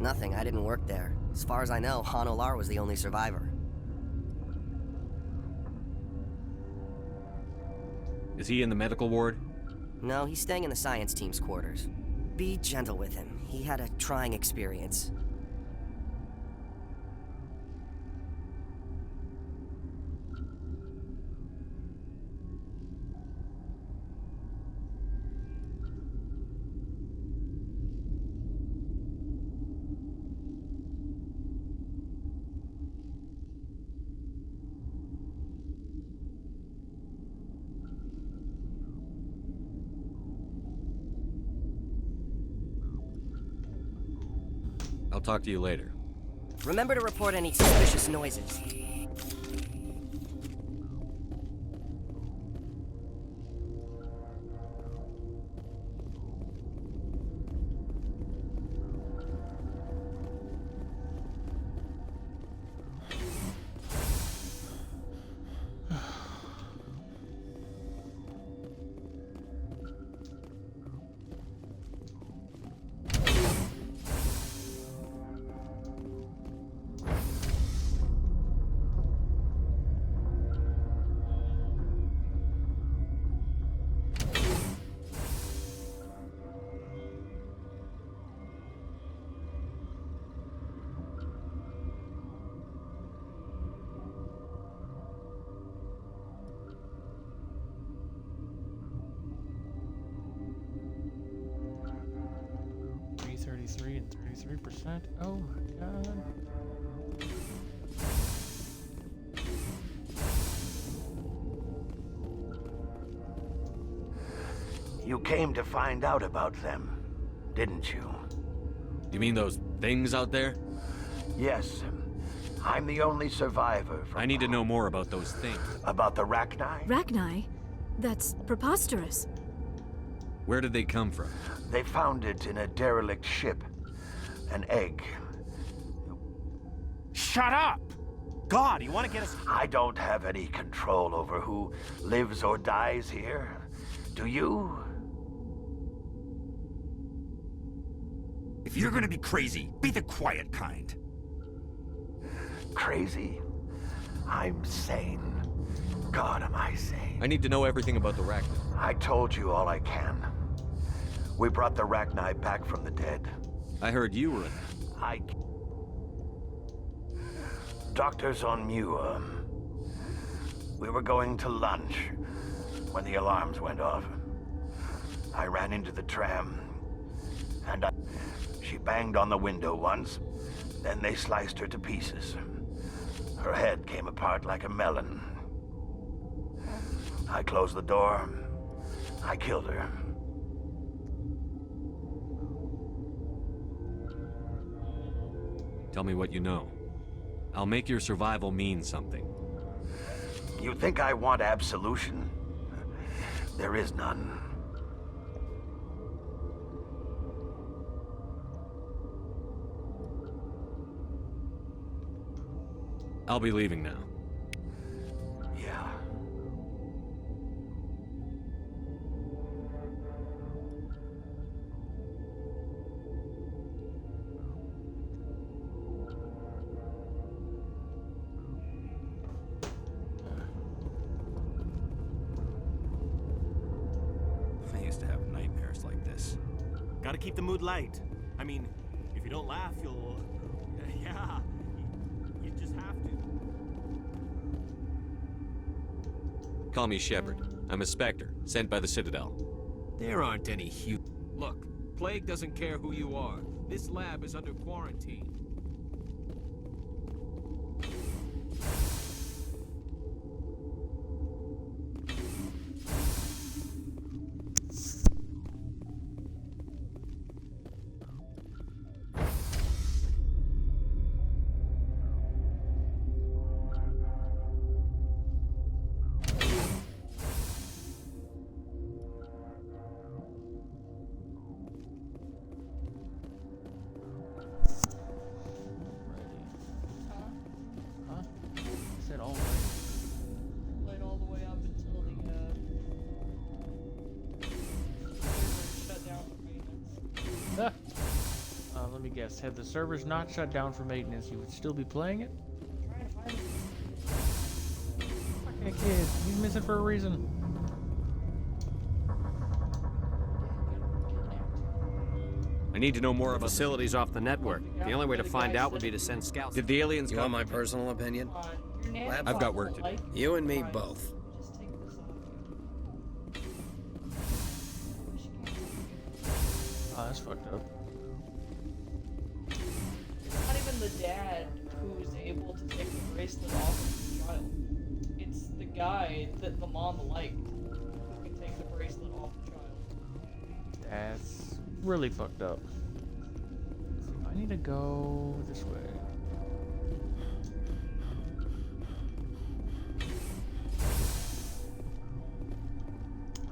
Nothing, I didn't work there. As far as I know, Han Olar was the only survivor. Is he in the medical ward? No, he's staying in the science team's quarters. Be gentle with him. He had a trying experience. I'll talk to you later. Remember to report any suspicious noises. 3%. Oh my god. You came to find out about them, didn't you? You mean those things out there? Yes. I'm the only survivor from... I need to know more about those things. About the Rachni? Rachni? That's preposterous. Where did they come from? They found it in a derelict ship. An egg. Shut up! God, you want to get us... I don't have any control over who lives or dies here. Do you? If you're gonna be crazy, be the quiet kind. Crazy? I'm sane. God, am I sane? I need to know everything about the Rachni. I told you all I can. We brought the Rachni back from the dead. I heard you were in I... Doctors on Muir. We were going to lunch when the alarms went off. I ran into the tram, and she banged on the window once, then they sliced her to pieces. Her head came apart like a melon. I closed the door. I killed her. Tell me what you know. I'll make your survival mean something. You think I want absolution? There is none. I'll be leaving now. Yeah. I used to have nightmares like this. Gotta keep the mood light. I mean, if you don't laugh, you'll... yeah. You just have to. Call me Shepard. I'm a Spectre, sent by the Citadel. There aren't any Look, Plague doesn't care who you are. This lab is under quarantine. Let me guess. Had the servers not shut down for maintenance, you would still be playing it? Fucking kid, you miss it for a reason. I need to know more about facilities off the network. The only way to find out would be to send scouts. Did the aliens You want my personal opinion? I've got work to do. You and me both. Oh, that's fucked up. It's not even the dad who's able to take the bracelet off of the child. It's the guy that the mom liked who can take the bracelet off the child. That's really fucked up. I need to go this way.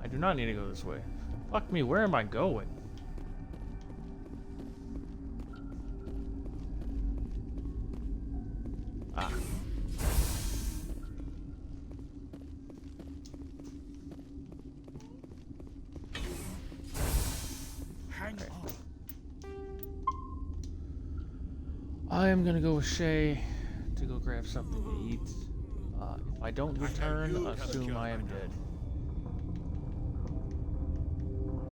I do not need to go this way. Fuck me, where am I going? Ah. Hang on. I am gonna go with Shay to go grab something to eat. If I don't return, assume I am dead.